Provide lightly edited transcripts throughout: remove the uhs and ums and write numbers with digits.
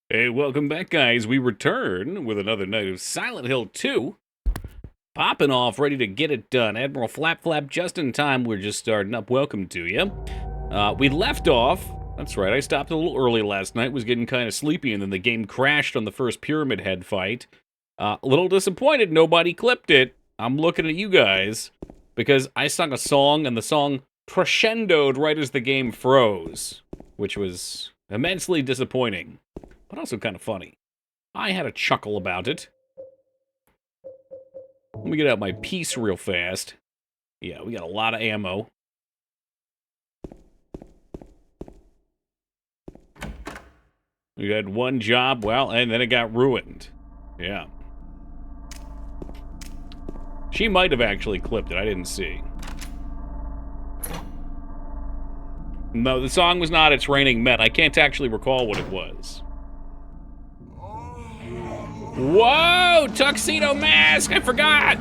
Hey, welcome back, guys. We return with another night of Silent Hill 2. Popping off, ready to get it done. Admiral Flap Flap, just in time. We're just starting up. Welcome to you. We left off. That's right, I stopped a little early last night. Was getting kind of sleepy, and then the game crashed on the first Pyramid Head fight. A little disappointed nobody clipped it. I'm looking at you guys, because I sung a song, and the song crescendoed right as the game froze, which was immensely disappointing, but also kind of funny. I had a chuckle about it. Let me get out my piece real fast. Yeah, we got a lot of ammo. We had one job, well, and then it got ruined. Yeah. She might have actually clipped it, I didn't see. No, the song was not It's Raining Men. I can't actually recall what it was. Whoa! Tuxedo mask! I forgot!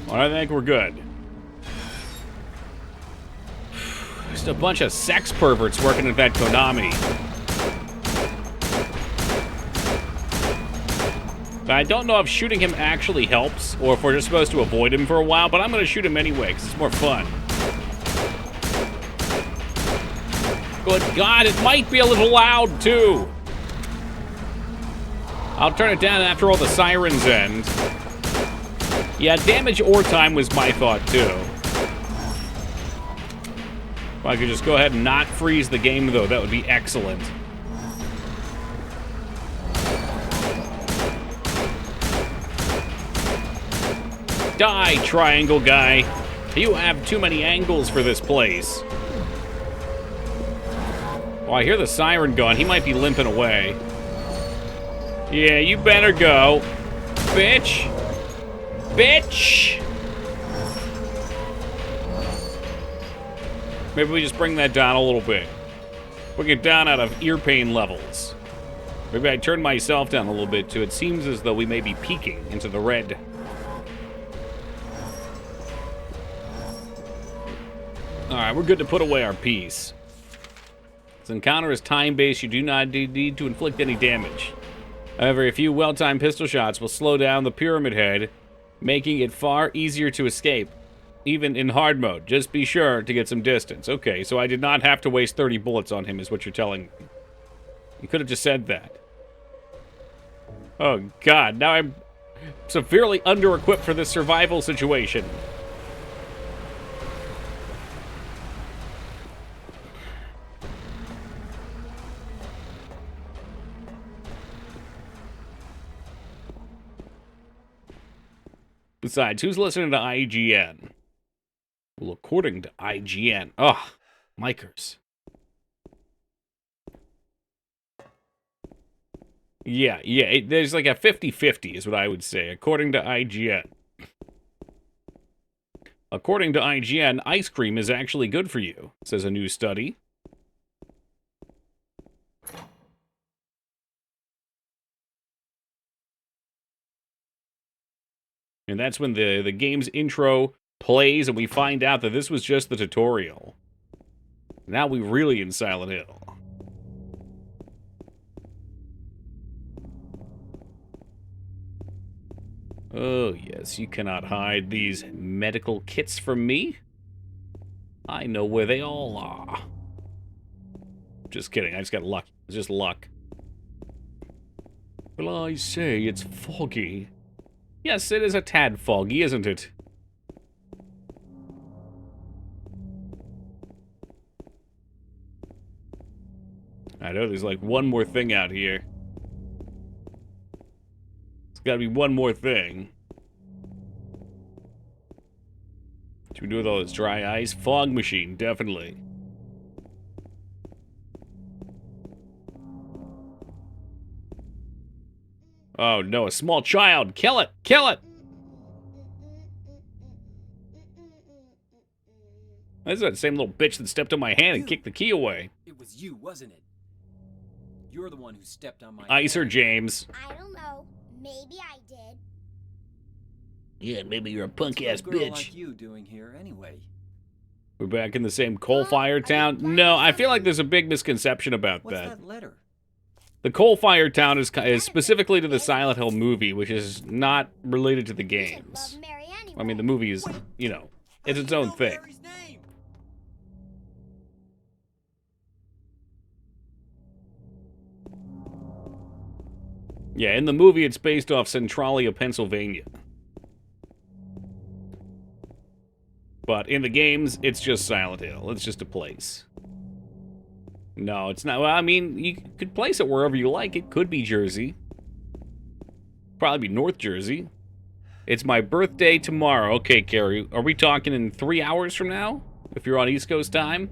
Well, I think we're good. Just a bunch of sex perverts working at that Konami. I don't know if shooting him actually helps, or if we're just supposed to avoid him for a while, but I'm gonna shoot him anyway, because it's more fun. Good God, it might be a little loud, too. I'll turn it down after all the sirens end. Yeah, damage or time was my thought, too. If I could just go ahead and not freeze the game, though, that would be excellent. Die, triangle guy. You have too many angles for this place. Oh, I hear the siren going. He might be limping away. Yeah, you better go. Bitch. Bitch! Maybe we just bring that down a little bit. Bring it down out of ear pain levels. Maybe I turn myself down a little bit, too. It seems as though we may be peeking into the red. Alright, we're good to put away our piece. This encounter is time-based. You do not need to inflict any damage. However, a few well-timed pistol shots will slow down the Pyramid Head, making it far easier to escape, even in hard mode. Just be sure to get some distance. Okay, so I did not have to waste 30 bullets on him, is what you're telling me. You could have just said that. Oh, God, now I'm severely under-equipped for this survival situation. Besides, who's listening to IGN? Well, according to IGN... Ugh, Micers. Yeah, there's like a 50-50 is what I would say, according to IGN. According to IGN, ice cream is actually good for you, says a new study. And that's when the game's intro plays and we find out that this was just the tutorial. Now we're really in Silent Hill. Oh, yes, you cannot hide these medical kits from me. I know where they all are. Just kidding, I just got lucky. It's just luck. Well, I say, it's foggy. Yes, it is a tad foggy, isn't it? I know there's like one more thing out here. There's gotta be one more thing. What do we do with all this dry ice? Fog machine, definitely. Oh no, a small child! Kill it! Kill it! That's that same little bitch that stepped on my hand and kicked the key away. It was you, wasn't it? You're the one who stepped on my Ice or hand. James? I don't know. Maybe I did. Yeah, maybe you're a punk-ass What's a girl bitch. like you doing here, anyway? We're back in the same coal-fired town. No, I feel like there's a big misconception about What's that. that letter? The coal-fired town is specifically to the Silent Hill movie, which is not related to the You should games. love Mary anyway. I mean, the movie is, you know, it's its own thing. Mary's name? Yeah, in the movie, it's based off Centralia, Pennsylvania. But in the games, it's just Silent Hill. It's just a place. No, it's not. Well, I mean, you could place it wherever you like. It could be Jersey. Probably be North Jersey. It's my birthday tomorrow. Okay, Carrie, are we talking in 3 hours from now? If you're on East Coast time?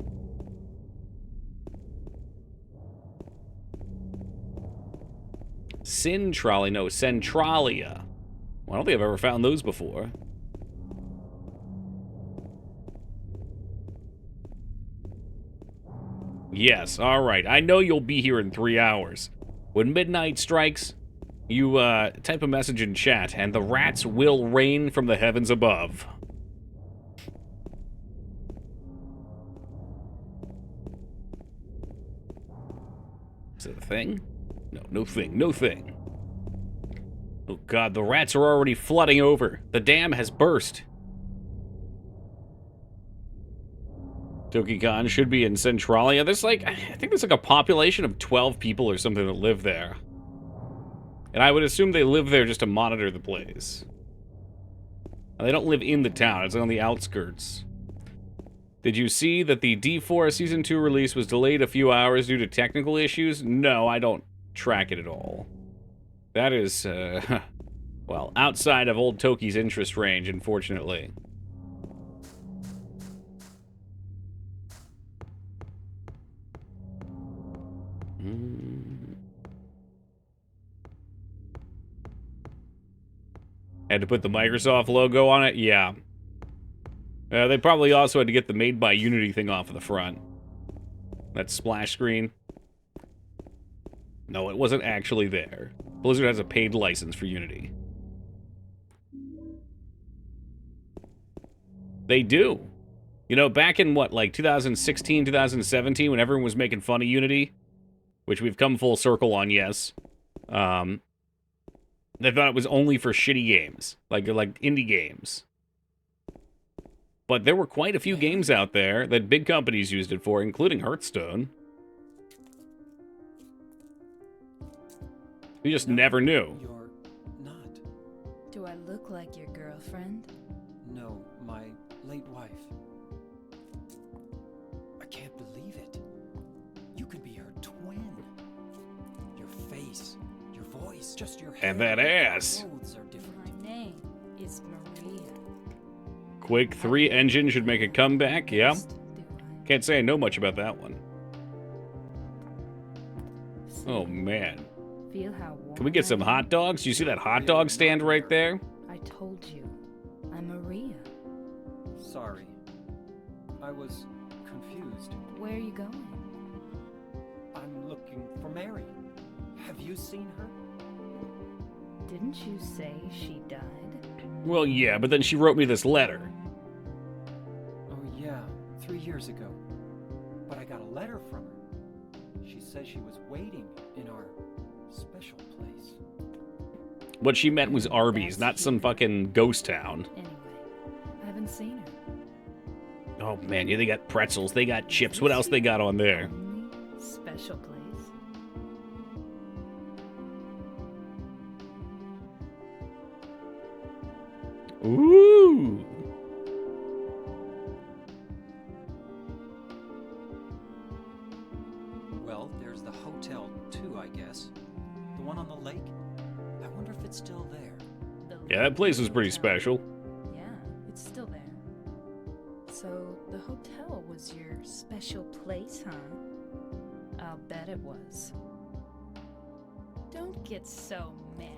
Centralia, no, Centralia. Well, I don't think I've ever found those before. Yes, alright. I know you'll be here in 3 hours. When midnight strikes, you type a message in chat, and the rats will rain from the heavens above. Is it a thing? No, no thing, no thing. Oh god, the rats are already flooding over. The dam has burst. 𝕳𝖔𝖗𝖏 should be in Centralia. There's like, I think there's like a population of 12 people or something that live there. And I would assume they live there just to monitor the place. They don't live in the town, it's on the outskirts. Did you see that the D4 Season 2 release was delayed a few hours due to technical issues? No, I don't track it at all. That is, well, outside of old Toki's interest range, unfortunately. Had to put the Microsoft logo on it? Yeah. They probably also had to get the Made by Unity thing off of the front. That splash screen. No, it wasn't actually there. Blizzard has a paid license for Unity. They do. You know, back in what, like 2016, 2017, when everyone was making fun of Unity, which we've come full circle on, yes. They thought it was only for shitty games, like indie games. But there were quite a few games out there that big companies used it for, including Hearthstone. You just never knew. You're not. Do I look like your girlfriend? No, my late wife. I can't believe it. You could be her twin. Your face, your voice, just your hair. And that ass. Your clothes are different. My name is Maria. Quake 3 engine should make a comeback, yeah. Do I? Can't say I know much about that one. Oh, man. Feel how warm Can we get some I am? hot dogs? Do you see that hot dog stand right there? I told you, I'm Maria. Sorry. I was confused. Where are you going? I'm looking for Mary. Have you seen her? Didn't you say she died? Well, yeah, but then she wrote me this letter. Oh, yeah, 3 years ago. But I got a letter from her. She says she was waiting in our special place. What she meant was Arby's, not some fucking ghost town. Anyway, I haven't seen her. Oh, man, yeah, they got pretzels, they got chips. What else they got on there? Only special place. Ooh. Well, there's the hotel too, I guess. The one on the lake. I wonder if it's still there. The Yeah, that place was pretty hotel. special. Yeah, it's still there. So the hotel was your special place, huh? I'll bet it was. Don't get so mad.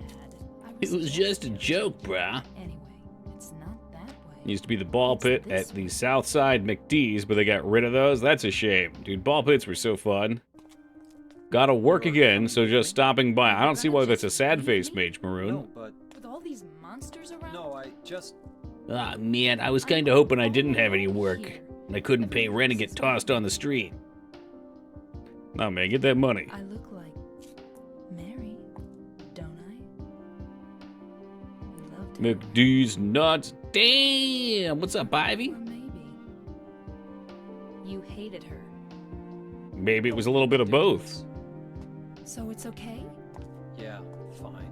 I It was just a joke, brah. Anyway, it's not that way. Used to be the ball It's pit this at the way. South Side McDee's, but they got rid of those. That's a shame. Dude, ball pits were so fun. Gotta work again, so just stopping by. I don't see why that's a sad face, Mage Maroon. No, but With all these monsters around? no, I just Ah, man, I was kinda hoping I didn't have any All work. here. And I couldn't pay rent and get tossed on the street. Nah, man, get that money. I look like Mary, don't I? You loved her. McD's nuts. Damn! What's up, Ivy? Or maybe you hated her. Maybe it was a little bit of both. So it's okay? Yeah, fine.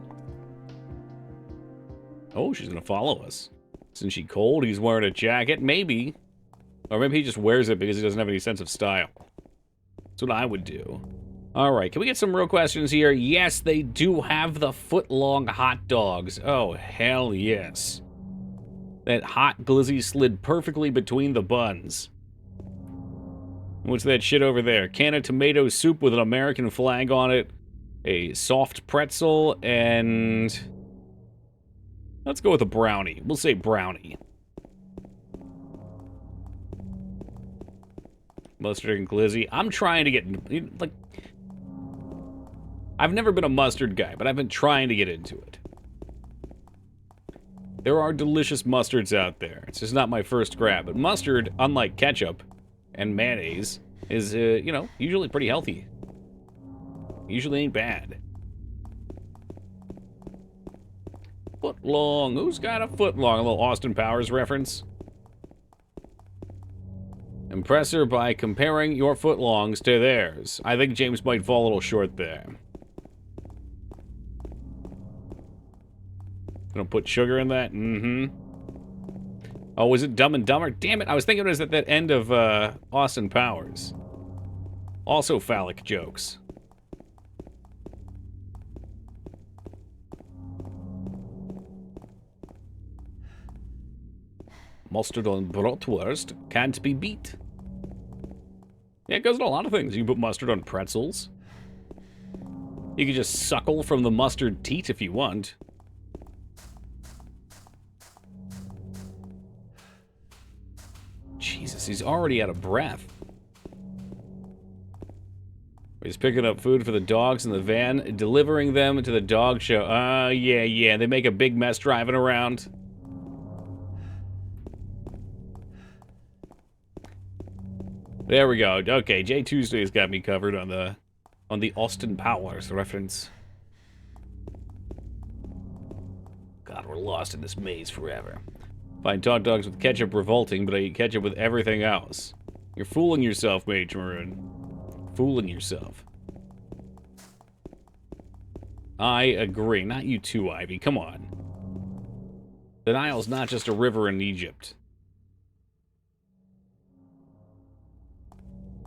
Oh, she's gonna follow us. Isn't she cold? He's wearing a jacket. Maybe. Or maybe he just wears it because he doesn't have any sense of style. That's what I would do. Alright, can we get some real questions here? Yes, they do have the foot-long hot dogs. Oh, hell yes. That hot glizzy slid perfectly between the buns. What's that shit over there? Can of tomato soup with an American flag on it. A soft pretzel, and... let's go with a brownie. We'll say brownie. Mustard and glizzy. I'm trying to get... like... I've never been a mustard guy, but I've been trying to get into it. There are delicious mustards out there. It's just not my first grab. But mustard, unlike ketchup and mayonnaise, is, you know, usually pretty healthy. Usually ain't bad. Foot long. Who's got a foot long? A little Austin Powers reference. Impress her by comparing your footlongs to theirs. I think James might fall a little short there. Gonna put sugar in that? Mm-hmm. Oh, was it Dumb and Dumber? Damn it, I was thinking it was at that end of Austin Powers. Also phallic jokes. Mustard on bratwurst can't be beat. Yeah, it goes in a lot of things. You can put mustard on pretzels. You can just suckle from the mustard teat if you want. Jesus, he's already out of breath. He's picking up food for the dogs in the van, delivering them to the dog show. Yeah, they make a big mess driving around. There we go. Okay, J Tuesday's got me covered on the Austin Powers reference. God, we're lost in this maze forever. Find hot dogs with ketchup revolting, but I eat ketchup with everything else. You're fooling yourself, Mage Maroon. Fooling yourself. I agree. Not you too, Ivy. Come on. The Nile's not just a river in Egypt.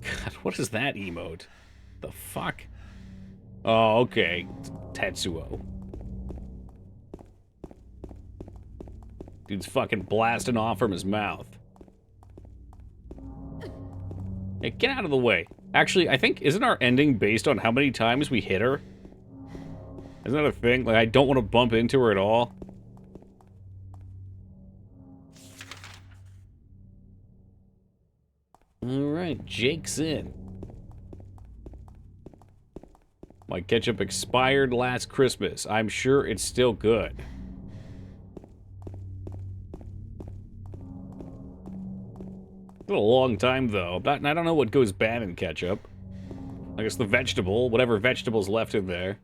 God, what is that emote? The fuck? Oh, okay. Tetsuo. Dude's fucking blasting off from his mouth. Hey, get out of the way. Actually, I think, isn't our ending based on how many times we hit her? Isn't that a thing? Like, I don't want to bump into her at all. Alright, Jake's in. My ketchup expired last Christmas. I'm sure it's still good. It's been a long time, though. And I don't know what goes bad in ketchup. I guess the vegetable, whatever vegetable's left in there.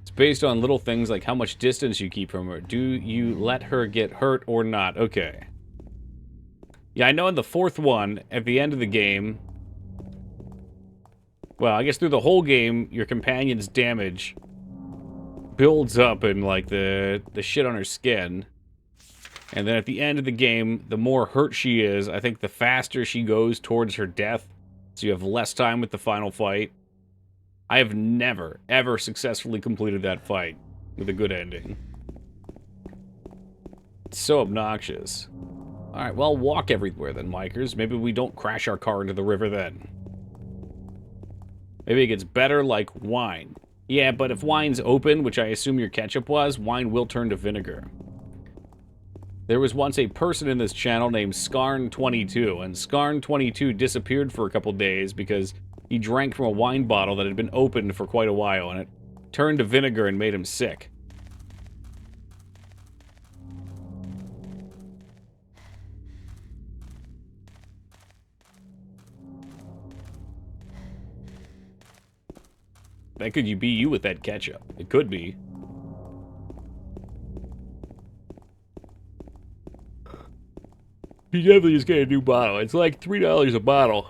It's based on little things like how much distance you keep from her. Do you let her get hurt or not? Okay. Yeah, I know in the fourth one, at the end of the game... Well, I guess through the whole game, your companion's damage builds up in, like, the shit on her skin. And then at the end of the game, the more hurt she is, I think the faster she goes towards her death. So you have less time with the final fight. I have never, ever successfully completed that fight with a good ending. It's so obnoxious. Alright, well, walk everywhere then, Mikers. Maybe we don't crash our car into the river then. Maybe it gets better like wine. Yeah, but if wine's open, which I assume your ketchup was, wine will turn to vinegar. There was once a person in this channel named 𝕷𝖓22, and 𝕷𝖓22 disappeared for a couple days because he drank from a wine bottle that had been opened for quite a while, and it turned to vinegar and made him sick. That could be you with that ketchup. It could be. He definitely just got a new bottle. It's like $3 a bottle.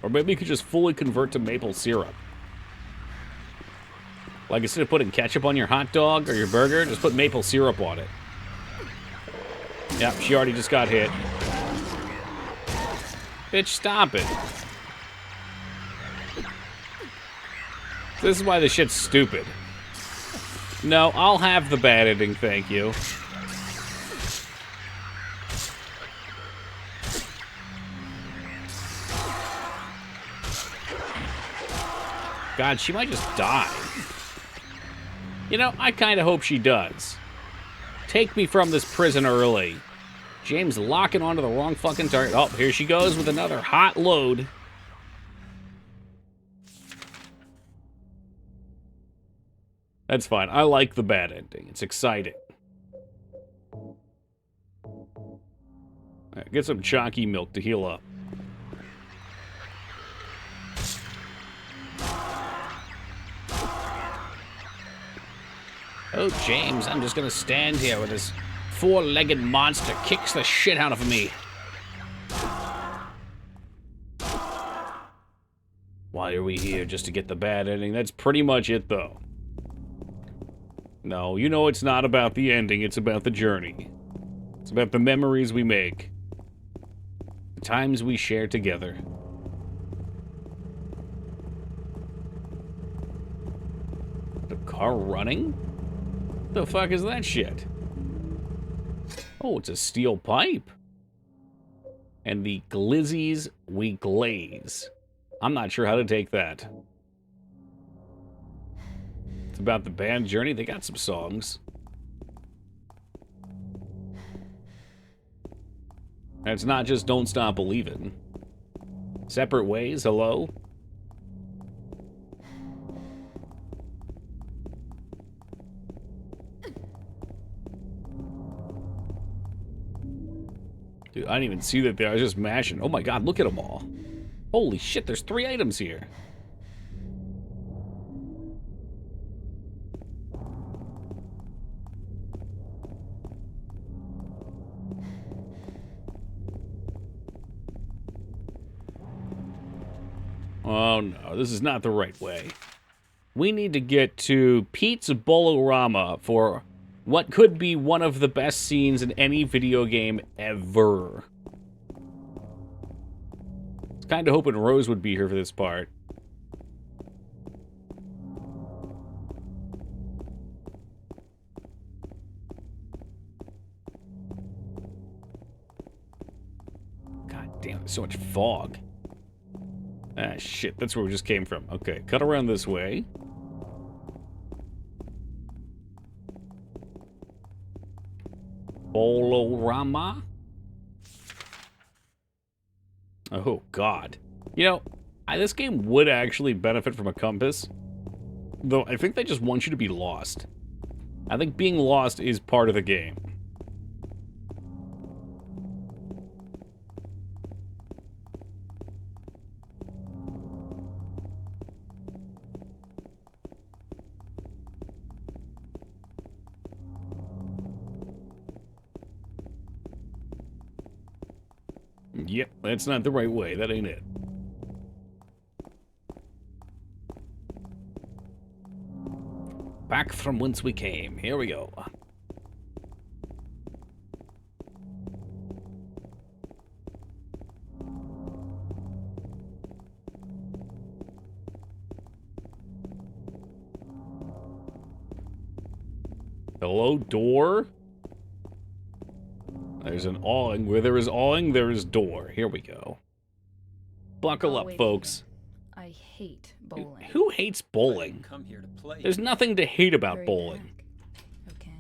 Or maybe you could just fully convert to maple syrup. Like, instead of putting ketchup on your hot dog or your burger, just put maple syrup on it. Yep, she already just got hit. Bitch, stop it. This is why this shit's stupid. No, I'll have the bad ending, thank you. God, she might just die. You know, I kind of hope she does. Take me from this prison early. James locking onto the wrong fucking target. Oh, here she goes with another hot load. That's fine. I like the bad ending. It's exciting. Right, get some chalky milk to heal up. Oh, James, I'm just gonna stand here with this four-legged monster kicks the shit out of me. Why are we here? Just to get the bad ending? That's pretty much it, though. No, you know it's not about the ending, it's about the journey. It's about the memories we make. The times we share together. The car running? The fuck is that shit? Oh, it's a steel pipe. And the glizzies we glaze. I'm not sure how to take that. It's about the band journey. They got some songs. And it's not just Don't Stop Believin'. Separate Ways, hello? Dude, I didn't even see that there. I was just mashing. Oh my god, look at them all. Holy shit, there's 3 items here. Oh no, this is not the right way. We need to get to 𝕳𝖔𝖗𝖏𝖓 for what could be one of the best scenes in any video game ever. I was kind of hoping Rose would be here for this part. God damn, there's so much fog. Ah, shit, that's where we just came from. Okay, cut around this way. Bolorama? Oh, God. You know, this game would actually benefit from a compass. Though, I think they just want you to be lost. I think being lost is part of the game. Yep, that's not the right way. That ain't it. Back from whence we came. Here we go. Hello, door? There's an awing. Where there is awing, there is door. Here we go. Buckle up, folks. I hate bowling. Who hates bowling? Come here to play. There's nothing to hate about Hurry bowling. back. Okay.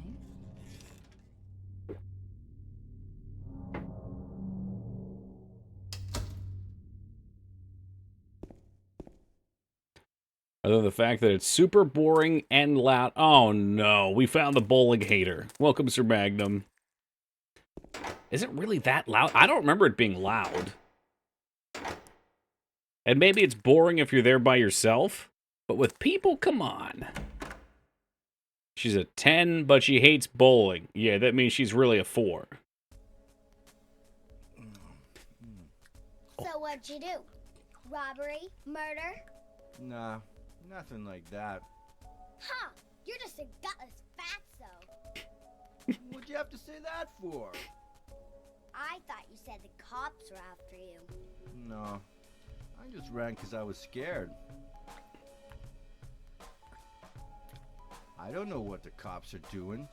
Other than the fact that it's super boring and loud. Oh no, we found the bowling hater. Welcome, Sir Magnum. Is it really that loud? I don't remember it being loud. And maybe it's boring if you're there by yourself, but with people, come on. She's a 10, but she hates bowling. Yeah, that means she's really a 4. So what'd you do? Robbery? Murder? Nah, nothing like that. Huh, you're just a gutless fatso. What'd you have to say that for? I thought you said the cops were after you. No, I just ran because I was scared. I don't know what the cops are doing.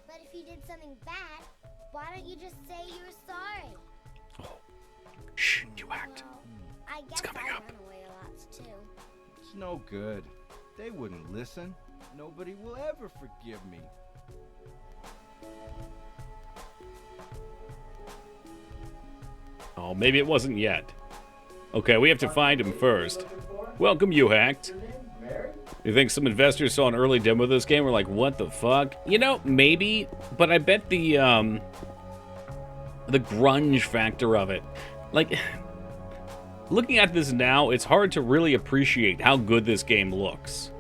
But if you did something bad, why don't you just say you were sorry? Oh. Shh, you act. Well, I guess coming I up. run away a lot too. It's no good. They wouldn't listen. Nobody will ever forgive me. Oh, maybe it wasn't yet. Okay, we have to find him first. Welcome, you hacked. You think some investors saw an early demo of this game? We're like, what the fuck? You know, maybe, but I bet the grunge factor of it. Like, looking at this now, it's hard to really appreciate how good this game looks.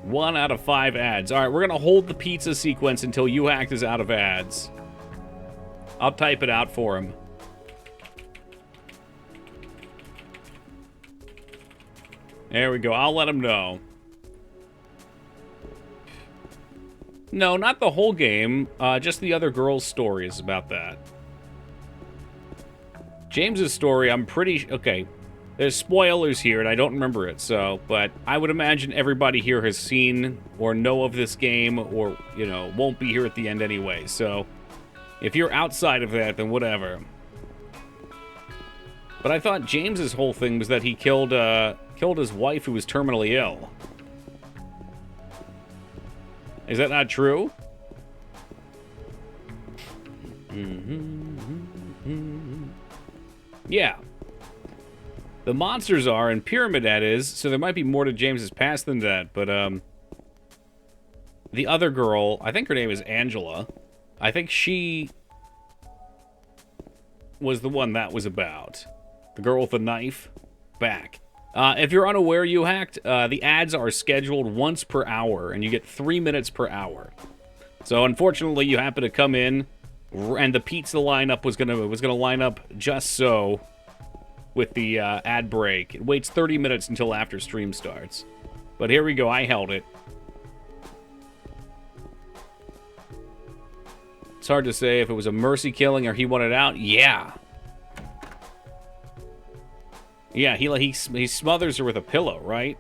1 out of 5 ads. All right, we're going to hold the pizza sequence until UHacked is out of ads. I'll type it out for him. There we go. I'll let him know. No, not the whole game. Just the other girl's stories about that. James's story, I'm pretty... Okay, there's spoilers here, and I don't remember it, so... But I would imagine everybody here has seen or know of this game, or, you know, won't be here at the end anyway, so... If you're outside of that, then whatever. But I thought James's whole thing was that he killed his wife who was terminally ill. Is that not true? Yeah. The monsters are, and Pyramid Head is, so there might be more to James's past than that, but, the other girl, I think her name is Angela. I think she was the one that was about. The girl with the knife. Back. If you're unaware, you hacked, the ads are scheduled once per hour, and you get 3 minutes per hour. So unfortunately, you happen to come in, and the pizza lineup was gonna line up just so with the ad break. It waits 30 minutes until after stream starts. But here we go. I held it. It's hard to say if it was a mercy killing or he wanted out. Yeah. Yeah, he smothers her with a pillow, right?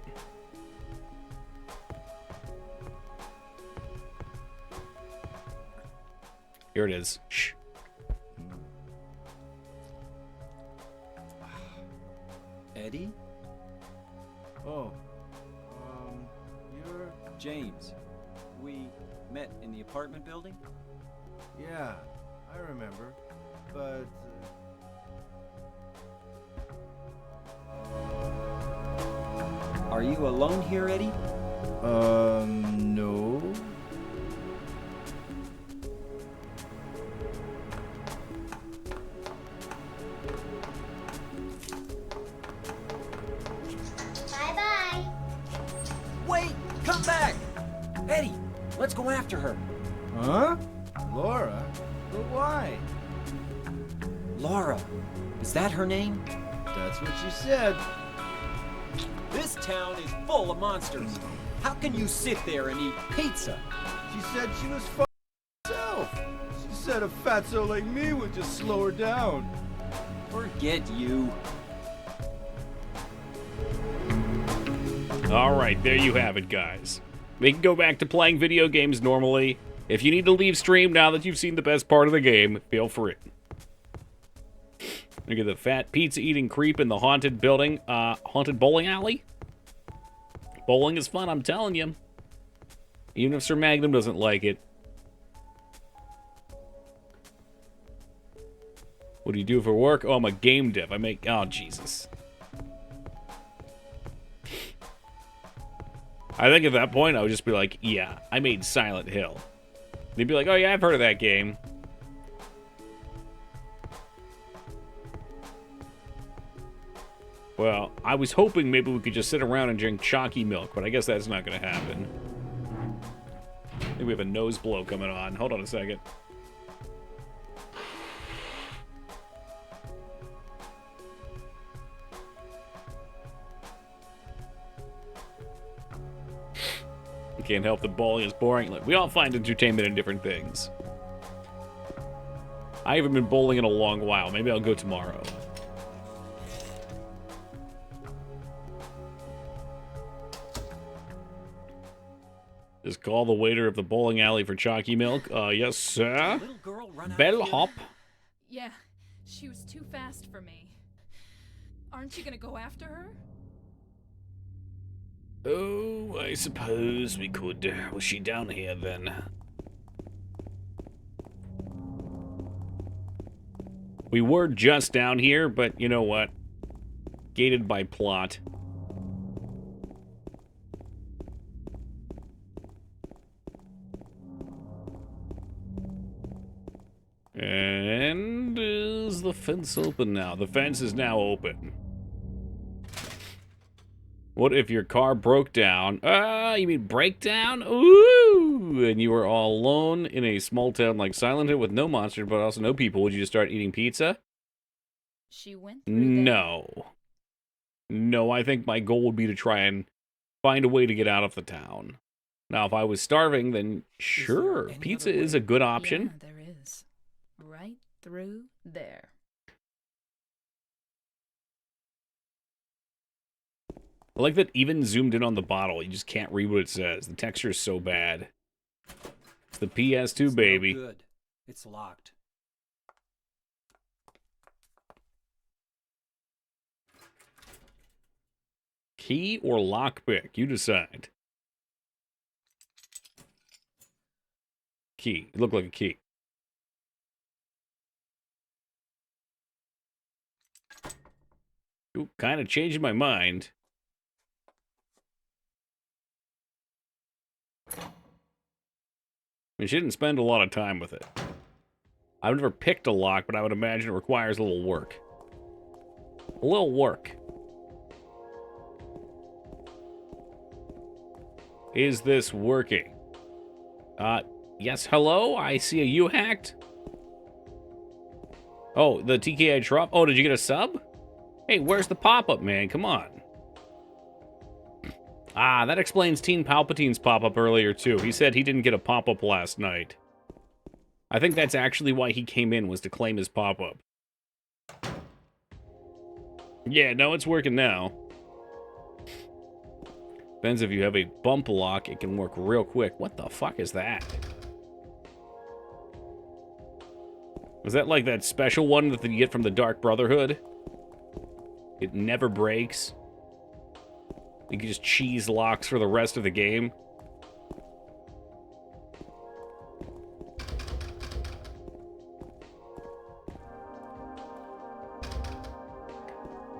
Here it is. Shh. Eddie? Oh, you're James. We met in the apartment building? Yeah, I remember. But... Are you alone here, Eddie? No. Bye-bye. Wait! Come back! Eddie, let's go after her. Huh? Laura? But why? Laura, is that her name? That's what she said. This town is full of monsters. How can you sit there and eat pizza? She said she was herself. She said a fatso like me would just slow her down. Forget you. All right, there you have it, guys. We can go back to playing video games normally. If you need to leave stream now that you've seen the best part of the game, feel free. Look at the fat pizza-eating creep in the haunted building. Haunted bowling alley? Bowling is fun, I'm telling you. Even if Sir Magnum doesn't like it. What do you do for work? Oh, I'm a game dev. I make... Oh, Jesus. I think at that point, I would just be like, yeah, I made Silent Hill. They'd be like, oh, yeah, I've heard of that game. Well, I was hoping maybe we could just sit around and drink chalky milk, but I guess that's not going to happen. I think we have a nose blow coming on. Hold on a second. You can't help that bowling is boring. Look, we all find entertainment in different things. I haven't been bowling in a long while. Maybe I'll go tomorrow. Just call the waiter of the bowling alley for chalky milk. Yes, sir. Little girl run out Bellhop. Yeah, she was too fast for me. Aren't you gonna go after her? Oh, I suppose we could. Was she down here then? We were just down here, but you know what? Gated by plot. And is the fence open now? The fence is now open. What if your car broke down? You mean breakdown? Ooh! And you were all alone in a small town like Silent Hill with no monsters, but also no people. Would you just start eating pizza? She went through No. No, I think my goal would be to try and find a way to get out of the town. Now, if I was starving, then sure, any pizza other is a way? good option. Yeah, there is. Right through there. I like that even zoomed in on the bottle, you just can't read what it says. The texture is so bad. It's the PS2, It's no baby. good. It's locked. Key or lockpick? You decide. Key. It looked like a key. Ooh, kind of changing my mind. I mean, she didn't spend a lot of time with it. I've never picked a lock, but I would imagine it requires a little work. A little work. Is this working? Yes, hello? I see a U-hacked. Oh, the TKI drop. Oh, did you get a sub? Hey, where's the pop-up, man? Come on. Ah, that explains Teen Palpatine's pop-up earlier, too. He said he didn't get a pop-up last night. I think that's actually why he came in, was to claim his pop-up. Yeah, no, it's working now. Depends if you have a bump lock, it can work real quick. What the fuck is that? Was that like that special one that you get from the Dark Brotherhood? It never breaks. You can just cheese locks for the rest of the game.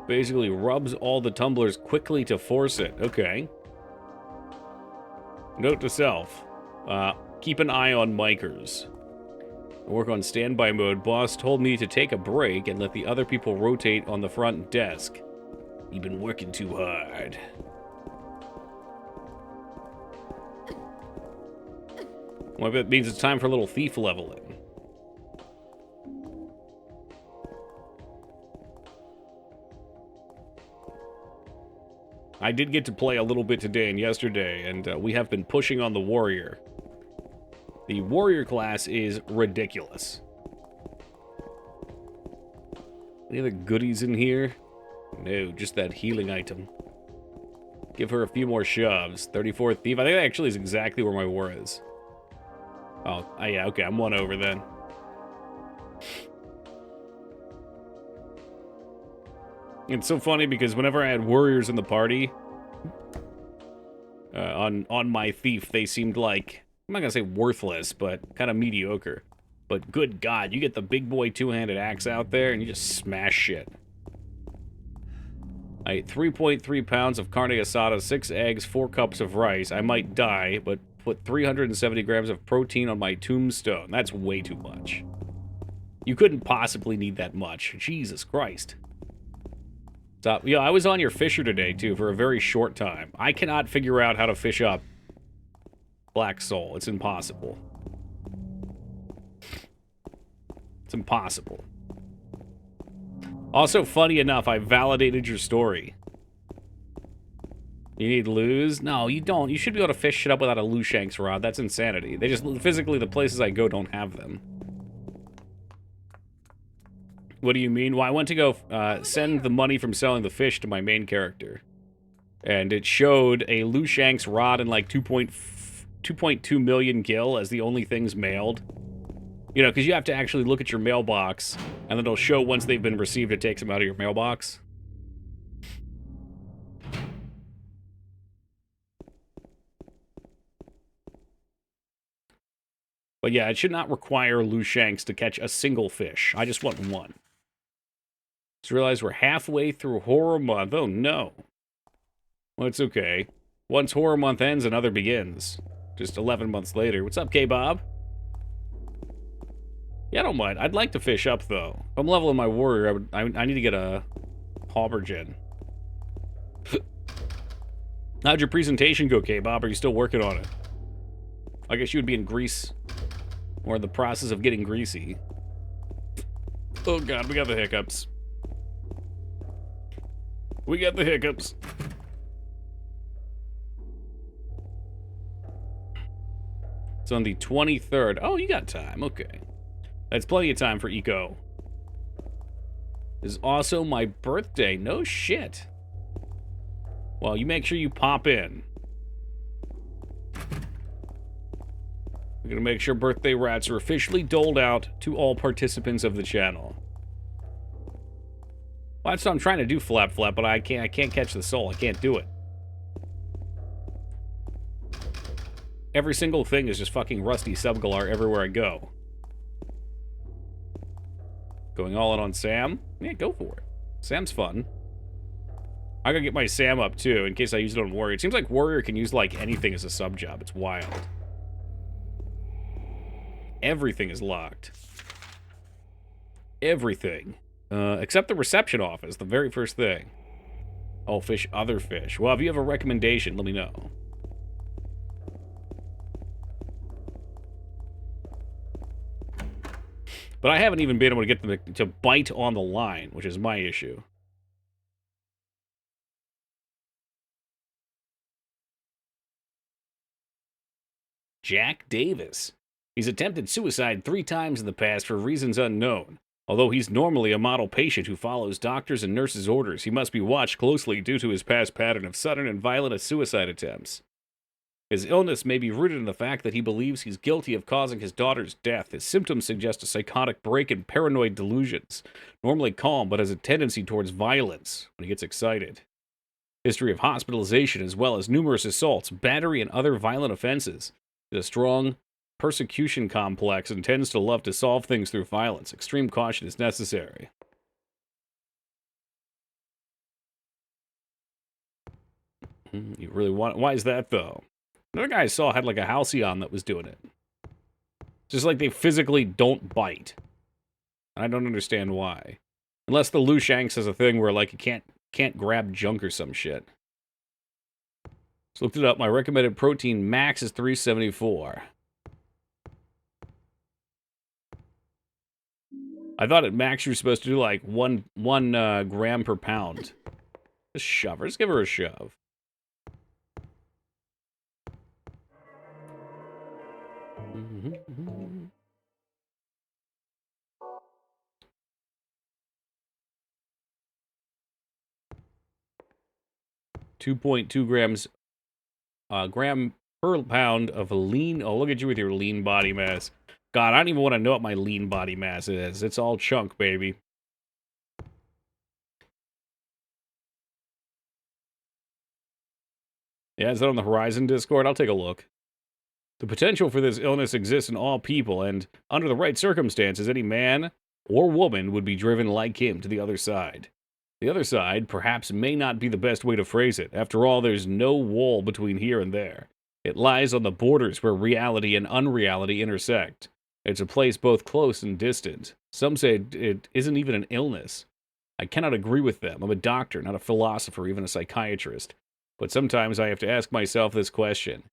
Basically rubs all the tumblers quickly to force it. Okay. Note to self. Keep an eye on micers. Work on standby mode. Boss told me to take a break and let the other people rotate on the front desk. You've been working too hard. Well, that means it's time for a little thief leveling. I did get to play a little bit today and yesterday, and we have been pushing on the warrior. The warrior class is ridiculous. Any other goodies in here? No, just that healing item. Give her a few more shoves. 34 thief. I think that actually is exactly where my war is. Oh, yeah, okay, I'm one over then. It's so funny because whenever I had warriors in the party, on my thief, they seemed like, I'm not gonna say worthless, but kind of mediocre. But good God, you get the big boy two-handed axe out there and you just smash shit. I ate 3.3 pounds of carne asada, 6 eggs, 4 cups of rice. I might die, but put 370 grams of protein on my tombstone. That's way too much. You couldn't possibly need that much. Jesus Christ. Stop. Yeah, I was on your fisher today, too, for a very short time. I cannot figure out how to fish up Black Soul. It's impossible. It's impossible. Also, funny enough, I validated your story. You need lures? No, you don't. You should be able to fish shit up without a 𝕸𝖔𝖏𝖏𝖍 rod. That's insanity. They just, physically, the places I go don't have them. What do you mean? Well, I went to go send the money from selling the fish to my main character. And it showed a 𝕸𝖏𝖏𝖏𝖏 rod and like 2.2 million gil as the only things mailed. You know, because you have to actually look at your mailbox, and then it'll show once they've been received, it takes them out of your mailbox. But yeah, it should not require 𝕸𝖏𝖏𝖏𝖏𝑠 to catch a single fish. I just want one. Just realized we're halfway through Horror Month. Oh no. Well, it's okay. Once Horror Month ends, another begins. Just 11 months later. What's up, K-Bob? Yeah, I don't mind. I'd like to fish up, though. If I'm leveling my warrior, I need to get a Halbergen. How'd your presentation go, K-Bob? Are you still working on it? I guess you would be in Greece. Or in the process of getting greasy. Oh god, we got the hiccups. We got the hiccups. It's on the 23rd. Oh, you got time. Okay. That's plenty of time for Eco. This is also my birthday. No shit. Well, you make sure you pop in. We're gonna make sure birthday rats are officially doled out to all participants of the channel. Well, that's what I'm trying to do, Flap, but I can't catch the soul. I can't do it. Every single thing is just fucking Rusty 𝕬𝖏𝖏𝖏𝖏𝖏 everywhere I go. Going all in on Sam? Yeah, go for it. Sam's fun. I gotta get my Sam up, too, in case I use it on Warrior. It seems like Warrior can use, like, anything as a sub-job. It's wild. Everything is locked. Everything. Except the reception office, the very first thing. Oh, fish other fish. Well, if you have a recommendation, let me know. But I haven't even been able to get them to bite on the line, which is my issue. Jack Davis. He's attempted suicide 3 times in the past for reasons unknown. Although he's normally a model patient who follows doctors' and nurses' orders, he must be watched closely due to his past pattern of sudden and violent suicide attempts. His illness may be rooted in the fact that he believes he's guilty of causing his daughter's death. His symptoms suggest a psychotic break and paranoid delusions. Normally calm, but has a tendency towards violence when he gets excited. History of hospitalization, as well as numerous assaults, battery, and other violent offenses. He has a strong persecution complex and tends to love to solve things through violence. Extreme caution is necessary. You really want... Why is that, though? Another guy I saw had, like, a halcyon that was doing it. Just like they physically don't bite. I don't understand why. Unless the 𝕸𝖏𝖏𝖏𝖏𝖏𝑠 has a thing where, like, you can't grab junk or some shit. Just looked it up. My recommended protein max is 374. I thought at max you were supposed to do, like, one gram per pound. Just shove her. Just give her a shove. Mm-hmm. 2.2 grams, gram per pound of lean. Oh, look at you with your lean body mass. God, I don't even want to know what my lean body mass is. It's all chunk, baby. Yeah, is that on the Horizon Discord? I'll take a look. The potential for this illness exists in all people, and under the right circumstances, any man or woman would be driven like him to the other side. The other side, perhaps, may not be the best way to phrase it. After all, there's no wall between here and there. It lies on the borders where reality and unreality intersect. It's a place both close and distant. Some say it isn't even an illness. I cannot agree with them. I'm a doctor, not a philosopher, even a psychiatrist. But sometimes I have to ask myself this question.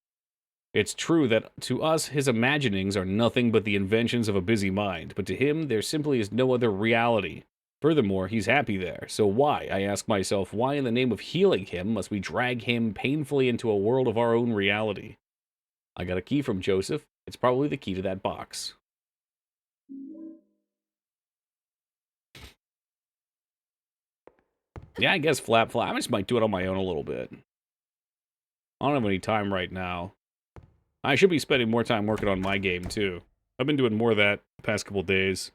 It's true that to us, his imaginings are nothing but the inventions of a busy mind, but to him, there simply is no other reality. Furthermore, he's happy there. So why, I ask myself, why in the name of healing him must we drag him painfully into a world of our own reality? I got a key from Joseph. It's probably the key to that box. Yeah, I guess Flap. I just might do it on my own a little bit. I don't have any time right now. I should be spending more time working on my game, too. I've been doing more of that the past couple days.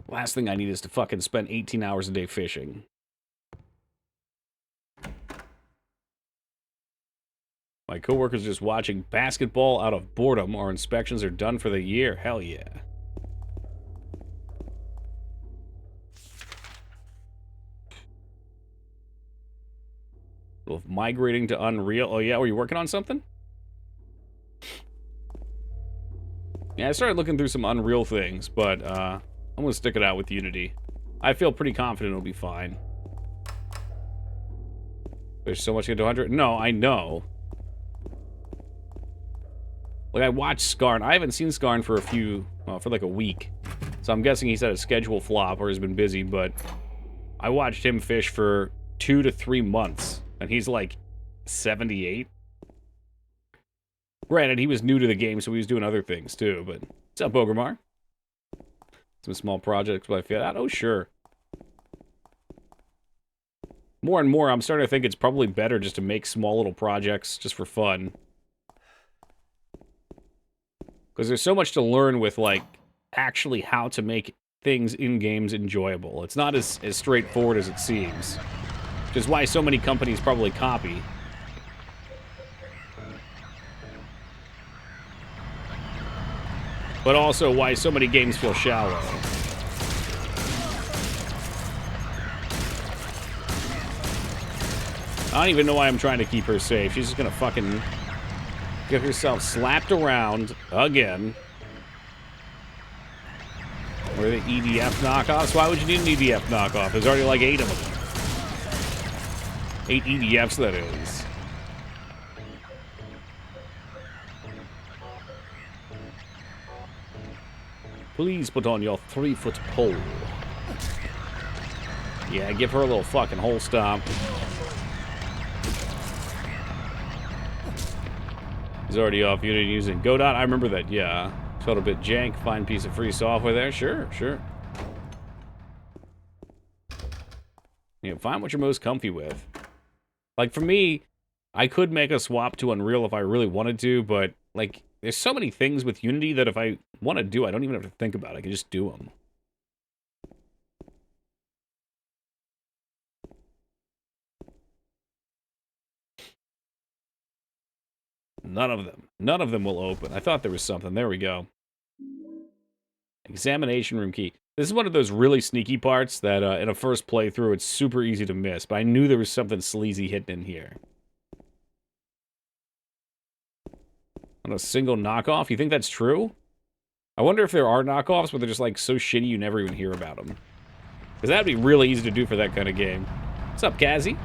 Last thing I need is to fucking spend 18 hours a day fishing. My coworkers just watching basketball out of boredom. Our inspections are done for the year. Hell yeah. Of migrating to Unreal. Oh yeah, were you working on something? Yeah, I started looking through some Unreal things, but I'm gonna stick it out with Unity. I feel pretty confident it'll be fine. There's so much to get to 100. No, I know. Like, I watched Skarn. I haven't seen Skarn for for like a week. So I'm guessing he's had a schedule flop or has been busy, but I watched him fish for 2 to 3 months. And he's like 78. Granted, he was new to the game, so he was doing other things too. But what's up, 𝕳𝖓𝖏𝖏? Some small projects by Fiat. Oh, sure. More and more, I'm starting to think it's probably better just to make small little projects just for fun. Because there's so much to learn with, like, actually how to make things in games enjoyable. It's not as straightforward as it seems. Which is why so many companies probably copy. But also why so many games feel shallow. I don't even know why I'm trying to keep her safe. She's just gonna fucking get herself slapped around again. Or the EDF knockoffs? Why would you need an EDF knockoff? There's already like 8 of them. 8 EDFs, that is. Please put on your 3-foot pole. Yeah, give her a little fucking hole stomp. He's already off Unity using 𝕁𝖏𝖏. I remember that, yeah. Felt a bit jank. Fine piece of free software there. Sure, sure. Yeah, find what you're most comfy with. Like, for me, I could make a swap to Unreal if I really wanted to, but, like, there's so many things with Unity that if I want to do, I don't even have to think about it. I can just do them. None of them. None of them will open. I thought there was something. There we go. Examination room key. This is one of those really sneaky parts that in a first playthrough it's super easy to miss, but I knew there was something sleazy hidden in here. On a single knockoff? You think that's true? I wonder if there are knockoffs, but they're just like so shitty you never even hear about them. Because that'd be really easy to do for that kind of game. What's up, Kazzy?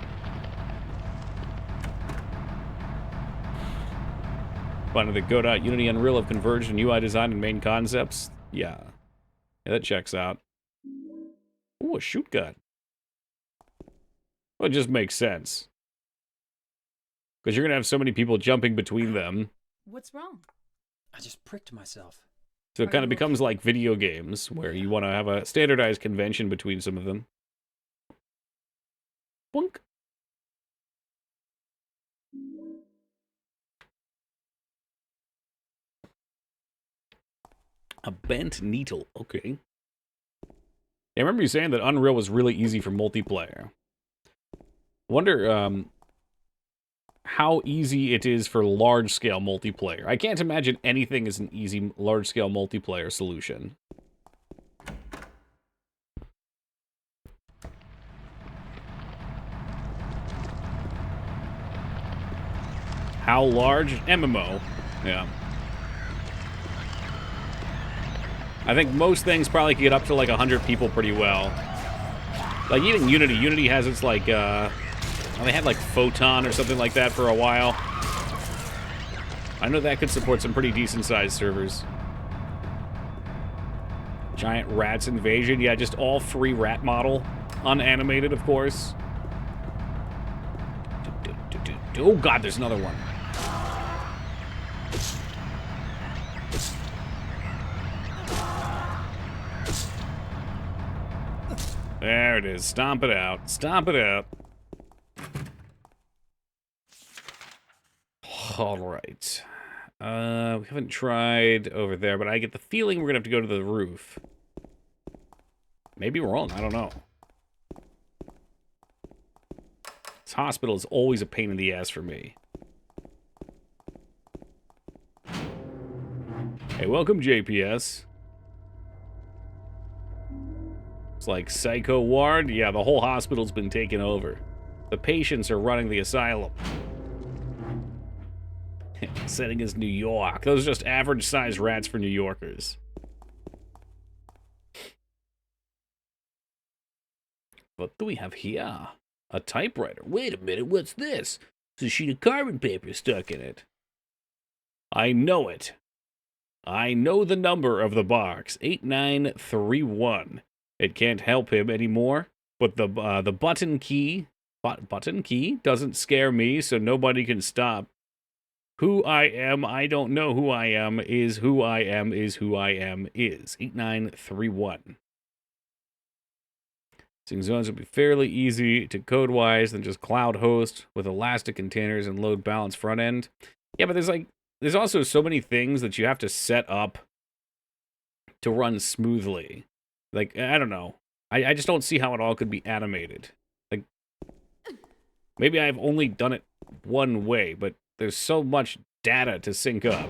Finding the 𝕁𝖏𝖏, Unity, Unreal have converged in UI design and main concepts? Yeah. Yeah, that checks out. Ooh, a shoot gun. Well, it just makes sense. Because you're going to have so many people jumping between them. What's wrong? I just pricked myself. So it kind of becomes like video games, where you want to have a standardized convention between some of them. Boink. A bent needle. Okay. I remember you saying that Unreal was really easy for multiplayer. Wonder how easy it is for large-scale multiplayer. I can't imagine anything is an easy large-scale multiplayer solution. How large? MMO. Yeah. I think most things probably can get up to like 100 people pretty well. Like even Unity. Unity has its like, well, they had like Photon or something like that for a while. I know that could support some pretty decent sized servers. Giant Rats Invasion. Yeah, just all free rat model. Unanimated, of course. Oh god, there's another one. There it is. Stomp it out. Stomp it out. All right. We haven't tried over there, but I get the feeling we're going to have to go to the roof. Maybe we're wrong. I don't know. This hospital is always a pain in the ass for me. Hey, welcome, JPS. It's like Psycho Ward. Yeah, the whole hospital's been taken over. The patients are running the asylum. Setting is New York. Those are just average-sized rats for New Yorkers. What do we have here? A typewriter. Wait a minute, what's this? It's a sheet of carbon paper stuck in it. I know it. I know the number of the box. 8931. It can't help him anymore, but the button key doesn't scare me, so nobody can stop. Who I am, I don't know who I am, is who I am, is who I am, is. 8931. Seeing zones would be fairly easy to code-wise than just cloud host with elastic containers and load balance front end. Yeah, but there's also so many things that you have to set up to run smoothly. Like, I don't know. I just don't see how it all could be animated. Like, maybe I've only done it one way, but there's so much data to sync up.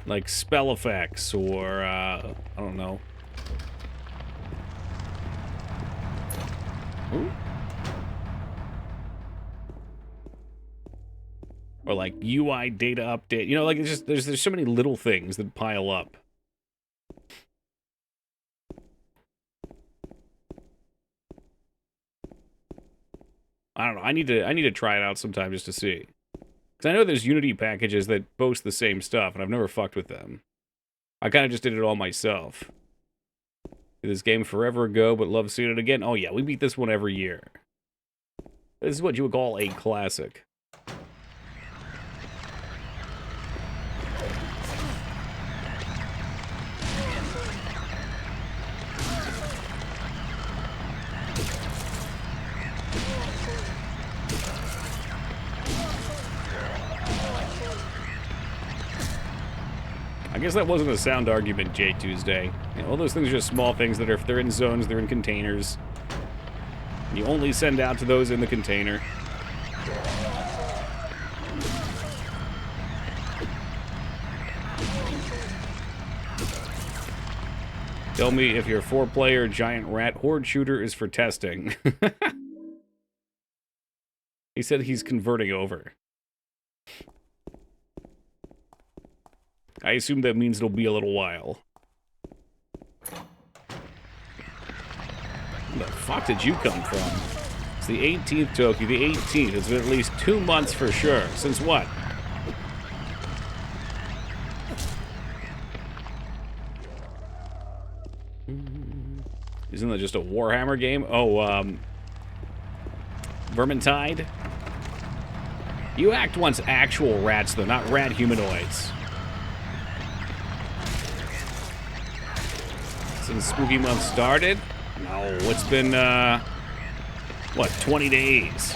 Like spell effects or, I don't know. Ooh. Or like UI data update. You know, like it's just there's so many little things that pile up. I don't know. I need to try it out sometime just to see. Because I know there's Unity packages that boast the same stuff, and I've never fucked with them. I kind of just did it all myself. Did this game forever ago, but love seeing it again. Oh yeah, we beat this one every year. This is what you would call a classic. I guess that wasn't a sound argument, J Tuesday. You know, all those things are just small things that are, if they're in zones, they're in containers. You only send out to those in the container. Tell me if your 4-player giant rat horde shooter is for testing. He said he's converting over. I assume that means it'll be a little while. Where the fuck did you come from? It's the 18th, Toki, the 18th. It's been at least 2 months for sure. Since what? Isn't that just a Warhammer game? Oh, Vermintide? You once actual rats, though, not rat humanoids. Since Spooky Month started? No, it's been, what, 20 days?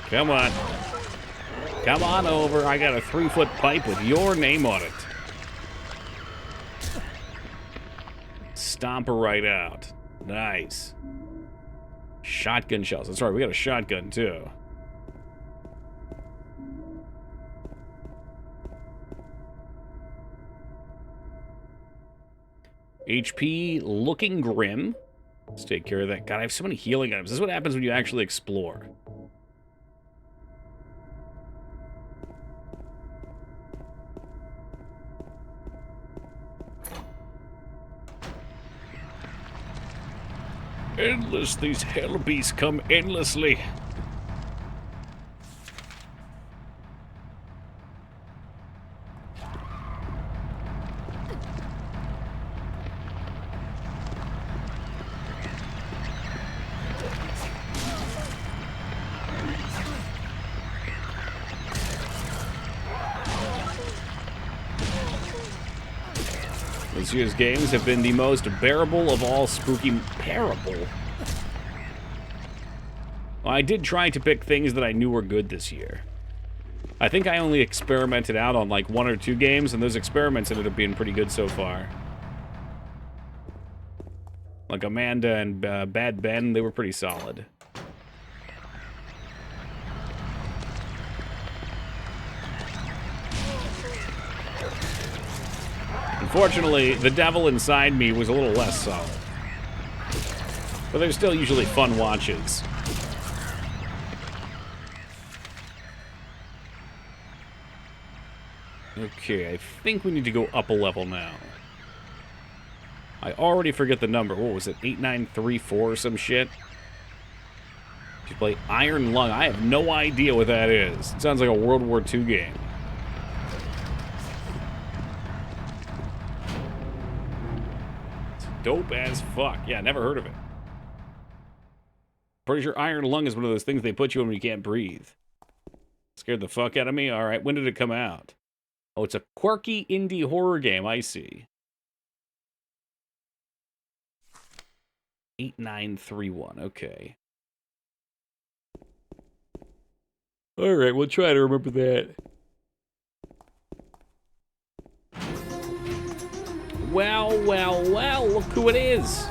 Come on. Come on over. I got a 3-foot pipe with your name on it. Stomp her right out. Nice. Shotgun shells. That's right, we got a shotgun too. HP looking grim. Let's take care of that. God, I have so many healing items. This is what happens when you actually explore. Endless, these hell beasts come endlessly. This year's games have been the most bearable of all spooky... Bearable? Well, I did try to pick things that I knew were good this year. I think I only experimented out on like 1 or 2 games, and those experiments ended up being pretty good so far. Like Amanda and Bad Ben, they were pretty solid. Unfortunately, The Devil Inside Me was a little less solid. But they're still usually fun watches. Okay, I think we need to go up a level now. I already forget the number. What was it? 8934 or some shit? You play Iron Lung. I have no idea what that is. It sounds like a World War II game. Dope as fuck. Yeah, never heard of it. Pretty sure Iron Lung is one of those things they put you in when you can't breathe. Scared the fuck out of me? Alright, when did it come out? Oh, it's a quirky indie horror game, I see. 8931, okay. Alright, we'll try to remember that. Well, well, well, look who it is.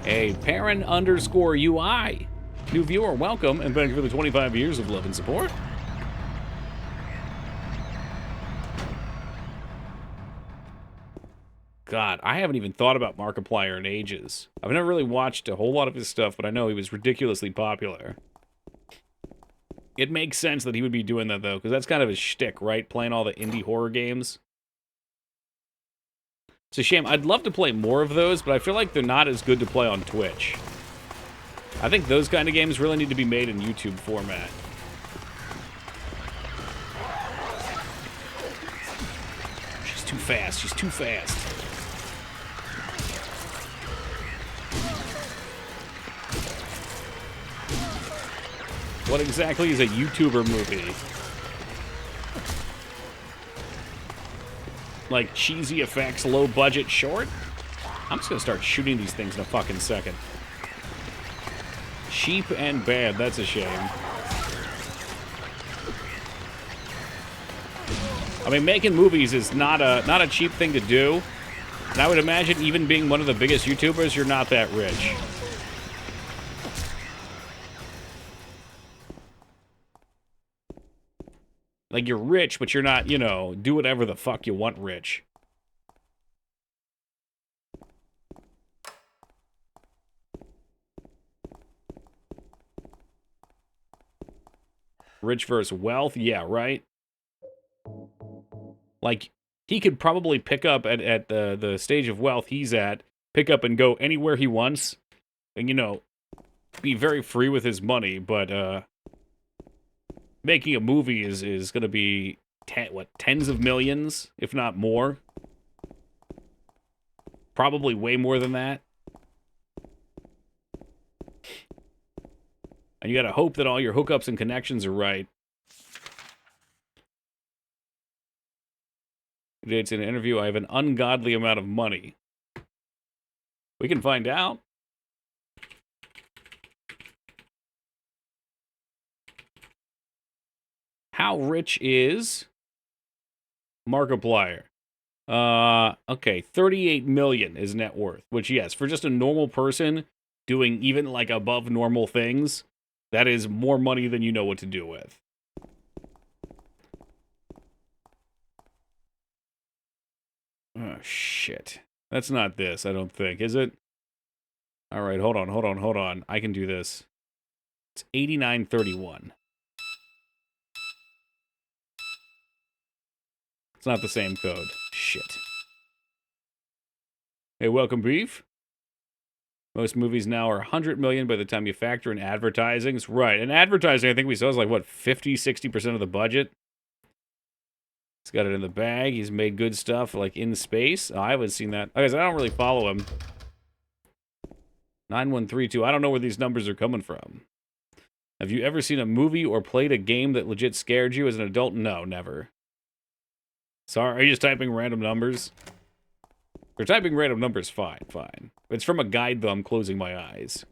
A Perrin_UI. New viewer, welcome, and thank you for the 25 years of love and support. God, I haven't even thought about Markiplier in ages. I've never really watched a whole lot of his stuff, but I know he was ridiculously popular. It makes sense that he would be doing that, though, because that's kind of his shtick, right? Playing all the indie horror games. It's a shame. I'd love to play more of those, but I feel like they're not as good to play on Twitch. I think those kind of games really need to be made in YouTube format. She's too fast. She's too fast. What exactly is a YouTuber movie? Like cheesy effects, low budget, short? I'm just gonna start shooting these things in a fucking second. Cheap and bad, that's a shame. I mean, making movies is not a cheap thing to do. And I would imagine even being one of the biggest YouTubers, you're not that rich. Like, you're rich, but you're not, you know, do whatever the fuck you want rich. Rich versus wealth? Yeah, right? Like, he could probably pick up at the stage of wealth he's at, pick up and go anywhere he wants, and, you know, be very free with his money, but, making a movie is going to be, tens of millions, if not more? Probably way more than that. And you got to hope that all your hookups and connections are right. It's an interview. I have an ungodly amount of money. We can find out. How rich is Markiplier? Okay, 38 million is net worth, which, yes, for just a normal person doing even like above normal things, that is more money than you know what to do with. Oh, shit. That's not this, I don't think, is it? All right, hold on. I can do this. It's 8931. It's not the same code. Shit. Hey, welcome, Beef. Most movies now are 100 million by the time you factor in advertising. Right, and advertising, I think we saw, is like, what, 50, 60% of the budget? He's got it in the bag. He's made good stuff, like, in space. Oh, I haven't seen that. I don't really follow him. 9132. I don't know where these numbers are coming from. Have you ever seen a movie or played a game that legit scared you as an adult? No, never. Sorry, are you just typing random numbers? If you're typing random numbers, fine. It's from a guide, though. I'm closing my eyes.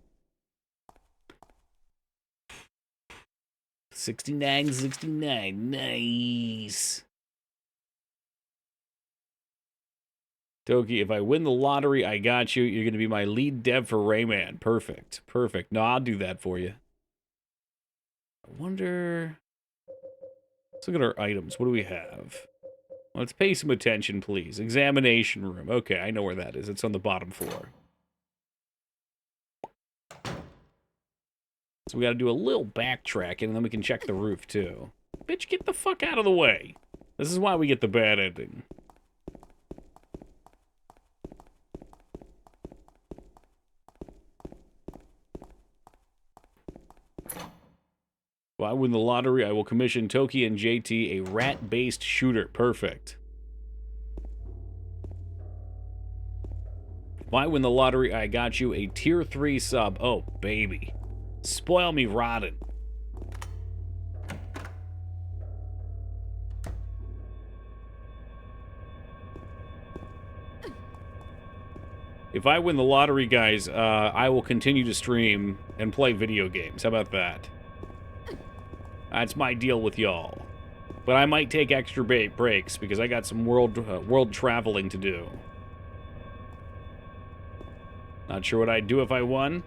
69. Nice. Toki, if I win the lottery, I got you. You're going to be my lead dev for Rayman. Perfect. No, I'll do that for you. I wonder... Let's look at our items. What do we have? Let's pay some attention, please. Examination room. Okay, I know where that is. It's on the bottom floor. So we got to do a little backtracking, and then we can check the roof, too. Bitch, get the fuck out of the way. This is why we get the bad ending. If I win the lottery, I will commission Toki and JT a rat-based shooter. Perfect. If I win the lottery, I got you a tier 3 sub. Oh, baby. Spoil me rotten. If I win the lottery, guys, I will continue to stream and play video games. How about that? That's my deal with y'all. But I might take extra breaks because I got some world traveling to do. Not sure what I'd do if I won.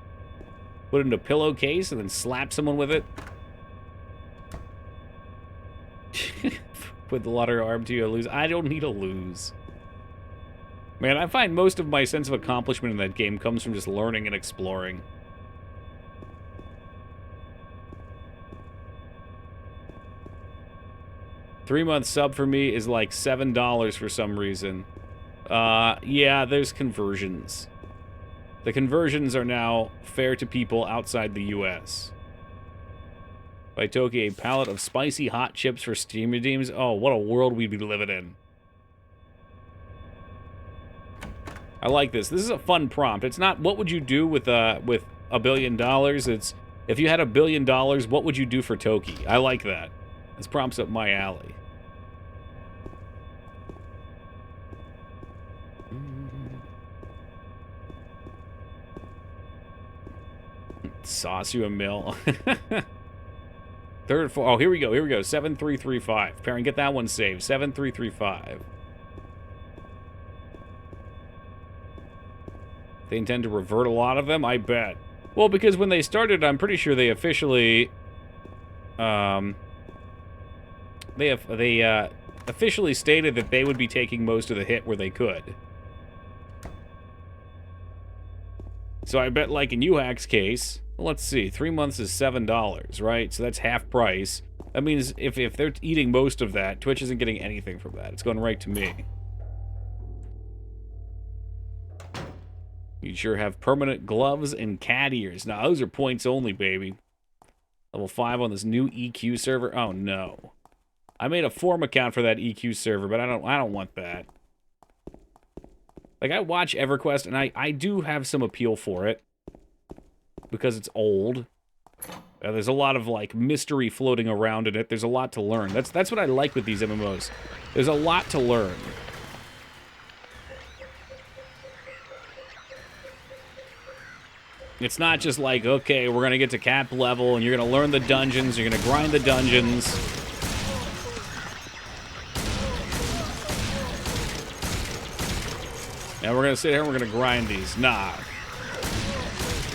Put it in a pillowcase and then slap someone with it. Put the lottery arm to you, lose. I don't need to lose. Man, I find most of my sense of accomplishment in that game comes from just learning and exploring. $3-month sub for me is like $7 for some reason. Yeah, there's conversions. The conversions are now fair to people outside the U.S. By Toki, a pallet of spicy hot chips for Steam redeems. Oh, what a world we'd be living in. I like this. This is a fun prompt. It's not, what would you do with $1 billion? It's, if you had $1 billion, what would you do for Toki? I like that. This prompt's up my alley. Sauce you a mill. Third, four. Oh, here we go. 7335. Parent, get that one saved. 7335. They intend to revert a lot of them? I bet. Well, because when they started, I'm pretty sure they officially... They officially stated that they would be taking most of the hit where they could. So I bet, like in UHack's case, well, let's see, 3 months is $7, right? So that's half price. That means if they're eating most of that, Twitch isn't getting anything from that. It's going right to me. You sure have permanent gloves and cat ears. Now, those are points only, baby. Level 5 on this new EQ server. Oh, no. I made a form account for that EQ server, but I don't want that. Like, I watch EverQuest, and I do have some appeal for it. Because it's old. There's a lot of, like, mystery floating around in it. There's a lot to learn. That's what I like with these MMOs. There's a lot to learn. It's not just like, okay, we're going to get to cap level, and you're going to learn the dungeons, you're going to grind the dungeons. And we're going to sit here and we're going to grind these. Nah.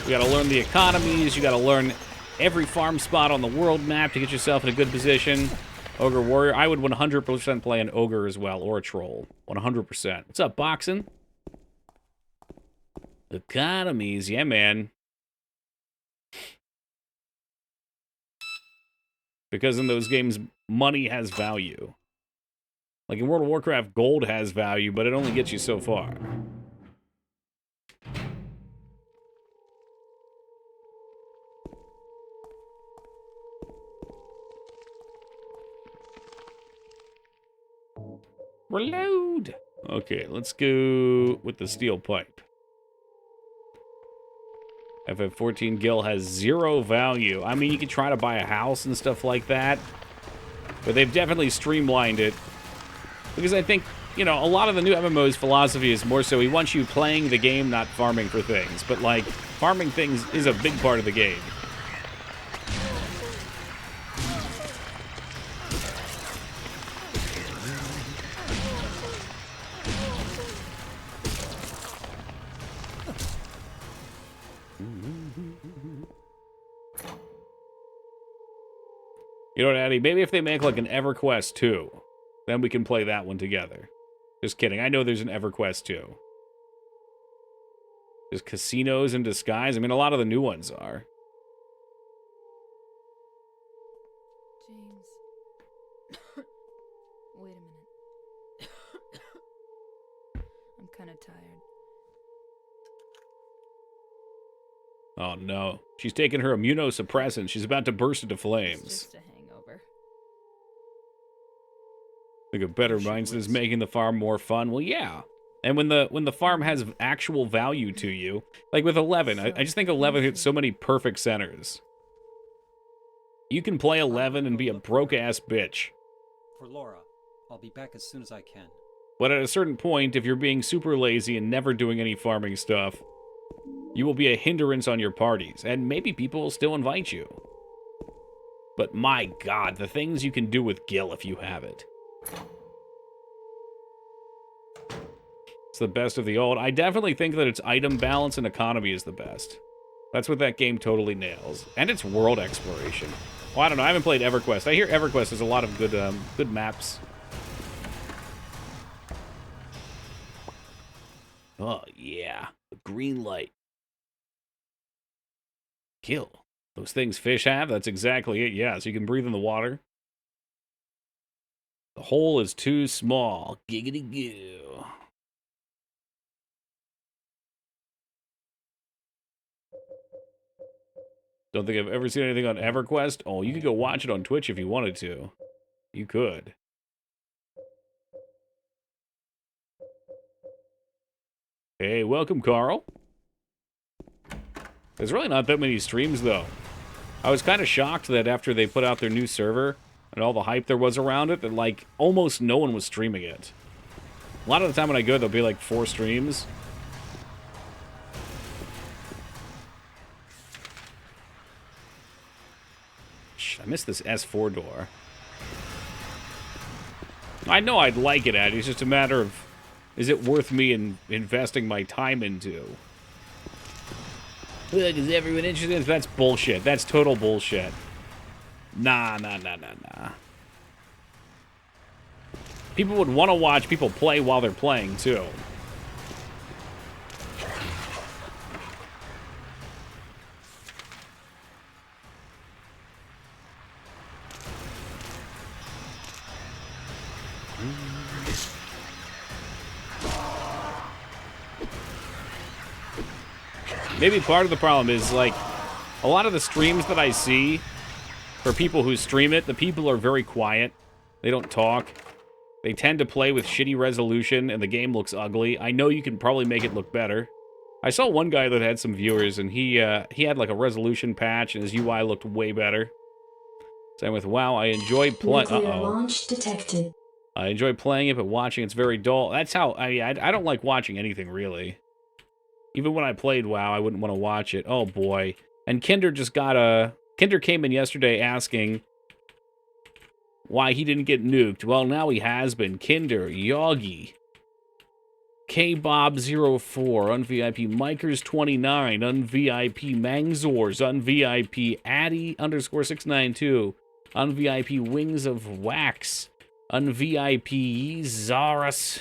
You got to learn the economies, you got to learn every farm spot on the world map to get yourself in a good position. Ogre Warrior. I would 100% play an Ogre as well, or a Troll. 100%. What's up, Boxin'? Economies, yeah, man. Because in those games, money has value. Like in World of Warcraft, gold has value, but it only gets you so far. Reload! Okay, let's go with the steel pipe. FF14 Gil has 0 value. I mean, you could try to buy a house and stuff like that, but they've definitely streamlined it. Because I think, you know, a lot of the new MMO's philosophy is more so he wants you playing the game, not farming for things. But, like, farming things is a big part of the game. You know what, Addy? Maybe if they make, like, an EverQuest 2, then we can play that one together. Just kidding. I know there's an EverQuest 2. There's casinos in disguise. I mean, a lot of the new ones are. James. Wait a minute. I'm kind of tired. Oh, no. She's taking her immunosuppressant. She's about to burst into It's flames. just a hangover. Think a better mindset is making the farm more fun. Well, yeah. And when the farm has actual value to you, like with 11, I just think 11 hits so many perfect centers. You can play 11 and be a broke-ass bitch. For Laura, I'll be back as soon as I can. But at a certain point, if you're being super lazy and never doing any farming stuff, you will be a hindrance on your parties, and maybe people will still invite you. But my god, the things you can do with Gil if you have it. It's the best of the old. I definitely think that its item balance and economy is the best. That's what that game totally nails. And its world exploration. Well, I don't know. I haven't played EverQuest. I hear EverQuest has a lot of good maps. Oh, yeah. The green light. Kill. Those things fish have? That's exactly it, yeah. So you can breathe in the water. The hole is too small. Giggity goo. Don't think I've ever seen anything on EverQuest. Oh, you could go watch it on Twitch if you wanted to. You could. Hey, welcome, Carl. There's really not that many streams, though. I was kind of shocked that after they put out their new server and all the hype there was around it, that, like, almost no one was streaming it. A lot of the time when I go, there'll be, like, 4 streams. Shh, I missed this S4 door. I know I'd like it, Addy. It's just a matter of, is it worth me investing my time into? Look, is everyone interested? That's bullshit. That's total bullshit. Nah. People would want to watch people play while they're playing, too. Maybe part of the problem is, like, a lot of the streams that I see for people who stream it, the people are very quiet. They don't talk. They tend to play with shitty resolution, and the game looks ugly. I know you can probably make it look better. I saw one guy that had some viewers, and he had, like, a resolution patch, and his UI looked way better. Same with WoW. I enjoy playing... Launch detected. I enjoy playing it, but watching it's very dull. That's how... I don't like watching anything, really. Even when I played WoW, I wouldn't want to watch it. Oh, boy. And Kinder just got a... Kinder came in yesterday asking why he didn't get nuked. Well, now he has been. Kinder, Yogi, KBob04, UnVIP, Mikers29, UnVIP, Mangzors, UnVIP, Addy_692, UnVIP, Wings of Wax, UnVIP, Zarus,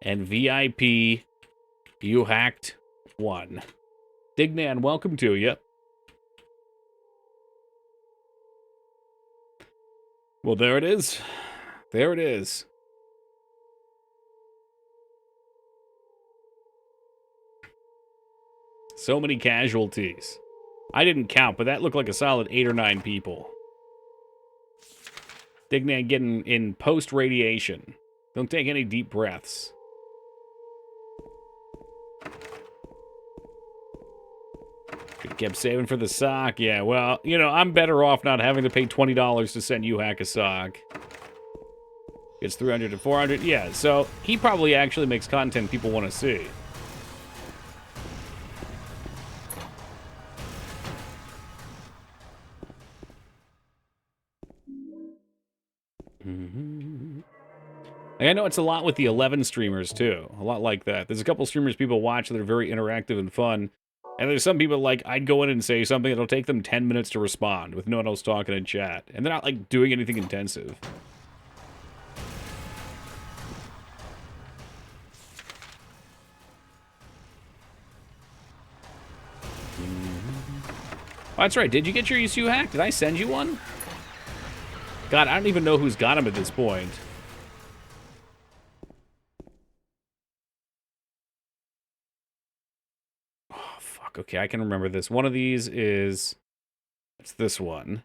and VIP... You hacked one. Dignan, welcome to you. Well, there it is. There it is. So many casualties. I didn't count, but that looked like a solid 8 or 9 people. Dignan getting in post-radiation. Don't take any deep breaths. Kept saving for the sock. Yeah, well, you know, I'm better off not having to pay $20 to send you Hack a sock. It's 300 to 400. Yeah, so he probably actually makes content people want to see. I know it's a lot with the 11 streamers, too. A lot like that. There's a couple streamers people watch that are very interactive and fun. And there's some people, like, I'd go in and say something, it'll take them 10 minutes to respond with no one else talking in chat. And they're not, like, doing anything intensive. Oh, that's right. Did you get your ECU hack? Did I send you one? God, I don't even know who's got him at this point. Oh, fuck. Okay, I can remember this. One of these is... It's this one.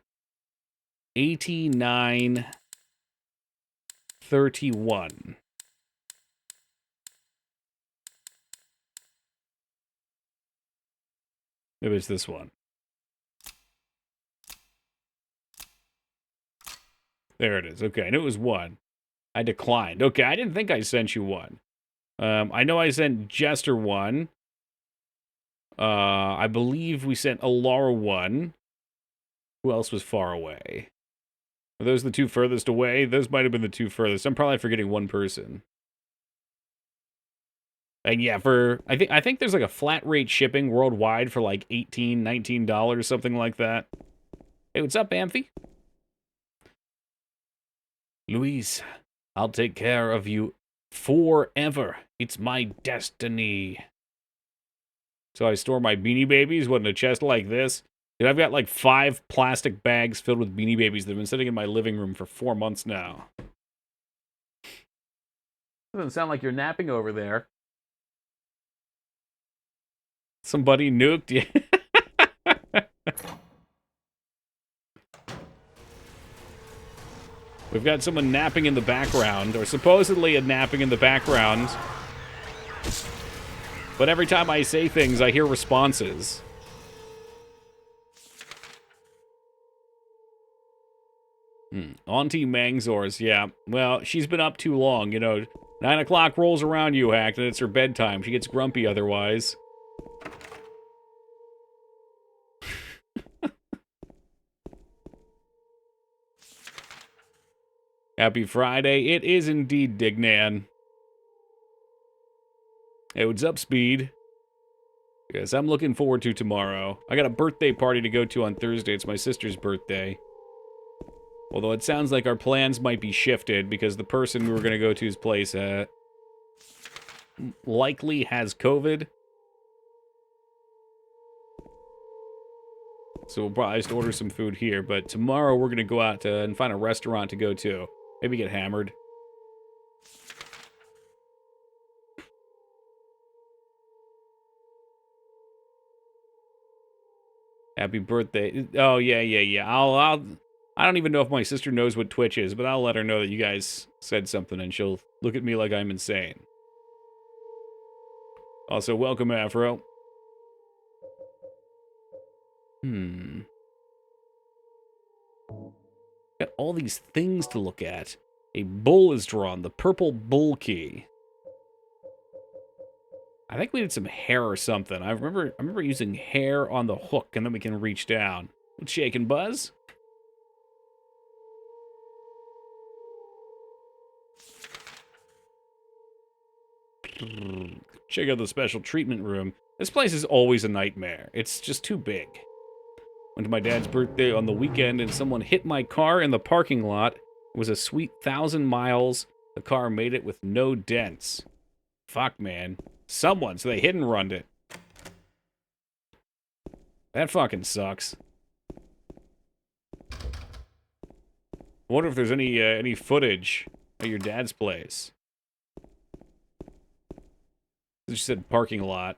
8931. Maybe it's this one. There it is. Okay, I knew it was one. I declined. Okay, I didn't think I sent you one. I know I sent Jester one. I believe we sent Alara one. Who else was far away? Are those the two furthest away? Those might have been the two furthest. I'm probably forgetting one person. And yeah, I think there's like a flat rate shipping worldwide for like $18, $19, something like that. Hey, what's up, Amphi? Louise, I'll take care of you forever. It's my destiny. So I store my Beanie Babies, what, in a chest like this? Dude, I've got like 5 plastic bags filled with Beanie Babies that have been sitting in my living room for 4 months now. Doesn't sound like you're napping over there. Somebody nuked you. We've got someone napping in the background, or supposedly a napping in the background. But every time I say things, I hear responses. Auntie Mangzors, yeah. Well, she's been up too long, you know. 9 o'clock rolls around, you hacked, and it's her bedtime. She gets grumpy otherwise. Happy Friday. It is indeed, Dignan. Hey, what's up, Speed? Yes, I'm looking forward to tomorrow. I got a birthday party to go to on Thursday. It's my sister's birthday. Although it sounds like our plans might be shifted because the person we were going to go to his place likely has COVID. So we'll probably just order some food here. But tomorrow we're going to go out and find a restaurant to go to. Maybe get hammered. Happy birthday. Oh, yeah. I don't even know if my sister knows what Twitch is, but I'll let her know that you guys said something and she'll look at me like I'm insane. Also, welcome, Afro. Got all these things to look at. A bull is drawn, the purple bull key. I think we did some hair or something. I remember using hair on the hook, and then we can reach down. What's shaking, Buzz? Check out the special treatment room. This place is always a nightmare. It's just too big. Went to my dad's birthday on the weekend, and someone hit my car in the parking lot. It was a sweet 1,000 miles. The car made it with no dents. Fuck, man. So they hit and runned it. That fucking sucks. I wonder if there's any footage at your dad's place. You said parking lot.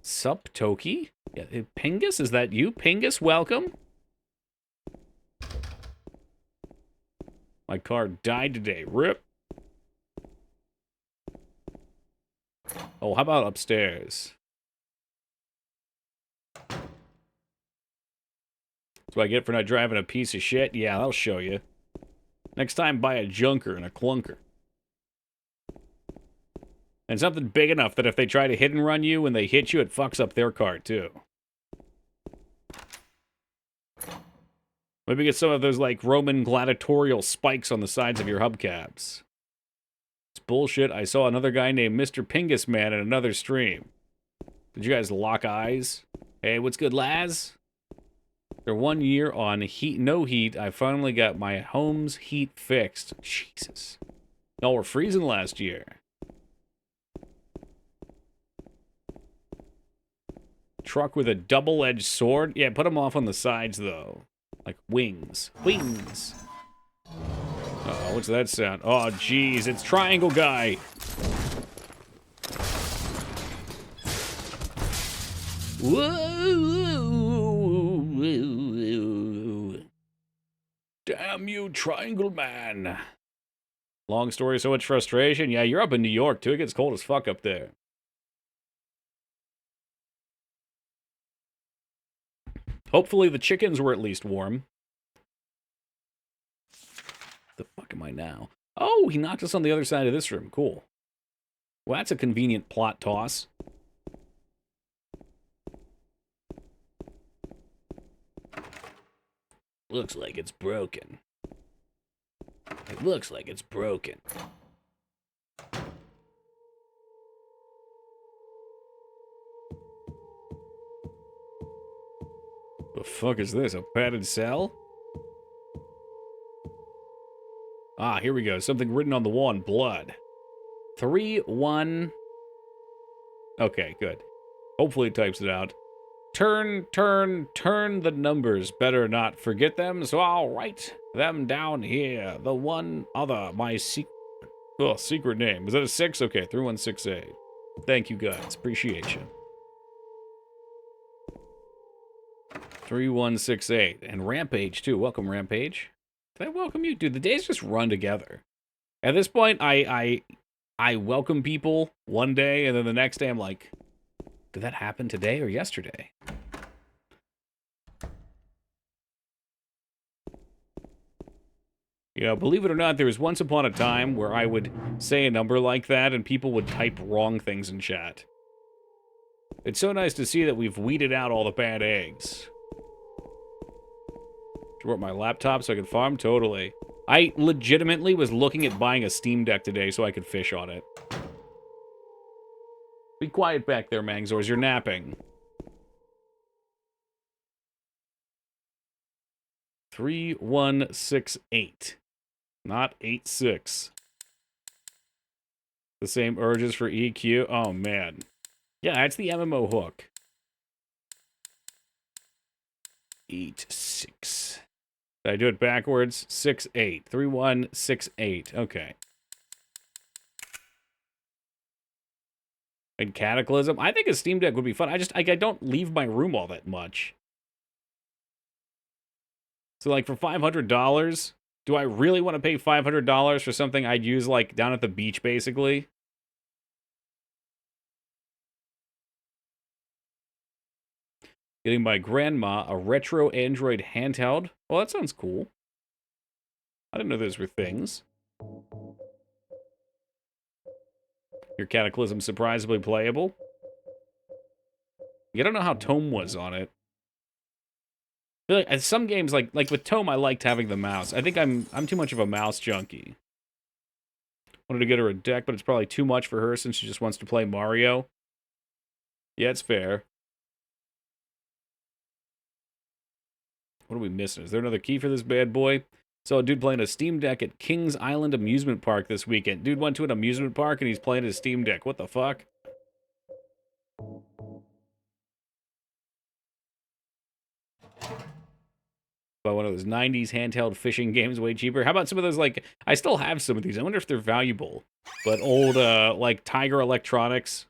Sup, Toki? Yeah, Pingus, is that you? Pingus, welcome. My car died today. Rip. Oh, how about upstairs? That's what I get for not driving a piece of shit? Yeah, I'll show you. Next time, buy a junker and a clunker. And something big enough that if they try to hit and run you and they hit you, it fucks up their car, too. Maybe get some of those, like, Roman gladiatorial spikes on the sides of your hubcaps. It's bullshit. I saw another guy named Mr. Pingus Man in another stream. Did you guys lock eyes? Hey, what's good, Laz? After 1 year on no heat, I finally got my home's heat fixed. Jesus. Y'all were freezing last year. Truck with a double-edged sword? Yeah, put them off on the sides, though. Like wings. Wings! Uh-oh, what's that sound? Oh, jeez, it's Triangle Guy! Whoa! Damn you, Triangle Man! Long story, so much frustration. Yeah, you're up in New York, too. It gets cold as fuck up there. Hopefully the chickens were at least warm. The fuck am I now? Oh, he knocked us on the other side of this room. Cool. Well, that's a convenient plot toss. Looks like it's broken. It looks like it's broken. The fuck is this? A padded cell? Ah, here we go. Something written on the wall in blood. 3-1. Okay, good. Hopefully it types it out. Turn the numbers. Better not forget them, so I'll write them down here. The one other, my secret name. Is that a 6? Okay, 3168. Thank you, guys. Appreciate you. 3168. And Rampage, too. Welcome, Rampage. Did I welcome you? Dude, the days just run together. At this point, I welcome people one day, and then the next day I'm like, did that happen today or yesterday? You know, believe it or not, there was once upon a time where I would say a number like that, and people would type wrong things in chat. It's so nice to see that we've weeded out all the bad eggs. Brought my laptop so I could farm? Totally. I legitimately was looking at buying a Steam Deck today so I could fish on it. Be quiet back there, Mangzors. You're napping. 3168. Not 86. The same urges for EQ? Oh, man. Yeah, that's the MMO hook. 86. Did I do it backwards? 68. 3168. Okay. And Cataclysm? I think a Steam Deck would be fun. I don't leave my room all that much. So, like, for $500, do I really want to pay $500 for something I'd use, like, down at the beach, basically? Getting my grandma a retro Android handheld. Well, that sounds cool. I didn't know those were things. Your Cataclysm surprisingly playable. You don't know how Tome was on it. I feel like some games, like with Tome, I liked having the mouse. I think I'm too much of a mouse junkie. Wanted to get her a deck, but it's probably too much for her since she just wants to play Mario. Yeah, it's fair. What are we missing? Is there another key for this bad boy? Saw a dude playing a Steam Deck at Kings Island Amusement Park this weekend. Dude went to an amusement park and he's playing his Steam Deck. What the fuck? Buy one of those 90s handheld fishing games way cheaper. How about some of those, like, I still have some of these. I wonder if they're valuable. But old, like, Tiger Electronics.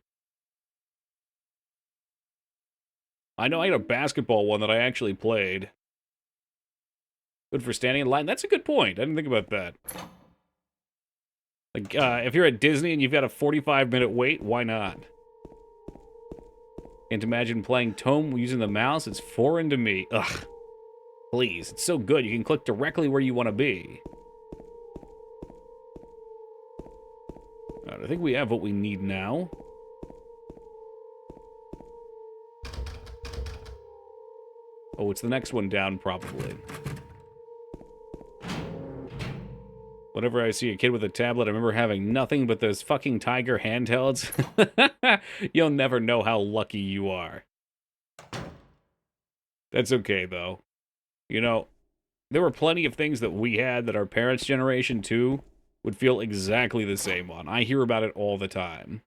I know I had a basketball one that I actually played. Good for standing in line. That's a good point. I didn't think about that. Like, if you're at Disney and you've got a 45-minute wait, why not? Can't imagine playing Tome using the mouse. It's foreign to me. Ugh. Please. It's so good. You can click directly where you want to be. Alright, I think we have what we need now. Oh, it's the next one down, probably. Whenever I see a kid with a tablet, I remember having nothing but those fucking Tiger handhelds. You'll never know how lucky you are. That's okay, though. You know, there were plenty of things that we had that our parents' generation, too, would feel exactly the same on. I hear about it all the time.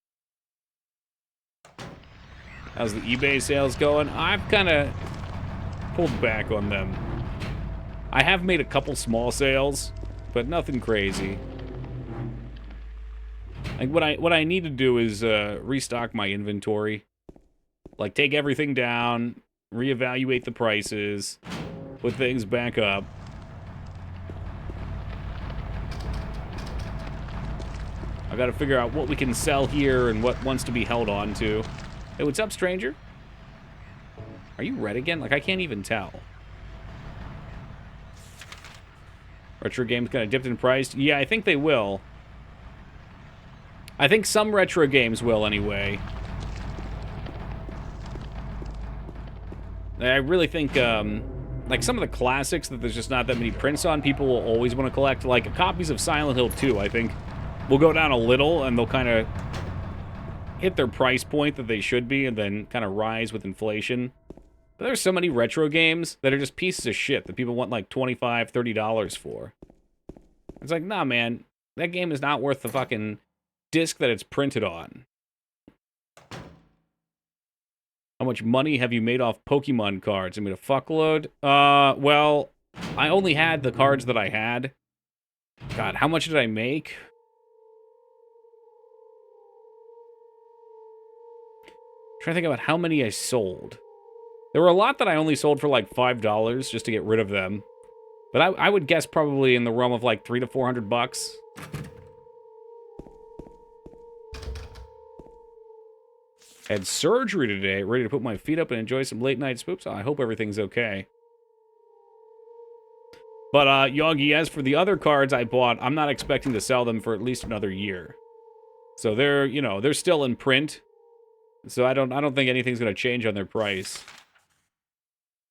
How's the eBay sales going? I've kind of pulled back on them. I have made a couple small sales, but nothing crazy. Like, what I need to do is restock my inventory. Like, take everything down, reevaluate the prices, put things back up. I gotta figure out what we can sell here and what wants to be held on to. Hey, what's up, stranger? Are you red again? Like, I can't even tell. Retro games kind of dipped in price? Yeah, I think they will. I think some retro games will, anyway. I really think, like, some of the classics that there's just not that many prints on, people will always want to collect. Like, copies of Silent Hill 2, I think, will go down a little, and they'll kind of hit their price point that they should be, and then kind of rise with inflation. But there's so many retro games that are just pieces of shit that people want, like, $25, $30 for. It's like, nah, man, that game is not worth the fucking disc that it's printed on. How much money have you made off Pokemon cards? I mean, a fuckload? Well, I only had the cards that I had. God, how much did I make? I'm trying to think about how many I sold. There were a lot that I only sold for like $5 just to get rid of them. But I would guess probably in the realm of like $300 to $400. Had surgery today, ready to put my feet up and enjoy some late night spoops. I hope everything's okay. But, Yogi, as for the other cards I bought, I'm not expecting to sell them for at least another year. So they're, you know, they're still in print. So I don't think anything's going to change on their price.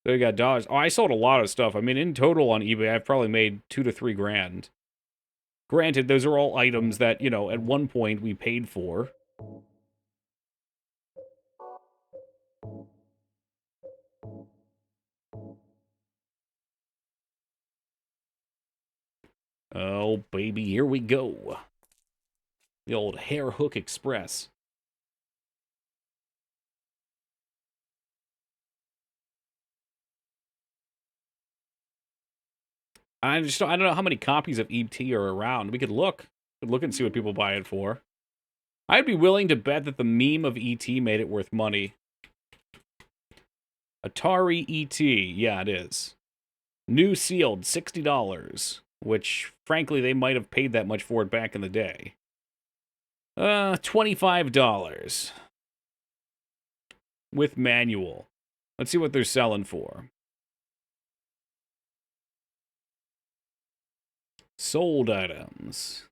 There you got dollars. Oh, I sold a lot of stuff. I mean, in total on eBay, I've probably made $2,000 to $3,000. Granted, those are all items that, you know, at one point we paid for. Oh, baby, here we go. The old Hair Hook Express. I don't know how many copies of E.T. are around. We could look. And see what people buy it for. I'd be willing to bet that the meme of E.T. made it worth money. Atari E.T. Yeah, it is. New sealed, $60. Which, frankly, they might have paid that much for it back in the day. $25. With manual. Let's see what they're selling for. Sold items.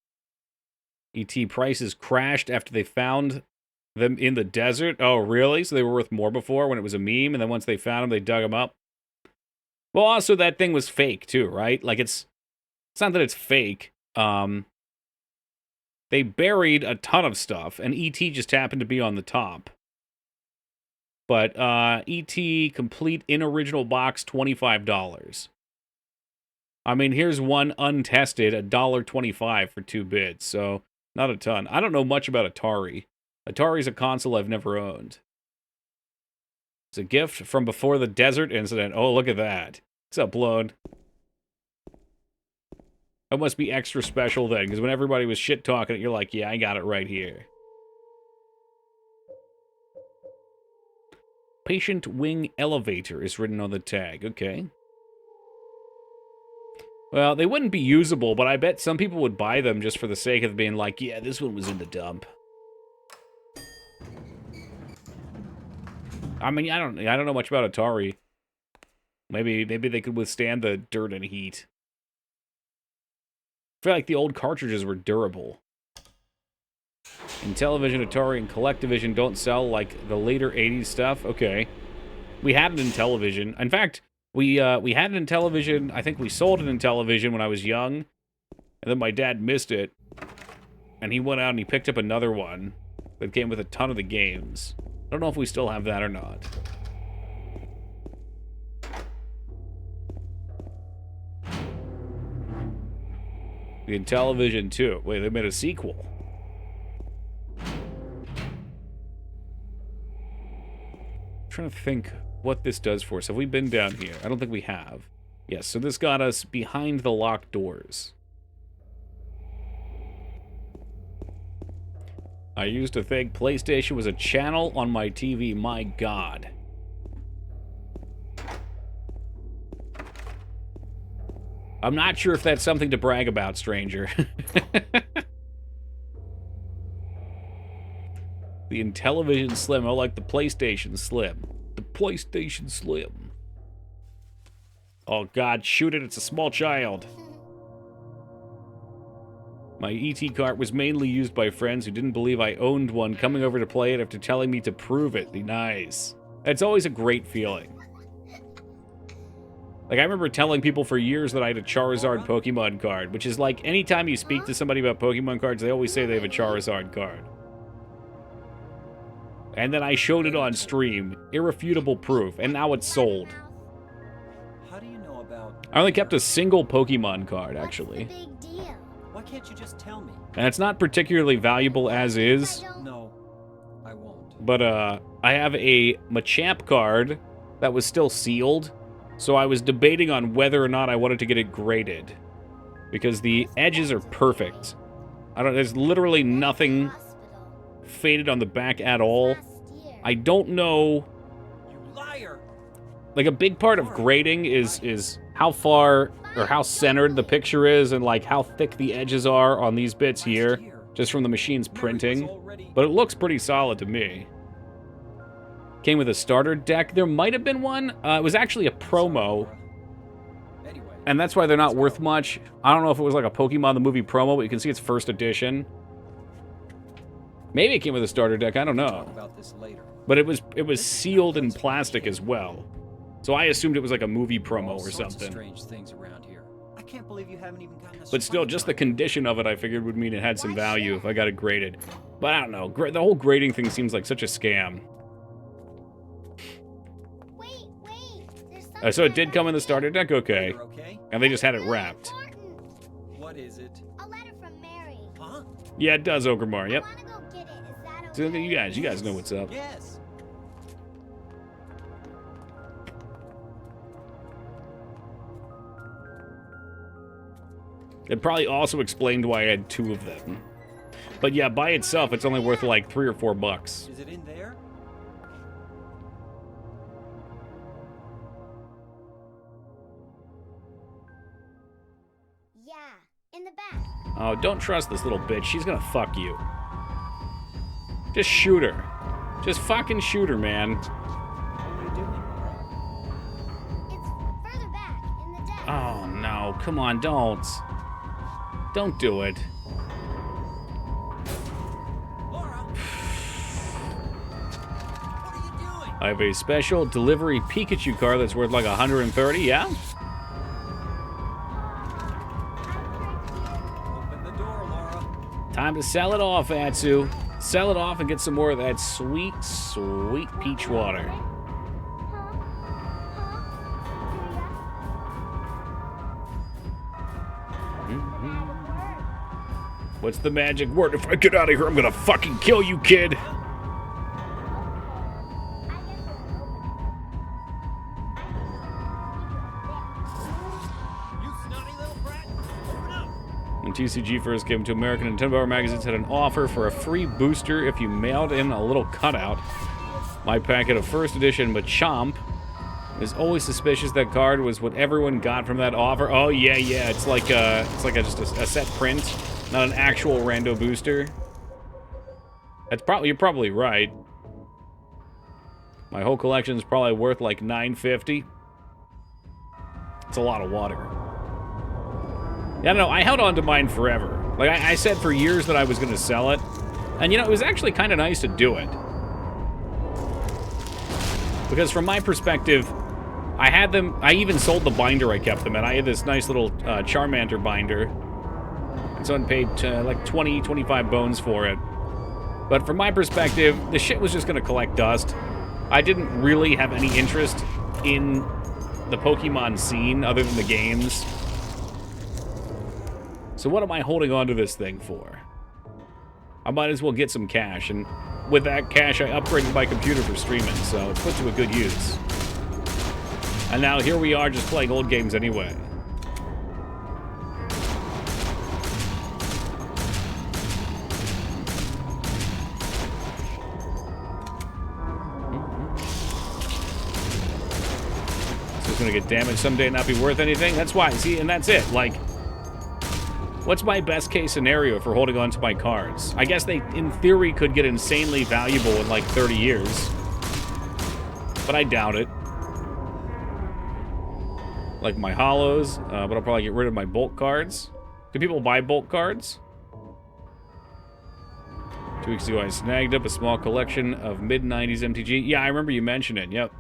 ET prices crashed after they found them in the desert. Oh, really? So they were worth more before when it was a meme, and then once they found them, they dug them up? Well, also, that thing was fake, too, right? Like, it's not that it's fake. They buried a ton of stuff, and ET just happened to be on the top. But, ET complete in original box, $25. I mean, here's one untested, $1.25 for 2 bids, so not a ton. I don't know much about Atari. Atari's a console I've never owned. It's a gift from before the desert incident. Oh, look at that. What's up, Blown? That must be extra special then, because when everybody was shit-talking it, you're like, yeah, I got it right here. Patient wing elevator is written on the tag. Okay. Well, they wouldn't be usable, but I bet some people would buy them just for the sake of being like, yeah, this one was in the dump. I mean, I don't know much about Atari. Maybe they could withstand the dirt and heat. I feel like the old cartridges were durable. Intellivision, Atari, and Collectivision don't sell like the later 80s stuff. Okay. We had it in Intellivision. In fact, we had it in Intellivision. I think we sold it in Intellivision when I was young. And then my dad missed it. And he went out and he picked up another one that came with a ton of the games. I don't know if we still have that or not. The Intellivision 2. Wait, they made a sequel. I'm trying to think what this does for us. Have we been down here? I don't think we have. Yes, so this got us behind the locked doors. I used to think PlayStation was a channel on my TV. My God. I'm not sure if that's something to brag about, stranger. The Intellivision Slim. Oh, like the PlayStation Slim. The PlayStation Slim. Oh, God, shoot it. It's a small child. My ET cart was mainly used by friends who didn't believe I owned one, coming over to play it after telling me to prove it. Nice. It's always a great feeling. Like, I remember telling people for years that I had a Charizard Pokemon card, which is like, anytime you speak to somebody about Pokemon cards, they always say they have a Charizard card. And then I showed it on stream. Irrefutable proof. And now it's sold. How do you know about... I only kept a single Pokemon card, actually. What's the big deal? Why can't you just tell me? And it's not particularly valuable as is. No, I won't. But, I have a Machamp card that was still sealed. So I was debating on whether or not I wanted to get it graded. Because the edges are perfect. There's literally nothing faded on the back at all. I don't know. You liar! Like, a big part of grading is how far or how centered the picture is and like how thick the edges are on these bits here, just from the machine's printing. But it looks pretty solid to me. Came with a starter deck. There might have been one. It was actually a promo. And that's why they're not worth much. I don't know if it was like a Pokemon the Movie promo, but you can see it's first edition. Maybe it came with a starter deck. I don't know. But it was sealed in plastic as well. So I assumed it was like a movie promo or something. Strange things around here. I can't believe you haven't even gotten But still, just the condition of it, I figured would mean it had some value if I got it graded. But I don't know. The whole grading thing seems like such a scam. So it did come in the starter deck? Okay. And they just had it wrapped. What is it? A letter from Mary. Huh? Yeah, it does, Ogremar. Yep. I wanna go get it. Is that So okay? you guys know what's up. Yes. It probably also explained why I had 2 of them. But yeah, by itself, it's only worth like $3 or $4. Is it in there? Yeah, in the back. Oh, don't trust this little bitch. She's gonna fuck you. Just shoot her. Just fucking shoot her, man. What are you doing, Laura? It's further back in the deck. Oh, no. Come on, don't. Don't do it. Laura! What are you doing? I have a special delivery Pikachu card that's worth like 130, yeah? Open the door, Laura. Time to sell it off, Atsu. Sell it off and get some more of that sweet, sweet peach water. What's the magic word? If I get out of here, I'm gonna fucking kill you, kid. You snotty little brat! Open up! When TCG first came to America, Nintendo Power magazines had an offer for a free booster if you mailed in a little cutout. My packet of first edition Machamp is always suspicious that card was what everyone got from that offer. Oh yeah, it's like just a set print, not an actual rando booster. You're probably right. My whole collection is probably worth like $9.50. It's a lot of water. Yeah, no, I held on to mine forever. Like I said for years that I was going to sell it, and you know it was actually kind of nice to do it because from my perspective, I had them. I even sold the binder I kept them in. I had this nice little Charmander binder, and someone paid like 20, 25 bones for it. But from my perspective, the shit was just going to collect dust. I didn't really have any interest in the Pokemon scene other than the games. So what am I holding on to this thing for? I might as well get some cash, and with that cash, I upgraded my computer for streaming, so it's put to a good use. And now here we are just playing old games anyway. Gonna get damaged someday and not be worth anything. That's why. See, and that's it. Like, what's my best case scenario for holding on to my cards? I guess they, in theory, could get insanely valuable in like 30 years. But I doubt it. Like my hollows, but I'll probably get rid of my bulk cards. Do people buy bulk cards? 2 weeks ago, I snagged up a small collection of mid-90s MTG. Yeah, I remember you mentioning it. Yep.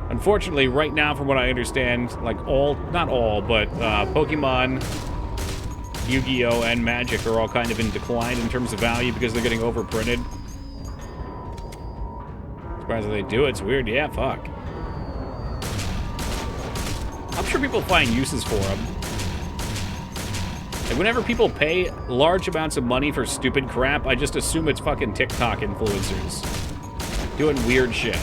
Unfortunately, right now, from what I understand, like not all, but Pokemon, Yu-Gi-Oh, and Magic are all kind of in decline in terms of value because they're getting overprinted. Surprised that they do it. It's weird. Yeah, fuck. I'm sure people find uses for them. And whenever people pay large amounts of money for stupid crap, I just assume it's fucking TikTok influencers doing weird shit.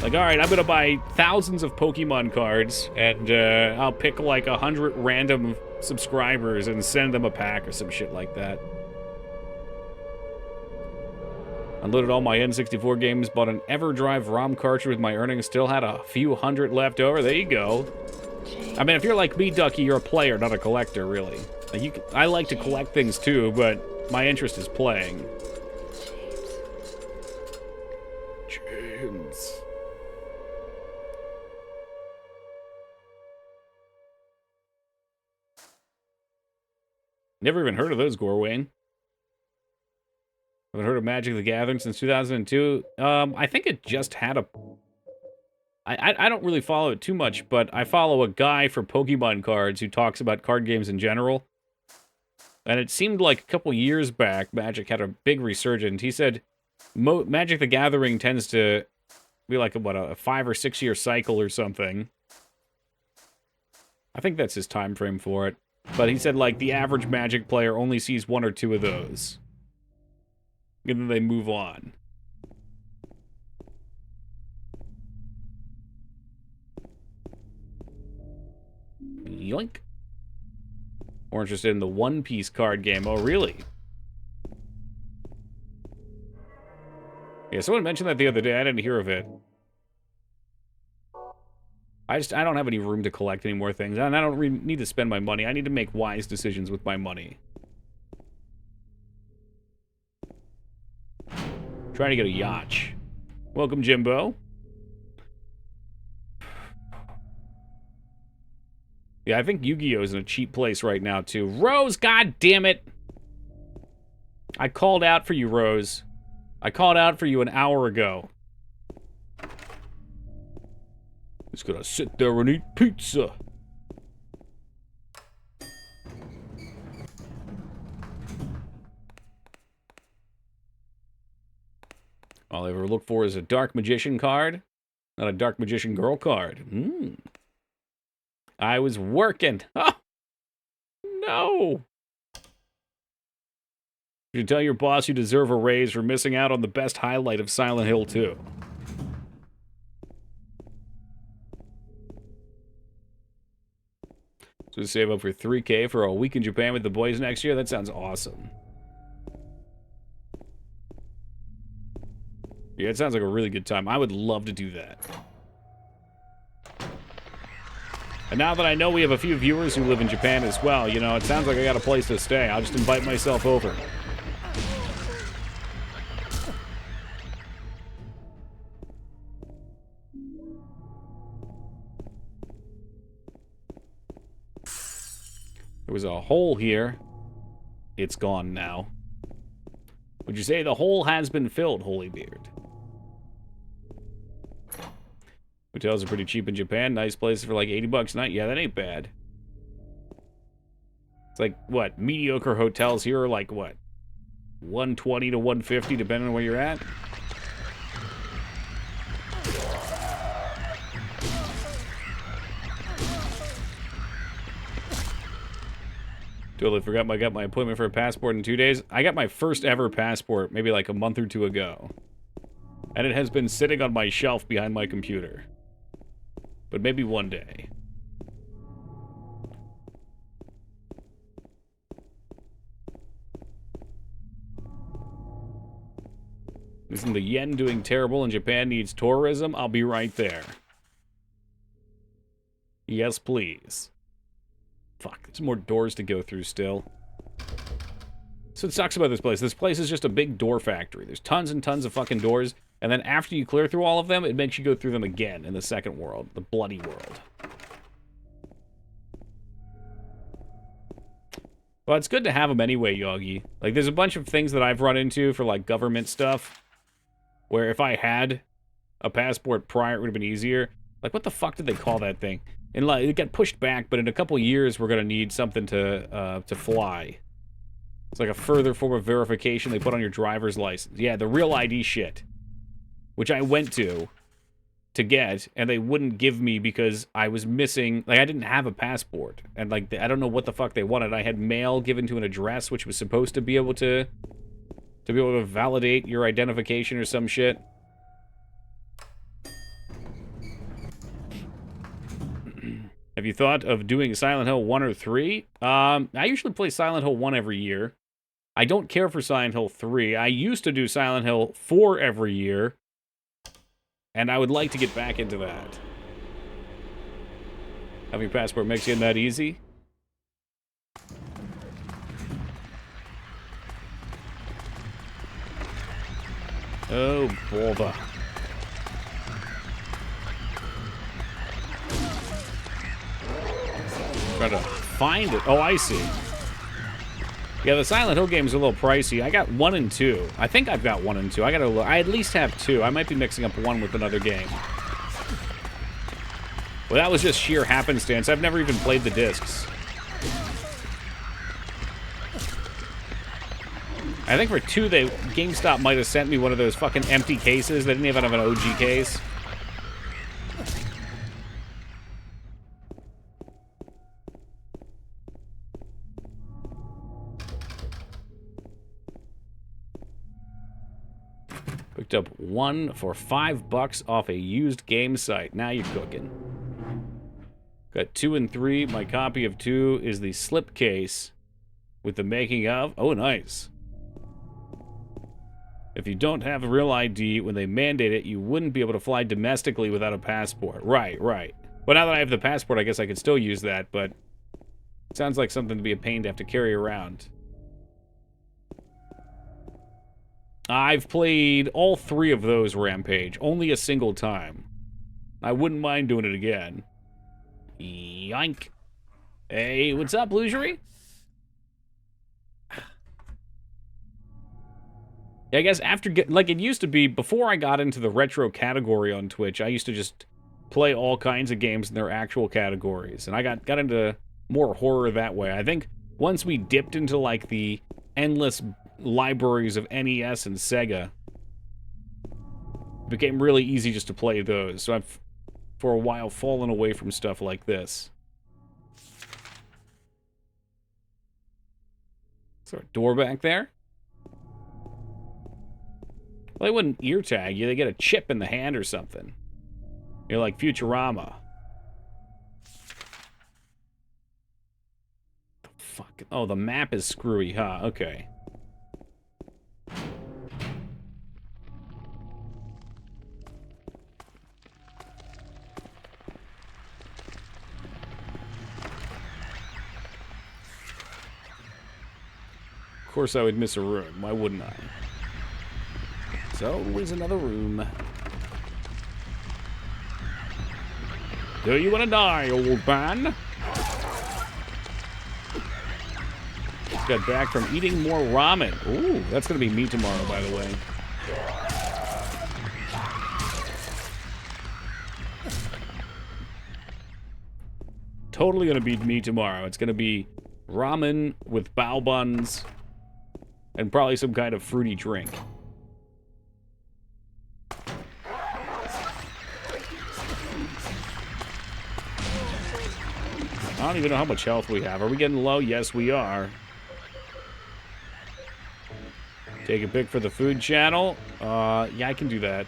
Like, alright, I'm gonna buy thousands of Pokemon cards, and I'll pick like 100 random subscribers and send them a pack or some shit like that. Unloaded all my N64 games, bought an EverDrive ROM cartridge with my earnings, still had a few hundred left over. There you go. I mean, if you're like me, Ducky, you're a player, not a collector, really. Like, I like to collect things too, but my interest is playing. James. Never even heard of those, Gorwayne. Haven't heard of Magic the Gathering since 2002. I think it just had a... I don't really follow it too much, but I follow a guy for Pokemon cards who talks about card games in general. And it seemed like a couple years back, Magic had a big resurgence. He said Magic the Gathering tends to be like, a 5 or 6 year cycle or something. I think that's his time frame for it. But he said, like, the average Magic player only sees 1 or 2 of those. And then they move on. Yoink. More interested in the One Piece card game. Oh, really? Yeah, someone mentioned that the other day. I didn't hear of it. I don't have any room to collect any more things. And I don't really need to spend my money. I need to make wise decisions with my money. Trying to get a yacht. Welcome, Jimbo. Yeah, I think Yu-Gi-Oh! Is in a cheap place right now, too. Rose, god damn it! I called out for you, Rose. I called out for you an hour ago. Just gonna sit there and eat pizza. All I ever look for is a Dark Magician card, not a Dark Magician Girl card. I was working. Oh, no. You should tell your boss you deserve a raise for missing out on the best highlight of Silent Hill 2. So we save up for 3K for a week in Japan with the boys next year? That sounds awesome. Yeah, it sounds like a really good time. I would love to do that. And now that I know we have a few viewers who live in Japan as well, you know, it sounds like I got a place to stay. I'll just invite myself over. There was a hole here. It's gone now. Would you say the hole has been filled, Holy Beard? Hotels are pretty cheap in Japan. Nice places for like 80 bucks a night. Yeah, that ain't bad. It's like, what? Mediocre hotels here are like, what? 120 to 150, depending on where you're at? Totally forgot I got my appointment for a passport in 2 days. I got my first ever passport maybe like a month or two ago. And it has been sitting on my shelf behind my computer. But maybe one day. Isn't the yen doing terrible and Japan needs tourism? I'll be right there. Yes, please. Fuck, there's more doors to go through still. So it sucks about this place. This place is just a big door factory. There's tons and tons of fucking doors. And then after you clear through all of them, it makes you go through them again in the second world. The bloody world. Well, it's good to have them anyway, Yogi. Like, there's a bunch of things that I've run into for, like, government stuff. Where if I had a passport prior, it would have been easier. Like, what the fuck did they call that thing? And, like, it got pushed back, but in a couple years, we're going to need something to fly. It's like a further form of verification they put on your driver's license. Yeah, the real ID shit. Which I went to get, and they wouldn't give me because I was missing, like, I didn't have a passport. And, like, I don't know what the fuck they wanted. I had mail given to an address, which was supposed to be able to validate your identification or some shit. Have you thought of doing Silent Hill 1 or 3? I usually play Silent Hill 1 every year. I don't care for Silent Hill 3. I used to do Silent Hill 4 every year. And I would like to get back into that. Having a passport makes it that easy? Oh, bother. Try to find it. Oh, I see. Yeah, the Silent Hill games are a little pricey. I got 1 and 2. I think I've got 1 and 2. I at least have 2. I might be mixing up 1 with another game. Well, that was just sheer happenstance. I've never even played the discs. I think for 2, GameStop might have sent me one of those fucking empty cases. They didn't even have an OG case. Picked up 1 for $5 off a used game site. Now you're cooking. Got 2 and 3. My copy of 2 is the slipcase with the making of. Oh, nice. If you don't have a real ID, when they mandate it, you wouldn't be able to fly domestically without a passport. Right, right. But now that I have the passport, I guess I could still use that, but it sounds like something to be a pain to have to carry around. I've played all 3 of those Rampage, only a single time. I wouldn't mind doing it again. Yoink. Hey, what's up, 𝕸𝖔𝖏𝖙? Yeah, I guess after like it used to be, before I got into the retro category on Twitch, I used to just play all kinds of games in their actual categories. And I got into more horror that way. I think once we dipped into, like, the endless libraries of NES and Sega, it became really easy just to play those. So I've, for a while, fallen away from stuff like this. Is there a door back there? Well, they wouldn't ear tag you. They get a chip in the hand or something. You're like Futurama. fuck? Oh, the map is screwy, huh? Okay. Of course I would miss a room. Why wouldn't I? So, always another room. Do you want to die, old man? Just got back from eating more ramen. Ooh, that's going to be me tomorrow, by the way. Totally going to be me tomorrow. It's going to be ramen with bao buns and probably some kind of fruity drink. I don't even know how much health we have. Are we getting low? Yes, we are. Take a pic for the food channel. Yeah, I can do that.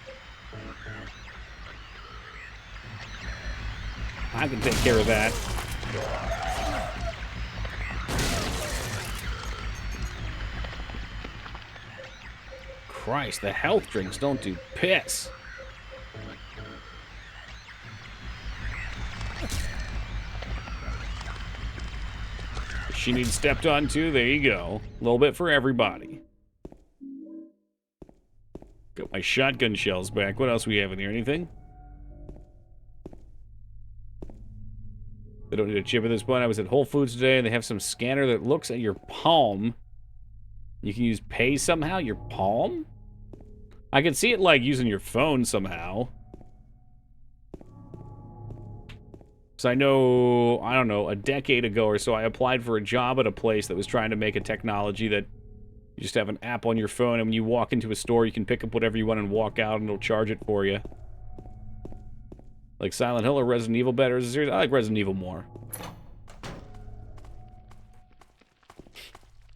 I can take care of that. Christ, the health drinks don't do piss. She needs stepped on too. There you go. A little bit for everybody. Got my shotgun shells back. What else we have in here? Anything? They don't need a chip at this point. I was at Whole Foods today, and they have some scanner that looks at your palm. You can use pay somehow? Your palm? I can see it like using your phone somehow. So I know, I don't know, a decade ago or so, I applied for a job at a place that was trying to make a technology that you just have an app on your phone, and when you walk into a store, you can pick up whatever you want and walk out, and it'll charge it for you. Like Silent Hill or Resident Evil better? I like Resident Evil more.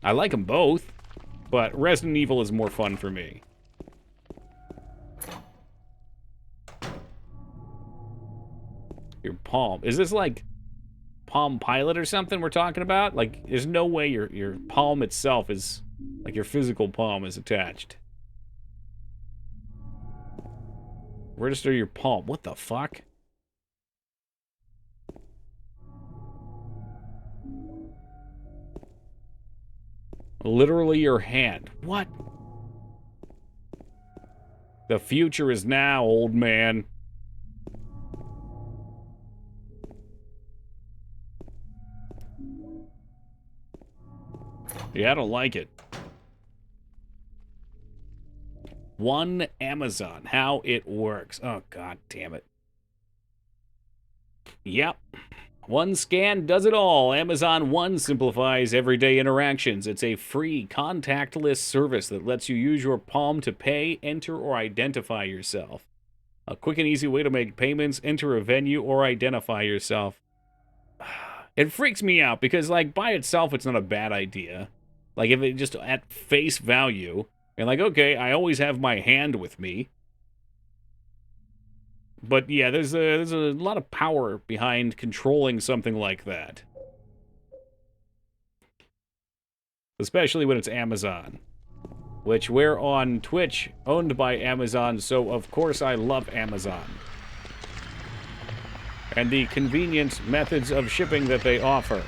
I like them both, but Resident Evil is more fun for me. Your palm. Is this like Palm Pilot or something we're talking about? Like, there's no way your palm itself is, like your physical palm is attached. Register your palm. What the fuck? Literally your hand. What? The future is now, old man. Yeah, I don't like it. One Amazon. How it works. Oh, god damn it. Yep. One scan does it all. Amazon One simplifies everyday interactions. It's a free, contactless service that lets you use your palm to pay, enter, or identify yourself. A quick and easy way to make payments, enter a venue, or identify yourself. It freaks me out because, like, by itself, it's not a bad idea. Like, if it just at face value, and like, okay, I always have my hand with me. But yeah, there's a lot of power behind controlling something like that. Especially when it's Amazon. Which we're on Twitch, owned by Amazon, so of course I love Amazon. And the convenient methods of shipping that they offer.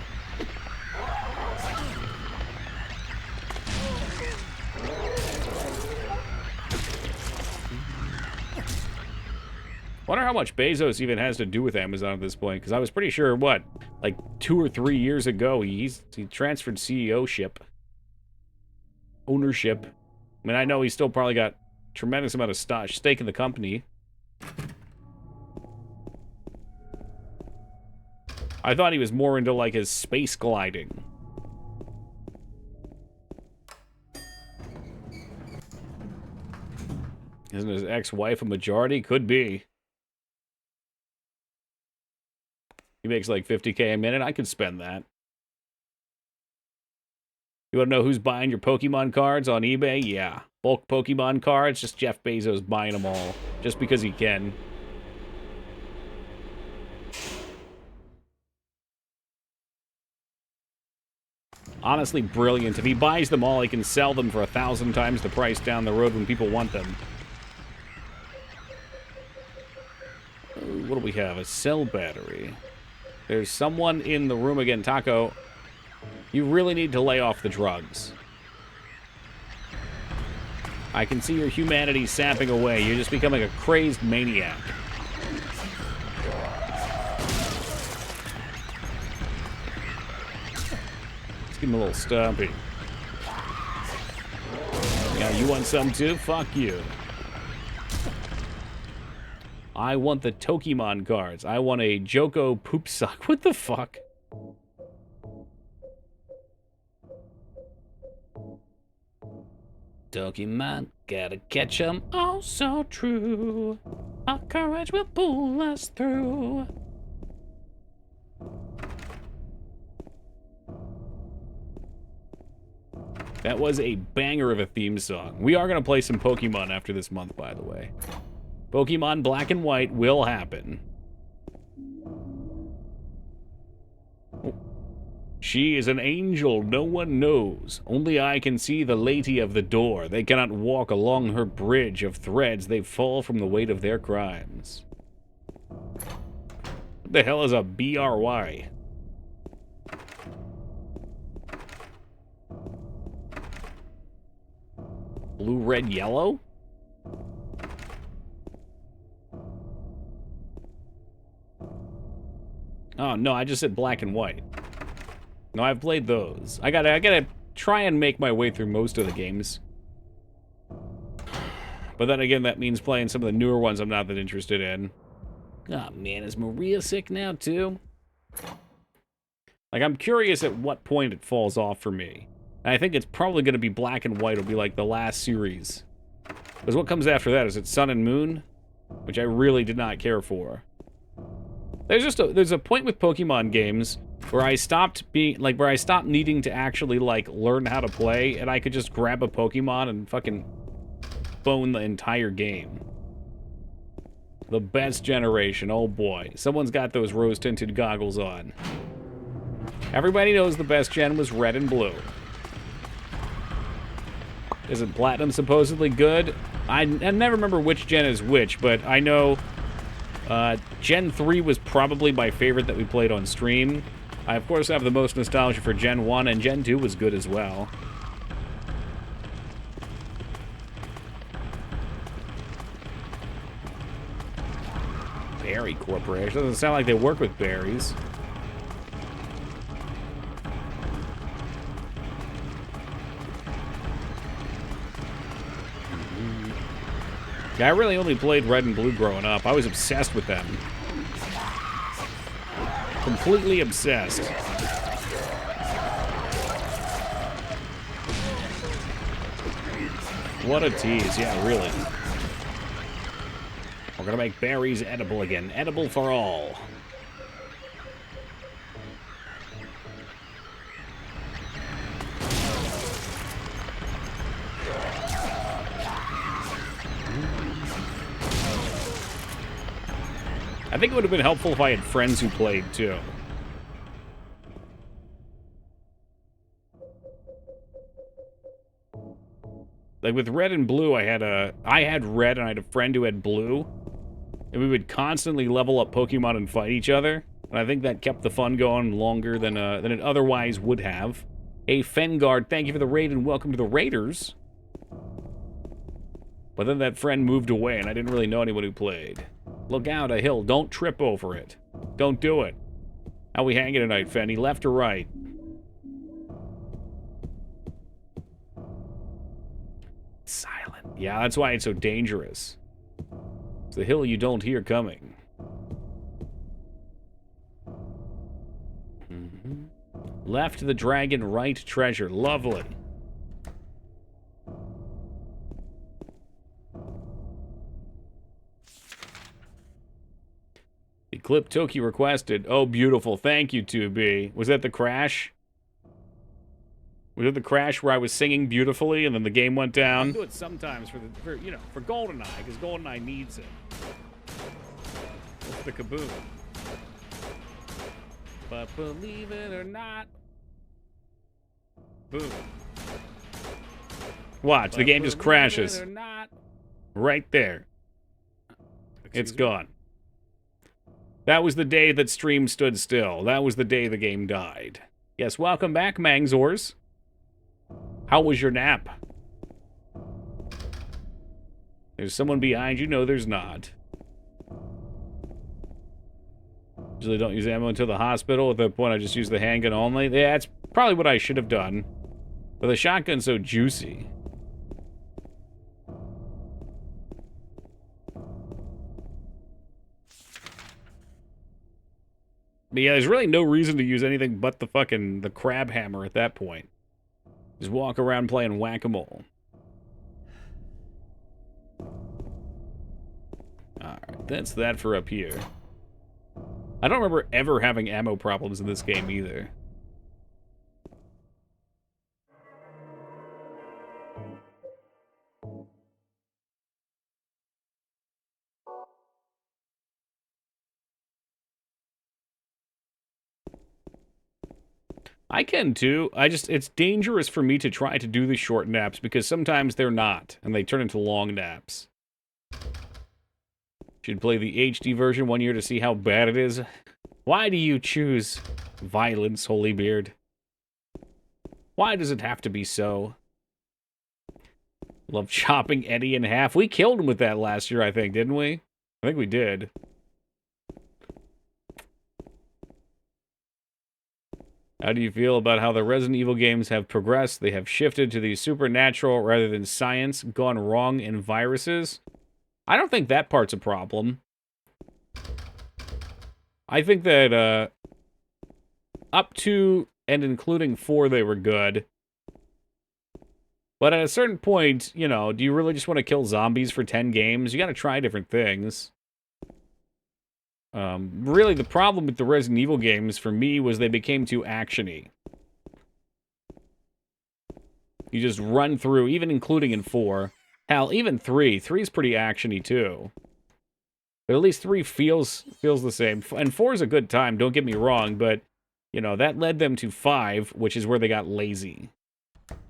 I wonder how much Bezos even has to do with Amazon at this point, because I was pretty sure, what, like 2 or 3 years ago, he transferred CEO-ship. Ownership. I mean, I know he's still probably got a tremendous amount of stake in the company. I thought he was more into, like, his space gliding. Isn't his ex-wife a majority? Could be. He makes like 50K a minute. I could spend that. You want to know who's buying your Pokemon cards on eBay? Yeah. Bulk Pokemon cards, just Jeff Bezos buying them all. Just because he can. Honestly, brilliant. If he buys them all, he can sell them for 1,000 times the price down the road when people want them. What do we have? A cell battery. There's someone in the room again. Taco, you really need to lay off the drugs. I can see your humanity sapping away. You're just becoming a crazed maniac. Let's give him a little stompy. Yeah, you want some too? Fuck you. I want the Tokimon cards. I want a Joko poop sock. What the fuck? Tokimon, gotta catch 'em. Oh, so true. Our courage will pull us through. That was a banger of a theme song. We are gonna play some Pokemon after this month, by the way. Pokemon Black and White will happen. Oh. She is an angel no one knows. Only I can see the lady of the door. They cannot walk along her bridge of threads. They fall from the weight of their crimes. What the hell is a BRY? Blue, red, yellow? Oh, no, I just said black and white. No, I've played those. I gotta try and make my way through most of the games. But then again, that means playing some of the newer ones I'm not that interested in. Oh, man, is Maria sick now, too? Like, I'm curious at what point it falls off for me. And I think it's probably going to be Black and White. It'll be like the last series. Because what comes after that? Is it Sun and Moon? Which I really did not care for. There's a point with Pokemon games where I stopped needing to actually, like, learn how to play, and I could just grab a Pokemon and fucking bone the entire game. The best generation, oh boy. Someone's got those rose-tinted goggles on. Everybody knows the best gen was red and blue. Isn't Platinum supposedly good? I never remember which gen is which, but I know Gen 3 was probably my favorite that we played on stream. I, of course, have the most nostalgia for Gen 1, and Gen 2 was good as well. Berry Corporation. Doesn't sound like they work with berries. Yeah, I really only played Red and Blue growing up. I was obsessed with them. Completely obsessed. What a tease. Yeah, really. We're gonna make berries edible again. Edible for all. I think it would have been helpful if I had friends who played, too. Like, with Red and Blue, I had Red and I had a friend who had Blue. And we would constantly level up Pokemon and fight each other. And I think that kept the fun going longer than it otherwise would have. Hey, Fengard, thank you for the raid and welcome to the Raiders. But then that friend moved away and I didn't really know anyone who played. Look out, a hill. Don't trip over it. Don't do it. How we hanging tonight, Fenny? Left or right? Silent. Yeah, that's why it's so dangerous. It's the hill you don't hear coming. Left the dragon, right treasure. Lovely. The clip Toki requested. Oh, beautiful. Thank you, 2B. Was that the crash? Was it the crash where I was singing beautifully and then the game went down? I do it sometimes for GoldenEye, because GoldenEye needs it. What's the kaboom? But believe it or not, Boom. Watch, the game just crashes. Or not. Right there. It's Excuse me? gone. That was the day that stream stood still. That was the day the game died. Yes, welcome back, 𝕳𝖔𝖗𝖍. How was your nap? There's someone behind you? No, there's not. Usually don't use ammo until the hospital. At that point, I just use the handgun only. Yeah, that's probably what I should have done. But the shotgun's so juicy. But yeah, there's really no reason to use anything but the crab hammer at that point. Just walk around playing whack-a-mole. Alright, that's that for up here. I don't remember ever having ammo problems in this game either. I can too. It's dangerous for me to try to do the short naps because sometimes they're not, and they turn into long naps. Should play the HD version one year to see how bad it is. Why do you choose violence, Holy Beard? Why does it have to be so? Love chopping Eddie in half. We killed him with that last year, I think, didn't we? I think we did. How do you feel about how the Resident Evil games have progressed? They have shifted to the supernatural rather than science, gone wrong in viruses. I don't think that part's a problem. I think that, up to and including 4, they were good. But at a certain point, you know, do you really just want to kill zombies for 10 games? You gotta try different things. Really, the problem with the Resident Evil games, for me, was they became too action-y. You just run through, even including in 4. Hell, even 3. 3's pretty action-y, too. But at least 3 feels the same. And 4 is a good time, don't get me wrong, but, you know, that led them to 5, which is where they got lazy.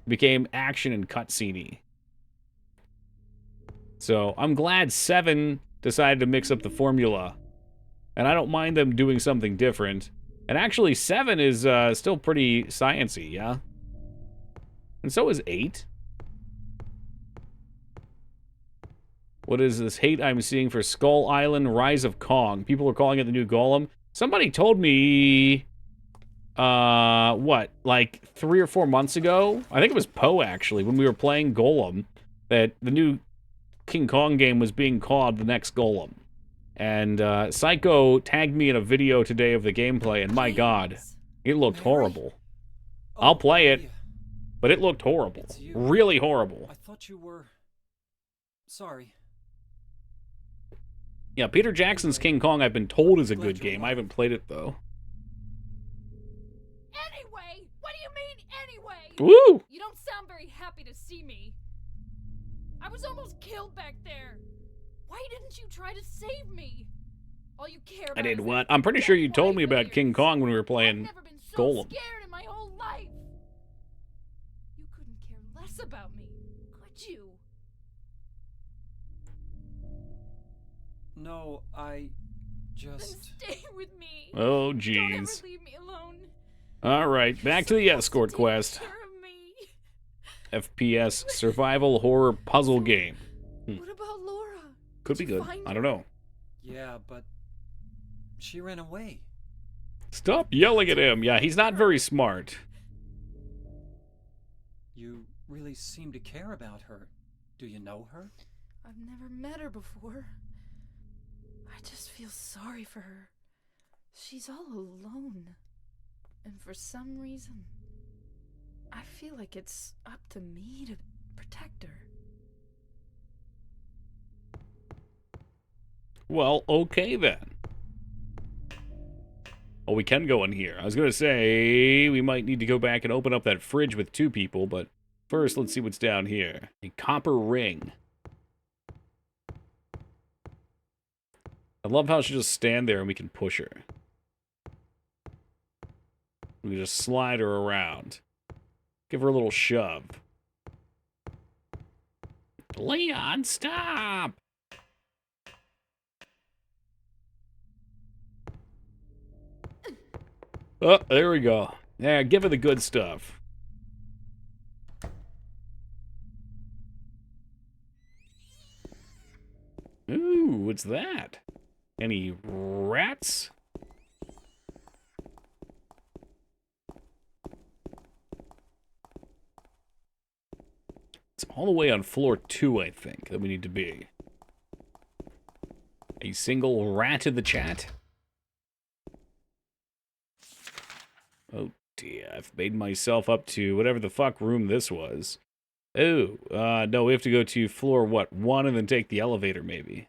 Became action and cutscene-y. So, I'm glad 7 decided to mix up the formula. And I don't mind them doing something different. And actually, 7 is still pretty science-y, yeah? And so is 8. What is this hate I'm seeing for Skull Island Rise of Kong? People are calling it the new Golem. Somebody told me, what, like 3 or 4 months ago? I think it was Poe, actually, when we were playing Golem, that the new King Kong game was being called the next Golem. And Psycho tagged me in a video today of the gameplay, and my god, it looked horrible. I'll play it, but it looked horrible. Really horrible. I thought you were... Sorry. Yeah, Peter Jackson's King Kong, I've been told, is a good game. I haven't played it, though. Anyway! What do you mean, anyway? Woo! You don't sound very happy to see me. I was almost killed back there. Why didn't you try to save me? All you care about I did is what? that I'm pretty sure you dead told me white about King bears. Kong when we were I've playing never been so Golem. scared in my whole life. You couldn't care less about me, could you? No, I Then just... stay with me. Oh, Don't ever jeez. leave me alone. Alright, back to the You're escort supposed to quest. take care of me. FPS survival horror puzzle game. What about Laura? Could be Did you good. find I don't her? know. Yeah, but... She ran away. Stop yelling at him. Yeah, he's not very smart. You really seem to care about her. Do you know her? I've never met her before. I just feel sorry for her. She's all alone. And for some reason, I feel like it's up to me to protect her. Well, okay then. Oh, we can go in here. I was going to say we might need to go back and open up that fridge with 2 people, but first let's see what's down here. A copper ring. I love how she'll just stand there and we can push her. We can just slide her around. Give her a little shove. Leon, stop! Oh, there we go. Yeah, give her the good stuff. Ooh, what's that? Any rats? It's all the way on floor 2, I think, that we need to be. A single rat in the chat? Oh dear, I've made myself up to whatever the fuck room this was. Oh, no, we have to go to floor, what, 1 and then take the elevator, maybe.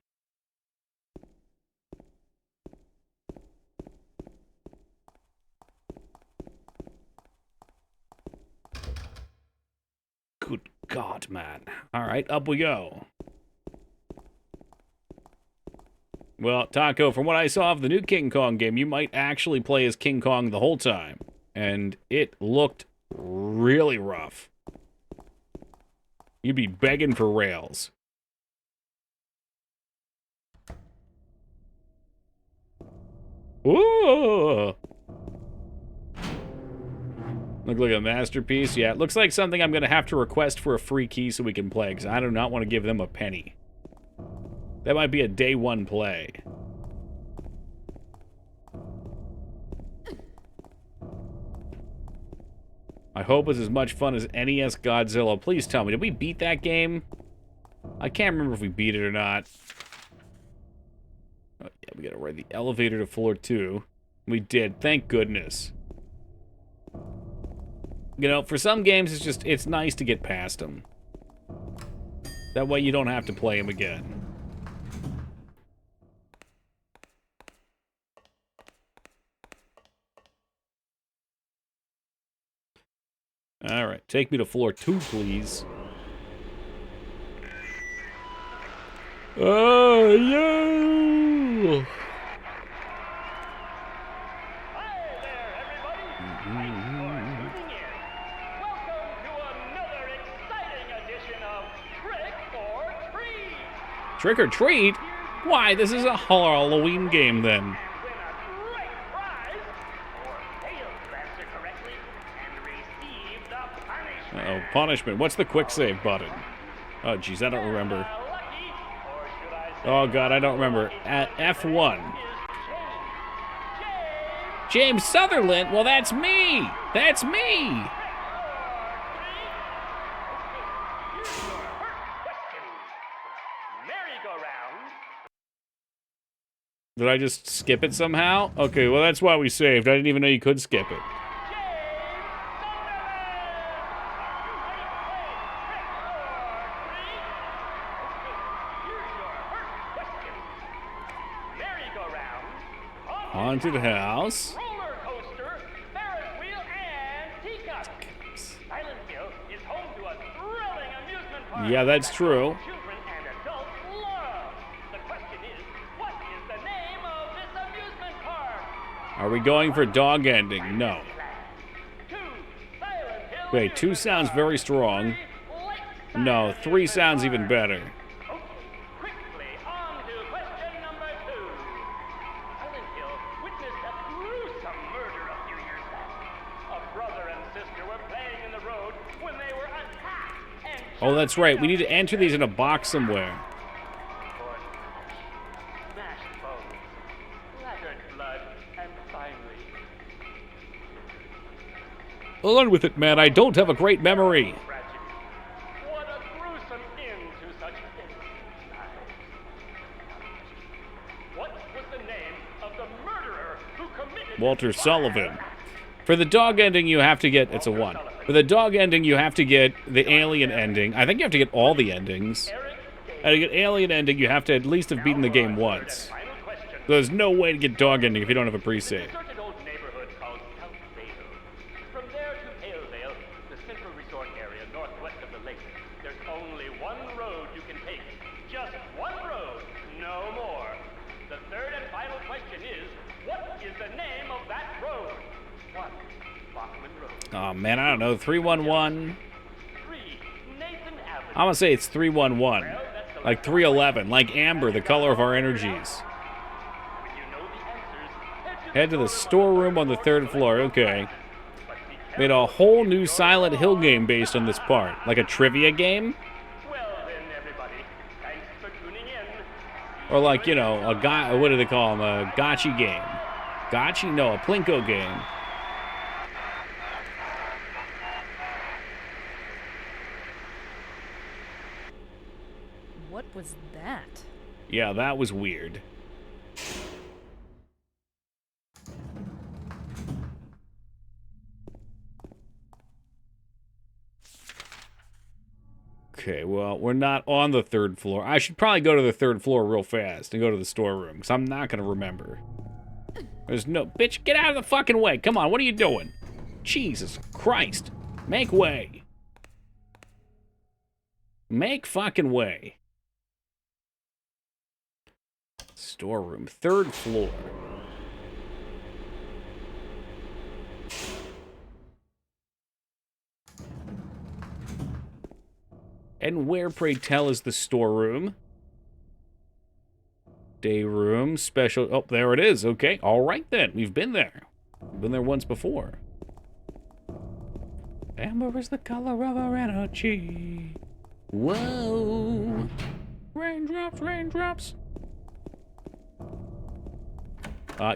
Good God, man. Alright, up we go. Well, Taco, from what I saw of the new King Kong game, you might actually play as King Kong the whole time. And it looked really rough. You'd be begging for rails. Ooh! Look like a masterpiece. Yeah, it looks like something I'm going to have to request for a free key so we can play, because I do not want to give them a penny. That might be a day 1 play. I hope it's as much fun as NES Godzilla. Please tell me, did we beat that game? I can't remember if we beat it or not. Oh, yeah, we gotta ride the elevator to floor 2. We did, thank goodness. You know, for some games, it's nice to get past them. That way you don't have to play them again. Alright, take me to floor 2, please. Oh, yeah! Hi there, everybody! Thanks for tuning in. Welcome to another exciting edition of Trick or Treat! Trick or treat? Why, this is a Halloween game then. And win a great prize, or fail to answer correctly and receive the punishment. Uh-oh, punishment. What's the quick save button? Oh, jeez, I don't remember. Lucky, or should I say, Oh, God, I don't remember. At F1. is James Sutherland? Well, that's me! That's me! merry-go-round. Did I just skip it somehow? Okay, well, that's why we saved. I didn't even know you could skip it. Haunted house. Roller coaster, Ferris wheel, and teacup. Silent Hill is home to a thrilling amusement park. Yeah, that's that true. Children and adults love. The question is, what is the name of this amusement park? Are we going for dog ending? No. 2, Silent Hill. Wait, 2 sounds very strong. No, 3 sounds even better. Okay, quickly on to question number 2. Silent Hill witnessed a gruesome murder a few years back. A brother and sister were playing in the road when they were attacked and Oh, that's right. We need to enter these in a box somewhere. smashed bones, splattered blood, and finally, On with it, man. I don't have a great memory. tragedy. What a gruesome end to such innocent lives. What was the name of the murderer who committed Walter this Sullivan. vile act? For the dog ending, you have to get... It's a 1. For the dog ending, you have to get the alien ending. I think you have to get all the endings. Eric Day. And to get alien ending, you have to at least have beaten the game once. Final question. There's no way to get dog ending if you don't have a pre-save. Deserted old neighborhood called South Vale. From there to Palevale, the central resort area northwest of the lake, there's only one road you can take. Just one road, no more. The third and final question is, what is the name of that road? 1, 5, Bachman Road. Oh, man, I don't know. 311. 3, Nathan Avenue. I'm gonna say it's 311. Like 311. Like amber, the color of our energies. When you know the answers, Head to the storeroom on the 3rd floor. Okay. But be Made a whole new Silent Hill game based on this part. Like a trivia game? well then, everybody. Thanks for tuning in. Or like, you know, what do they call them? A gotcha game. Gotcha? No, a Plinko game. What was that? Yeah, that was weird. Okay, well, we're not on the 3rd floor. I should probably go to the 3rd floor real fast and go to the storeroom, because I'm not going to remember. There's no... Bitch, get out of the fucking way. Come on, what are you doing? Jesus Christ. Make way. Make fucking way. Storeroom, 3rd floor. And where, pray tell, is the storeroom? Day room, special... Oh, there it is. Okay, all right then. We've been there. Been there once before. Amber is the color of our energy. Whoa. Raindrops, raindrops.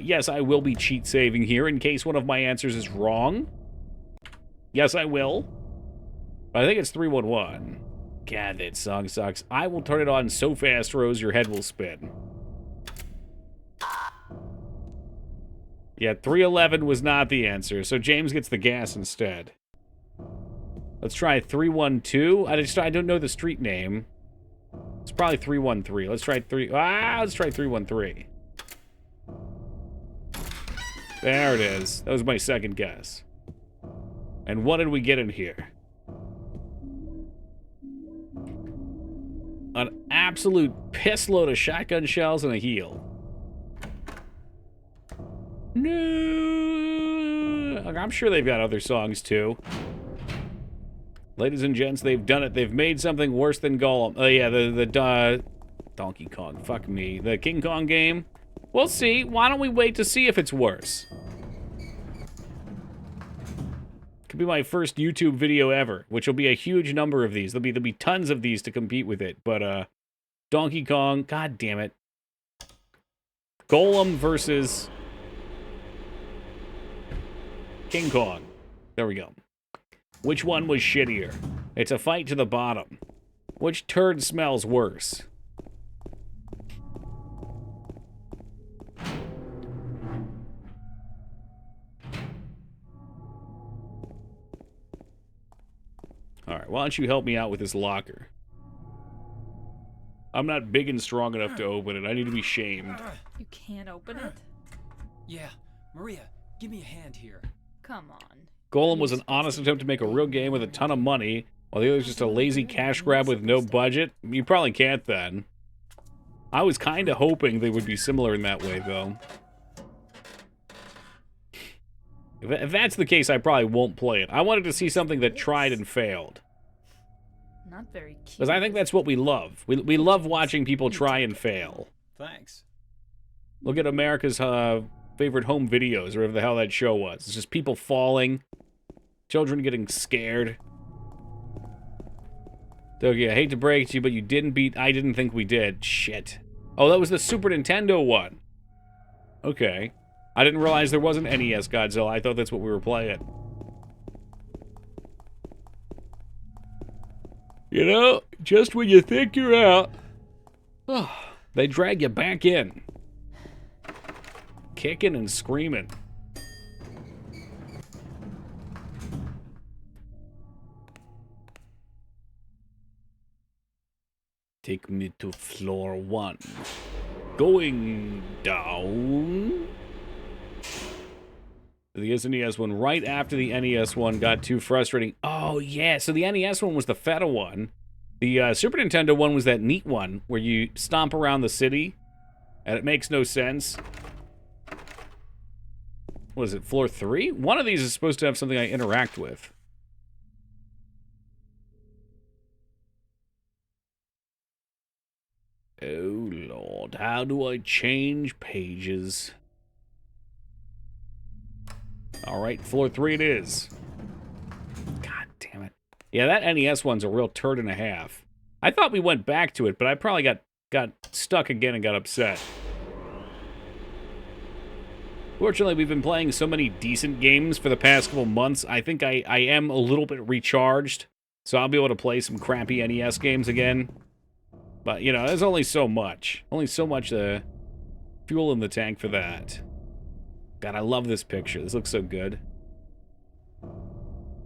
Yes, I will be cheat saving here in case one of my answers is wrong. Yes, I will. But I think it's 311. God, that song sucks. I will turn it on so fast, Rose, your head will spin. Yeah, 311 was not the answer, so James gets the gas instead. Let's try 312. I don't know the street name. It's probably 313. Let's try let's try 313. There it is. That was my second guess. And what did we get in here? An absolute piss load of shotgun shells and a heel. No. I'm sure they've got other songs too. Ladies and gents, they've done it. They've made something worse than Gollum. Oh yeah, the Donkey Kong. Fuck me. The King Kong game. We'll see. Why don't we wait to see if it's worse? Could be my first YouTube video ever, which will be a huge number of these. There'll be tons of these to compete with it. But Donkey Kong, god damn it. Golem versus King Kong. There we go. Which one was shittier? It's a fight to the bottom. Which turd smells worse? Alright, why don't you help me out with this locker? I'm not big and strong enough to open it. I need to be shamed. You can't open it? Yeah, Maria, give me a hand here. Come on. Golem was an honest attempt to make a real game with a ton of money, while the other's just a lazy cash grab with no budget. You probably can't then. I was kind of hoping they would be similar in that way, though. If that's the case, I probably won't play it. I wanted to see something that tried and failed. Not very cute. Because I think that's what we love. We love watching people try and fail. Thanks. Look at America's favorite home videos, or whatever the hell that show was. It's just people falling, children getting scared. Dougie, I hate to break it to you, but you didn't beat... I didn't think we did. Shit. Oh, that was the Super Nintendo one. Okay. I didn't realize there wasn't NES Godzilla. I thought that's what we were playing. You know, just when you think you're out, they drag you back in. Kicking and screaming. Take me to floor 1. Going down. The SNES one right after the NES one got too frustrating. Oh, yeah. So the NES one was the feta one. The Super Nintendo one was that neat one where you stomp around the city and it makes no sense. What is it, floor 3? One of these is supposed to have something I interact with. Oh, Lord. How do I change pages? All right, floor 3 it is. God damn it. Yeah, that NES one's a real turd and a half. I thought we went back to it, but I probably got stuck again and got upset. Fortunately, we've been playing so many decent games for the past couple months. I think I am a little bit recharged, so I'll be able to play some crappy NES games again. But, you know, there's only so much. Only so much fuel in the tank for that. God, I love this picture. This looks so good.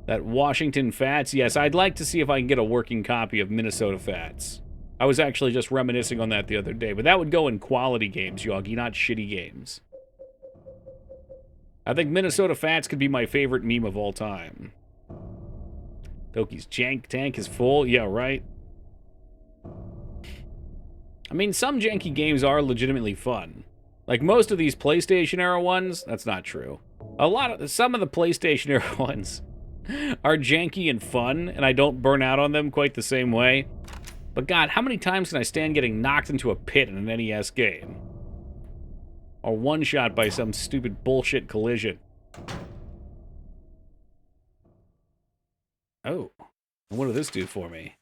That Washington Fats. Yes, I'd like to see if I can get a working copy of Minnesota Fats. I was actually just reminiscing on that the other day. But that would go in quality games, Yogi, not shitty games. I think Minnesota Fats could be my favorite meme of all time. Toki's jank tank is full. Yeah, right. I mean, some janky games are legitimately fun. Like most of these PlayStation era ones, that's not true. Some of the PlayStation era ones are janky and fun, and I don't burn out on them quite the same way. But God, how many times can I stand getting knocked into a pit in an NES game? Or one-shot by some stupid bullshit collision. Oh, what did this do for me?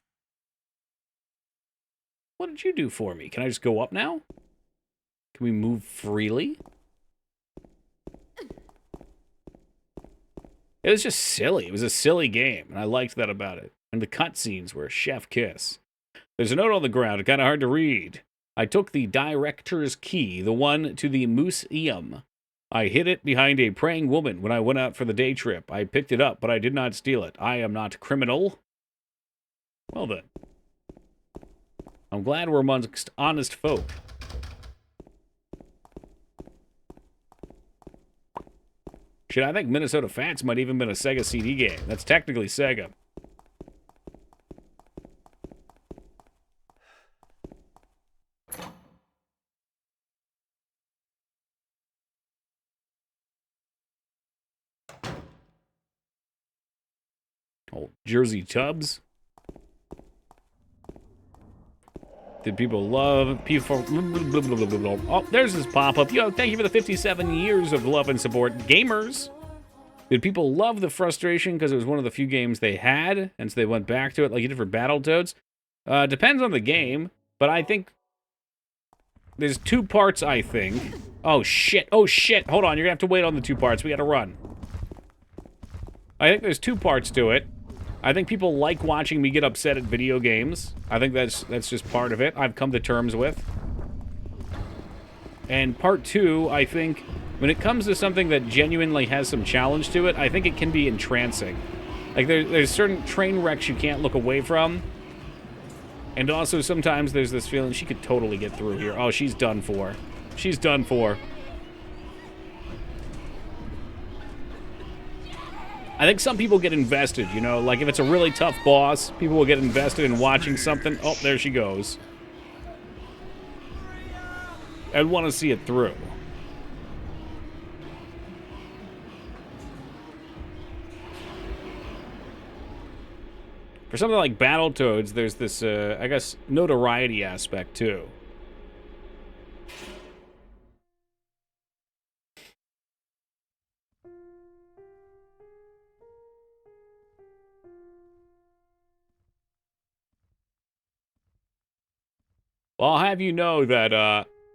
What did you do for me? Can I just go up now? Can we move freely? It was just silly. It was a silly game, and I liked that about it. And the cutscenes were chef kiss. There's a note on the ground, kind of hard to read. I took the director's key, the one to the museum. I hid it behind a praying woman when I went out for the day trip. I picked it up, but I did not steal it. I am not criminal. Well then. I'm glad we're amongst honest folk. Shit, I think Minnesota Fats might even been a Sega CD game. That's technically Sega. Old Jersey Tubs. Did people love people? Oh, there's this pop-up. Yo, thank you for the 57 years of love and support. Gamers. Did people love the frustration because it was one of the few games they had, and so they went back to it like you did for Battletoads? Depends on the game, but I think there's 2 parts, I think. Oh, shit. Oh, shit. Hold on. You're going to have to wait on the 2 parts. We got to run. I think there's 2 parts to it. I think people like watching me get upset at video games. I think that's just part of it. I've come to terms with. And part 2, I think, when it comes to something that genuinely has some challenge to it, I think it can be entrancing. Like, there's certain train wrecks you can't look away from. And also, sometimes there's this feeling she could totally get through here. Oh, she's done for. She's done for. I think some people get invested, you know? Like, if it's a really tough boss, people will get invested in watching something. Oh, there she goes. I'd want to see it through. For something like Battletoads, there's this, I guess, notoriety aspect, too. Well, I'll have you know that,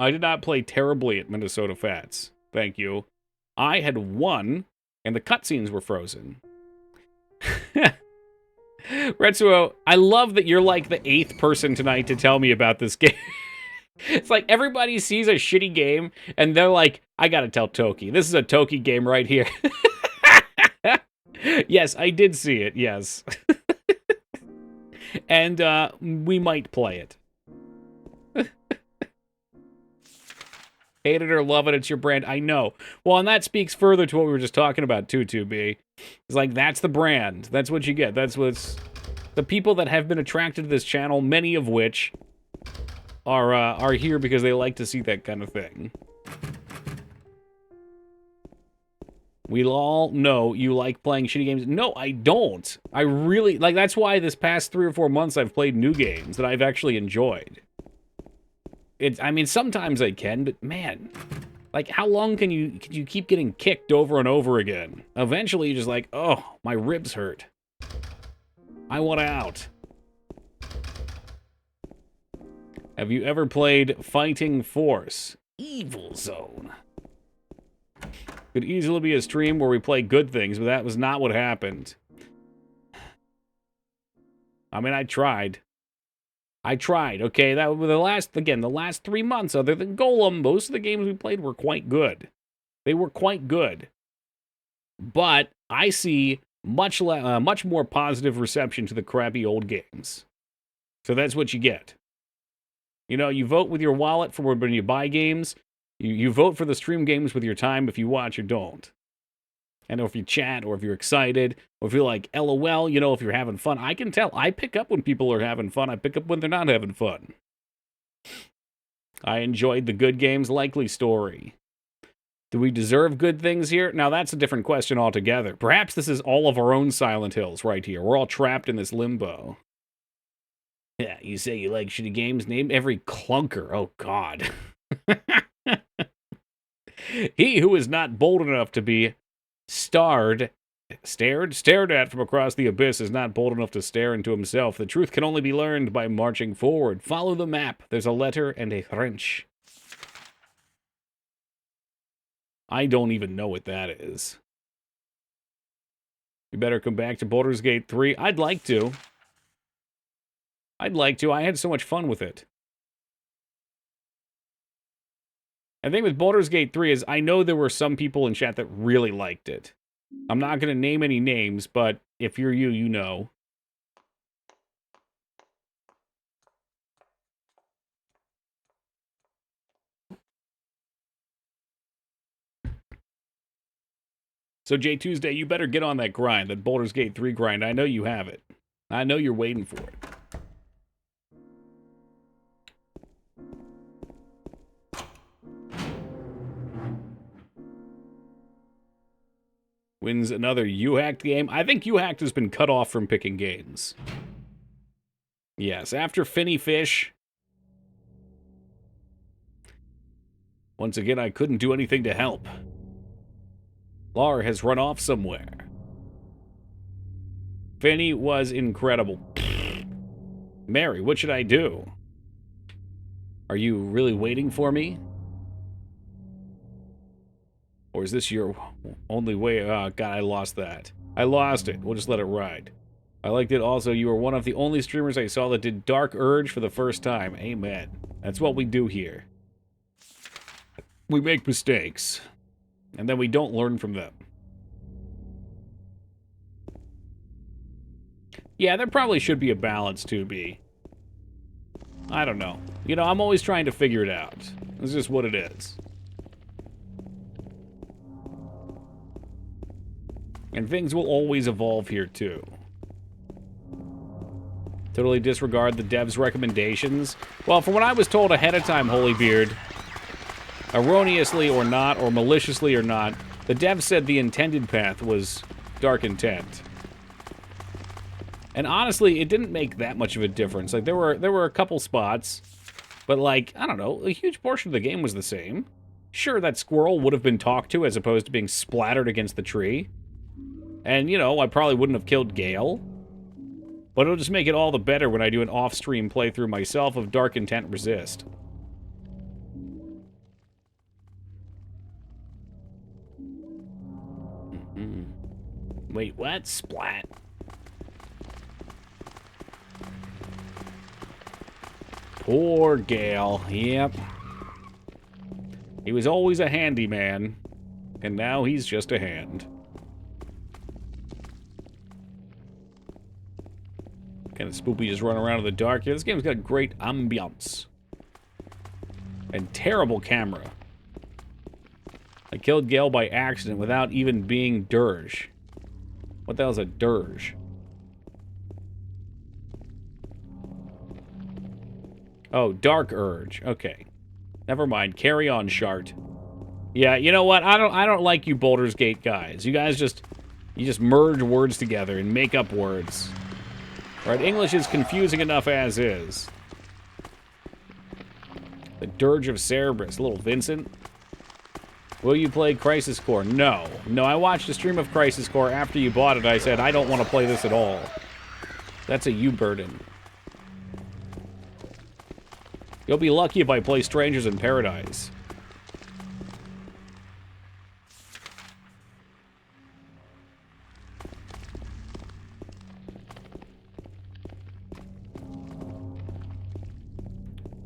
I did not play terribly at Minnesota Fats. Thank you. I had won, and the cutscenes were frozen. Retsuo, I love that you're like the 8th person tonight to tell me about this game. It's like everybody sees a shitty game, and they're like, I gotta tell Toki. This is a Toki game right here. Yes, I did see it, yes. And, we might play it. Hate it or love it, it's your brand. I know. Well, and that speaks further to what we were just talking about, too, 2B. It's like, that's the brand. That's what you get. That's what's... The people that have been attracted to this channel, many of which are here because they like to see that kind of thing. We all know you like playing shitty games. No, I don't. I really, like, that's why this past 3 or 4 months I've played new games that I've actually enjoyed. I mean, sometimes I can, but man, like, how long can you keep getting kicked over and over again? Eventually, you're just like, oh, my ribs hurt. I want out. Have you ever played Fighting Force? Evil Zone. Could easily be a stream where we play good things, but that was not what happened. I mean, I tried. Okay? That was the last 3 months, other than Golem, most of the games we played were quite good. They were quite good. But I see much more positive reception to the crappy old games. So that's what you get. You know, you vote with your wallet for when you buy games. You vote for the stream games with your time if you watch or don't. And if you chat, or if you're excited, or if you're like, LOL, you know, if you're having fun. I can tell. I pick up when people are having fun. I pick up when they're not having fun. I enjoyed the good games. Likely story. Do we deserve good things here? Now, that's a different question altogether. Perhaps this is all of our own Silent Hills right here. We're all trapped in this limbo. Yeah, you say you like shitty games? Name every clunker. Oh, God. He who is not bold enough to be stared at from across the abyss is not bold enough to stare into himself. The truth can only be learned by marching forward. Follow the map. There's a letter and a wrench. I don't even know what that is. You better come back to Baldur's Gate 3. I'd like to. I had so much fun with it. The thing with Baldur's Gate 3 is I know there were some people in chat that really liked it. I'm not going to name any names, but if you're you, you know. So, J Tuesday, you better get on that grind, that Baldur's Gate 3 grind. I know you have it. I know you're waiting for it. Wins another U-Hacked game. I think U-Hacked has been cut off from picking games. Yes, after Finny Fish. Once again, I couldn't do anything to help. Lar has run off somewhere. Finny was incredible. Mary, what should I do? Are you really waiting for me? Or is this your only way? Oh, God, I lost that. I lost it. We'll just let it ride. I liked it also. You were one of the only streamers I saw that did Dark Urge for the first time. Amen. That's what we do here. We make mistakes. And then we don't learn from them. Yeah, there probably should be a balance, 2B. I don't know. You know, I'm always trying to figure it out. It's just what it is. And things will always evolve here, too. Totally disregard the dev's recommendations. Well, from what I was told ahead of time, Holybeard, erroneously or not, or maliciously or not, the dev said the intended path was Dark Intent. And honestly, it didn't make that much of a difference. Like, there were a couple spots, but like, I don't know, a huge portion of the game was the same. Sure, that squirrel would have been talked to as opposed to being splattered against the tree. And, you know, I probably wouldn't have killed Gale. But it'll just make it all the better when I do an off-stream playthrough myself of Dark Intent Resist. Wait, what? Splat. Poor Gale. Yep. He was always a handyman. And now he's just a hand. Kind of spoopy just running around in the dark. Yeah, this game's got great ambiance. And terrible camera. I killed Gale by accident without even being dirge. What the hell is a dirge? Oh, Dark Urge. Okay. Never mind. Carry on, Shart. Yeah, you know what? I don't like you Baldur's Gate guys. You guys just merge words together and make up words. Right? English is confusing enough as is. The Dirge of Cerberus, little Vincent. Will you play Crisis Core? No. No, I watched a stream of Crisis Core after you bought it. I said, I don't want to play this at all. That's a you burden. You'll be lucky if I play Strangers in Paradise.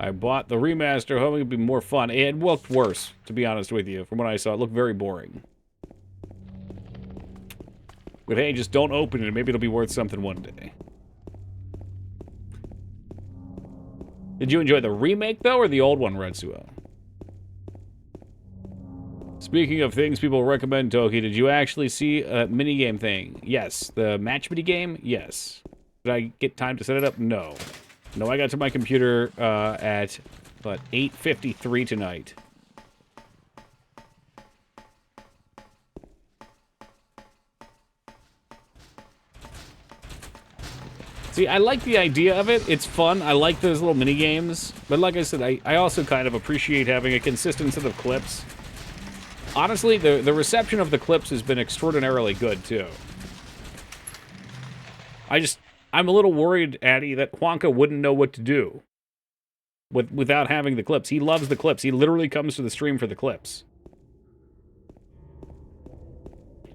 I bought the remaster, hoping it'd be more fun. It looked worse, to be honest with you. From what I saw, it looked very boring. But hey, just don't open it. Maybe it'll be worth something one day. Did you enjoy the remake, though, or the old one, Retsuo? Speaking of things people recommend, Toki, did you actually see a minigame thing? Yes. The match minigame? Yes. Did I get time to set it up? No. No, I got to my computer at, what, 8:53 tonight. See, I like the idea of it. It's fun. I like those little mini games. But like I said, I also kind of appreciate having a consistent set of clips. Honestly, the reception of the clips has been extraordinarily good, too. I'm a little worried, Addy, that Wonka wouldn't know what to do without having the clips. He loves the clips. He literally comes to the stream for the clips.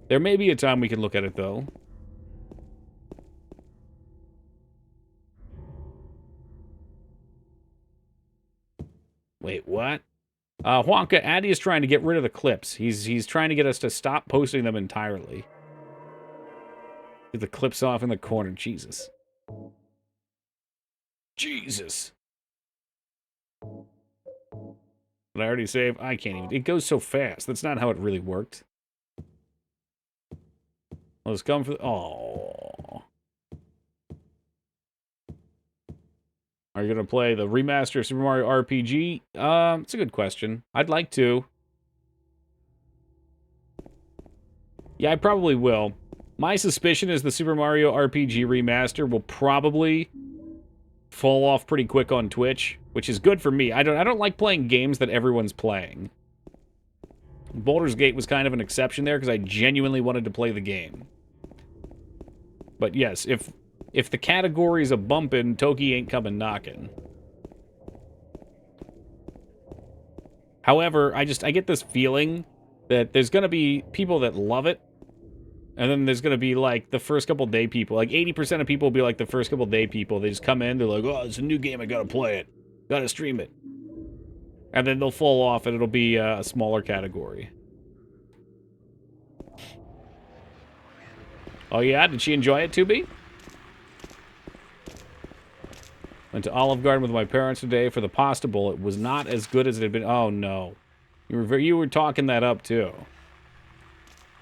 There may be a time we can look at it, though. Wait, what? Wonka, Addy is trying to get rid of the clips. He's trying to get us to stop posting them entirely. Get the clips off in the corner. Jesus. Jesus. Did I already save? I can't even. It goes so fast. That's not how it really worked. Let's come for the... Oh. Are you going to play the remaster of Super Mario RPG? It's a good question. I'd like to. Yeah, I probably will. My suspicion is the Super Mario RPG remaster will probably fall off pretty quick on Twitch, which is good for me. I don't like playing games that everyone's playing. Baldur's Gate was kind of an exception there because I genuinely wanted to play the game. But yes, if the category's a bumpin', Toki ain't coming knocking. However, I get this feeling that there's gonna be people that love it, and then there's gonna be, like, the first couple day people. Like, 80% of people will be like the first couple day people. They just come in, they're like, oh, it's a new game, I gotta play it. Gotta stream it. And then they'll fall off, and it'll be a smaller category. Oh yeah? Did she enjoy it, 2B? Went to Olive Garden with my parents today for the pasta bowl. It was not as good as it had been. Oh, no. You were talking that up, too.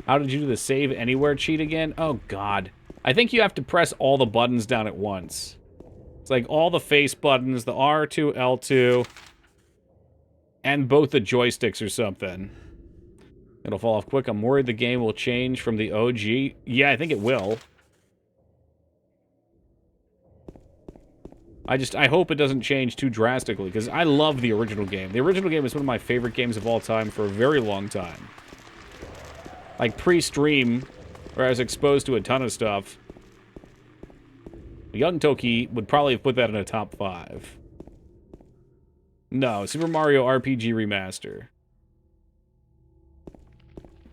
How did you do the save anywhere cheat again? Oh, God. I think you have to press all the buttons down at once. It's like all the face buttons, the R2, L2, and both the joysticks or something. It'll fall off quick. I'm worried the game will change from the OG. Yeah, I think it will. I hope it doesn't change too drastically, because I love the original game. The original game is one of my favorite games of all time for a very long time. Like, pre-stream, where I was exposed to a ton of stuff, young Toki would probably have put that in a top 5. No, Super Mario RPG Remaster.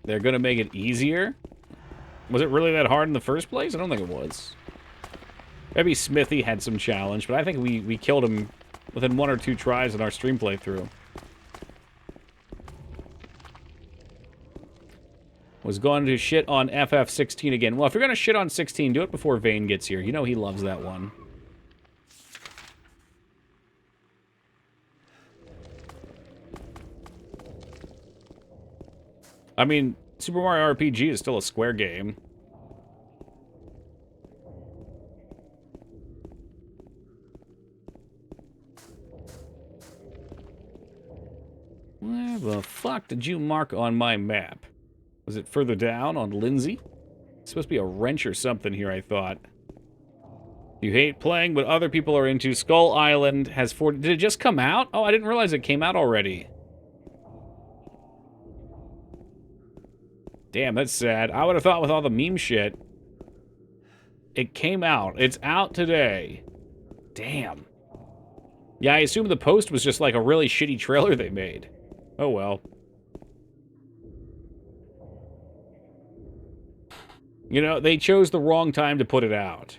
They're gonna make it easier? Was it really that hard in the first place? I don't think it was. Maybe Smithy had some challenge, but I think we killed him within 1 or 2 tries in our stream playthrough. Was going to shit on FF16 again. Well, if you're going to shit on 16, do it before Vane gets here. You know he loves that one. I mean, Super Mario RPG is still a Square game. Where the fuck did you mark on my map? Was it further down on Lindsay? It's supposed to be a wrench or something here, I thought. You hate playing, but other people are into. Skull Island has 40... Did it just come out? Oh, I didn't realize it came out already. Damn, that's sad. I would have thought with all the meme shit, it came out. It's out today. Damn. Yeah, I assume the post was just like a really shitty trailer they made. Oh well. You know, they chose the wrong time to put it out.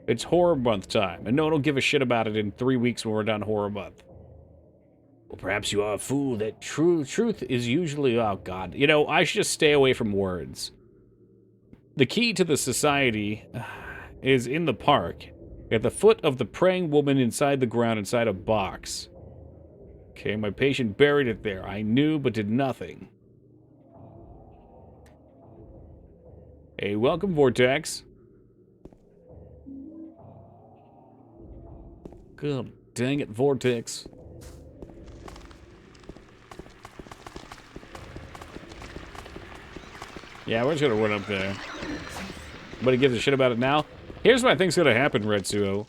It's horror month time, and no one will give a shit about it in 3 weeks when we're done horror month. Well, perhaps you are a fool that truth is usually... Oh, God. You know, I should just stay away from words. The key to the society is in the park, at the foot of the praying woman inside the ground inside a box. Okay, my patient buried it there. I knew, but did nothing. Hey, welcome, Vortex. God dang it, Vortex. Yeah, we're just gonna run up there. Nobody gives a shit about it now. Here's what I think's gonna happen, Retsuo.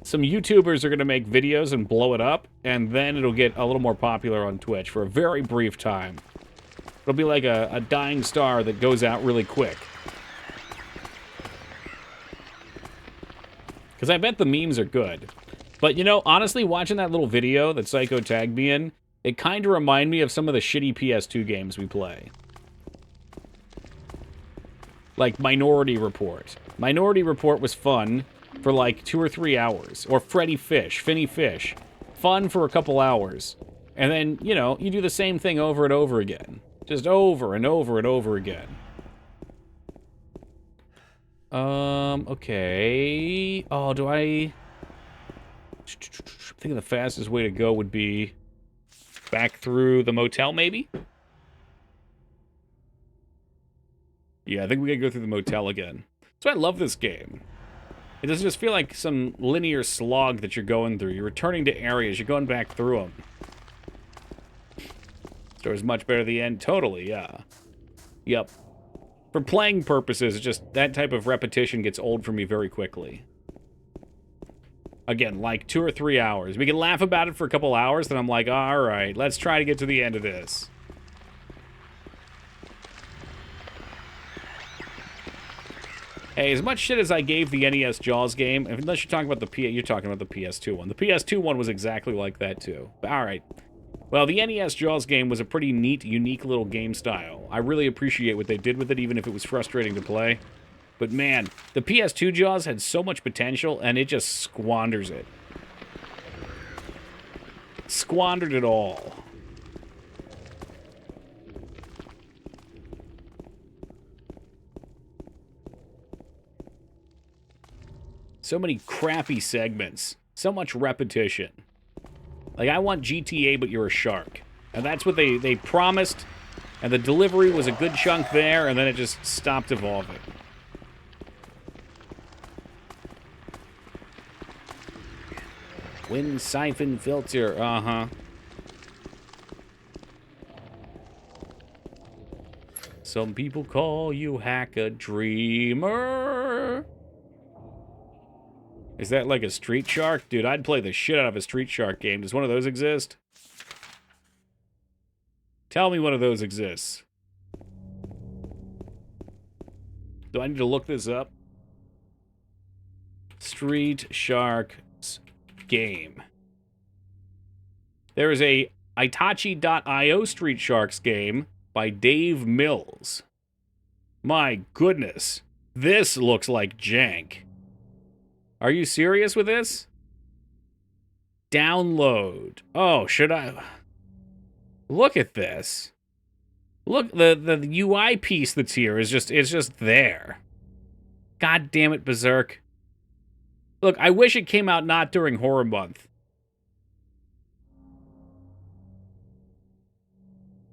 Some YouTubers are gonna make videos and blow it up, and then it'll get a little more popular on Twitch for a very brief time. It'll be like a dying star that goes out really quick. Because I bet the memes are good. But, you know, honestly, watching that little video that Psycho tagged me in, it kind of reminded me of some of the shitty PS2 games we play. Like Minority Report. Minority Report was fun for like 2 or 3 hours. Or Freddy Fish, Finny Fish. Fun for a couple hours. And then, you know, you do the same thing over and over again. Just over and over and over again. Okay. Oh, do I think the fastest way to go would be back through the motel, maybe? Yeah, I think we gotta go through the motel again. So I love this game. It doesn't just feel like some linear slog that you're going through. You're returning to areas. You're going back through them. Story's much better at the end. Totally, yeah. Yep. For playing purposes, it's just that type of repetition gets old for me very quickly. Again, like 2 or 3 hours. We can laugh about it for a couple hours, then I'm like, alright, let's try to get to the end of this. Hey, as much shit as I gave the NES Jaws game, unless you're talking about you're talking about the PS2 one. The PS2 one was exactly like that too. Alright. Well, the NES Jaws game was a pretty neat, unique little game style. I really appreciate what they did with it, even if it was frustrating to play. But man, the PS2 Jaws had so much potential, and it just squanders it. Squandered it all. So many crappy segments. So much repetition. Like, I want GTA, but you're a shark. And that's what they promised, and the delivery was a good chunk there, and then it just stopped evolving. Wind siphon filter, uh-huh. Some people call you Hack a Dreamer. Is that like a Street Shark? Dude, I'd play the shit out of a Street Shark game. Does one of those exist? Tell me one of those exists. Do I need to look this up? Street Sharks game. There is a Itachi.io Street Sharks game by Dave Mills. My goodness. This looks like jank. Are you serious with this? Download. Oh, should I? Look at this. Look, the UI piece that's here is just, it's just there. God damn it, Berserk. Look, I wish it came out not during Horror Month.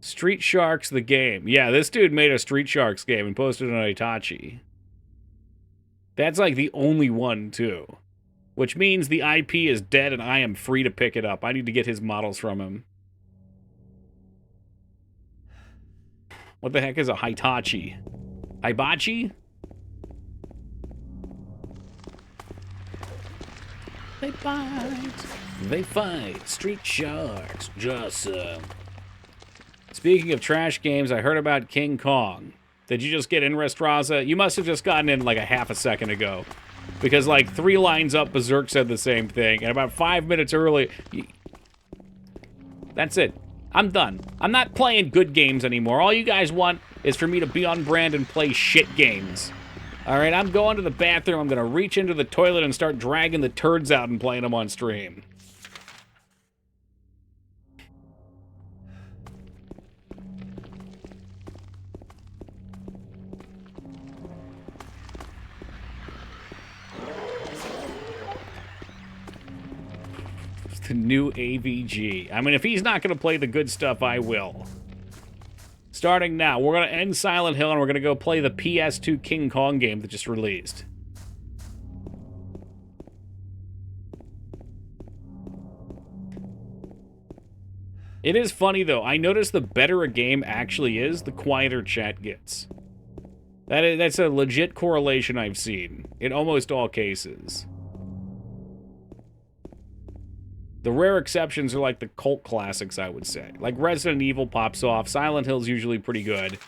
Street Sharks the game. Yeah, this dude made a Street Sharks game and posted it on Itachi. That's like the only one, too. Which means the IP is dead and I am free to pick it up. I need to get his models from him. What the heck is a Hitachi? Hibachi? They fight. They fight. Street Sharks. Just, Speaking of trash games, I heard about King Kong. Did you just get in, Restraza? You must have just gotten in like a half a second ago. Because like 3 lines up, Berserk said the same thing. And about 5 minutes early... That's it. I'm done. I'm not playing good games anymore. All you guys want is for me to be on brand and play shit games. Alright, I'm going to the bathroom. I'm going to reach into the toilet and start dragging the turds out and playing them on stream. The new AVG. I mean, if he's not going to play the good stuff, I will. Starting now, we're going to end Silent Hill and we're going to go play the PS2 King Kong game that just released. It is funny, though. I notice the better a game actually is, the quieter chat gets. That's a legit correlation I've seen in almost all cases. The rare exceptions are like the cult classics, I would say. Like Resident Evil pops off. Silent Hill's usually pretty good.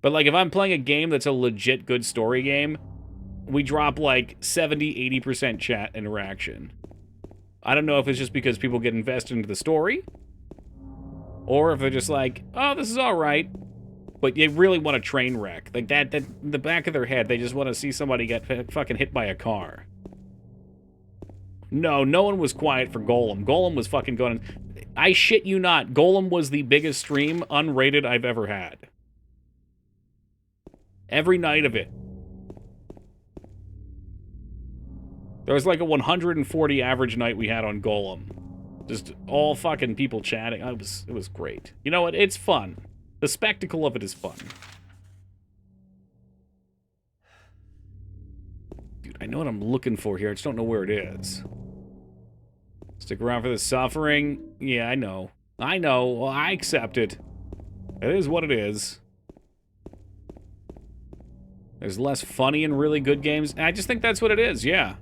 But like if I'm playing a game that's a legit good story game, we drop like 70-80% chat interaction. I don't know if it's just because people get invested into the story, or if they're just like, oh, this is alright, but they really want a train wreck. Like that in the back of their head, they just want to see somebody get fucking hit by a car. No, no one was quiet for Golem. Golem was fucking going... I shit you not, Golem was the biggest stream, unrated, I've ever had. Every night of it. There was like a 140 average night we had on Golem. Just all fucking people chatting. It was great. You know what? It's fun. The spectacle of it is fun. Dude, I know what I'm looking for here. I just don't know where it is. Stick around for the suffering. Yeah, I know. I know. Well, I accept it. It is what it is. There's less funny and really good games. I just think that's what it is, yeah.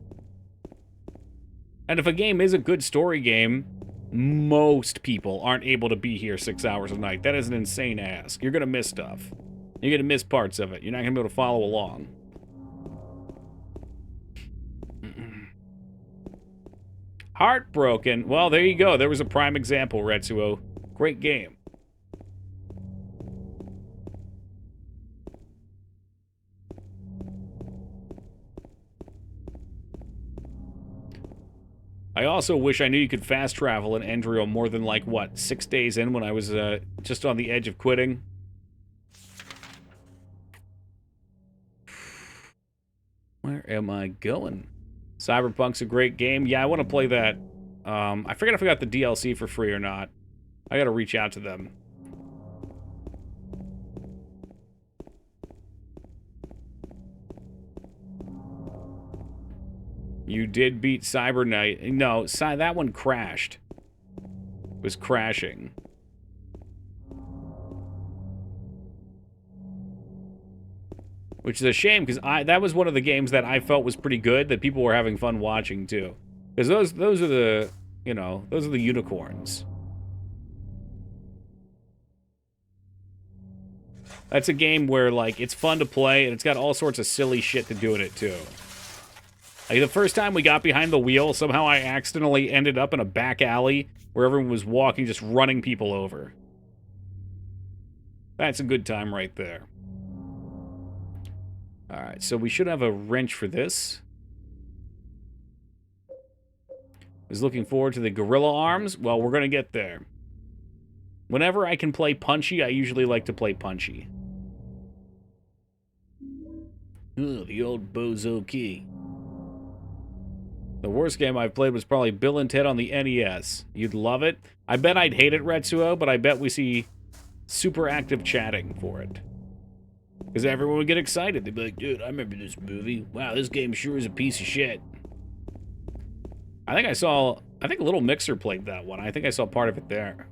And if a game is a good story game, most people aren't able to be here 6 hours a night. That is an insane ask. You're gonna miss stuff. You're gonna miss parts of it. You're not gonna be able to follow along. Heartbroken. Well, there you go. There was a prime example, Retsuo. Great game. I also wish I knew you could fast travel in Endrio more than, like, what, 6 days in when I was just on the edge of quitting? Where am I going? Cyberpunk's a great game. Yeah, I want to play that. I forget if I got the DLC for free or not. I gotta reach out to them. You did beat Cyber Knight. No, that one crashed. It was crashing. Which is a shame, because that was one of the games that I felt was pretty good, that people were having fun watching, too. Because those are the, you know, those are the unicorns. That's a game where, like, it's fun to play, and it's got all sorts of silly shit to do in it, too. Like, the first time we got behind the wheel, somehow I accidentally ended up in a back alley where everyone was walking, just running people over. That's a good time right there. Alright, so we should have a wrench for this. Was looking forward to the gorilla arms. Well, we're gonna get there. Whenever I can play punchy, I usually like to play punchy. Ugh, the old bozo key. The worst game I've played was probably Bill and Ted on the NES. You'd love it. I bet I'd hate it, Retsuo, but I bet we see super active chatting for it. Because everyone would get excited. They'd be like, dude, I remember this movie. Wow, this game sure is a piece of shit. I think Little Mixer played that one. I think I saw part of it there.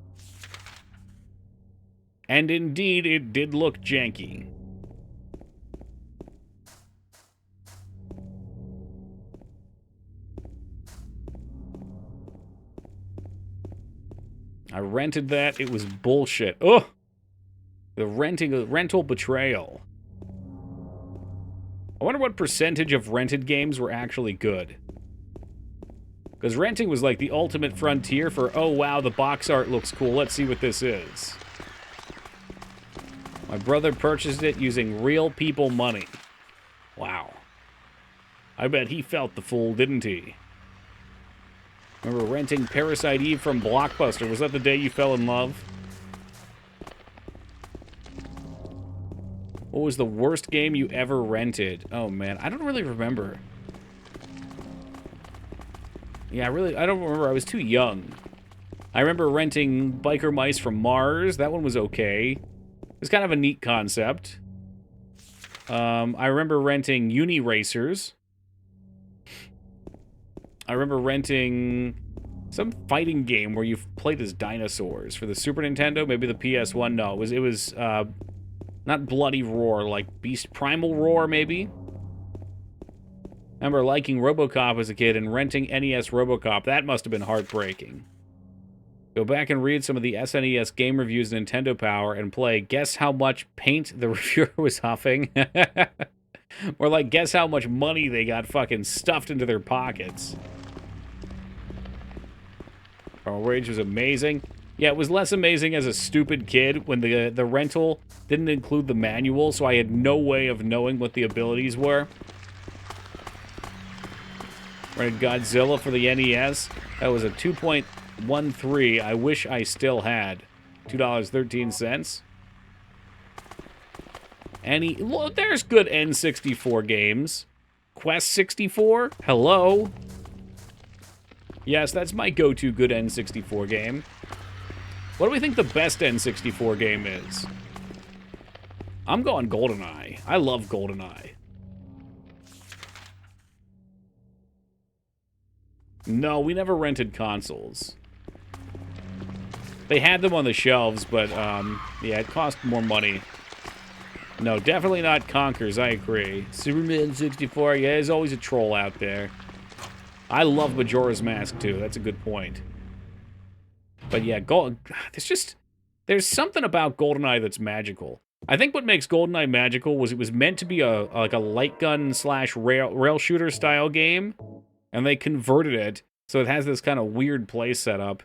And indeed, it did look janky. I rented that. It was bullshit. Ugh! The rental betrayal. I wonder what percentage of rented games were actually good. Because renting was like the ultimate frontier for, oh wow, the box art looks cool, let's see what this is. My brother purchased it using real people money. Wow. I bet he felt the fool, didn't he? Remember renting Parasite Eve from Blockbuster? Was that the day you fell in love? What was the worst game you ever rented? Oh man, I don't really remember. Yeah, I don't remember. I was too young. I remember renting Biker Mice from Mars. That one was okay. It was kind of a neat concept. I remember renting Uni Racers. I remember renting some fighting game where you played as dinosaurs for the Super Nintendo, maybe the PS1. No, it was not Bloody Roar, like Beast Primal Roar, maybe. I remember liking RoboCop as a kid and renting NES RoboCop. That must have been heartbreaking. Go back and read some of the SNES game reviews in Nintendo Power and play Guess How Much Paint the Reviewer Was Huffing. Or like, guess how much money they got fucking stuffed into their pockets. Power Rage was amazing. Yeah, it was less amazing as a stupid kid when the rental didn't include the manual, so I had no way of knowing what the abilities were. Rented Godzilla for the NES. That was a 2.13. I wish I still had. $2.13. Look, there's good N64 games. Quest 64? Hello? Yes, that's my go-to good N64 game. What do we think the best N64 game is? I'm going GoldenEye. I love GoldenEye. No, we never rented consoles. They had them on the shelves, but, yeah, it cost more money. No, definitely not Conkers, I agree. Superman 64, yeah, there's always a troll out there. I love Majora's Mask, too. That's a good point. But yeah, there's something about GoldenEye that's magical. I think what makes GoldenEye magical was it was meant to be like a light gun / rail shooter style game, and they converted it so it has this kind of weird play setup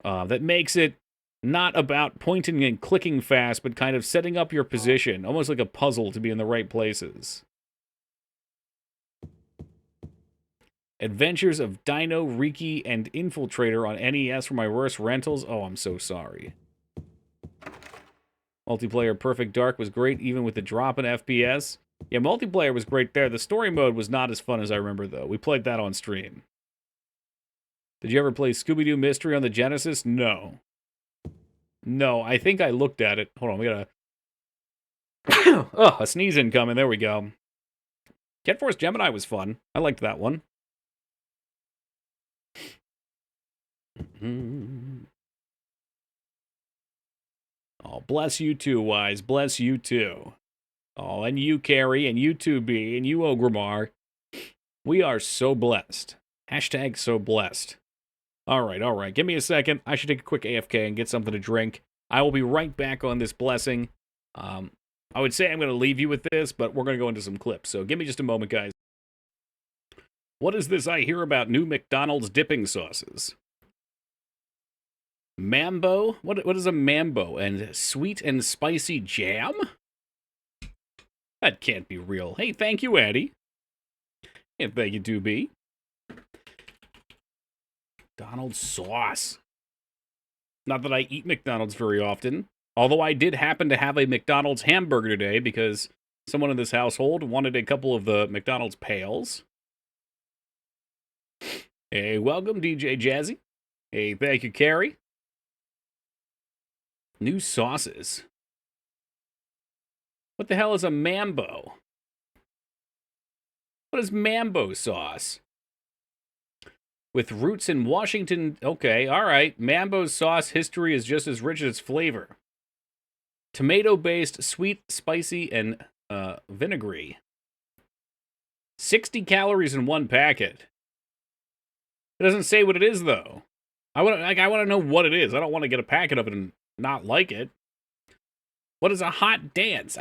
that makes it not about pointing and clicking fast, but kind of setting up your position, almost like a puzzle to be in the right places. Adventures of Dino, Riki, and Infiltrator on NES were my worst rentals. Oh, I'm so sorry. Multiplayer Perfect Dark was great, even with the drop in FPS. Yeah, multiplayer was great there. The story mode was not as fun as I remember, though. We played that on stream. Did you ever play Scooby-Doo Mystery on the Genesis? No. No, I think I looked at it. Hold on, we gotta... Oh, a sneeze incoming. There we go. Jet Force Gemini was fun. I liked that one. Oh, bless you too, Wise. Bless you too. Oh, and you, Carrie, and you too, B, and you, 𝕳𝖓𝖗𝖏. We are so blessed. Hashtag so blessed. All right. Give me a second. I should take a quick AFK and get something to drink. I will be right back on this blessing. I would say I'm going to leave you with this, but we're going to go into some clips. So give me just a moment, guys. What is this I hear about new McDonald's dipping sauces? Mambo? What is a Mambo? And sweet and spicy jam? That can't be real. Hey, thank you, Addie. And thank you, 2B. McDonald's sauce. Not that I eat McDonald's very often. Although I did happen to have a McDonald's hamburger today because someone in this household wanted a couple of the McDonald's pails. Hey, welcome, DJ Jazzy. Hey, thank you, Carrie. New sauces. What the hell is a Mambo? What is Mambo sauce? With roots in Washington. Okay, all right. Mambo's sauce history is just as rich as its flavor. Tomato-based sweet, spicy, and vinegary. 60 calories in one packet. It doesn't say what it is, though. I want to know what it is. I don't want to get a packet of it and not like it. What is a hot dance?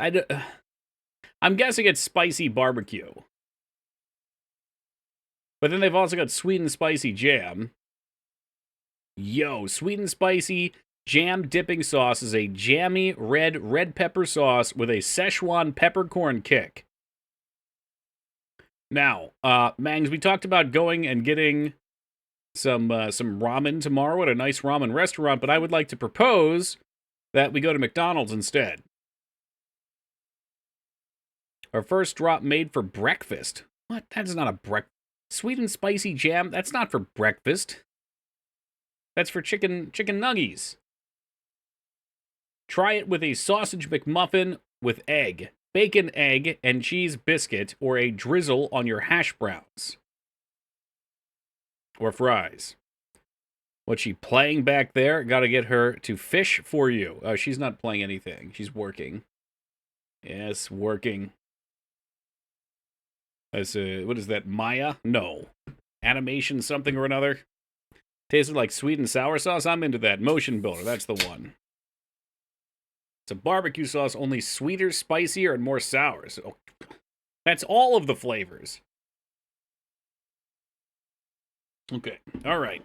I'm guessing it's spicy barbecue. But then they've also got sweet and spicy jam. Yo, sweet and spicy jam dipping sauce is a jammy red pepper sauce with a Szechuan peppercorn kick. Now, Mangs, we talked about going and getting some ramen tomorrow at a nice ramen restaurant, but I would like to propose that we go to McDonald's instead. Our first drop made for breakfast. What? That's not a breakfast. Sweet and spicy jam? That's not for breakfast. That's for chicken nuggies. Try it with a sausage McMuffin with egg, bacon, egg, and cheese biscuit, or a drizzle on your hash browns. Or fries. What's she playing back there? Gotta get her to fish for you. Oh, she's not playing anything. She's working. Yes, working. As what is that, Maya? No. Animation something or another? Tasted like sweet and sour sauce? I'm into that. Motion builder, that's the one. It's a barbecue sauce, only sweeter, spicier, and more sour. So that's all of the flavors. Okay, all right.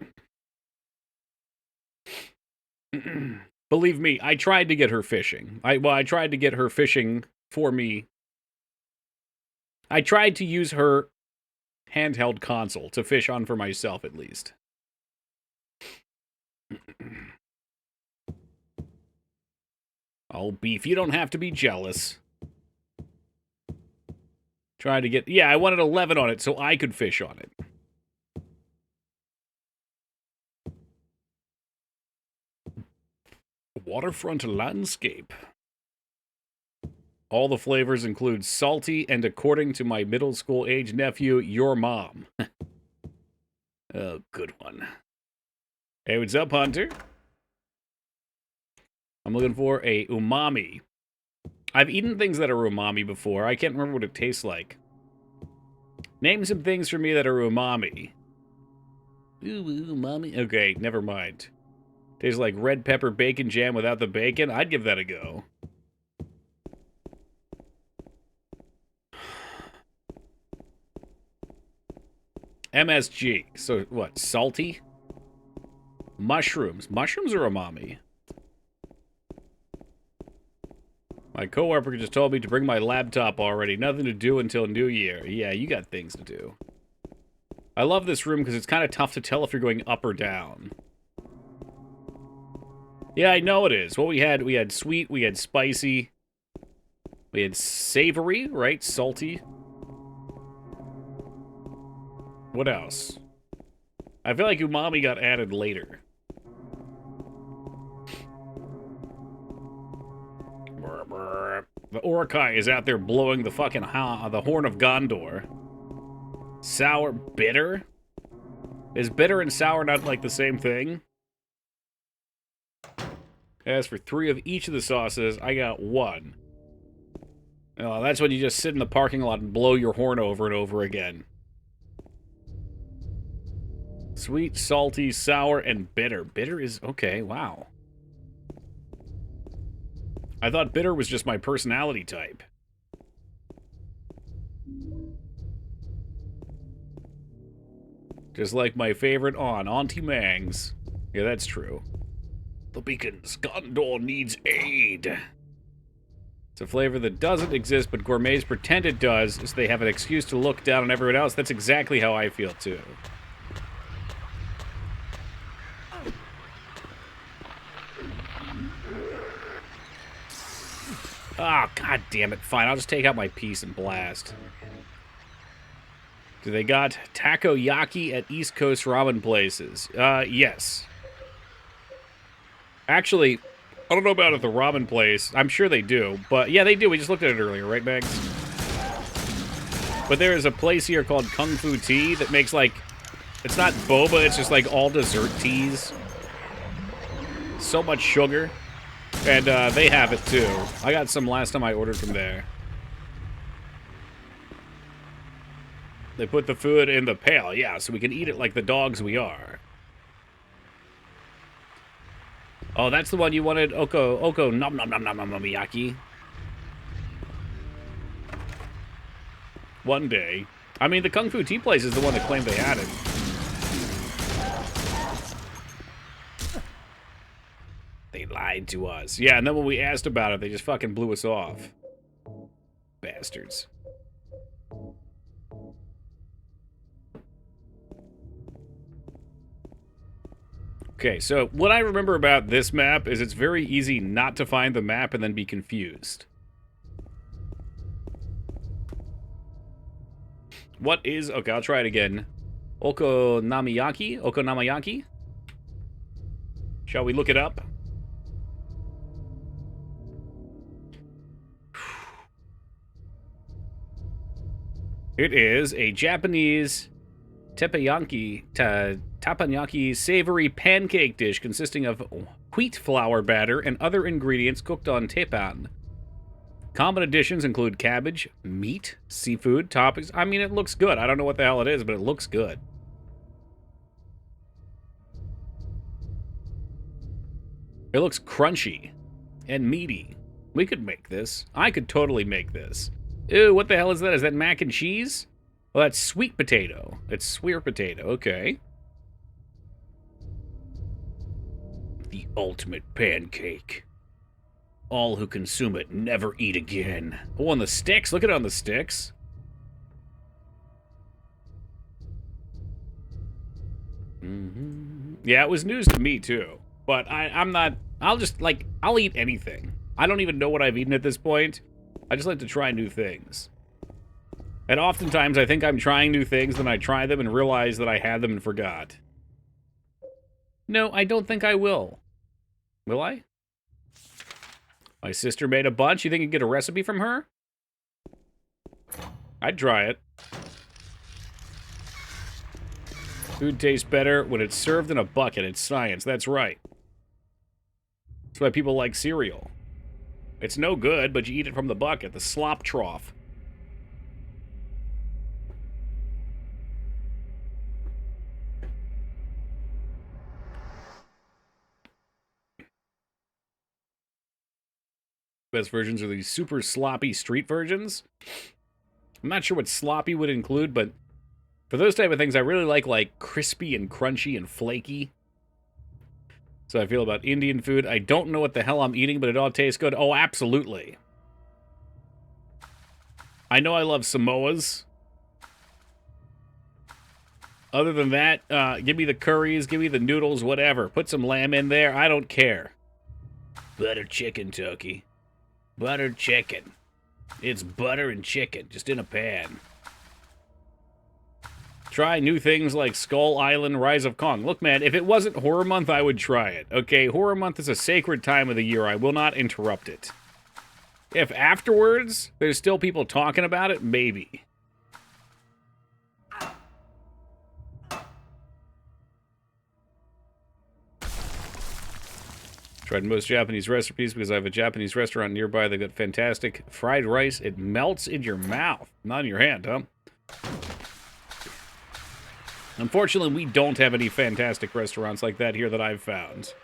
Believe me, I tried to get her fishing. I tried to get her fishing for me. I tried to use her handheld console to fish on for myself, at least. Oh, Beef, you don't have to be jealous. Trying to get... Yeah, I wanted 11 on it so I could fish on it. Waterfront landscape. All the flavors include salty and, according to my middle school age nephew, your mom. Oh, good one. Hey, what's up, Hunter? I'm looking for a umami. I've eaten things that are umami before. I can't remember what it tastes like. Name some things for me that are umami. Ooh, umami. Okay, never mind. Tastes like red pepper bacon jam without the bacon. I'd give that a go. MSG. So, what, salty? Mushrooms. Mushrooms are umami. My coworker just told me to bring my laptop already. Nothing to do until New Year. Yeah, you got things to do. I love this room because it's kind of tough to tell if you're going up or down. Yeah, I know it is. What we had sweet, we had spicy, we had savory, right? Salty. What else? I feel like umami got added later. The Orakai is out there blowing the fucking the horn of Gondor. Sour, bitter? Is bitter and sour not like the same thing? As for 3 of each of the sauces, I got 1. Oh, that's when you just sit in the parking lot and blow your horn over and over again. Sweet, salty, sour, and bitter. Bitter is... okay, wow. I thought bitter was just my personality type. Just like my favorite Auntie Mangs. Yeah, that's true. The beacons. Gondor needs aid. It's a flavor that doesn't exist, but gourmets pretend it does, so they have an excuse to look down on everyone else. That's exactly how I feel, too. Ah, oh, god damn it. Fine, I'll just take out my piece and blast. Do they got takoyaki at East Coast ramen places? Yes. Actually, I don't know about at the ramen place. I'm sure they do, but yeah, they do. We just looked at it earlier, right, Max? But there is a place here called Kung Fu Tea that makes, like, it's not boba, it's just, like, all dessert teas. So much sugar. And they have it too. I got some last time I ordered from there. They put the food in the pail, yeah, so we can eat it like the dogs we are. Oh, that's the one you wanted, 𝕳𝖗𝖗𝖙𝖍𝖏. One day. I mean, the Kung Fu Tea place is the one that claimed they had it. They lied to us. Yeah, and then when we asked about it, they just fucking blew us off. Bastards. Okay, so what I remember about this map is it's very easy not to find the map and then be confused. What is... Okay, I'll try it again. 𝕳𝖗𝖗𝖏𝖏𝖏? Shall we look it up? It is a Japanese teppanyaki savory pancake dish consisting of wheat flour batter and other ingredients cooked on teppan. Common additions include cabbage, meat, seafood, toppings. I mean, it looks good. I don't know what the hell it is, but it looks good. It looks crunchy and meaty. We could make this. I could totally make this. Ew, what the hell is that? Is that mac and cheese? Well, that's sweet potato. It's sweet potato, okay. The ultimate pancake. All who consume it never eat again. Oh, on the sticks? Look at it on the sticks. Yeah, it was news to me, too. But I'm not... I'll just, like, I'll eat anything. I don't even know what I've eaten at this point. I just like to try new things. And oftentimes, I think I'm trying new things, then I try them and realize that I had them and forgot. No, I don't think I will. Will I? My sister made a bunch. You think you can get a recipe from her? I'd try it. Food tastes better when it's served in a bucket. It's science. That's right. That's why people like cereal. It's no good, but you eat it from the bucket, the slop trough. Best versions are these super sloppy street versions. I'm not sure what sloppy would include, but for those type of things, I really like crispy and crunchy and flaky. So I feel about Indian food. I don't know what the hell I'm eating, but it all tastes good. Oh, absolutely. I know I love Samoas. Other than that, give me the curries, give me the noodles, whatever. Put some lamb in there. I don't care. Butter chicken, Turkey. Buttered chicken. It's butter and chicken, just in a pan. Try new things like Skull Island, Rise of Kong. Look, man, if it wasn't Horror Month, I would try it. Okay, Horror Month is a sacred time of the year. I will not interrupt it. If afterwards, there's still people talking about it, maybe. Tried most Japanese recipes because I have a Japanese restaurant nearby that got fantastic fried rice. It melts in your mouth, not in your hand, huh? Unfortunately, we don't have any fantastic restaurants like that here that I've found.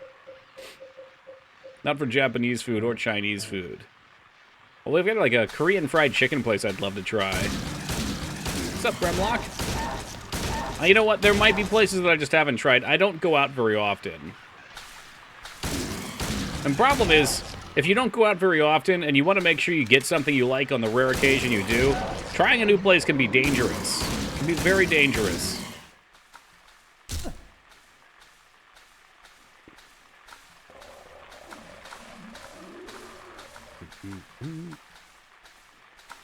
Not for Japanese food or Chinese food. Well, we've got like a Korean fried chicken place I'd love to try. What's up, Gremlock? You know what? There might be places that I just haven't tried. I don't go out very often. And problem is, if you don't go out very often and you want to make sure you get something you like on the rare occasion you do, trying a new place can be dangerous. It can be very dangerous.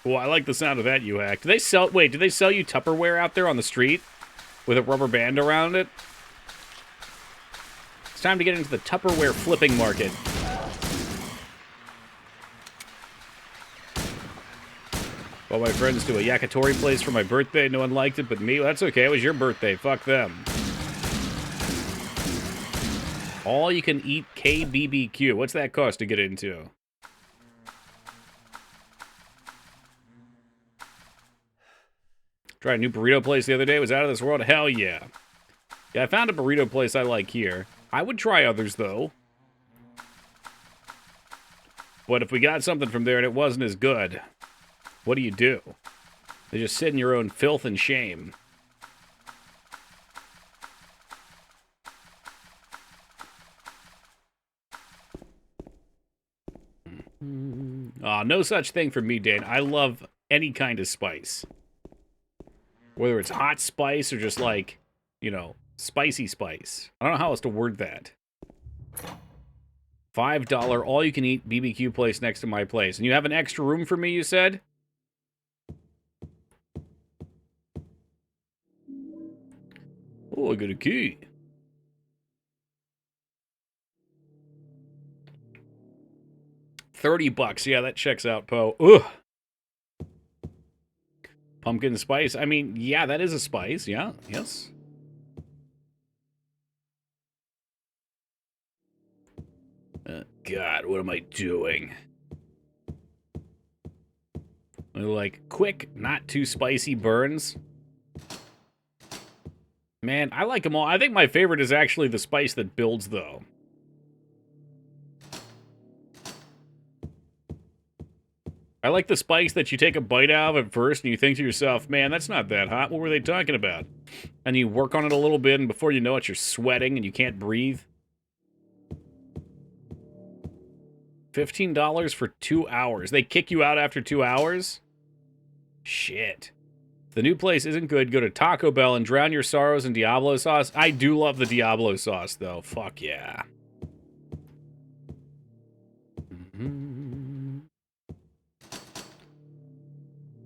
Oh, I like the sound of that, you hack. Do they sell... Wait, do they sell you Tupperware out there on the street? With a rubber band around it? It's time to get into the Tupperware flipping market. Well, my friends do a yakitori place for my birthday. No one liked it but me. Well, that's okay. It was your birthday. Fuck them. All you can eat KBBQ. What's that cost to get into? Tried a new burrito place the other day. It was out of this world. Hell yeah. Yeah, I found a burrito place I like here. I would try others, though. But if we got something from there and it wasn't as good, what do you do? They just sit in your own filth and shame. Aw, no such thing for me, Dane. I love any kind of spice. Whether it's hot spice or just like, you know, spicy spice. I don't know how else to word that. $5 all-you-can-eat BBQ place next to my place. And you have an extra room for me, you said? Oh, I got a key. $30. Yeah, that checks out, Poe. Ugh. Pumpkin spice. I mean, yeah, that is a spice. Yeah, yes. God, what am I doing? Like, quick, not too spicy burns. Man, I like them all. I think my favorite is actually the spice that builds, though. I like the spice that you take a bite out of at first and you think to yourself, man, that's not that hot. What were they talking about? And you work on it a little bit, and before you know it, you're sweating and you can't breathe. $15 for 2 hours. They kick you out after 2 hours? Shit. If the new place isn't good, go to Taco Bell and drown your sorrows in Diablo sauce. I do love the Diablo sauce, though. Fuck yeah.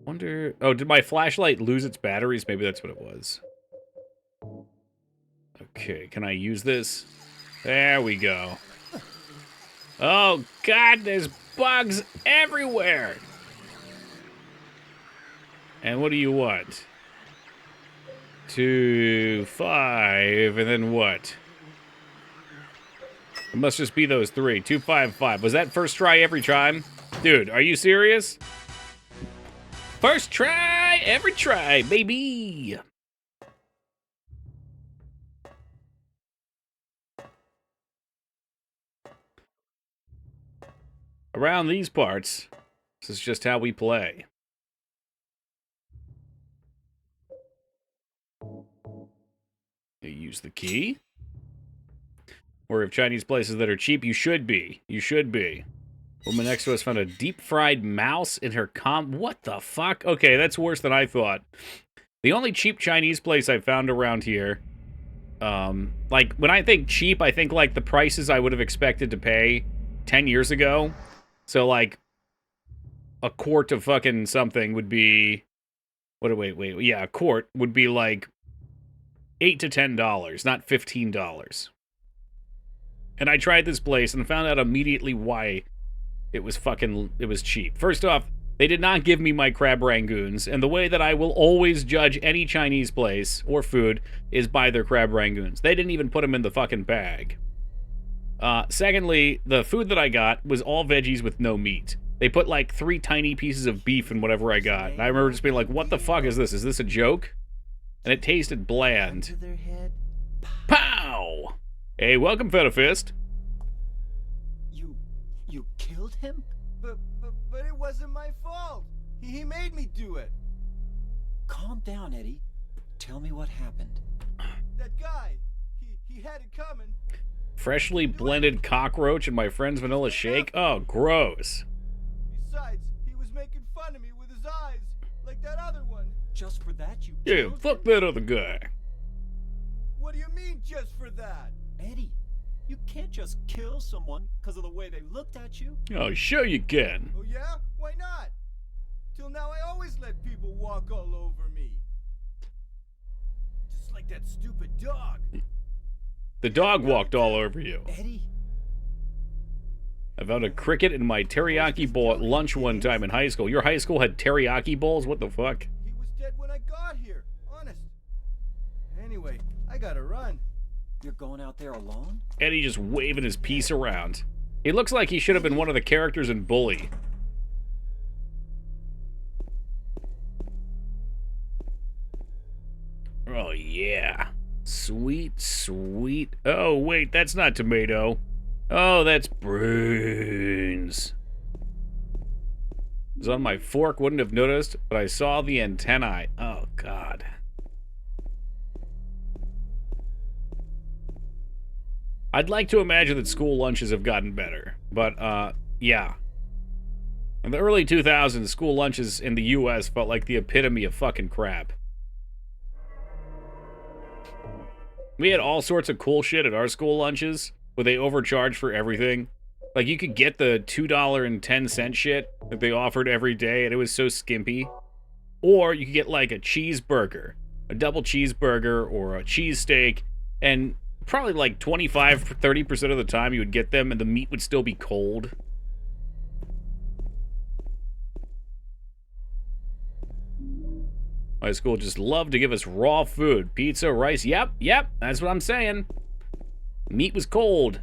Wonder... Oh, did my flashlight lose its batteries? Maybe that's what it was. Okay, can I use this? There we go. Oh, God, there's bugs everywhere. And what do you want? 2, 5, and then what? It must just be those 3. 2, 5, 5. Was that first try every time? Dude, are you serious? First try, every try, baby. Around these parts, this is just how we play. You use the key. Or if Chinese places that are cheap, you should be. You should be. Woman next to us found a deep-fried mouse in her What the fuck? Okay, that's worse than I thought. The only cheap Chinese place I found around here, like, when I think cheap, I think, like, the prices I would have expected to pay 10 years ago. So, like, a quart of fucking something would be... Wait. Yeah, a quart would be, like, $8 to $10, not $15. And I tried this place and found out immediately why it was cheap. First off, they did not give me my crab rangoons, and the way that I will always judge any Chinese place or food is by their crab rangoons. They didn't even put them in the fucking bag. Secondly, the food that I got was all veggies with no meat. They put like 3 tiny pieces of beef in whatever I got, and I remember just being like, what the fuck is this? Is this a joke? And it tasted bland. Pow! Hey, welcome, Fetafist. You killed him? But it wasn't my fault. He made me do it. Calm down, Eddie. Tell me what happened. That guy, he had it coming. Freshly blended cockroach in my friend's vanilla shake? Oh, gross. Besides, he was making fun of me with his eyes, like that other one. Just for that, you Yeah, killed fuck him? that other guy. What do you mean, just for that? Eddie, you can't just kill someone because of the way they looked at you. Oh, sure you can. Oh yeah? Why not? Till now I always let people walk all over me. Just like that stupid dog. The dog walked all over you. Eddie, I found a cricket in my teriyaki bowl at lunch one time in high school. Your high school had teriyaki bowls? What the fuck? He was dead when I got here. Honest. Anyway, I gotta run. You're going out there alone? Eddie just waving his piece around. He looks like he should have been one of the characters in Bully. Oh, yeah. Sweet, sweet. Oh, wait, that's not tomato. Oh, that's brains. It was on my fork, wouldn't have noticed, but I saw the antennae. Oh, God. I'd like to imagine that school lunches have gotten better, but, yeah. In the early 2000s, school lunches in the U.S. felt like the epitome of fucking crap. We had all sorts of cool shit at our school lunches, where they overcharged for everything. Like, you could get the $2.10 shit that they offered every day, and it was so skimpy. Or you could get, like, a cheeseburger. A double cheeseburger or a cheesesteak, and probably, like, 25-30% of the time you would get them, and the meat would still be cold. My school just loved to give us raw food. Pizza, rice, yep, that's what I'm saying. Meat was cold.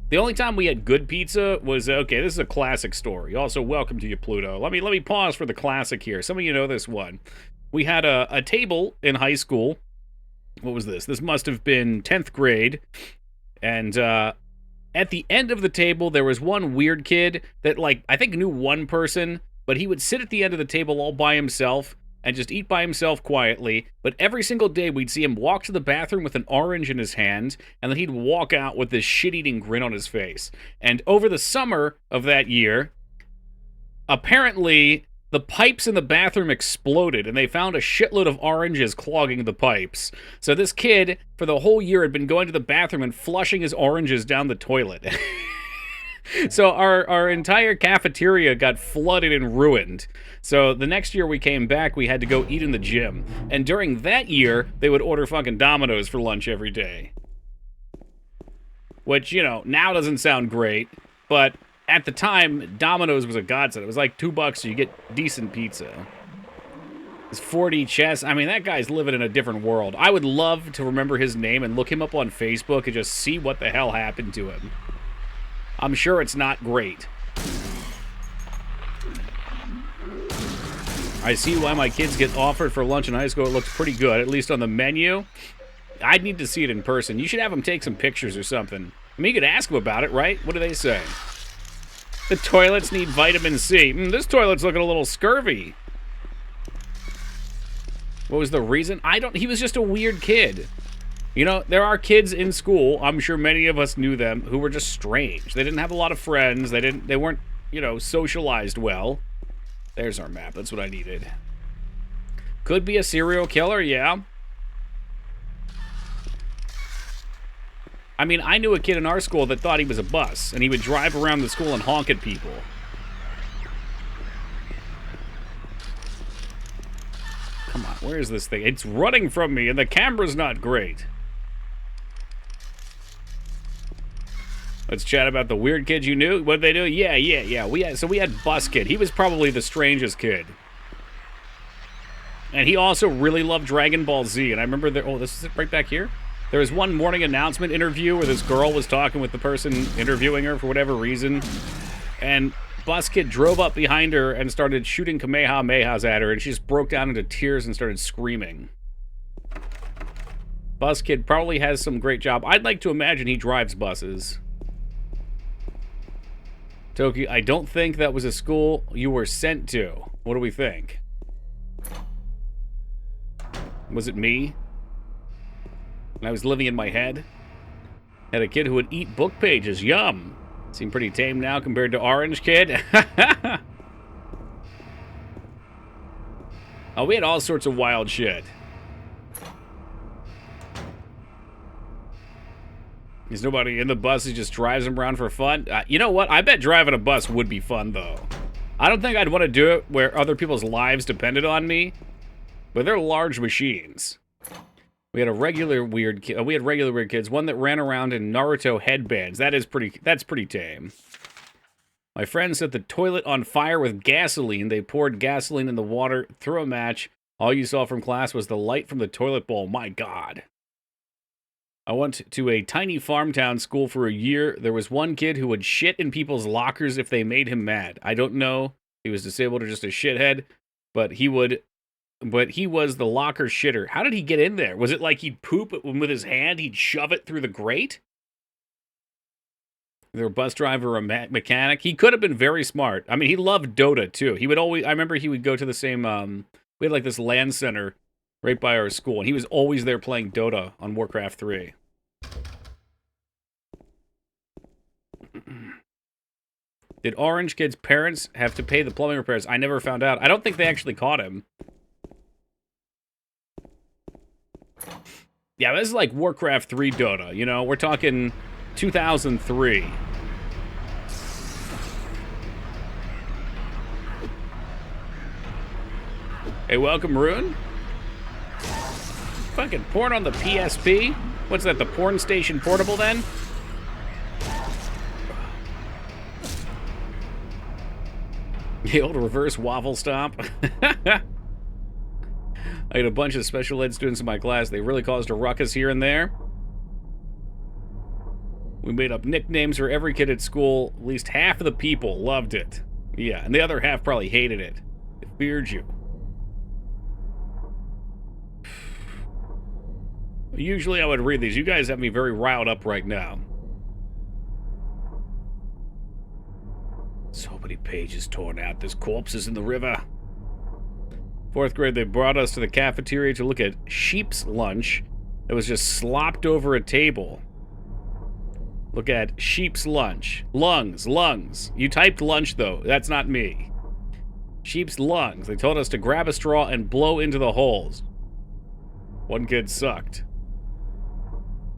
The only time we had good pizza was, okay, this is a classic story. Also, welcome to you, Pluto. Let me pause for the classic here. Some of you know this one. We had a table in high school. What was this? This must have been 10th grade. And at the end of the table, there was one weird kid that, like, I think knew one person, but he would sit at the end of the table all by himself and just eat by himself quietly, but every single day we'd see him walk to the bathroom with an orange in his hand, and then he'd walk out with this shit-eating grin on his face. And over the summer of that year, apparently the pipes in the bathroom exploded, and they found a shitload of oranges clogging the pipes. So this kid, for the whole year, had been going to the bathroom and flushing his oranges down the toilet. So our entire cafeteria got flooded and ruined. So the next year we came back, we had to go eat in the gym. And during that year, they would order fucking Domino's for lunch every day. Which, you know, now doesn't sound great, but at the time, Domino's was a godsend. It was like $2 so you get decent pizza. His 4D chess, I mean, that guy's living in a different world. I would love to remember his name and look him up on Facebook and just see what the hell happened to him. I'm sure it's not great. I see why my kids get offered for lunch in high school. It looks pretty good, at least on the menu. I'd need to see it in person. You should have them take some pictures or something. I mean, you could ask them about it, right? What do they say? The toilets need vitamin C. This toilet's looking a little scurvy. What was the reason? He was just a weird kid. You know, there are kids in school, I'm sure many of us knew them, who were just strange. They didn't have a lot of friends. They weren't, you know, socialized well. There's our map. That's what I needed. Could be a serial killer, yeah. I mean, I knew a kid in our school that thought he was a bus, and he would drive around the school and honk at people. Come on, where is this thing? It's running from me, and the camera's not great. Let's chat about the weird kids you knew. What'd they do? Yeah. We had Bus Kid. He was probably the strangest kid. And he also really loved Dragon Ball Z. And I remember this is it right back here? There was one morning announcement interview where this girl was talking with the person interviewing her for whatever reason. And Bus Kid drove up behind her and started shooting Kamehamehas at her. And she just broke down into tears and started screaming. Bus Kid probably has some great job. I'd like to imagine he drives buses. Toki, I don't think that was a school you were sent to. What do we think? Was it me? When I was living in my head? Had a kid who would eat book pages. Yum! Seem pretty tame now compared to Orange Kid. Oh, we had all sorts of wild shit. There's nobody in the bus. He just drives them around for fun. You know what? I bet driving a bus would be fun, though. I don't think I'd want to do it where other people's lives depended on me. But they're large machines. We had regular weird kids. One that ran around in Naruto headbands. That's pretty tame. My friend set the toilet on fire with gasoline. They poured gasoline in the water, threw a match. All you saw from class was the light from the toilet bowl. My God. I went to a tiny farm town school for a year. There was one kid who would shit in people's lockers if they made him mad. I don't know if he was disabled or just a shithead, but he was the locker shitter. How did he get in there? Was it like he'd poop with his hand, he'd shove it through the grate? Either a bus driver or a mechanic. He could have been very smart. I mean, he loved Dota, too. He would always, I remember he would go to the same, we had like this LAN center right by our school, and he was always there playing Dota on Warcraft 3. Did Orange Kid's parents have to pay the plumbing repairs? I never found out. I don't think they actually caught him. Yeah, this is like Warcraft 3 Dota, you know? We're talking 2003. Hey, welcome, Rune. Fucking porn on the PSP? What's that, the porn station portable then? The old reverse waffle stomp. I had a bunch of special ed students in my class. They really caused a ruckus here and there. We made up nicknames for every kid at school. At least half of the people loved it. Yeah, and the other half probably hated it. They feared you. Usually I would read these. You guys have me very riled up right now. So many pages torn out. There's corpses in the river. 4th grade, they brought us to the cafeteria to look at sheep's lunch that was just slopped over a table. Look at sheep's lunch. Lungs. You typed lunch, though. That's not me. Sheep's lungs. They told us to grab a straw and blow into the holes. One kid sucked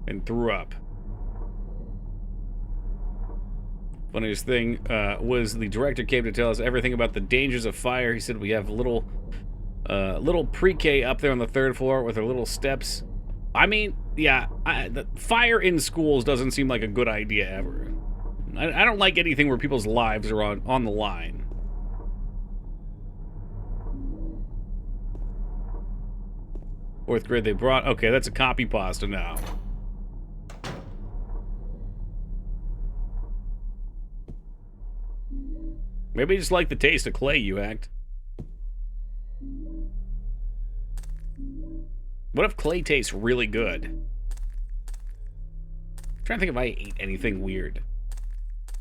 and threw up. Funniest thing was the director came to tell us everything about the dangers of fire. He said we have a little pre-K up there on the 3rd floor with our little steps. I mean, yeah, the fire in schools doesn't seem like a good idea ever. I don't like anything where people's lives are on the line. Fourth grade, they brought... Okay, that's a copy pasta now. Maybe you just like the taste of clay, you act. What if clay tastes really good? I'm trying to think if I ate anything weird.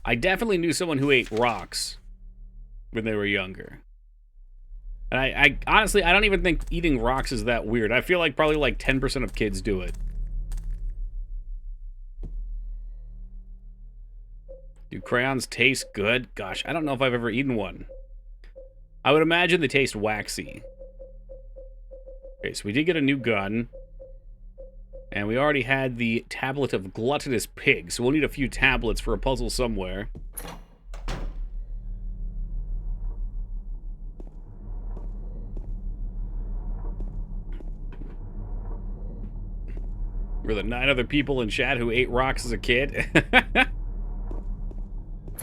I definitely knew someone who ate rocks when they were younger. And I honestly, I don't even think eating rocks is that weird. I feel like probably like 10% of kids do it. Do crayons taste good? Gosh, I don't know if I've ever eaten one. I would imagine they taste waxy. Okay, so we did get a new gun. And we already had the tablet of gluttonous pig, so we'll need a few tablets for a puzzle somewhere. Were the 9 other people in chat who ate rocks as a kid?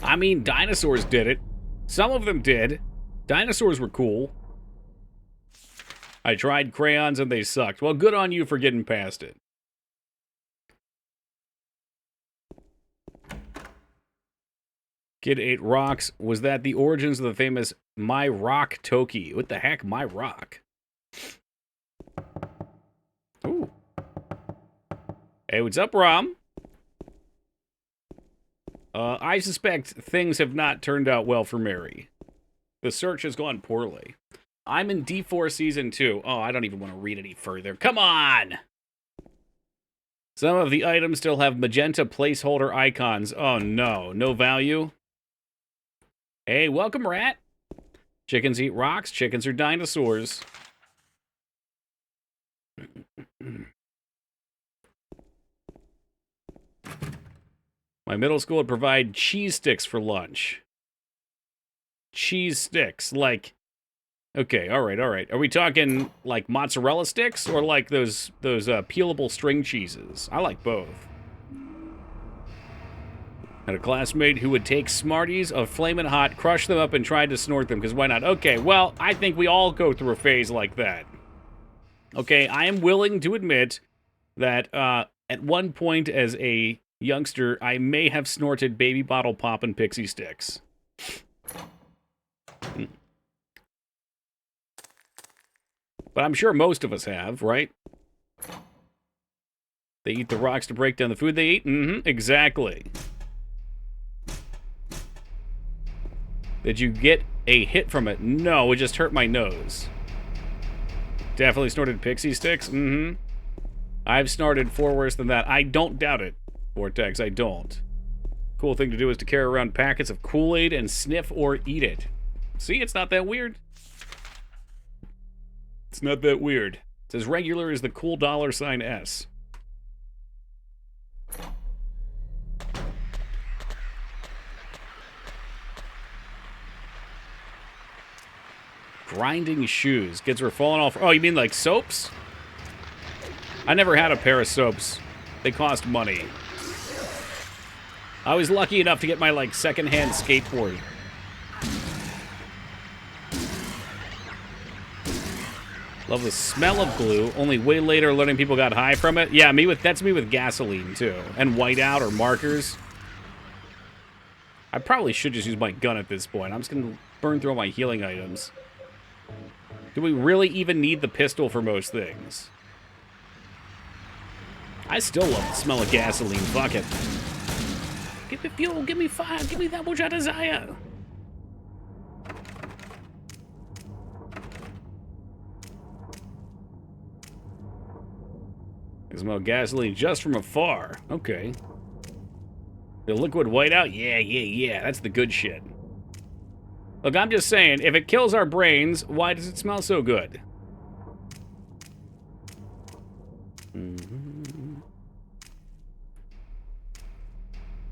I mean, dinosaurs did it. Some of them did. Dinosaurs were cool. I tried crayons and they sucked. Well, good on you for getting past it. Kid ate rocks. Was that the origins of the famous My Rock Toki? What the heck? My Rock? Ooh. Hey, what's up, Rom? I suspect things have not turned out well for Mary. The search has gone poorly. I'm in D4 Season 2. Oh, I don't even want to read any further. Come on! Some of the items still have magenta placeholder icons. Oh, no. No value? Hey, welcome, Rat. Chickens eat rocks. Chickens are dinosaurs. My middle school would provide cheese sticks for lunch. Cheese sticks, like... Okay, alright. Are we talking, like, mozzarella sticks? Or like those peelable string cheeses? I like both. Had a classmate who would take Smarties of Flamin' Hot, crush them up, and try to snort them, because why not? Okay, well, I think we all go through a phase like that. Okay, I am willing to admit that, At one point as a youngster, I may have snorted baby bottle pop and pixie sticks. But I'm sure most of us have, right? They eat the rocks to break down the food they eat? Mm-hmm, exactly. Did you get a hit from it? No, it just hurt my nose. Definitely snorted pixie sticks? Mm-hmm. I've snorted far worse than that. I don't doubt it, Vortex, I don't. Cool thing to do is to carry around packets of Kool-Aid and sniff or eat it. See, it's not that weird. It's not that weird. It's as regular as the cool $S. Grinding shoes. Kids were falling off. Oh, you mean like soaps? I never had a pair of soaps. They cost money. I was lucky enough to get my, like, secondhand skateboard. Love the smell of glue. Only way later learning people got high from it. Yeah, that's me with gasoline, too. And whiteout or markers. I probably should just use my gun at this point. I'm just going to burn through all my healing items. Do we really even need the pistol for most things? I still love the smell of gasoline. Fuck it. Give me fuel, give me fire, give me that which I desire. I smell gasoline just from afar. Okay. The liquid whiteout? Yeah. That's the good shit. Look, I'm just saying, if it kills our brains, why does it smell so good?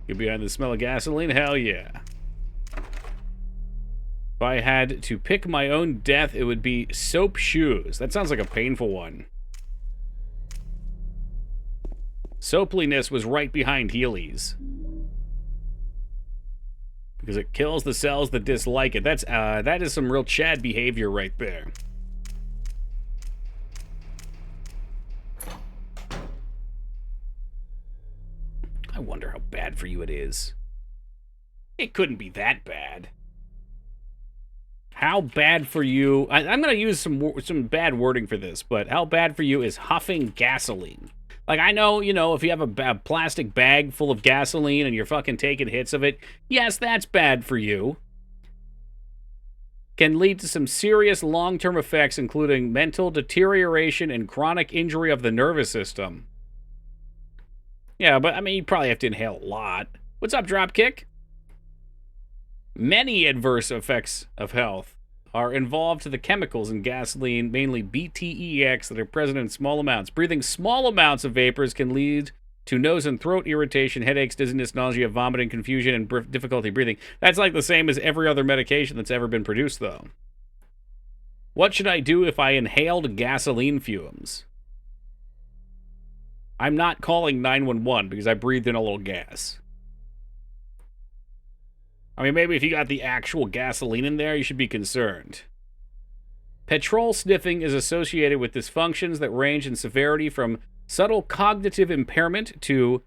Get behind the smell of gasoline? Hell yeah. If I had to pick my own death, it would be soap shoes. That sounds like a painful one. Soapliness was right behind Heelys. Because it kills the cells that dislike it. That is some real Chad behavior right there. I wonder how bad for you it is. It couldn't be that bad. How bad for you... I'm going to use some bad wording for this, but how bad for you is huffing gasoline? Like, I know, you know, if you have a plastic bag full of gasoline and you're fucking taking hits of it, yes, that's bad for you. Can lead to some serious long-term effects, including mental deterioration and chronic injury of the nervous system. Yeah, but, I mean, you probably have to inhale a lot. What's up, Dropkick? Many adverse effects of health are involved to the chemicals in gasoline, mainly BTEX, that are present in small amounts. Breathing small amounts of vapors can lead to nose and throat irritation, headaches, dizziness, nausea, vomiting, confusion, and difficulty breathing. That's like the same as every other medication that's ever been produced, though. What should I do if I inhaled gasoline fumes? I'm not calling 911 because I breathed in a little gas. I mean, maybe if you got the actual gasoline in there, you should be concerned. Petrol sniffing is associated with dysfunctions that range in severity from subtle cognitive impairment to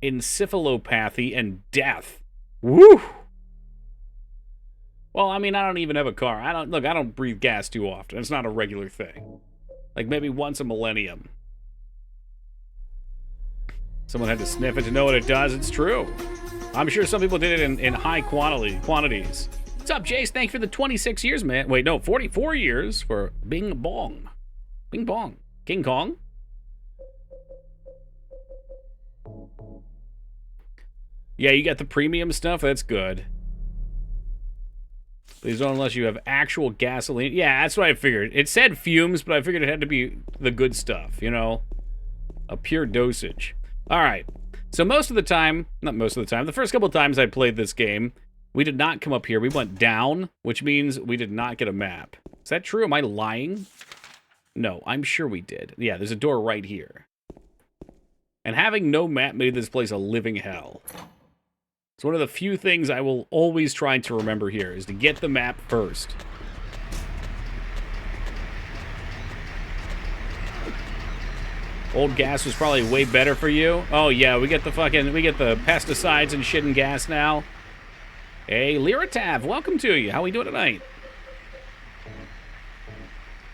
encephalopathy and death. Woo! Well, I mean, I don't even have a car. I don't breathe gas too often. It's not a regular thing. Like maybe once a millennium. Someone had to sniff it to know what it does. It's true. I'm sure some people did it in high quantities. What's up, Jace? Thanks for the 26 years, man. Wait, no, 44 years for Bing Bong. Bing Bong. King Kong? Yeah, you got the premium stuff? That's good. Please don't unless you have actual gasoline. Yeah, that's what I figured. It said fumes, but I figured it had to be the good stuff, you know? A pure dosage. All right. So most of the time, not most of the time, the first couple of times I played this game, we did not come up here. We went down, which means we did not get a map. Is that true? Am I lying? No, I'm sure we did. Yeah, there's a door right here. And having no map made this place a living hell. It's one of the few things I will always try to remember here, is to get the map first. Old gas was probably way better for you. Oh yeah, we get the pesticides and shit and gas now. Hey, Liratav, welcome to you. How we doing tonight?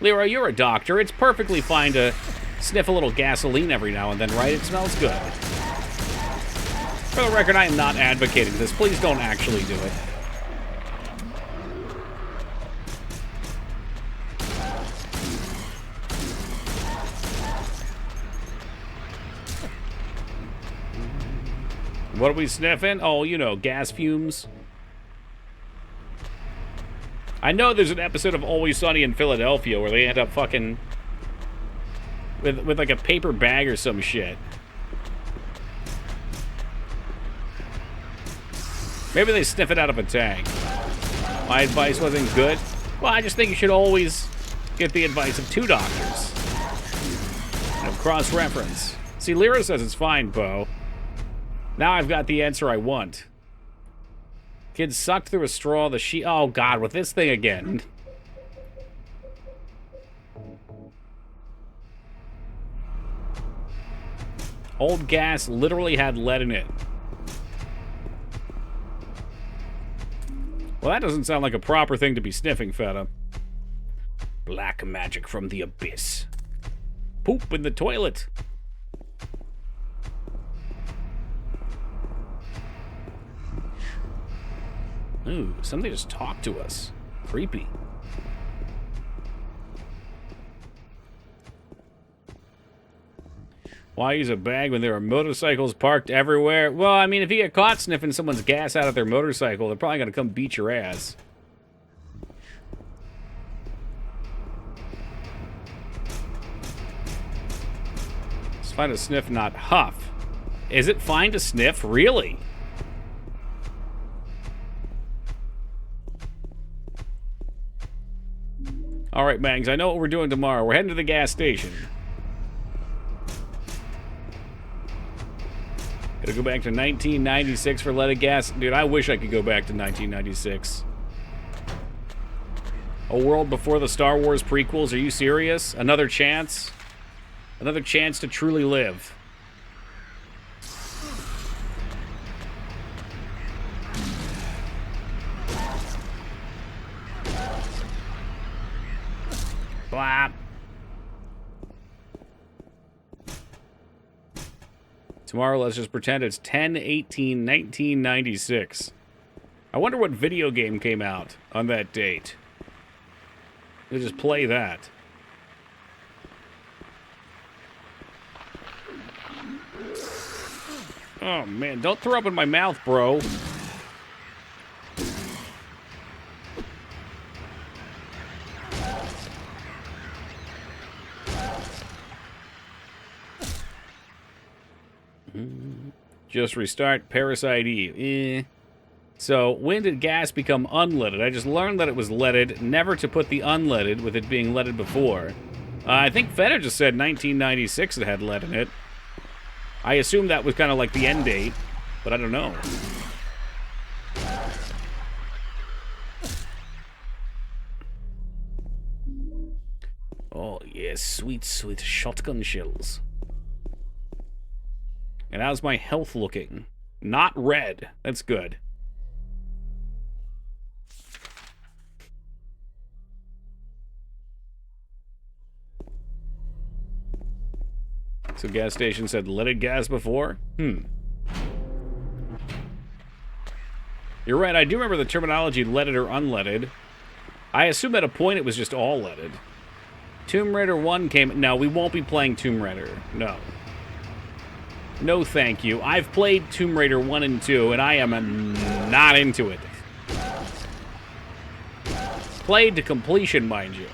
Lyra, you're a doctor. It's perfectly fine to sniff a little gasoline every now and then, right? It smells good. For the record, I am not advocating this. Please don't actually do it. What are we sniffing? Oh, you know, gas fumes. I know there's an episode of Always Sunny in Philadelphia where they end up fucking with like a paper bag or some shit. Maybe they sniff it out of a tank. My advice wasn't good. Well, I just think you should always get the advice of two doctors. You know, cross-reference. See, Lyra says it's fine, Bo. Now I've got the answer I want. Kid sucked through a straw, oh god, with this thing again. Old gas literally had lead in it. Well, that doesn't sound like a proper thing to be sniffing, feta. Black magic from the abyss. Poop in the toilet. Ooh, somebody just talked to us. Creepy. Why use a bag when there are motorcycles parked everywhere? Well, I mean, if you get caught sniffing someone's gas out of their motorcycle, they're probably going to come beat your ass. It's fine to sniff, not huff. Is it fine to sniff? Really? All right, Mangs, I know what we're doing tomorrow. We're heading to the gas station. Gotta go back to 1996 for leaded gas. Dude, I wish I could go back to 1996. A world before the Star Wars prequels? Are you serious? Another chance? Another chance to truly live. Blap. Tomorrow, let's just pretend it's 10/18/1996. I wonder what video game came out on that date. We'll just play that. Oh, man. Don't throw up in my mouth, bro. Just restart Parasite Eve. So, when did gas become unleaded? I just learned that it was leaded, never to put the unleaded with it being leaded before. I think Feta just said 1996 it had lead in it. I assume that was kind of like the end date, but I don't know. Oh, yes, sweet, sweet shotgun shells. And how's my health looking? Not red. That's good. So gas station said leaded gas before? You're right, I do remember the terminology leaded or unleaded. I assume at a point it was just all leaded. Tomb Raider 1 came... No, we won't be playing Tomb Raider. No. No, thank you. I've played Tomb Raider 1 and 2, and I am not into it. Played to completion, mind you.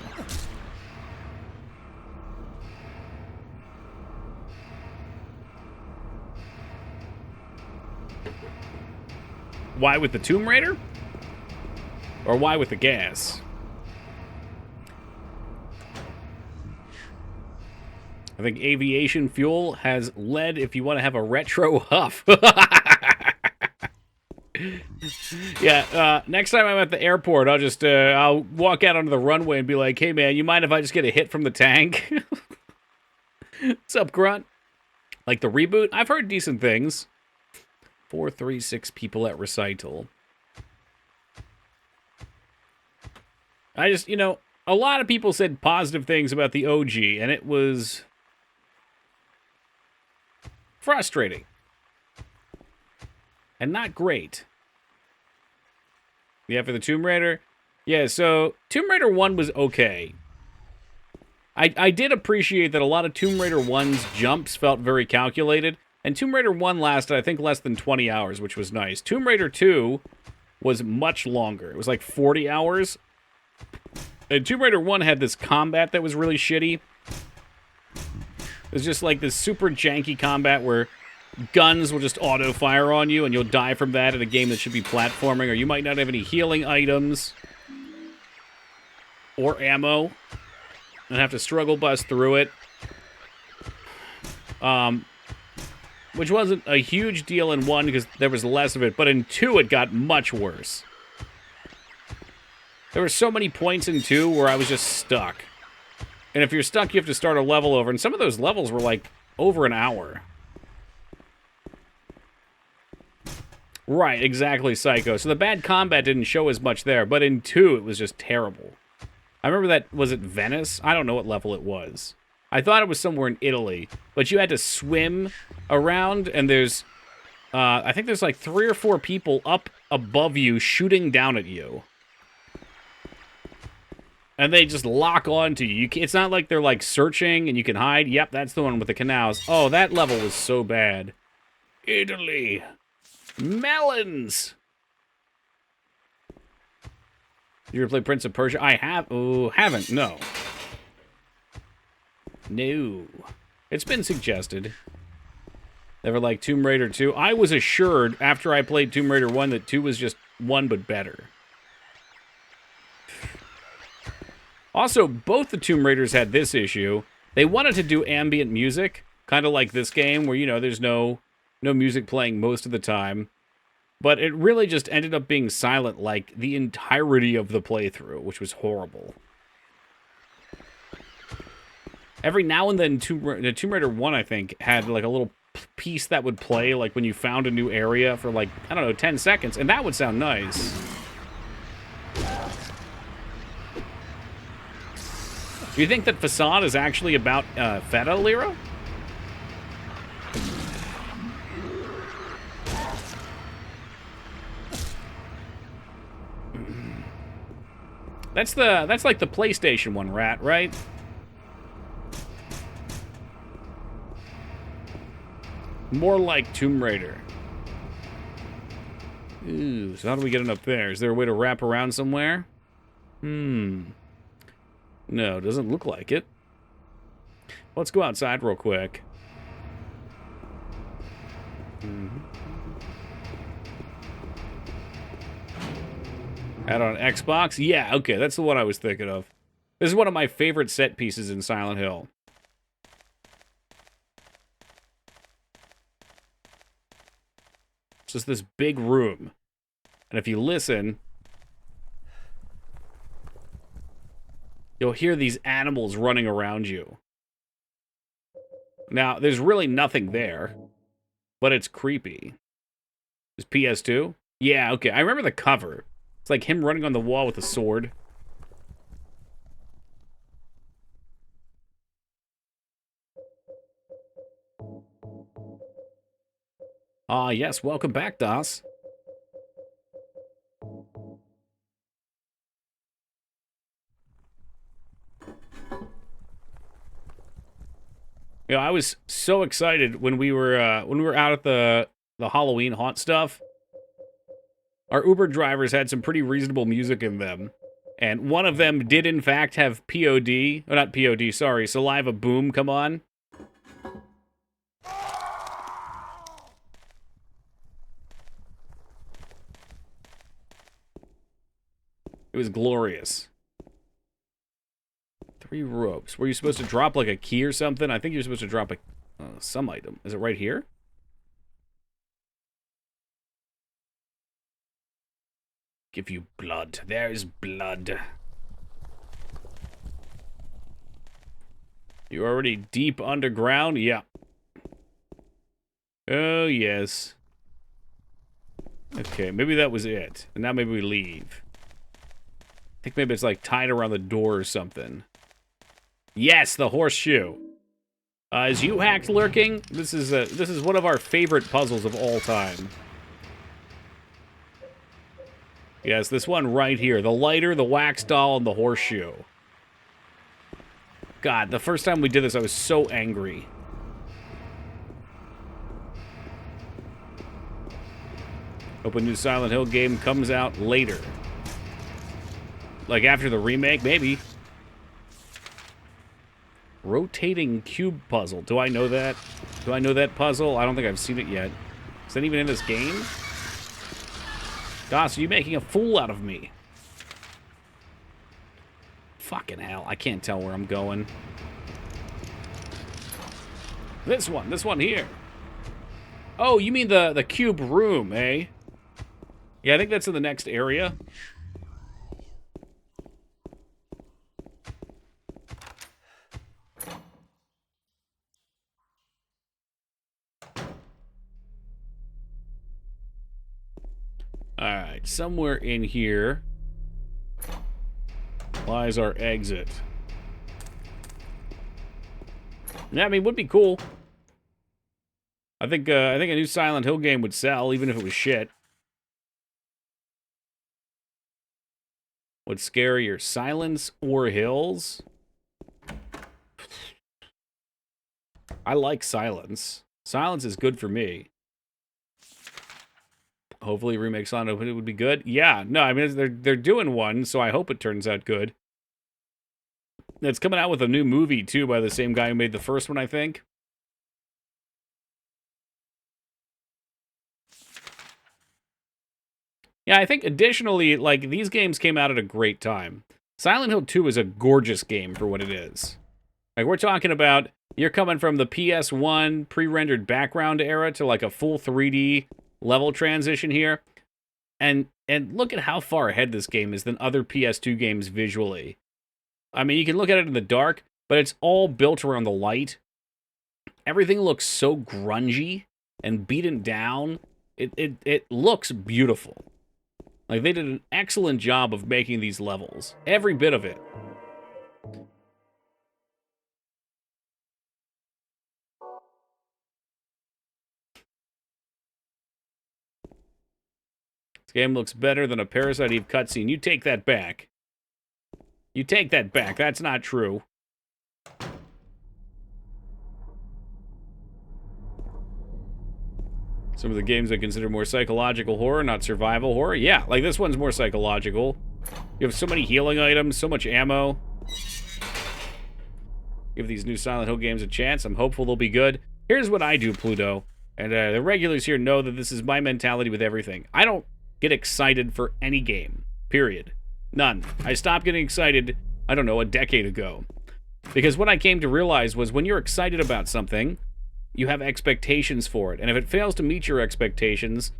Why with the Tomb Raider? Or why with the gas? I think aviation fuel has lead if you want to have a retro huff. Yeah, next time I'm at the airport, I'll walk out onto the runway and be like, hey man, you mind if I just get a hit from the tank? What's up, Grunt? Like the reboot? I've heard decent things. 436 people at recital. I just, a lot of people said positive things about the OG, and it was frustrating. And not great. Yeah, for the Tomb Raider? Yeah, so Tomb Raider 1 was okay. I did appreciate that a lot of Tomb Raider 1's jumps felt very calculated, and Tomb Raider 1 lasted, I think, less than 20 hours, which was nice. Tomb Raider 2 was much longer. It was like 40 hours. And Tomb Raider 1 had this combat that was really shitty. It was just like this super janky combat where guns will just auto-fire on you, and you'll die from that in a game that should be platforming, or you might not have any healing items or ammo and have to struggle bust through it. Which wasn't a huge deal in 1 because there was less of it, but in 2 it got much worse. There were so many points in 2 where I was just stuck. And if you're stuck, you have to start a level over, and some of those levels were like over an hour. Right, exactly, Psycho. So the bad combat didn't show as much there, but in 2 it was just terrible. I remember that, was it Venice? I don't know what level it was. I thought it was somewhere in Italy, but you had to swim around, and there's, I think there's like 3 or 4 people up above you shooting down at you. And they just lock onto you. It's not like they're like searching and you can hide. Yep, that's the one with the canals. Oh, that level was so bad. Italy. Melons. You ever play Prince of Persia? I have. Oh, haven't. No. No. It's been suggested. Never liked Tomb Raider 2. I was assured after I played Tomb Raider 1 that 2 was just 1 but better. Also, both the Tomb Raiders had this issue. They wanted to do ambient music, kind of like this game, where, there's no music playing most of the time. But it really just ended up being silent like the entirety of the playthrough, which was horrible. Every now and then, the Tomb Raider 1, I think, had like a little piece that would play, like when you found a new area for like, I don't know, 10 seconds, and that would sound nice. Do you think that Facade is actually about Feta, Lyra? That's like the PlayStation one, Rat, right? More like Tomb Raider. Ooh, so how do we get it up there? Is there a way to wrap around somewhere? No, doesn't look like it. Let's go outside real quick. Out on Xbox? Yeah, okay, that's the one I was thinking of. This is one of my favorite set pieces in Silent Hill. It's just this big room. And if you listen, you'll hear these animals running around you. Now, there's really nothing there, but it's creepy. Is PS2? Yeah, okay, I remember the cover. It's like him running on the wall with a sword. Ah, yes, welcome back, Das. I was so excited when we were out at the Halloween haunt stuff. Our Uber drivers had some pretty reasonable music in them. And one of them did, in fact, have POD. Oh, not POD, sorry. Saliva Boom come on. It was glorious. 3 ropes. Were you supposed to drop, like, a key or something? I think you're supposed to drop some item. Is it right here? Give you blood. There's blood. You're already deep underground? Yeah. Oh, yes. Okay, maybe that was it. And now maybe we leave. I think maybe it's like tied around the door or something. Yes, the horseshoe. Is 𝕳𝖗𝖙𝖍 lurking? This is one of our favorite puzzles of all time. Yes, this one right here. The lighter, the wax doll, and the horseshoe. God, the first time we did this, I was so angry. Hope a new Silent Hill game comes out later. Like after the remake, maybe. Rotating cube puzzle. Do I know that? Do I know that puzzle? I don't think I've seen it yet. Is that even in this game? Gosh, are you making a fool out of me? Fucking hell, I can't tell where I'm going. This one here. Oh, you mean the cube room, eh? Yeah, I think that's in the next area. Alright, somewhere in here lies our exit. Yeah, I mean, would be cool. I think a new Silent Hill game would sell, even if it was shit. What's scarier, silence or hills? I like silence. Silence is good for me. Hopefully remake Silent Hill would be good. Yeah, no, I mean, they're doing one, so I hope it turns out good. It's coming out with a new movie, too, by the same guy who made the first one, I think. Yeah, I think additionally, like, these games came out at a great time. Silent Hill 2 is a gorgeous game for what it is. Like, we're talking about, you're coming from the PS1 pre-rendered background era to, like, a full 3D level transition here. And look at how far ahead this game is than other PS2 games visually. I mean, you can look at it in the dark, but it's all built around the light. Everything looks so grungy and beaten down. It looks beautiful. Like, they did an excellent job of making these levels. Every bit of it. This game looks better than a Parasite Eve cutscene. You take that back. You take that back. That's not true. Some of the games I consider more psychological horror, not survival horror. Yeah, like this one's more psychological. You have so many healing items, so much ammo. Give these new Silent Hill games a chance. I'm hopeful they'll be good. Here's what I do, Pluto. And the regulars here know that this is my mentality with everything. I don't get excited for any game. Period. None. I stopped getting excited, I don't know, a decade ago. Because what I came to realize was when you're excited about something, you have expectations for it. And if it fails to meet your expectations,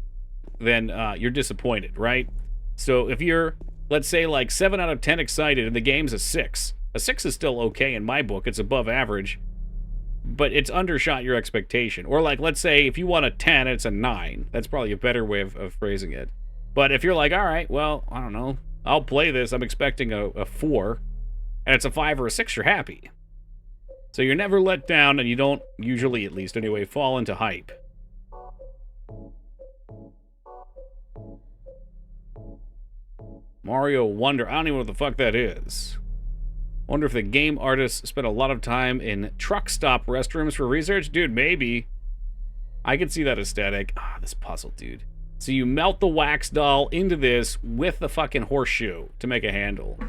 then you're disappointed, right? So if you're, let's say, like 7 out of 10 excited and the game's a 6 is still okay in my book. It's above average. But it's undershot your expectation. Or like, let's say, if you want a 10, it's a 9. That's probably a better way of phrasing it. But if you're like, all right, well, I don't know, I'll play this. I'm expecting a 4. And it's a 5 or a 6, you're happy. So you're never let down, and you don't, usually at least anyway, fall into hype. Mario Wonder. I don't even know what the fuck that is. Wonder if the game artists spent a lot of time in truck stop restrooms for research? Dude, maybe. I could see that aesthetic. Ah, this puzzle, dude. So you melt the wax doll into this with the fucking horseshoe to make a handle.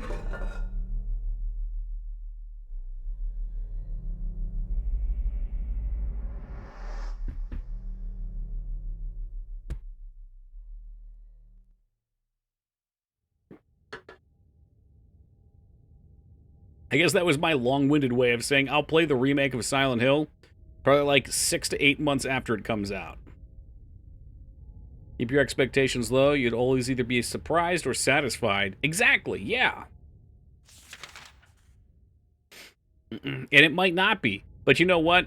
I guess that was my long-winded way of saying I'll play the remake of Silent Hill probably like 6 to 8 months after it comes out. Keep your expectations low. You'd always either be surprised or satisfied. Exactly, yeah. And it might not be. But you know what?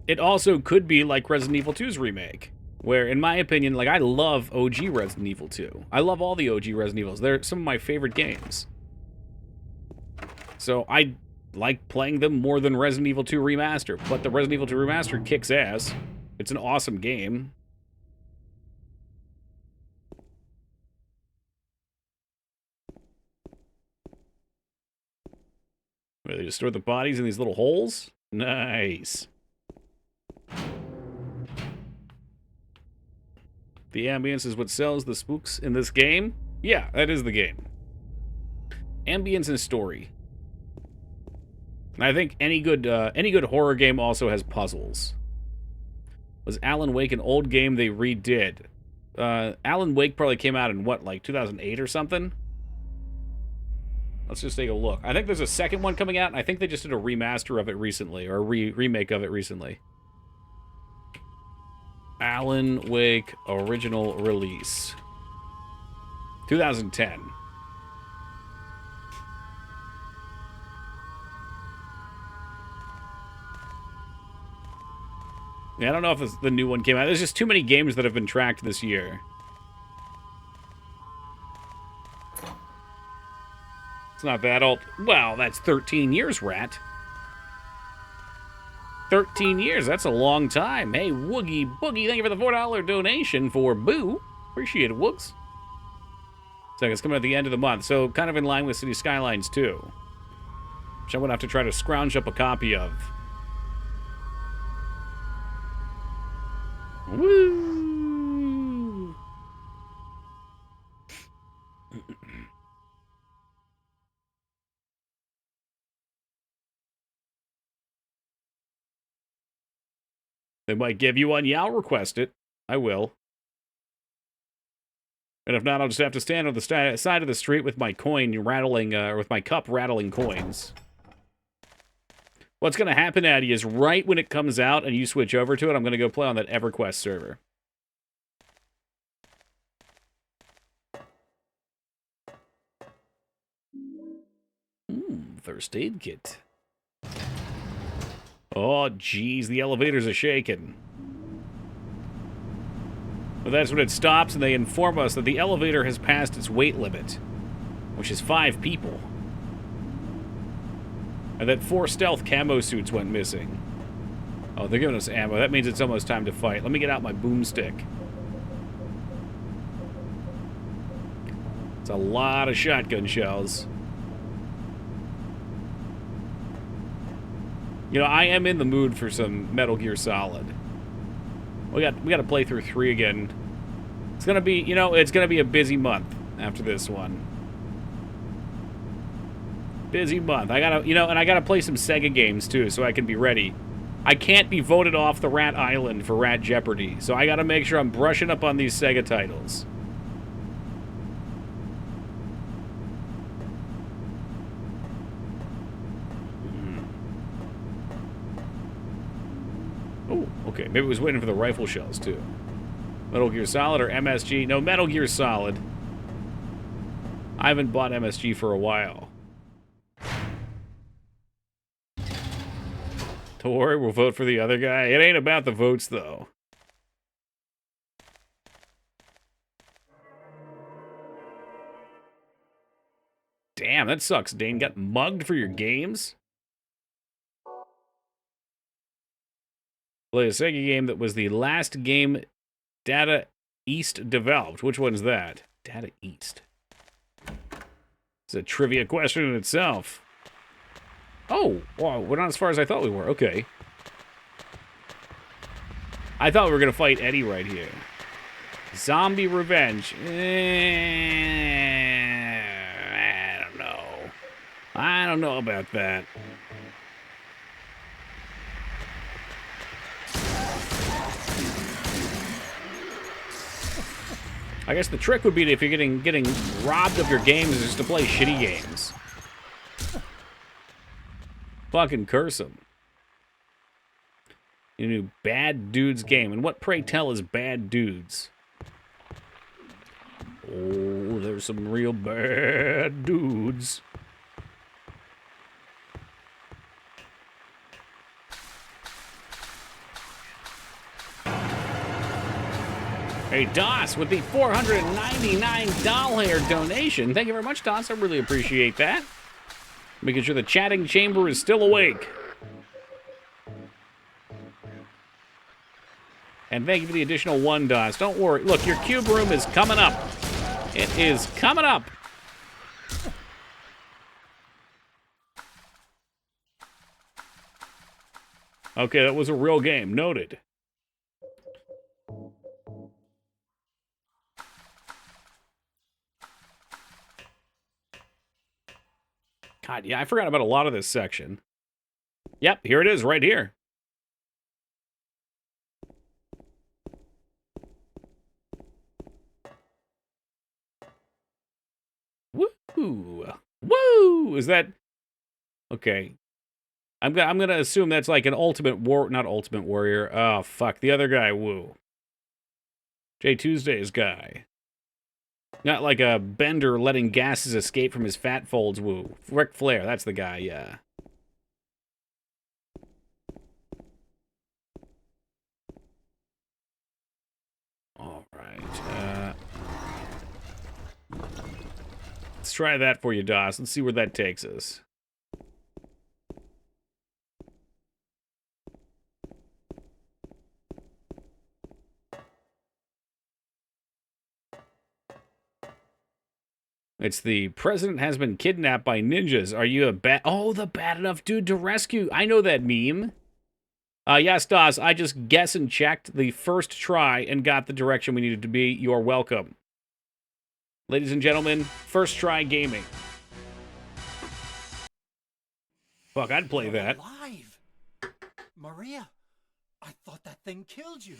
It also could be like Resident Evil 2's remake. Where, in my opinion, like, I love OG Resident Evil 2. I love all the OG Resident Evils. They're some of my favorite games. So I like playing them more than Resident Evil 2 Remastered. But the Resident Evil 2 Remastered kicks ass. It's an awesome game. Where they just store the bodies in these little holes? Nice. The ambience is what sells the spooks in this game? Yeah, that is the game. Ambience and story. And I think any good horror game also has puzzles. Was Alan Wake an old game they redid? Alan Wake probably came out in what, like 2008 or something? Let's just take a look. I think there's a second one coming out, and I think they just did a remaster of it recently, or a remake of it recently. Alan Wake original release. 2010. Yeah, I don't know if the new one came out. There's just too many games that have been tracked this year. It's not that old. Well, that's 13 years, Rat. 13 years, that's a long time. Hey, Woogie Boogie, thank you for the $4 donation for Boo. Appreciate it, Woogs. So it's coming at the end of the month, so kind of in line with City Skylines 2. Which I'm going to have to try to scrounge up a copy of. Woo! They might give you one. Yeah, I'll request it. I will. And if not, I'll just have to stand on the side of the street with my coin rattling, with my cup rattling coins. What's going to happen, Addy, is right when it comes out and you switch over to it, I'm going to go play on that EverQuest server. First aid kit. Oh, geez, the elevators are shaking. But that's when it stops, and they inform us that the elevator has passed its weight limit, which is 5 people. And that 4 stealth camo suits went missing. Oh, they're giving us ammo. That means it's almost time to fight. Let me get out my boomstick. It's a lot of shotgun shells. You know, I am in the mood for some Metal Gear Solid. We got to play through 3 again. It's gonna be, you know, it's gonna be a busy month after this one. Busy month. I gotta, you know, and I gotta play some Sega games too, so I can be ready. I can't be voted off the Rat Island for Rat Jeopardy, so I gotta make sure I'm brushing up on these Sega titles. Oh, okay. Maybe it was waiting for the rifle shells, too. Metal Gear Solid or MSG? No, Metal Gear Solid. I haven't bought MSG for a while. Don't worry, we'll vote for the other guy. It ain't about the votes, though. Damn, that sucks, Dane. Got mugged for your games? Play a Sega game that was the last game Data East developed. Which one's that? Data East. It's a trivia question in itself. Oh, wow, we're not as far as I thought we were. Okay. I thought we were going to fight Eddie right here. Zombie Revenge. I don't know. I don't know about that. I guess the trick would be if you're getting robbed of your games is just to play shitty games. Fucking curse them. You new Bad Dudes game. And what, pray tell, is Bad Dudes? Oh, there's some real bad dudes. Hey, DOS with the $499 donation. Thank you very much, DOS. I really appreciate that. Making sure the chatting chamber is still awake. And thank you for the additional $1, DOS. Don't worry. Look, your cube room is coming up. It is coming up. Okay, that was a real game. Noted. God, yeah, I forgot about a lot of this section. Yep, here it is, right here. Woo! Woo! Is that... Okay. I'm gonna assume that's like an not Ultimate Warrior. Oh, fuck. The other guy, woo. Jay Tuesday's guy. Not like a bender letting gases escape from his fat folds, woo. Ric Flair, that's the guy, yeah. All right. Let's try that for you, DOS. Let's see where that takes us. It's the president has been kidnapped by ninjas. Are you a bad... Oh, the bad enough dude to rescue. I know that meme. Yes, DOS, I just guess and checked the first try and got the direction we needed to be. You're welcome. Ladies and gentlemen, first try gaming. Fuck, I'd play that. Alive. Maria, I thought that thing killed you.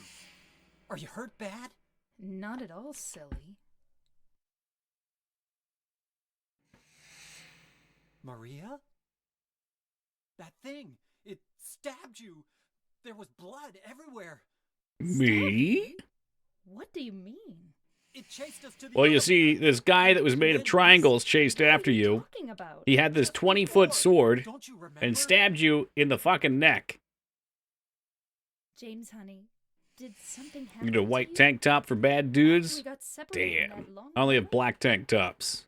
Are you hurt bad? Not at all, silly. Maria? That thing, it stabbed you. There was blood everywhere. Me? What do you mean? It chased us to the Well, you elevator. see, this guy that was made of triangles chased after you. Talking about? He had this 20-foot sword Don't you remember? and stabbed you in the fucking neck. James, honey, did something happen? You need a to white you? tank top for bad dudes? We got separated Damn. that long I only have ago? black tank tops.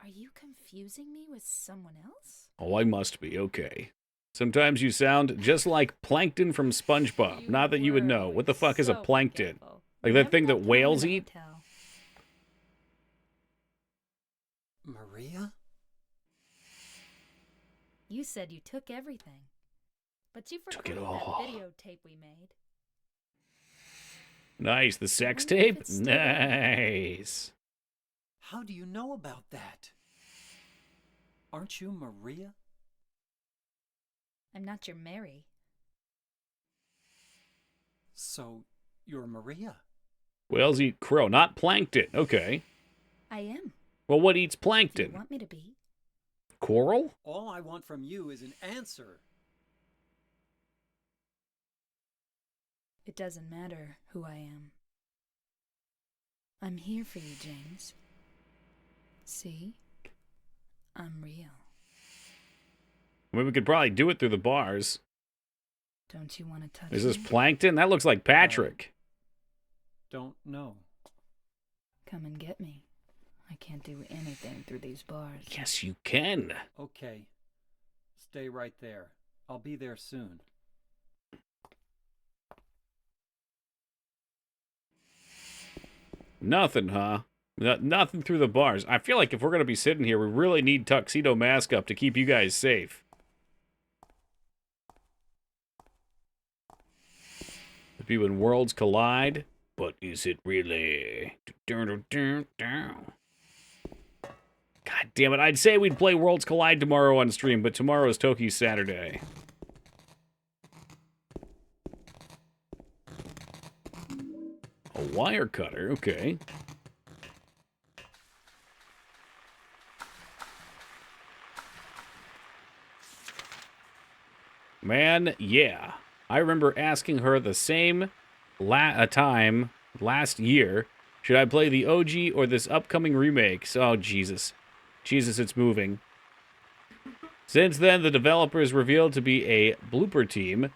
Are you confusing me with someone else? Oh, I must be. Okay. Sometimes you sound just like Plankton from SpongeBob. Not that you would know. What the fuck is a so plankton? forgetful. Like that Remember thing that time in whales the eat? hotel? Maria? You said you took everything. But you Took forgot it all. that videotape we made. Nice. The sex wonder if tape? it's still there. Nice. How do you know about that? Aren't you Maria? I'm not your Mary. So, you're Maria. Whales eat crow, not plankton. Okay. I am. Well, what eats Do you plankton? want me to be? Coral? All I want from you is an answer. It doesn't matter who I am. I'm here for you, James. See? I'm real. I mean, we could probably do it through the bars. Don't you want to touch Is this me? plankton? That looks like Patrick. Don't know. Come and get me. I can't do anything through these bars. Yes, you can. Okay. Stay right there. I'll be there soon. Nothing, huh? Nothing through the bars. I feel like if we're going to be sitting here, we really need Tuxedo Mask up to keep you guys safe. It'd be when worlds collide, but is it really? God damn it. I'd say we'd play Worlds Collide tomorrow on stream, but tomorrow is Toki's Saturday. A wire cutter, okay. Man, yeah. I remember asking her the same time last year, should I play the OG or this upcoming remake? Oh, Jesus. Jesus, it's moving. Since then, the developers revealed to be a blooper team.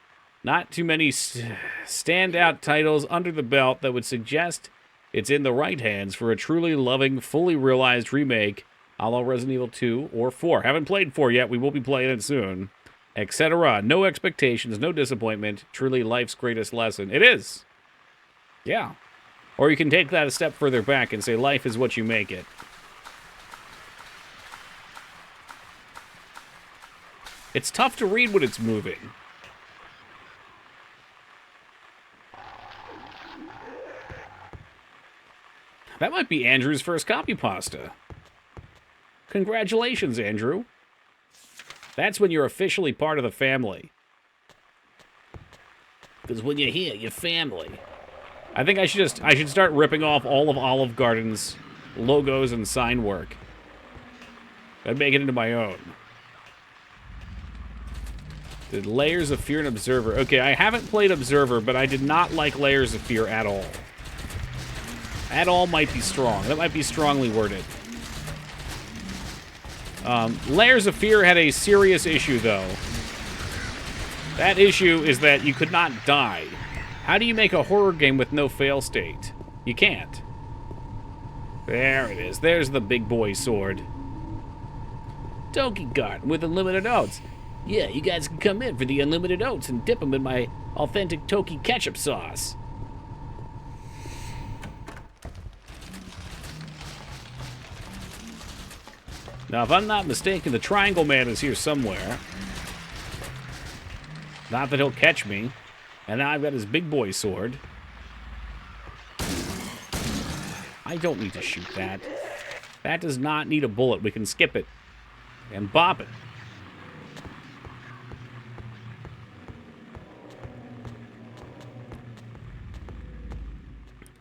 Not too many standout titles under the belt that would suggest it's in the right hands for a truly loving, fully realized remake a la Resident Evil 2 or 4. Haven't played 4 yet. We will be playing it soon. Etc. No expectations, no disappointment. Truly life's greatest lesson. It is. Yeah. Or you can take that a step further back and say life is what you make it. It's tough to read when it's moving. That might be Andrew's first copy pasta. Congratulations, Andrew. That's when you're officially part of the family. Because when you're here, you're family. I think I should start ripping off all of Olive Garden's logos and sign work. I'd make it into my own. The Layers of Fear and Observer. Okay, I haven't played Observer, but I did not like Layers of Fear at all. At all might be strong. That might be strongly worded. Layers of Fear had a serious issue, though. That issue is that you could not die. How do you make a horror game with no fail state? You can't. There it is. There's the big boy sword. Donkey Garden with unlimited oats. Yeah, you guys can come in for the unlimited oats and dip them in my authentic Toki ketchup sauce. Now, if I'm not mistaken, the Triangle Man is here somewhere. Not that he'll catch me. And now I've got his big boy sword. I don't need to shoot that. That does not need a bullet. We can skip it. And bop it.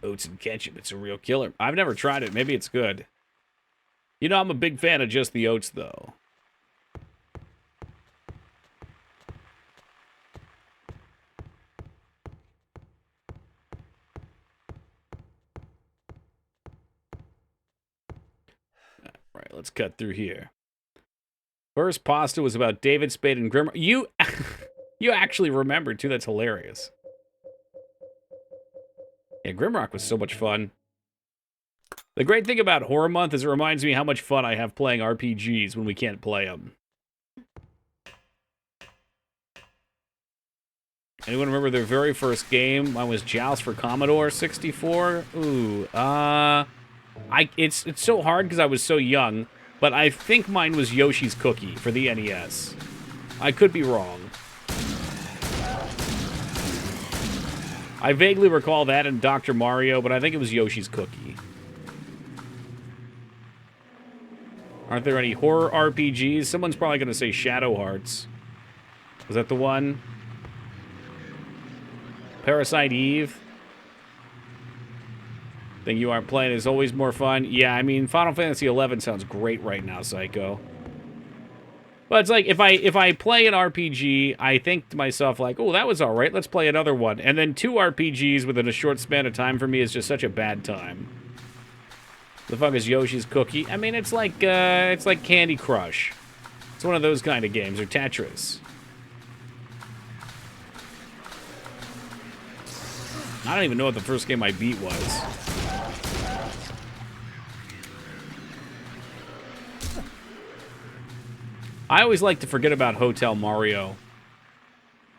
Oats and ketchup. It's a real killer. I've never tried it. Maybe it's good. You know, I'm a big fan of just the oats, though. All right, let's cut through here. First pasta was about David Spade and Grimrock. You actually remembered, too. That's hilarious. Yeah, Grimrock was so much fun. The great thing about Horror Month is it reminds me how much fun I have playing RPGs when we can't play them. Anyone remember their very first game? Mine was Joust for Commodore 64. Ooh, it's so hard because I was so young, but I think mine was Yoshi's Cookie for the NES. I could be wrong. I vaguely recall that in Dr. Mario, but I think it was Yoshi's Cookie. Aren't there any horror RPGs? Someone's probably going to say Shadow Hearts. Is that the one? Parasite Eve? Thing you aren't playing is always more fun. Yeah, I mean, Final Fantasy XI sounds great right now, Psycho. But it's like, if I play an RPG, I think to myself, like, oh, that was all right, let's play another one. And then 2 RPGs within a short span of time for me is just such a bad time. The fuck is Yoshi's Cookie? I mean, it's like Candy Crush. It's one of those kind of games, or Tetris. I don't even know what the first game I beat was. I always like to forget about Hotel Mario.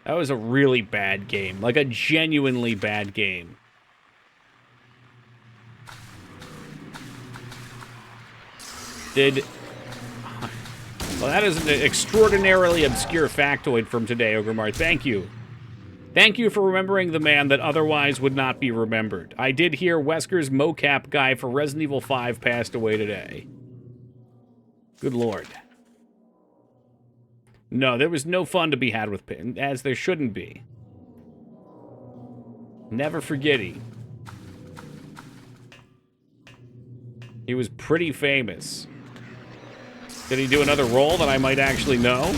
That was a really bad game. Like a genuinely bad game. Well, that is an extraordinarily obscure factoid from today, Ogremar. Thank you. Thank you for remembering the man that otherwise would not be remembered. I did hear Wesker's mocap guy for Resident Evil 5 passed away today. Good lord. No, there was no fun to be had with Pin, as there shouldn't be. Never forgetty. He was pretty famous. Did he do another role that I might actually know?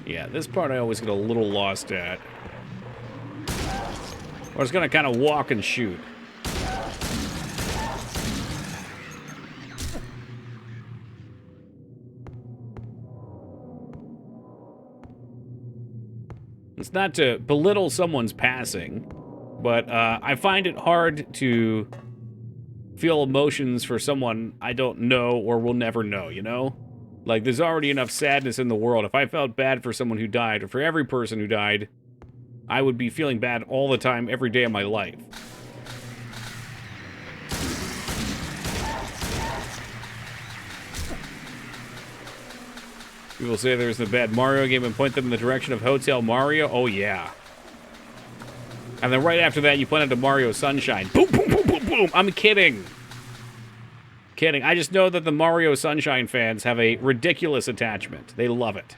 Yeah, this part I always get a little lost at. Or it's gonna kind of walk and shoot. It's not to belittle someone's passing, but I find it hard to feel emotions for someone I don't know or will never know, you know? Like, there's already enough sadness in the world. If I felt bad for someone who died, or for every person who died, I would be feeling bad all the time, every day of my life. People say there's a bad Mario game and point them in the direction of Hotel Mario. Oh, yeah. And then right after that, you point out to Mario Sunshine. Boom, boom, boom, boom, boom. I'm kidding. Kidding. I just know that the Mario Sunshine fans have a ridiculous attachment. They love it.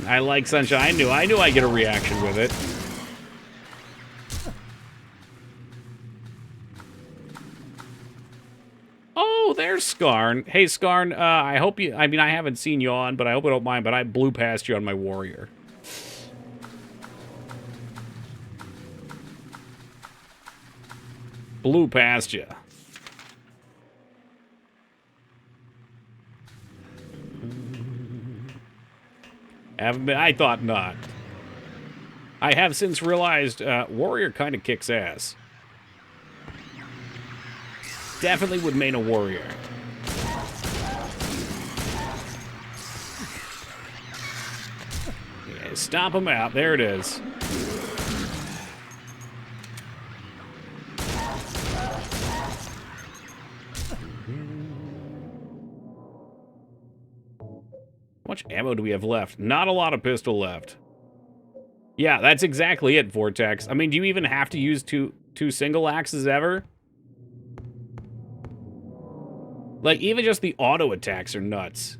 I like Sunshine. I knew I'd get a reaction with it. Oh, there's Skarn. Hey, Skarn, I hope you... I mean, I haven't seen you on, but I hope you don't mind, but I blew past you on my warrior. Blew past you. Haven't been... I thought not. I have since realized warrior kind of kicks ass. Definitely would main a warrior. Yeah, stomp him out. There it is. How much ammo do we have left? Not a lot of pistol left. Yeah, that's exactly it, Vortex. I mean, do you even have to use two single axes ever? Like, even just the auto attacks are nuts.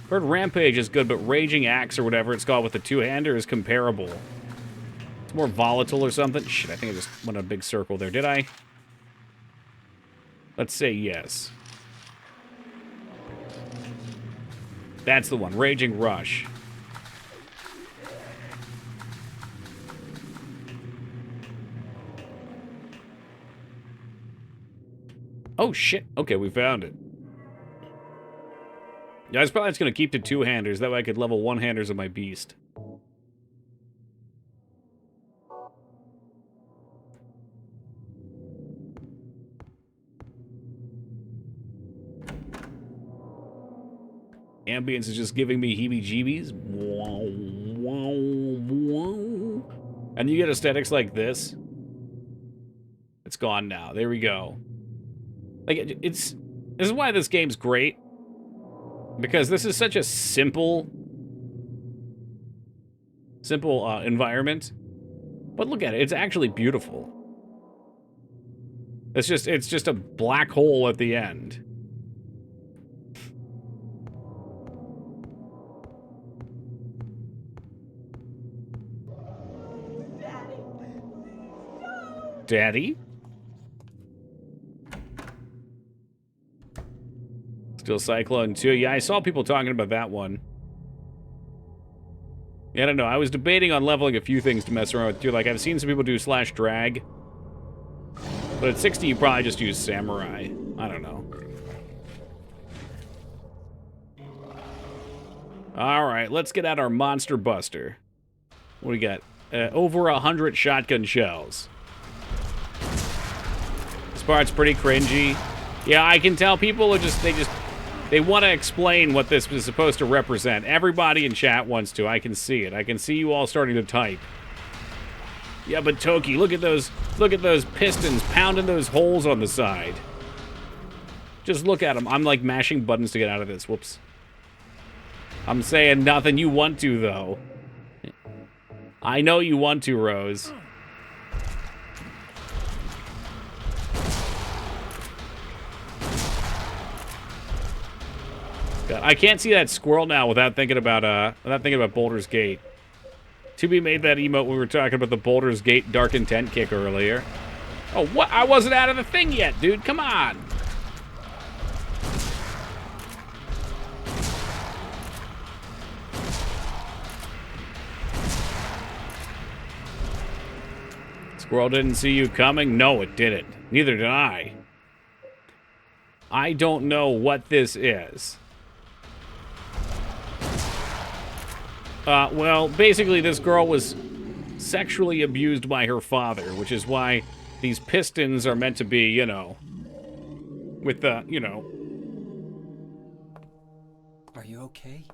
Heard Rampage is good, but Raging Axe or whatever it's called with the two-hander is comparable. It's more volatile or something. Shit, I think I just went a big circle there. Did I? Let's say yes. That's the one. Raging Rush. Oh, shit. Okay, we found it. Yeah, I was probably just going to keep the two-handers. That way I could level one-handers of my beast. Ambience is just giving me heebie-jeebies. And you get aesthetics like this. It's gone now. There we go. Like, this is why this game's great. Because this is such a simple environment. But look at it. It's actually beautiful. It's just a black hole at the end. Daddy? Still Cyclone 2. Yeah, I saw people talking about that one. Yeah, I don't know. I was debating on leveling a few things to mess around with too. Like, I've seen some people do /drag. But at 60, you probably just use Samurai. I don't know. Alright, let's get out our Monster Buster. What do we got? Over 100 shotgun shells. This part's pretty cringy. Yeah, I can tell people are they want to explain what this is supposed to represent. Everybody in chat wants to. I can see it. I can see you all starting to type. Yeah, but Toki, look at those pistons pounding those holes on the side. Just look at them. I'm like mashing buttons to get out of this. Whoops. I'm saying nothing. You want to, though. I know you want to, Rose. God, I can't see that squirrel now without thinking about Baldur's Gate. 2B made that emote when we were talking about the Baldur's Gate Dark Intent kick earlier. Oh, what? I wasn't out of the thing yet, dude. Come on. Squirrel didn't see you coming? No, it didn't. Neither did I. I don't know what this is. Well, basically this girl was sexually abused by her father, which is why these pistons are meant to be, you know, with the, you know. Are you okay?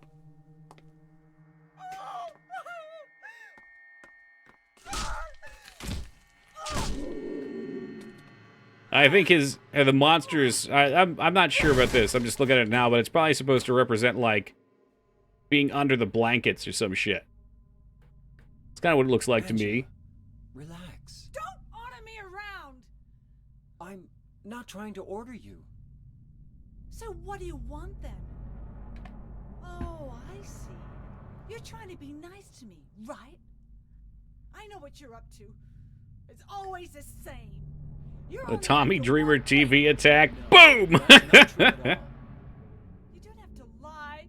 I think the monsters, I'm not sure about this, I'm just looking at it now, but it's probably supposed to represent, like, being under the blankets or some shit. It's kind of what it looks like to me. Relax. Don't order me around! I'm not trying to order you. So what do you want then? Oh, I see. You're trying to be nice to me, right? I know what you're up to. It's always the same. You're The only Tommy after Dreamer one thing. TV attack. Boom! Not true at all. You don't have to lie.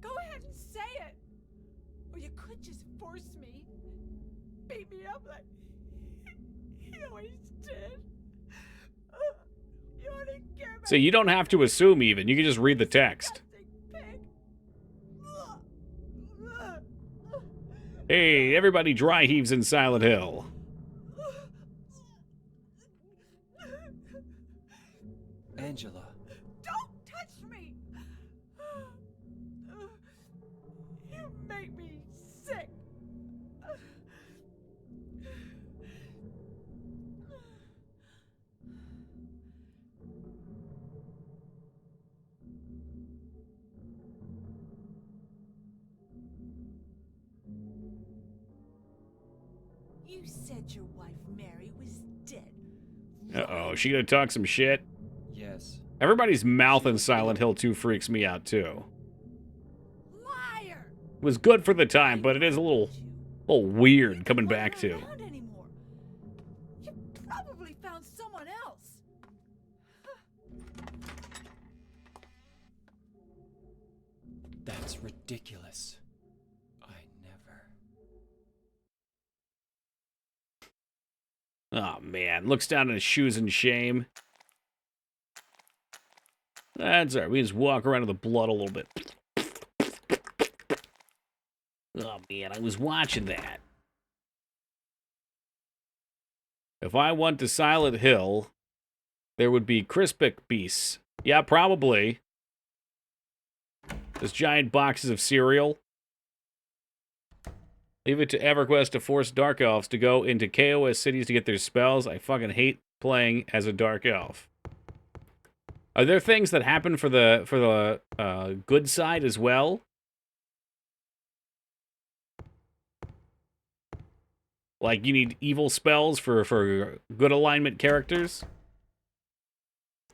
Go ahead and say it. Or you could just force me. Beat me up like he always did. You only care about So you don't have to assume even, you can just read the text. disgusting pig. Hey, everybody dry heaves in Silent Hill. Angela, Don't touch me! You make me sick. You said your wife Mary was dead. Uh-oh, she gonna talk some shit? yes. Everybody's mouth in Silent Hill 2 freaks me out, too. Liar! It was good for the time, but it is a little weird coming back to. Around anymore. You probably found someone else. That's ridiculous. I never. Oh, man. Looks down at his shoes in shame. That's all right. We just walk around in the blood a little bit. Oh, man. I was watching that. If I went to Silent Hill, there would be Crispic beasts. Yeah, probably. There's giant boxes of cereal. Leave it to EverQuest to force Dark Elves to go into KOS cities to get their spells. I fucking hate playing as a Dark Elf. Are there things that happen for the good side as well? Like you need evil spells for good alignment characters?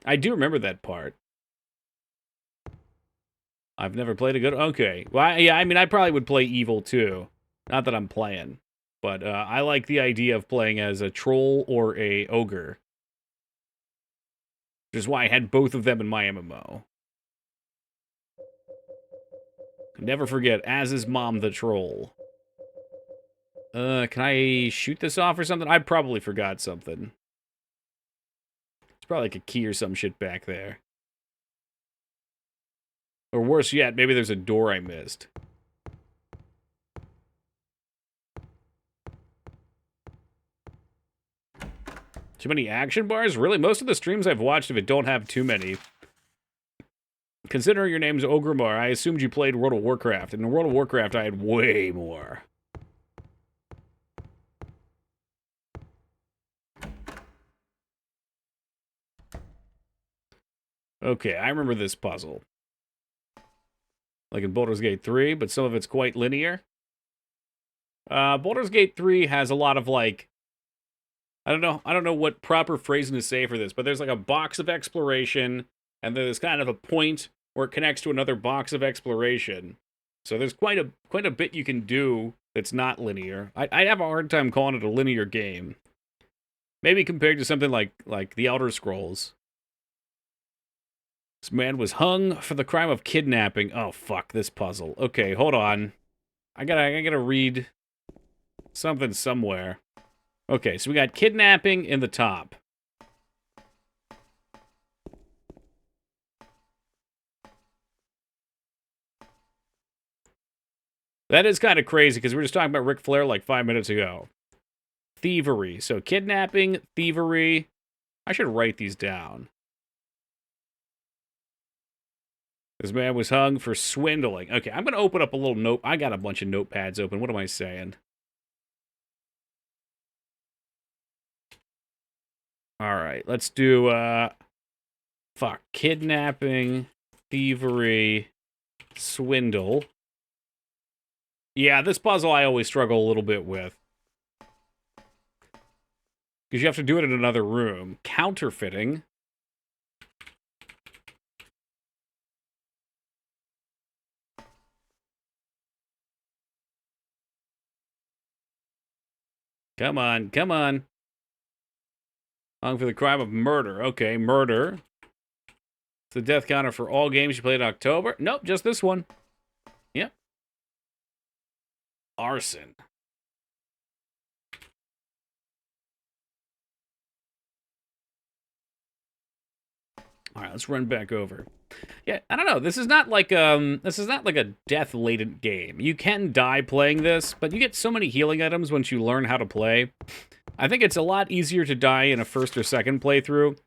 I do remember that part. I've never played a good... Okay. Well, yeah, I mean, I probably would play evil too. Not that I'm playing. But I like the idea of playing as a troll or a ogre. Which is why I had both of them in my MMO. Never forget, as is Mom the Troll. Can I shoot this off or something? I probably forgot something. It's probably like a key or some shit back there. Or worse yet, maybe there's a door I missed. Too many action bars? Really? Most of the streams I've watched of it don't have too many. Considering your name's 𝕳𝖓𝖏𝑔𝖓𝖏, I assumed you played World of Warcraft. And in World of Warcraft, I had way more. Okay, I remember this puzzle. Like in Baldur's Gate 3, but some of it's quite linear. Baldur's Gate 3 has a lot of, like... I don't know what proper phrasing to say for this, but there's like a box of exploration, and there's kind of a point where it connects to another box of exploration. So there's quite a bit you can do It's not linear. I'd have a hard time calling it a linear game. Maybe compared to something like The Elder Scrolls. This man was hung for the crime of kidnapping. Oh, fuck, this puzzle. Okay, hold on. I gotta read something somewhere. Okay, so we got kidnapping in the top. That is kind of crazy, because we were just talking about Ric Flair like 5 minutes ago. Thievery. So kidnapping, thievery. I should write these down. This man was hung for swindling. Okay, I'm going to open up a little note. I got a bunch of notepads open. What am I saying? All right, let's do, fuck, kidnapping, thievery, swindle. Yeah, this puzzle I always struggle a little bit with. Because you have to do it in another room. Counterfeiting. Come on, come on. Hung for the crime of murder. Okay, murder. It's the death counter for all games you played in October. Nope, just this one. Yep. Arson. All right, let's run back over. Yeah, I don't know. This is not like a death latent game. You can die playing this, but you get so many healing items once you learn how to play. I think it's a lot easier to die in a first or second playthrough,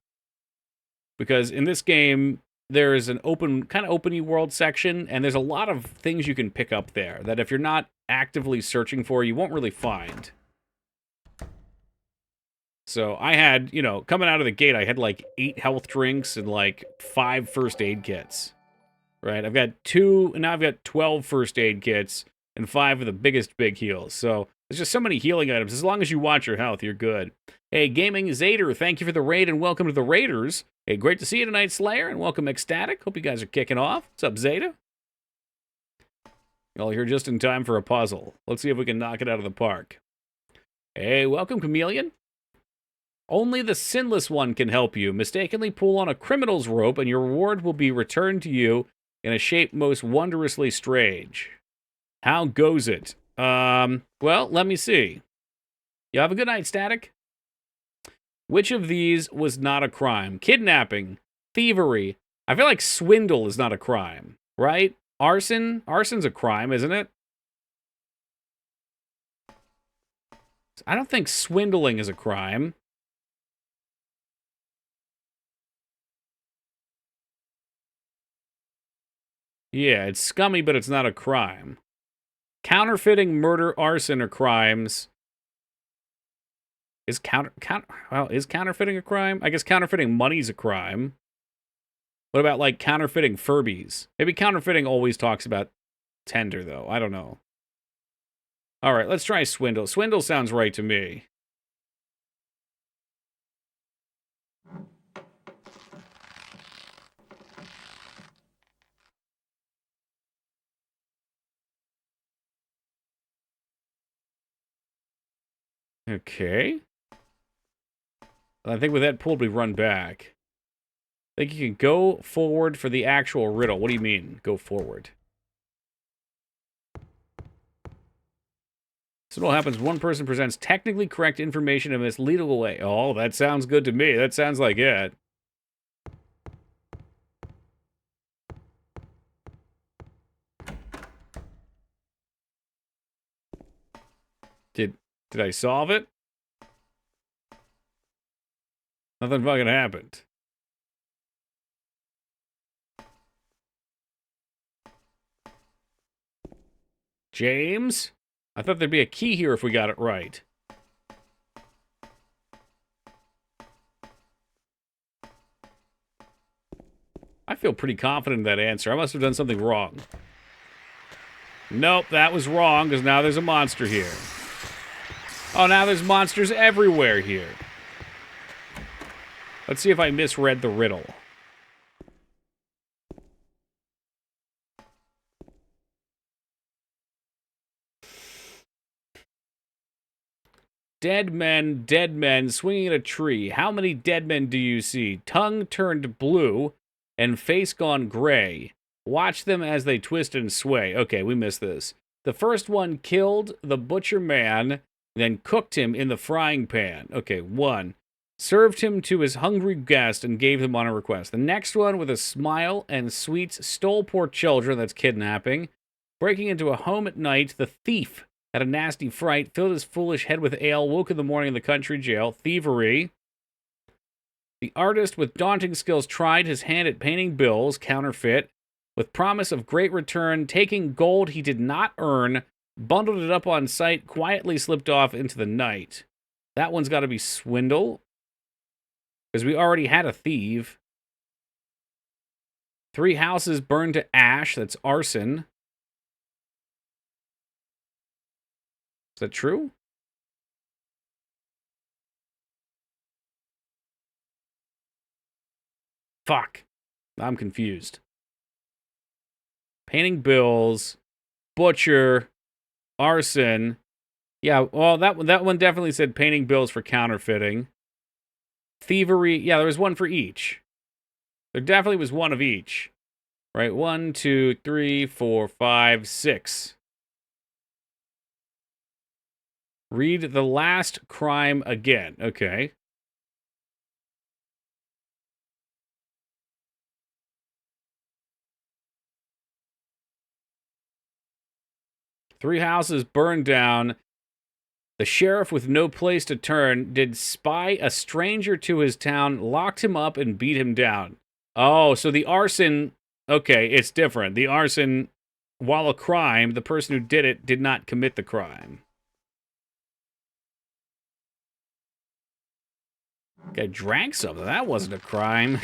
because in this game there is an kind of open world section, and there's a lot of things you can pick up there that if you're not actively searching for, you won't really find. So I had, you know, coming out of the gate, I had like 8 health drinks and like 5 first aid kits. Right? I've got 2, and now I've got 12 first aid kits and 5 of the biggest big heals. So there's just so many healing items. As long as you watch your health, you're good. Hey, Gaming 𝕍𝖓, thank you for the raid and welcome to the Raiders. Hey, great to see you tonight, Slayer, and welcome Ecstatic. Hope you guys are kicking off. What's up, Zeta? Y'all here just in time for a puzzle. Let's see if we can knock it out of the park. Hey, welcome, Chameleon. Only the sinless one can help you. Mistakenly pull on a criminal's rope, and your reward will be returned to you in a shape most wondrously strange. How goes it? Well, let me see. You have a good night, Static. Which of these was not a crime? Kidnapping, thievery. I feel like swindle is not a crime, right? Arson? Arson's a crime, isn't it? I don't think swindling is a crime. Yeah, it's scummy, but it's not a crime. Counterfeiting, murder, arson are crimes. Is counterfeiting a crime? I guess counterfeiting money's a crime. What about, like, counterfeiting Furbies? Maybe counterfeiting always talks about tender, though. I don't know. All right, let's try swindle. Swindle sounds right to me. Okay. I think with that pulled, we run back. I think you can go forward for the actual riddle. What do you mean, go forward? So what happens, one person presents technically correct information in a misleading way. Oh, that sounds good to me. That sounds like it. Did I solve it? Nothing fucking happened. James? I thought there'd be a key here if we got it right. I feel pretty confident in that answer. I must have done something wrong. Nope, that was wrong, because now there's a monster here. Oh, now there's monsters everywhere here. Let's see if I misread the riddle. Dead men swinging at a tree. How many dead men do you see? Tongue turned blue and face gone gray. Watch them as they twist and sway. Okay, we missed this. The first one killed the butcher man, then cooked him in the frying pan. Okay, 1. Served him to his hungry guest and gave him on a request. The next one, with a smile and sweets, stole poor children. That's kidnapping. Breaking into a home at night, the thief had a nasty fright, filled his foolish head with ale, woke in the morning in the country jail. Thievery. The artist with daunting skills tried his hand at painting bills. Counterfeit. With promise of great return, taking gold he did not earn, bundled it up on sight, quietly slipped off into the night. That one's got to be swindle, because we already had a thief. 3 houses burned to ash. That's arson. Is that true? Fuck. I'm confused. Painting bills, butcher, arson. Yeah, well, that one definitely said painting bills for counterfeiting. Thievery. Yeah, there was one for each. There definitely was one of each. Right? 1, 2, 3, 4, 5, 6. Read the last crime again. Okay. Three houses burned down. The sheriff, with no place to turn, did spy a stranger to his town, locked him up, and beat him down. Oh, so the arson... Okay, it's different. The arson, while a crime, the person who did it did not commit the crime. Guy drank something. That wasn't a crime.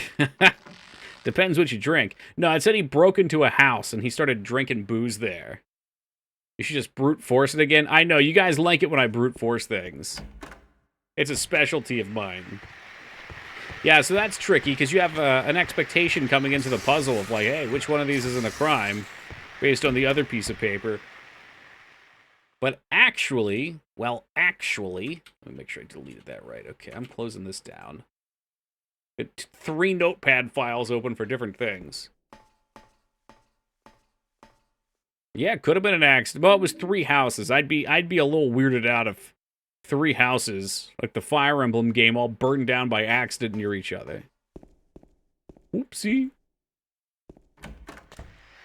Depends what you drink. No, it said he broke into a house and he started drinking booze there. You should just brute force it again. I know, you guys like it when I brute force things. It's a specialty of mine. Yeah, so that's tricky, because you have an expectation coming into the puzzle of like, hey, which one of these isn't a crime, based on the other piece of paper. But actually, well, actually, let me make sure I deleted that right. Okay, I'm closing this down. 3 notepad files open for different things. Yeah, it could have been an accident. Well, it was 3 houses. I'd be a little weirded out if 3 houses, like the Fire Emblem game, all burned down by accident near each other. Oopsie.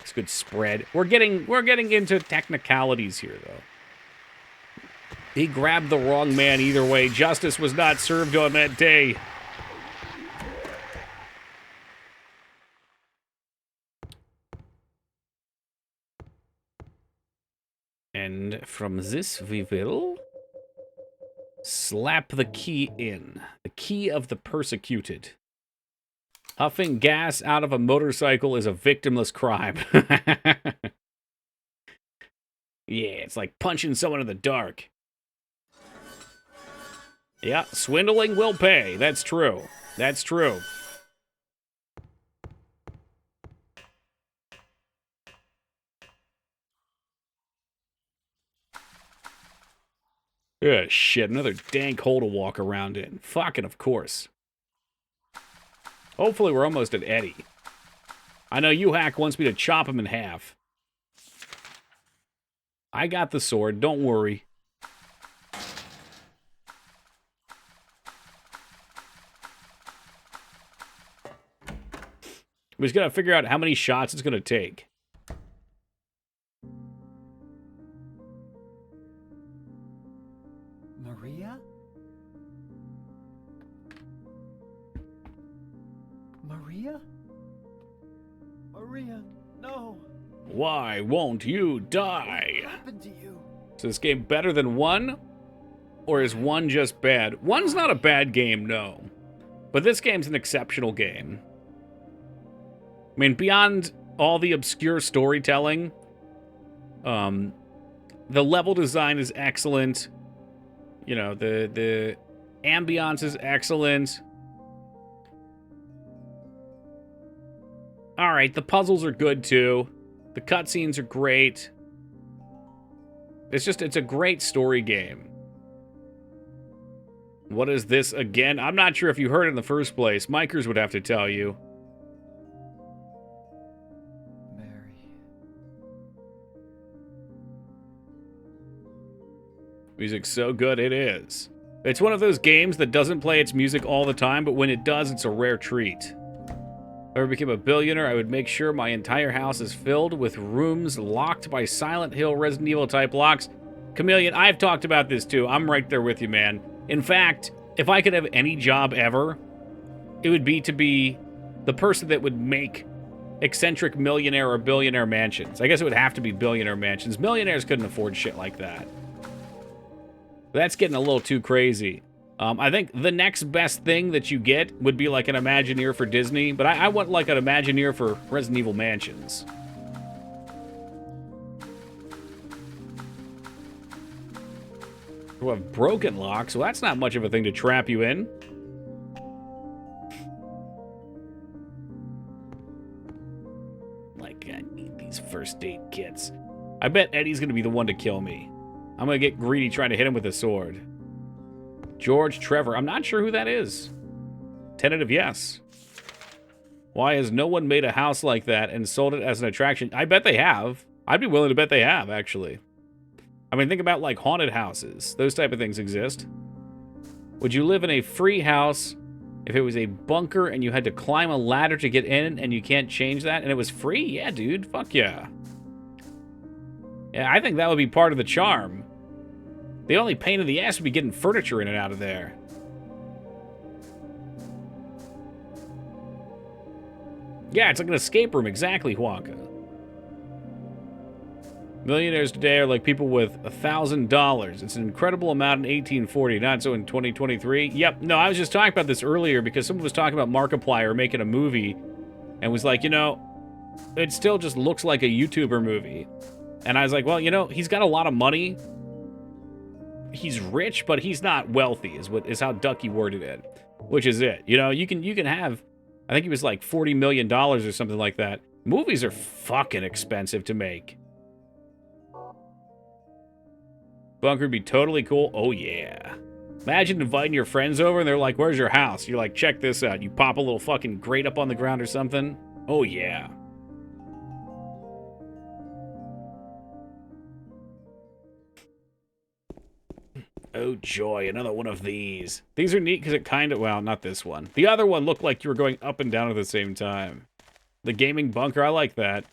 It's good spread. We're getting into technicalities here, though. He grabbed the wrong man either way. Justice was not served on that day. And from this we will slap the key in. The key of the persecuted. Huffing gas out of a motorcycle is a victimless crime. Yeah, it's like punching someone in the dark. Yeah, swindling will pay. That's true. That's true. Yeah, shit, another dank hole to walk around in. Fucking of course. Hopefully we're almost at Eddie. I know 𝕬𝖏 wants me to chop him in half. I got the sword, don't worry. We just gotta figure out how many shots it's gonna take. Maria? Maria? Maria, no. Why won't you die? What happened to you? Is this game better than 1? Or is 1 just bad? 1's not a bad game, no. But this game's an exceptional game. I mean, beyond all the obscure storytelling, the level design is excellent. You know, the ambiance is excellent. All right, the puzzles are good too. The cutscenes are great. It's a great story game. What is this again? I'm not sure if you heard it in the first place. Micers would have to tell you. Mary. Music's so good, it is. It's one of those games that doesn't play its music all the time, but when it does, it's a rare treat. If I ever became a billionaire, I would make sure my entire house is filled with rooms locked by Silent Hill Resident Evil type locks. Chameleon, I've talked about this too. I'm right there with you, man. In fact, if I could have any job ever, it would be to be the person that would make eccentric millionaire or billionaire mansions. I guess it would have to be billionaire mansions. Millionaires couldn't afford shit like that. That's getting a little too crazy. I think the next best thing that you get would be like an Imagineer for Disney, but I want like an Imagineer for Resident Evil mansions. Who have broken locks, well, that's not much of a thing to trap you in. Like, I need these first aid kits. I bet Eddie's gonna be the one to kill me. I'm gonna get greedy trying to hit him with a sword. George Trevor. I'm not sure who that is. Tentative yes. Why has no one made a house like that and sold it as an attraction? I bet they have. I'd be willing to bet they have, actually. I mean, think about, like, haunted houses. Those type of things exist. Would you live in a free house if it was a bunker and you had to climb a ladder to get in and you can't change that and it was free? Yeah, dude. Fuck yeah. Yeah, I think that would be part of the charm. The only pain in the ass would be getting furniture in and out of there. Yeah, it's like an escape room. Exactly, Wonka. Millionaires today are like people with $1,000. It's an incredible amount in 1840, not so in 2023. Yep, no, I was just talking about this earlier because someone was talking about Markiplier making a movie and was like, you know, it still just looks like a YouTuber movie. And I was like, well, you know, he's got a lot of money. He's rich, but he's not wealthy, is how Ducky worded it. Which is it. You know, you can have, I think he was like $40 million or something like that. Movies are fucking expensive to make. Bunker would be totally cool. Oh, yeah. Imagine inviting your friends over and they're like, where's your house? You're like, check this out. You pop a little fucking grate up on the ground or something. Oh, yeah. Oh, joy. Another one of these. These are neat because it kind of, well, not this one. The other one looked like you were going up and down at the same time. The gaming bunker, I like that.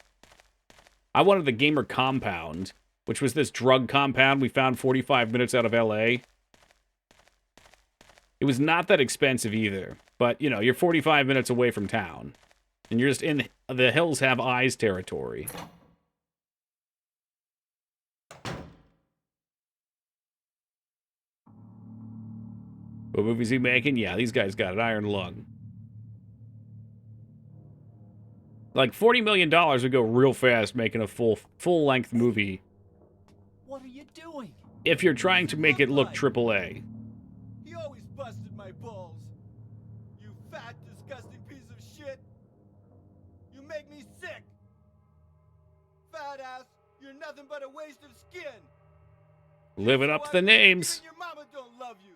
I wanted the gamer compound, which was this drug compound we found 45 minutes out of LA. It was not that expensive either, but, you know, you're 45 minutes away from town. And you're just in the hills have eyes territory. What movies he making? Yeah, these guys got an iron lung. Like, $40 million would go real fast making a full-length movie. What are you doing? If you're trying to make it look AAA. He always busted my balls. You fat, disgusting piece of shit. You make me sick. Fat ass, you're nothing but a waste of skin. Living up to the names. Even your mama don't love you.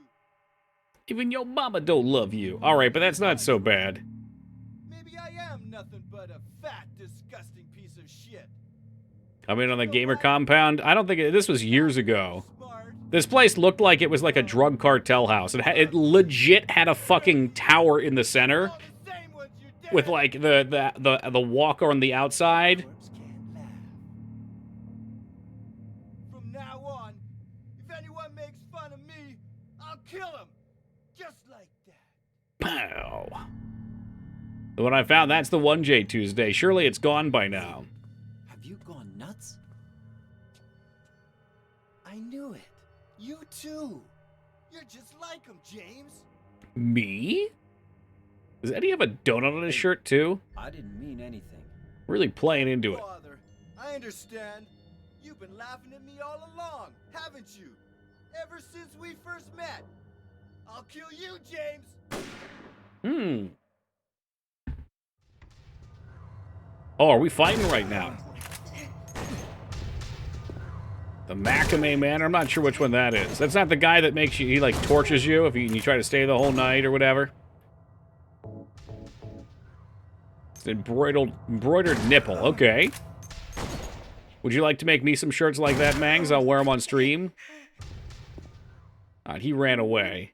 Even your mama don't love you. Alright, but that's not so bad. Maybe I am nothing but a fat, disgusting piece of shit. Coming on the gamer compound. I don't think this was years ago. This place looked like it was like a drug cartel house. It legit had a fucking tower in the center with like the walk on the outside. From now on, if anyone makes fun of me, I'll kill him. Just like that. Pow. The one I found, that's the 1J Tuesday. Surely it's gone by now. Have you gone nuts? I knew it. You too. You're just like him, James. Me? Does Eddie have a donut on his shirt too? I didn't mean anything. Really playing into it. Father, I understand. You've been laughing at me all along, haven't you? Ever since we first met. I'll kill you, James. Oh, are we fighting right now? The Macrame Man? I'm not sure which one that is. That's not the guy that makes you, he like tortures you if you try to stay the whole night or whatever. It's an embroidered nipple. Okay. Would you like to make me some shirts like that, Mangs? I'll wear them on stream. He ran away.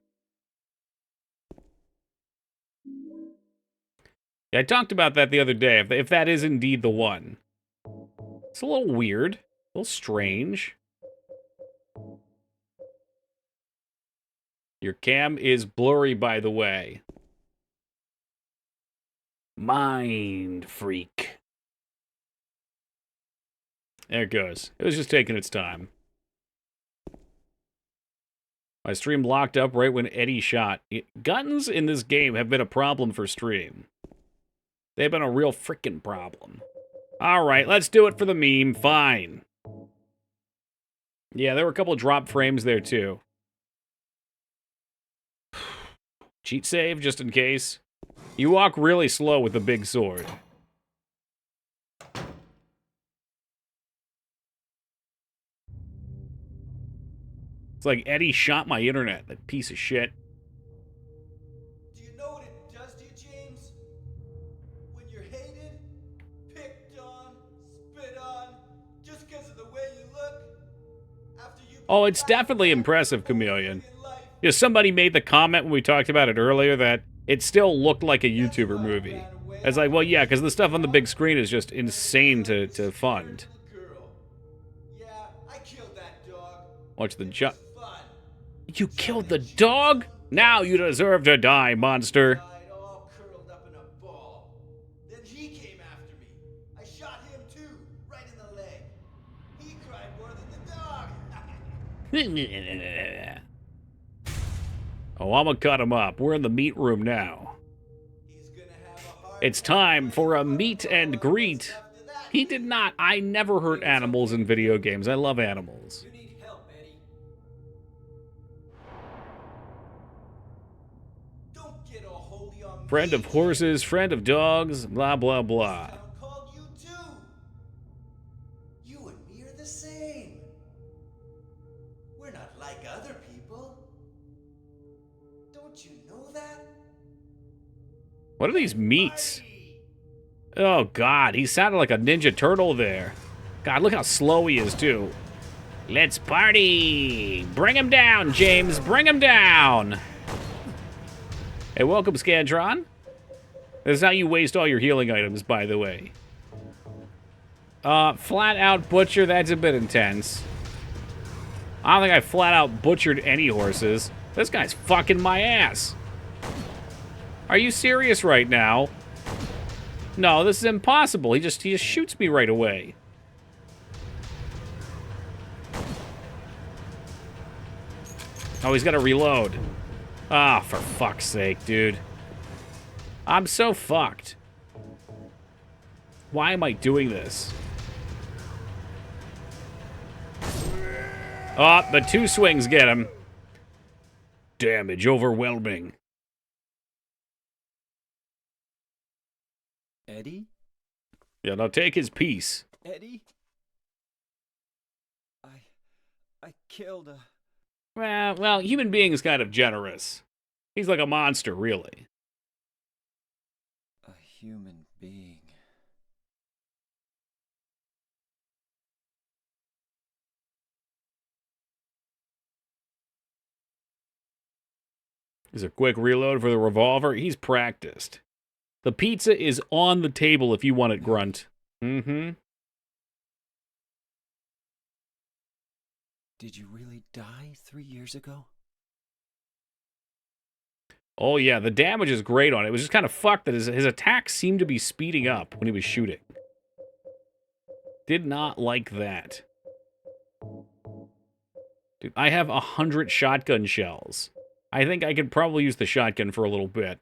Yeah, I talked about that the other day, if that is indeed the one. It's a little weird. A little strange. Your cam is blurry, by the way. Mind freak. There it goes. It was just taking its time. My stream locked up right when Eddie shot. Guns in this game have been a problem for stream. They've been a real frickin' problem. Alright, let's do it for the meme. Fine. Yeah, there were a couple of drop frames there, too. Cheat save, just in case. You walk really slow with the big sword. It's like Eddie shot my internet, that piece of shit. Do you know what it does to you, James? When you're hated, picked on, spit on, just because of the way you look? After you Oh, it's definitely impressive, Chameleon. Yeah, somebody made the comment when we talked about it earlier that it still looked like a YouTuber movie. It's like, well, yeah, because the stuff on the big screen is just insane to fund. Yeah, I killed that dog. Watch the It jump. was fun. You killed the dog? Now you deserve to die, monster. Died all curled up in a ball. Then he came after me. I shot him too, right in the leg. He cried more than the dog. Oh, I'm gonna cut him up. We're in the meat room now. He's gonna have a hard It's time for a meet and greet. after that. He did not. I never hurt animals in video games. I love animals. You need help, Eddie. Don't get all holy on me. Friend of horses, friend of dogs, blah, blah, blah. Town called you too. You and me are the same. We're not like other people. Don't you know that? What are these meats? Oh, God. He sounded like a Ninja Turtle there. God, look how slow he is, too. Let's party! Bring him down, James. Bring him down. Hey, welcome, Scantron. This is how you waste all your healing items, by the way. Flat out butcher, that's a bit intense. I don't think I flat out butchered any horses. This guy's fucking my ass. Are you serious right now? No, this is impossible. He just shoots me right away. Oh, he's got to reload. Ah, for fuck's sake, dude. I'm so fucked. Why am I doing this? Oh, the two swings get him. Damage overwhelming. Eddie? Yeah, now take his piece. Eddie? I killed a... Well, human being is kind of generous. He's like a monster, really. a human being. Is a quick reload for the revolver. He's practiced. The pizza is on the table if you want it, Grunt. Mm-hmm. Did you really die 3 years ago? Oh, yeah, the damage is great on it. It was just kind of fucked that his attacks seemed to be speeding up when he was shooting. Did not like that. Dude, I have 100 shotgun shells. I think I could probably use the shotgun for a little bit.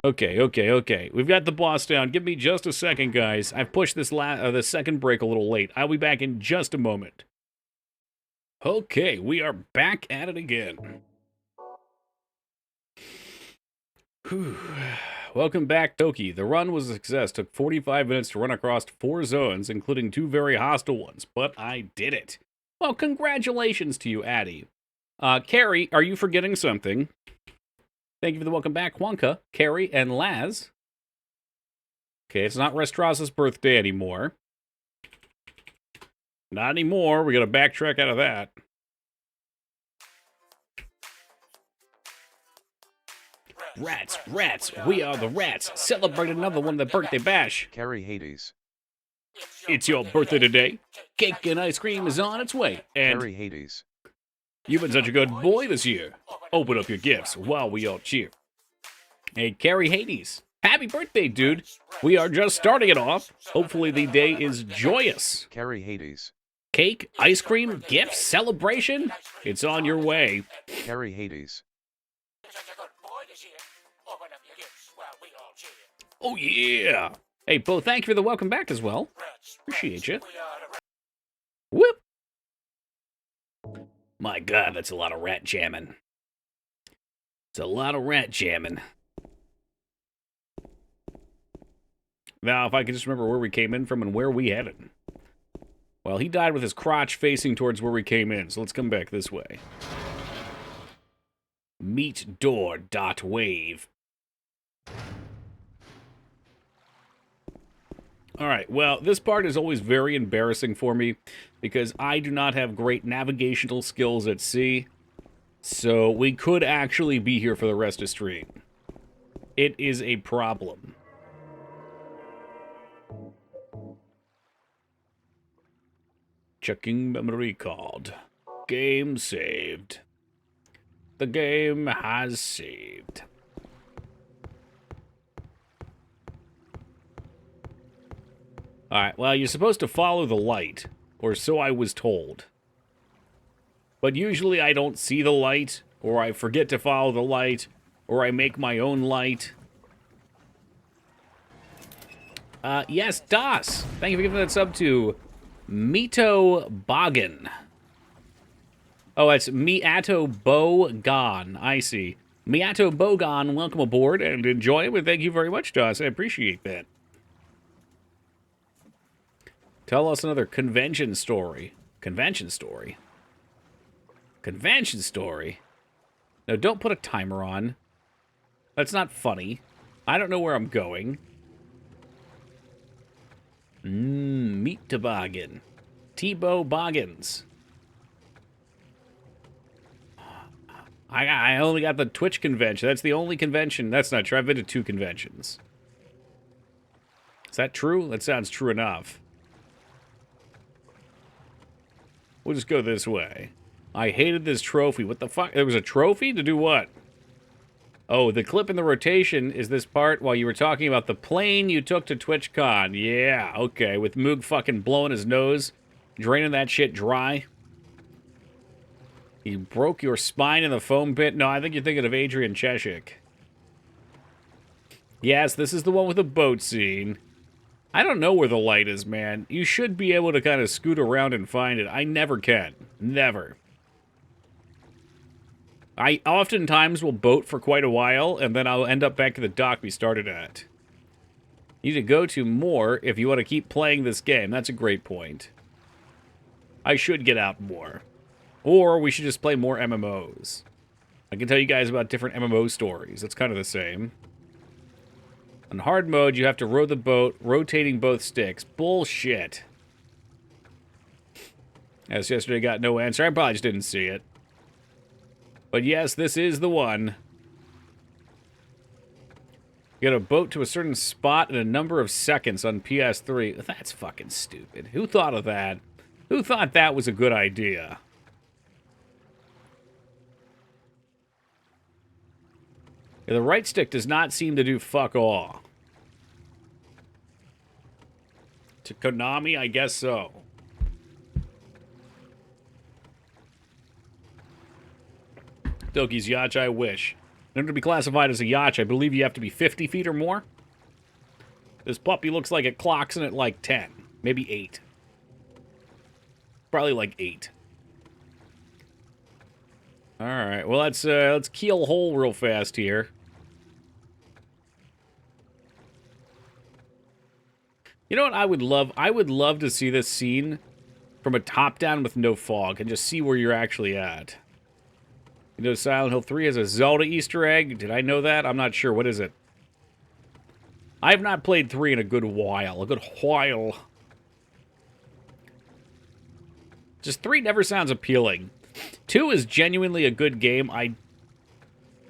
Okay. We've got the boss down. Give me just a second, guys. I've pushed this the second break a little late. I'll be back in just a moment. Okay, we are back at it again. Whew. Welcome back, Toki. The run was a success. Took 45 minutes to run across 4 zones, including 2 very hostile ones, but I did it. Well, congratulations to you, Addie. Carrie, are you forgetting something? Thank you for the welcome back, Wonka, Carrie, and Laz. Okay, it's not Restras's birthday anymore. Not anymore. We gotta backtrack out of that. Rats, rats, we are the rats. Celebrate another one of the birthday bash. Carrie Hades. It's your birthday today. Cake and ice cream is on its way. And Carrie Hades. you've been such a good boy this year. Open up your gifts while we all cheer. Hey, Carrie Hades. Happy birthday, dude. We are just starting it off. Hopefully the day is joyous. Carrie Hades. Cake, ice cream, gifts, celebration. It's on your way. Carrie Hades. Oh, yeah. Hey, Bo, thank you for the welcome back as well. Appreciate you. Whoop. My God, that's a lot of rat jamming. It's a lot of rat jamming. Now, if I could just remember where we came in from and where we headed. Well, he died with his crotch facing towards where we came in, so let's come back this way. 𝕳𝖔𝖗𝖗. Alright, well, this part is always very embarrassing for me because I do not have great navigational skills at sea, so we could actually be here for the rest of stream. It is a problem. Checking memory card. Game saved. The game has saved. Alright, well, you're supposed to follow the light, or so I was told. But usually I don't see the light, or I forget to follow the light, or I make my own light. Yes, Das! Thank you for giving that sub to 𝕳𝖔𝖗𝖔𝖗. Oh, it's 𝕳𝖔𝖗𝖏. I see. 𝕳𝖔𝖗𝖏, welcome aboard, and enjoy it, and thank you very much, Das. I appreciate that. Tell us another convention story. Convention story? Convention story? No, don't put a timer on. That's not funny. I don't know where I'm going. Meet Toboggan. Tebow Boggins. I only got the Twitch convention. That's the only convention. That's not true. I've been to 2 conventions. Is that true? That sounds true enough. We'll just go this way. I hated this trophy. What the fuck? There was a trophy? To do what? Oh, the clip in the rotation is this part while you were talking about the plane you took to TwitchCon. Yeah, okay. With Moog fucking blowing his nose, draining that shit dry. You broke your spine in the foam pit? No, I think you're thinking of Adrian Cheshik. Yes, this is the one with the boat scene. I don't know where the light is, man. You should be able to kind of scoot around and find it. I never can. Never. I oftentimes will boat for quite a while, and then I'll end up back at the dock we started at. You need to go to more if you want to keep playing this game. That's a great point. I should get out more. Or we should just play more MMOs. I can tell you guys about different MMO stories. It's kind of the same. On hard mode, you have to row the boat, rotating both sticks. Bullshit. As yesterday got no answer. I probably just didn't see it. But yes, this is the one. You got a boat to a certain spot in a number of seconds on PS3. That's fucking stupid. Who thought of that? Who thought that was a good idea? Yeah, the right stick does not seem to do fuck all. To Konami, I guess so. Doki's yacht, I wish. In order to be classified as a yacht, I believe you have to be 50 feet or more. This puppy looks like it clocks in at like 10, maybe 8. Probably like 8. All right, well let's keel hole real fast here. You know what I would love? I would love to see this scene from a top-down with no fog and just see where you're actually at. You know, Silent Hill 3 has a Zelda Easter egg. Did I know that? I'm not sure. What is it? I have not played 3 in a good while. Just 3 never sounds appealing. 2 is genuinely a good game. I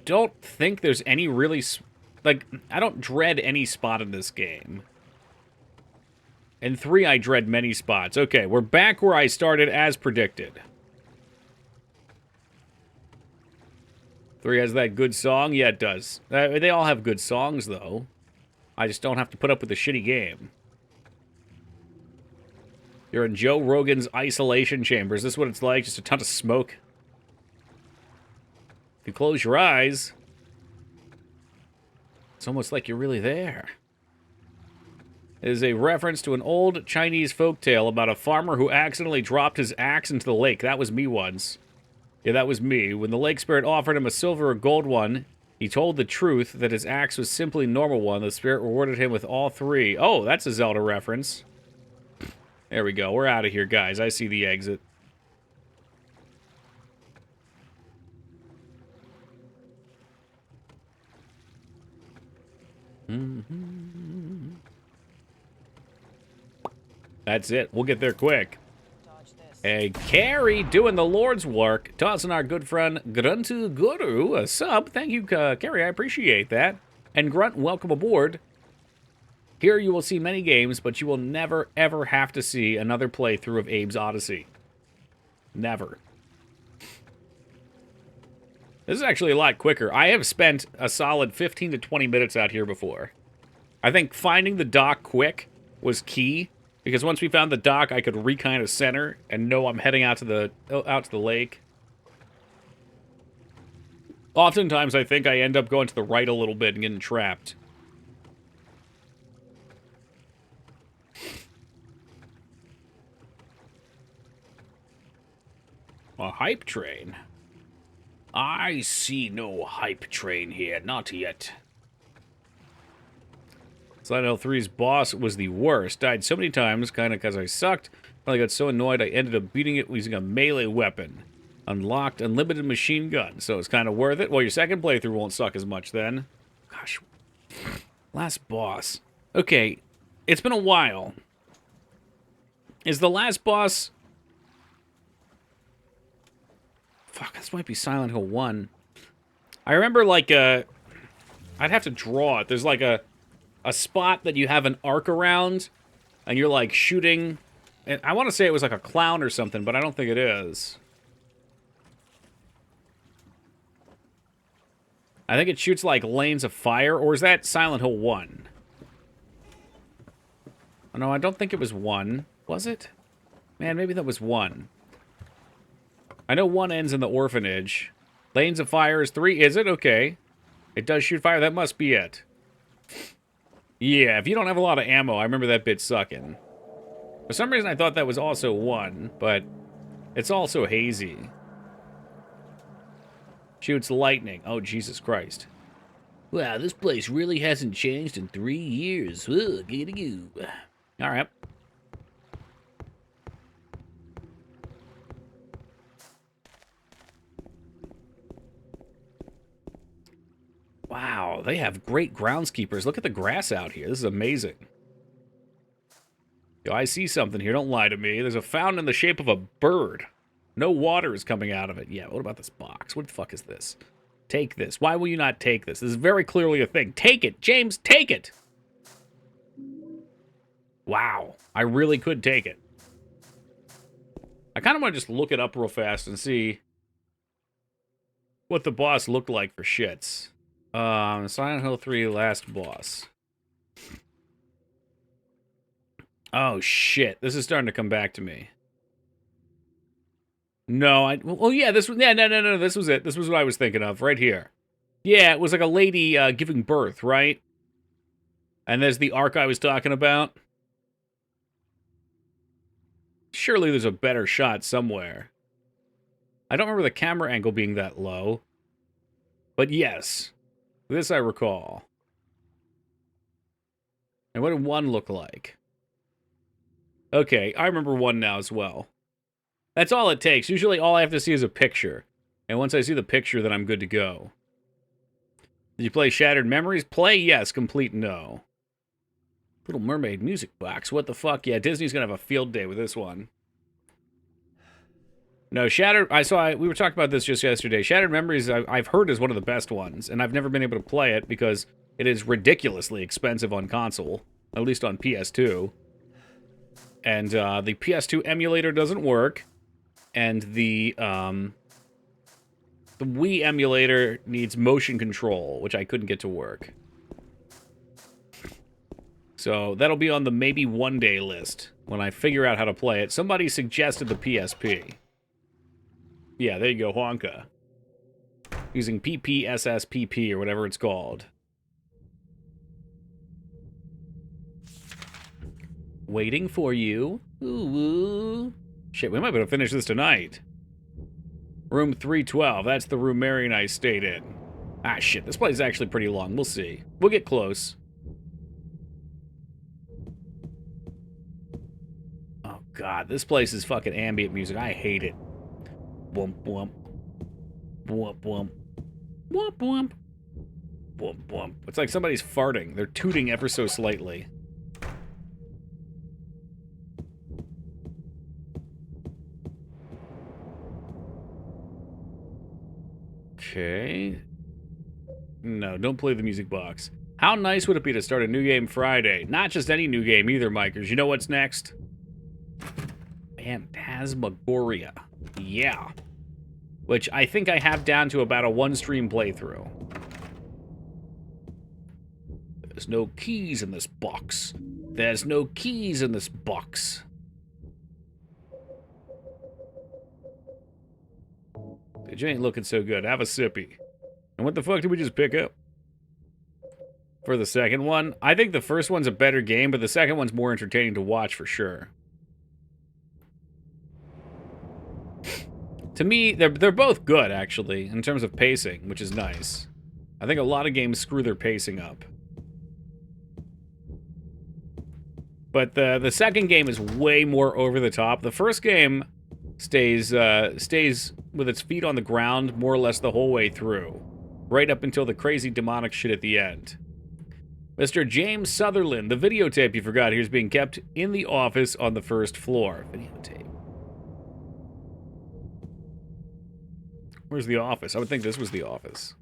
don't think there's any really... Like, I don't dread any spot in this game. In 3, I dread many spots. Okay, we're back where I started as predicted. 3 has that good song? Yeah, it does. They all have good songs, though. I just don't have to put up with a shitty game. You're in Joe Rogan's isolation chamber. Is this what it's like? Just a ton of smoke? If you close your eyes, it's almost like you're really there. It is a reference to an old Chinese folktale about a farmer who accidentally dropped his axe into the lake. That was me once. Yeah, that was me. When the lake spirit offered him a silver or gold one, he told the truth that his axe was simply a normal one. The spirit rewarded him with all 3. Oh, that's a Zelda reference. There we go. We're out of here, guys. I see the exit. That's it. We'll get there quick. Hey, Carrie doing the Lord's work. Tossing our good friend 𝕸🔓𖏄𝖏 a sub. Thank you, Carrie. I appreciate that. And Grunt, welcome aboard. Here you will see many games, but you will never, ever have to see another playthrough of Abe's Odyssey. Never. This is actually a lot quicker. I have spent a solid 15 to 20 minutes out here before. I think finding the dock quick was key, because once we found the dock, I could re-kind of center and know I'm heading out to the lake. Oftentimes, I think I end up going to the right a little bit and getting trapped. A hype train? I see no hype train here, not yet. Silent Hill 3's boss was the worst. Died so many times, kind of because I sucked. I got so annoyed I ended up beating it using a melee weapon. Unlocked unlimited machine gun, so it's kind of worth it. Well, your second playthrough won't suck as much then. Gosh. Last boss. Okay, it's been a while. Is the last boss... Fuck, this might be Silent Hill 1. I remember, like, I'd have to draw it. There's, like, a spot that you have an arc around, and you're, like, shooting... And I want to say it was, like, a clown or something, but I don't think it is. I think it shoots, like, lanes of fire, or is that Silent Hill 1? Oh, no, I don't think it was 1. Was it? Man, maybe that was 1. I know 1 ends in the orphanage. Lanes of Fire is 3. Is it? Okay. It does shoot fire. That must be it. Yeah, if you don't have a lot of ammo, I remember that bit sucking. For some reason, I thought that was also 1, but it's also hazy. Shoots lightning. Oh, Jesus Christ. Wow, this place really hasn't changed in 3 years. Ugh, giggity goo. All right. Wow, they have great groundskeepers. Look at the grass out here. This is amazing. Yo, I see something here. Don't lie to me. There's a fountain in the shape of a bird. No water is coming out of it. Yeah, what about this box? What the fuck is this? Take this. Why will you not take this? This is very clearly a thing. Take it, James, take it! Wow, I really could take it. I kind of want to just look it up real fast and see what the boss looked like for shits. Silent Hill 3 last boss. Oh, shit. This is starting to come back to me. No, oh, yeah, this was... Yeah, no, this was it. This was what I was thinking of, right here. Yeah, it was like a lady giving birth, right? And there's the arc I was talking about. Surely there's a better shot somewhere. I don't remember the camera angle being that low. But yes, this I recall. And what did 1 look like? Okay, I remember 1 now as well. That's all it takes. Usually all I have to see is a picture. And once I see the picture, then I'm good to go. Did you play Shattered Memories? Play, yes. Complete, no. Little Mermaid music box. What the fuck? Yeah, Disney's gonna have a field day with this one. No, Shattered... we were talking about this just yesterday. Shattered Memories, I've heard, is one of the best ones. And I've never been able to play it because it is ridiculously expensive on console. At least on PS2. And the PS2 emulator doesn't work. And the Wii emulator needs motion control, which I couldn't get to work. So that'll be on the maybe one day list when I figure out how to play it. Somebody suggested the PSP. Yeah, there you go, Honka. Using PPSSPP or whatever it's called. Waiting for you. Ooh. Shit, we might be able to finish this tonight. Room 312. That's the room Mary and I stayed in. Ah, shit. This place is actually pretty long. We'll see. We'll get close. Oh, God. This place is fucking ambient music. I hate it. Whoomp, whoomp. Whoomp, whoomp. Whoomp, whoomp. Whoomp, whoomp. It's like somebody's farting. They're tooting ever so slightly. Okay. No, don't play the music box. How nice would it be to start a new game Friday? Not just any new game either, Mikers. You know what's next? 𝕳𝖔𝖗𝖗. Yeah. Which I think I have down to about a one-stream playthrough. There's no keys in this box. There's no keys in this box. You ain't looking so good. Have a sippy. And what the fuck did we just pick up? For the second one? I think the first one's a better game, but the second one's more entertaining to watch for sure. To me, they're both good, actually, in terms of pacing, which is nice. I think a lot of games screw their pacing up. But the second game is way more over the top. The first game stays with its feet on the ground more or less the whole way through. Right up until the crazy demonic shit at the end. Mr. James Sutherland, the videotape you forgot here is being kept in the office on the first floor. Videotape. Where's the office? I would think this was the office.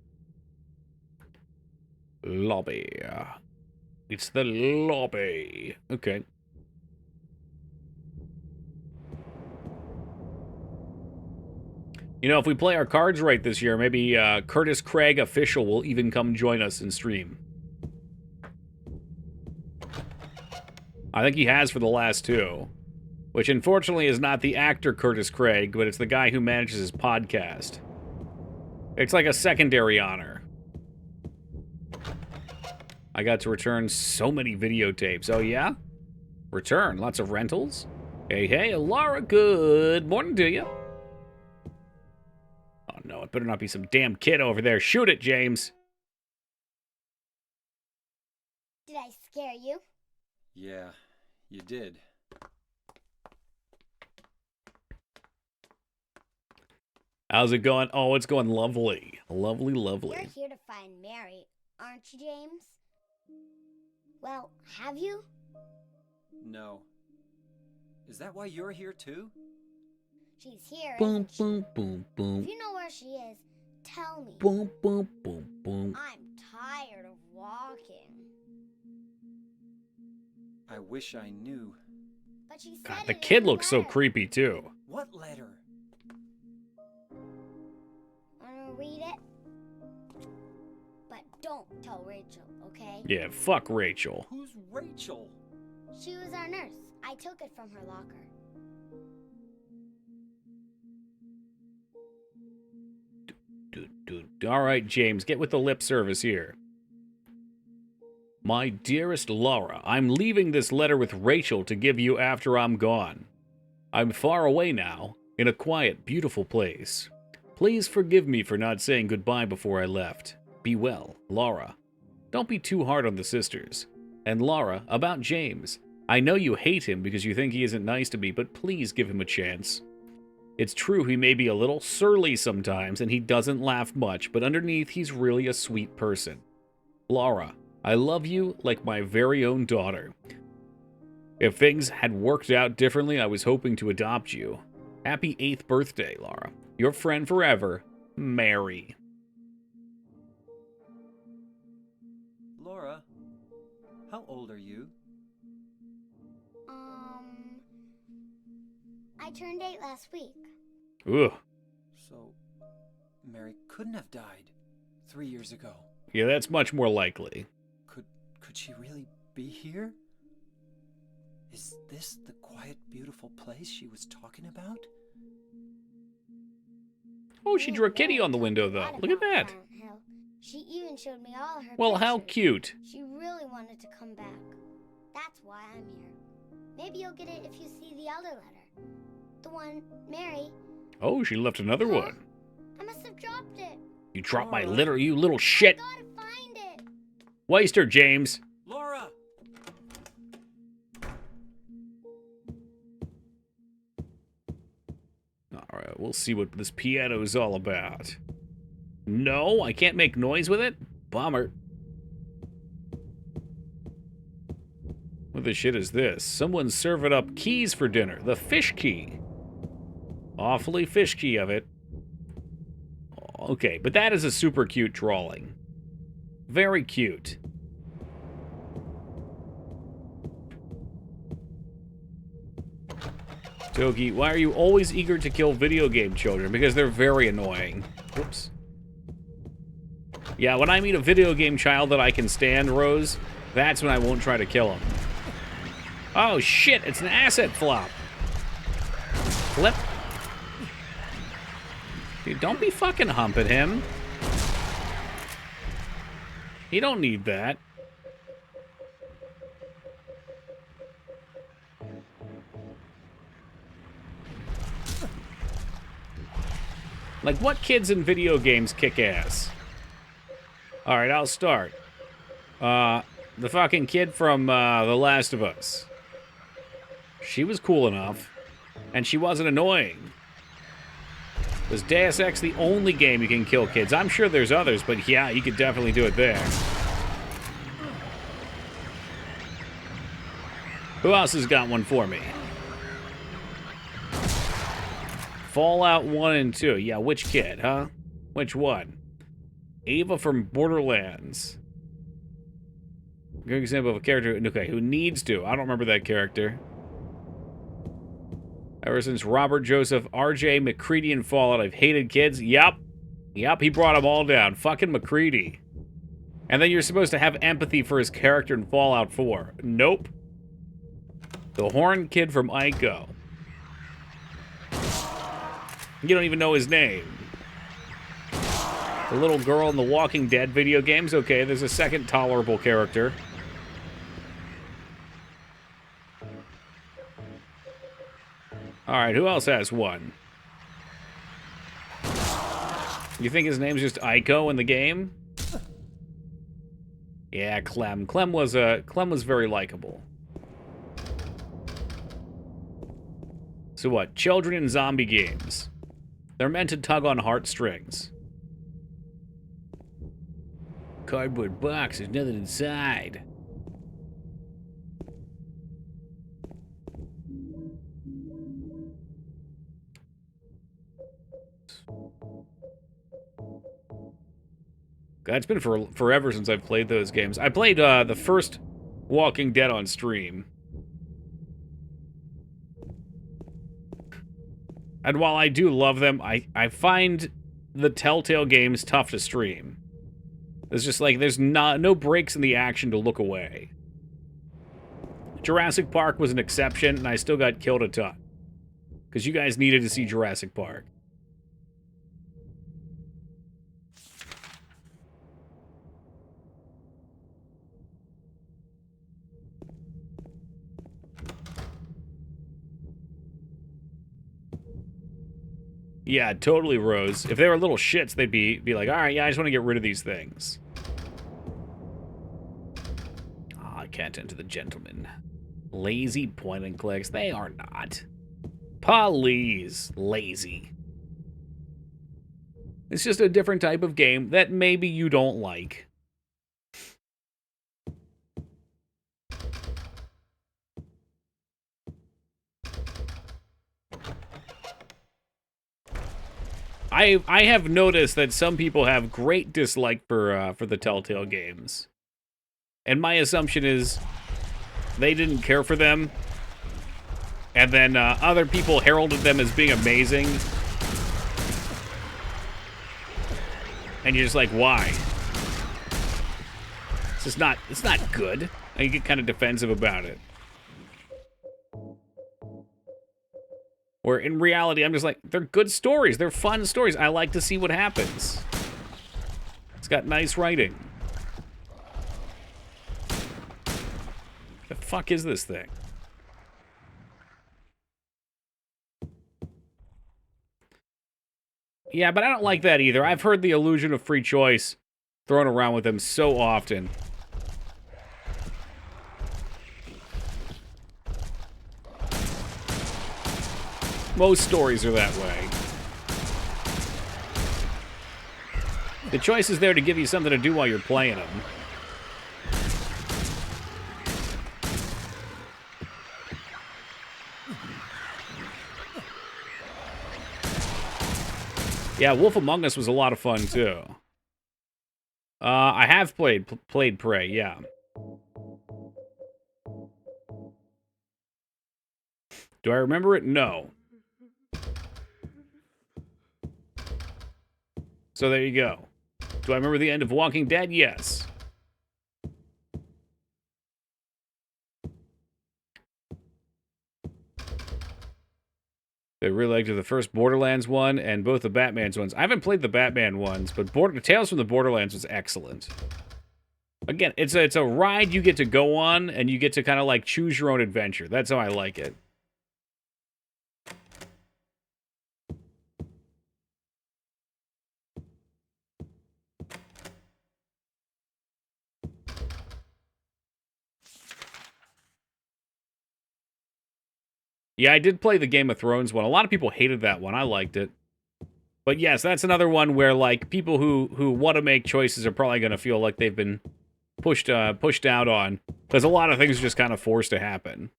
Lobby. It's the lobby. Okay. You know, if we play our cards right this year, maybe Curtis Craig official will even come join us in stream. I think he has for the last two. Which unfortunately is not the actor Curtis Craig, but it's the guy who manages his podcast. It's like a secondary honor. I got to return so many videotapes. Oh, yeah? Return. Lots of rentals? Hey, hey, Laura, good morning to you. Oh, no, it better not be some damn kid over there. Shoot it, James. Did I scare you? Yeah, you did. How's it going? Oh, it's going lovely. Lovely, lovely. You're here to find Mary, aren't you, James? Well, have you? No. Is that why you're here too? She's here, Boom, isn't she? boom, boom, boom. If you know where she is, tell me. Boom, boom, boom, boom. I'm tired of walking. I wish I knew. But she said God, it the in kid the looks so letter. creepy, too. What letter? Wanna read it? But don't tell Rachel, okay? Yeah, fuck Rachel. Who's Rachel? She was our nurse. I took it from her locker. All right, James, get with the lip service here. My dearest Laura, I'm leaving this letter with Rachel to give you after I'm gone. I'm far away now, in a quiet, beautiful place. Please forgive me for not saying goodbye before I left. Be well, Laura. Don't be too hard on the sisters. And Laura, about James. I know you hate him because you think he isn't nice to me, but please give him a chance. It's true he may be a little surly sometimes, and he doesn't laugh much, but underneath he's really a sweet person. Laura, I love you like my very own daughter. If things had worked out differently, I was hoping to adopt you. Happy 8th birthday, Laura. Your friend forever, Mary. Laura, how old are you? I turned 8 last week. Ugh. So, Mary couldn't have died 3 years ago. Yeah, that's much more likely. Could she really be here? Is this the quiet, beautiful place she was talking about? Oh, she drew a kitty on the window, though. Look at that. Silent Hill. She even showed me all her Well, how pictures. cute. She really wanted to come back. That's why I'm here. Maybe you'll get it if you see the elder letter. The one, Mary. Oh, she left another one. I must have dropped it. You dropped my litter, you little shit. I gotta find it. Waste her, James. Laura! Alright, we'll see what this piano is all about. No, I can't make noise with it? Bummer. What the shit is this? Someone's serving up keys for dinner. The fish key. Awfully fish key of it. Okay, but that is a super cute drawing. Very cute. Togi, why are you always eager to kill video game children? Because they're very annoying. Whoops. Yeah, when I meet a video game child that I can stand, Rose, that's when I won't try to kill him. Oh shit, it's an asset flop. Flip. Dude, don't be fucking humping him. He don't need that. Like, what kids in video games kick ass? Alright, I'll start. The fucking kid from, The Last of Us. She was cool enough, and she wasn't annoying. Was Deus Ex the only game you can kill kids? I'm sure there's others, but yeah, you could definitely do it there. Who else has got one for me? Fallout 1 and 2. Yeah, which kid, huh? Which one? Ava from Borderlands. Good example of a character, okay, who needs to. I don't remember that character. Ever since Robert Joseph, RJ, McCready in Fallout, I've hated kids. Yup. Yup, he brought them all down. Fucking McCready. And then you're supposed to have empathy for his character in Fallout 4. Nope. The horn kid from Ico. You don't even know his name. The little girl in the Walking Dead video games. Okay, there's a second tolerable character. Alright, who else has one? You think his name's just Ico in the game? Yeah, Clem. Clem was very likable. So what? Children in zombie games. They're meant to tug on heartstrings. Cardboard box, there's nothing inside. God, it's been forever since I've played those games. I played the first Walking Dead on stream. And while I do love them, I find the Telltale games tough to stream. There's just like, there's no breaks in the action to look away. Jurassic Park was an exception, and I still got killed a ton. Because you guys needed to see Jurassic Park. Yeah, totally, Rose. If they were little shits, they'd be like, alright, yeah, I just want to get rid of these things. I can't enter the gentleman. Lazy point and clicks. They are not. Please, lazy. It's just a different type of game that maybe you don't like. I have noticed that some people have great dislike for the Telltale games. And my assumption is they didn't care for them. And then other people heralded them as being amazing. And you're just like, why? It's not good. And you get kind of defensive about it. Where in reality, I'm just like, they're good stories. They're fun stories. I like to see what happens. It's got nice writing. The fuck is this thing? Yeah, but I don't like that either. I've heard the illusion of free choice thrown around with them so often. Most stories are that way. The choice is there to give you something to do while you're playing them. Yeah, Wolf Among Us was a lot of fun, too. I have played Prey, yeah. Do I remember it? No. So there you go. Do I remember the end of Walking Dead? Yes. I really liked the first Borderlands one and both the Batman's ones. I haven't played the Batman ones, but Tales from the Borderlands was excellent. Again, it's a ride you get to go on, and you get to kind of like choose your own adventure. That's how I like it. Yeah, I did play the Game of Thrones one. A lot of people hated that one. I liked it. But yes, that's another one where, like, people who want to make choices are probably going to feel like they've been pushed out on. Because a lot of things are just kind of forced to happen.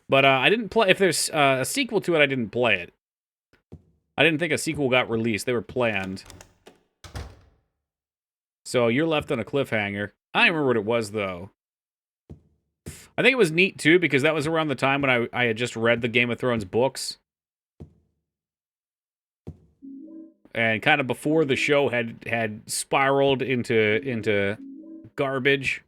But I didn't play... If there's a sequel to it, I didn't play it. I didn't think a sequel got released. They were planned. So you're left on a cliffhanger. I don't remember what it was, though. I think it was neat, too, because that was around the time when I had just read the Game of Thrones books. And kind of before the show had spiraled into garbage.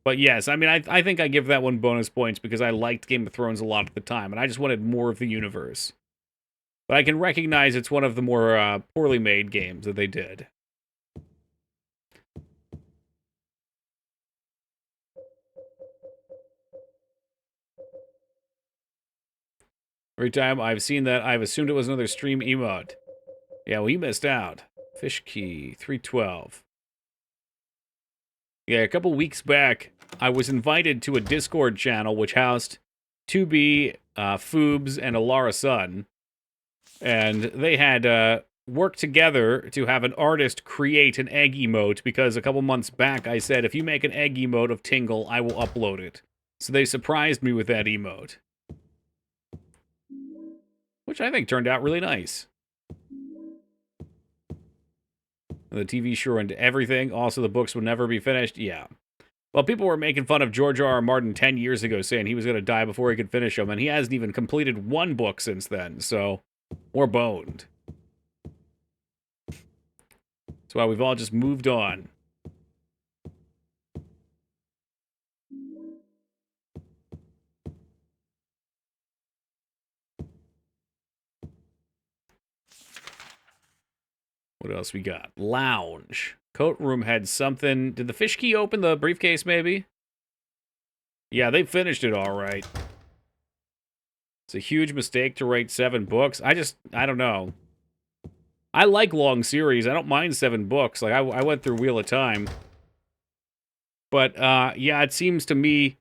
But yes, I mean, I think I give that one bonus points because I liked Game of Thrones a lot at the time, and I just wanted more of the universe. But I can recognize it's one of the more poorly made games that they did. Every time I've seen that, I've assumed it was another stream emote. Yeah, well, you missed out. Fish Key, 312. Yeah, a couple weeks back, I was invited to a Discord channel which housed 2B, Foobs, and Alara Sun. And they had worked together to have an artist create an egg emote because a couple months back I said, if you make an egg emote of Tingle, I will upload it. So they surprised me with that emote. Which I think turned out really nice. The TV show and everything. Also, the books would never be finished. Yeah. Well, people were making fun of George R.R. Martin 10 years ago, saying he was going to die before he could finish them, and he hasn't even completed one book since then, so we're boned. That's why we've all just moved on. What else we got? Lounge. Coat room had something. Did the fish key open the briefcase, maybe? Yeah, they finished it all right. It's a huge mistake to write 7 books. I don't know. I like long series. I don't mind 7 books. Like, I went through Wheel of Time. But, yeah, it seems to me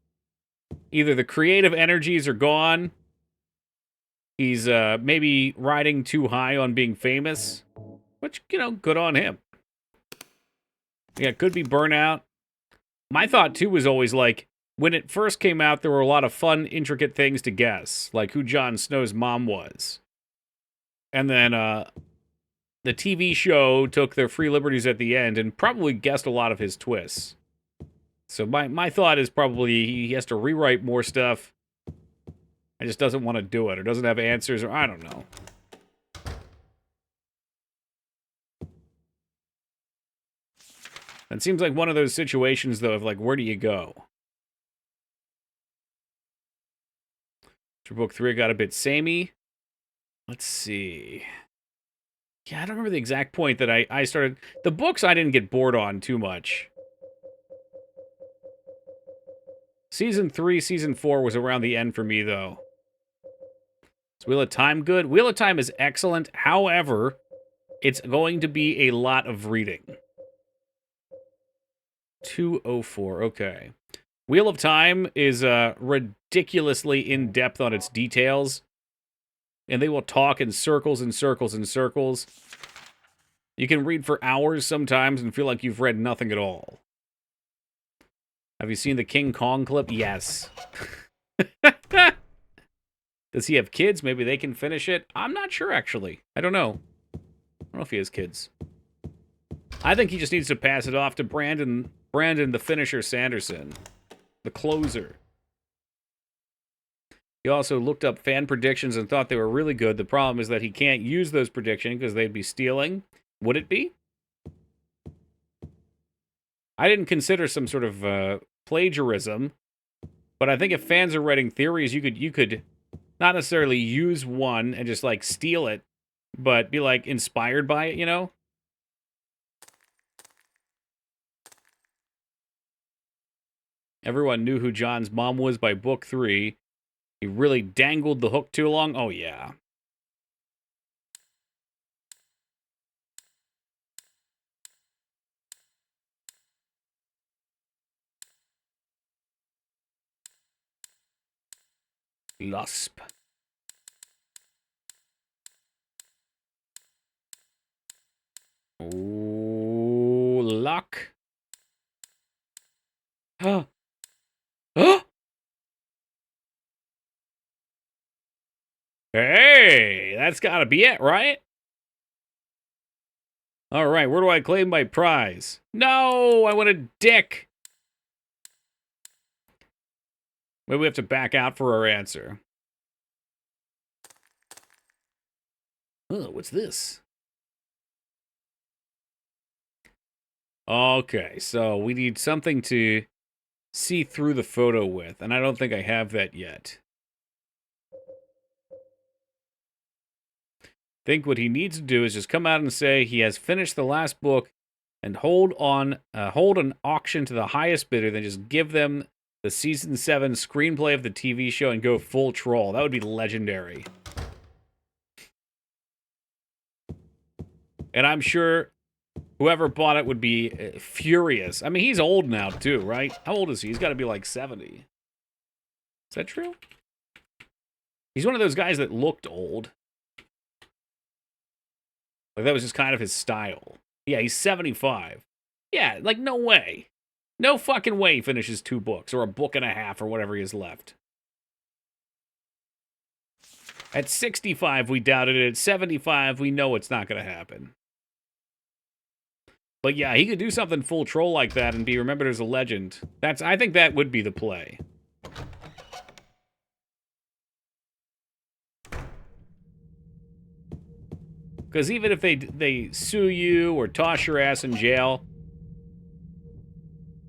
either the creative energies are gone, he's maybe riding too high on being famous, which, you know, good on him. Yeah, it could be burnout. My thought, too, was always like, when it first came out, there were a lot of fun, intricate things to guess, like who Jon Snow's mom was. And then the TV show took their free liberties at the end and probably guessed a lot of his twists. So my thought is probably he has to rewrite more stuff. He just doesn't want to do it, or doesn't have answers, or I don't know. It seems like one of those situations, though, of like, where do you go? For book 3, I got a bit samey. Let's see. Yeah, I don't remember the exact point that I started. The books I didn't get bored on too much. Season 3, Season 4 was around the end for me, though. Is Wheel of Time good? Wheel of Time is excellent. However, it's going to be a lot of reading. 204, okay. Wheel of Time is ridiculously in-depth on its details. And they will talk in circles and circles and circles. You can read for hours sometimes and feel like you've read nothing at all. Have you seen the King Kong clip? Yes. Does he have kids? Maybe they can finish it? I'm not sure, actually. I don't know. I don't know if he has kids. I think he just needs to pass it off to Brandon the finisher Sanderson. The closer. He also looked up fan predictions and thought they were really good. The problem is that he can't use those predictions because they'd be stealing. Would it be? I didn't consider some sort of plagiarism, but I think if fans are writing theories, you could not necessarily use one and just like steal it, but be like inspired by it, you know? Everyone knew who John's mom was by book 3. He really dangled the hook too long. Oh, yeah. Lusp. Ooh, luck. Huh. Huh? Hey, that's gotta be it, right? All right, where do I claim my prize? No, I want a dick. Maybe we have to back out for our answer. Oh, what's this? Okay, so we need something to see through the photo with, and I don't think I have that yet. I think what he needs to do is just come out and say he has finished the last book and hold an auction to the highest bidder, then just give them the season 7 screenplay of the TV show and go full troll. That would be legendary. And I'm sure whoever bought it would be furious. I mean, he's old now, too, right? How old is he? He's got to be like 70. Is that true? He's one of those guys that looked old. Like, that was just kind of his style. Yeah, he's 75. Yeah, like, no way. No fucking way he finishes 2 books, or a book and a half, or whatever he has left. At 65, we doubted it. At 75, we know it's not going to happen. But yeah, he could do something full troll like that and be remembered as a legend. I think that would be the play. Because even if they sue you or toss your ass in jail,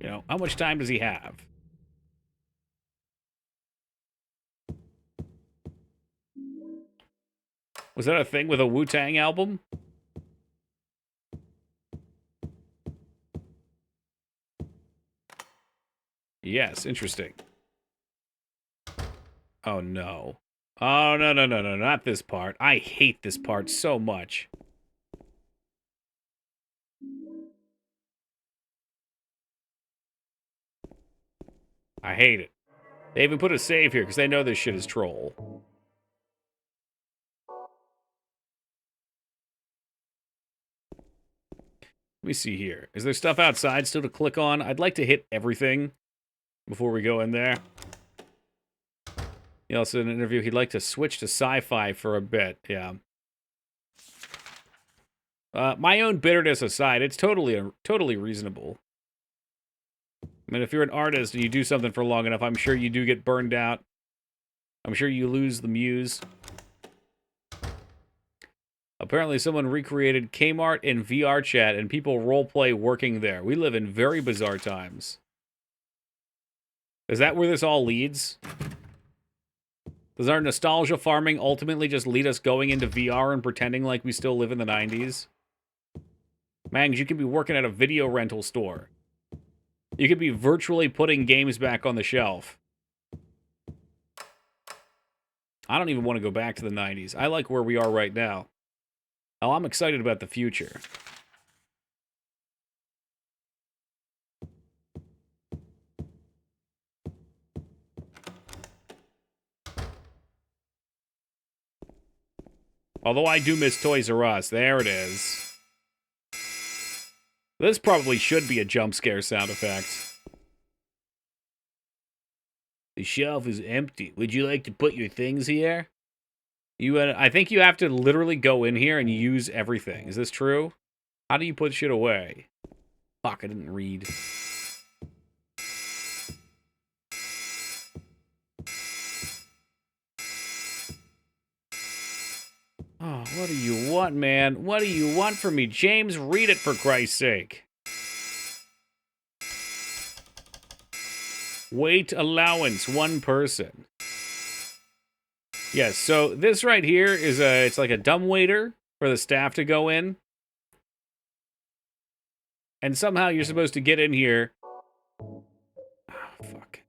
you know, how much time does he have? Was that a thing with a Wu-Tang album? Yes, interesting. Oh, no. Oh, no, not this part. I hate this part so much. I hate it. They even put a save here because they know this shit is troll. Let me see here. Is there stuff outside still to click on? I'd like to hit everything before we go in there. He also in an interview, he'd like to switch to sci-fi for a bit. Yeah. My own bitterness aside, it's totally reasonable. I mean, if you're an artist and you do something for long enough, I'm sure you do get burned out. I'm sure you lose the muse. Apparently someone recreated Kmart in VR chat and people roleplay working there. We live in very bizarre times. Is that where this all leads? Does our nostalgia farming ultimately just lead us going into VR and pretending like we still live in the 90s? Mangs, you could be working at a video rental store. You could be virtually putting games back on the shelf. I don't even want to go back to the 90s. I like where we are right now. Oh, I'm excited about the future. Although I do miss Toys R Us. There it is. This probably should be a jump scare sound effect. The shelf is empty. Would you like to put your things here? I think you have to literally go in here and use everything. Is this true? How do you put shit away? Fuck, I didn't read. Oh, what do you want, man? What do you want from me? James, read it for Christ's sake. Weight allowance, 1 person. Yes, so this right here is it's like a dumbwaiter for the staff to go in. And somehow you're supposed to get in here. Oh, fuck.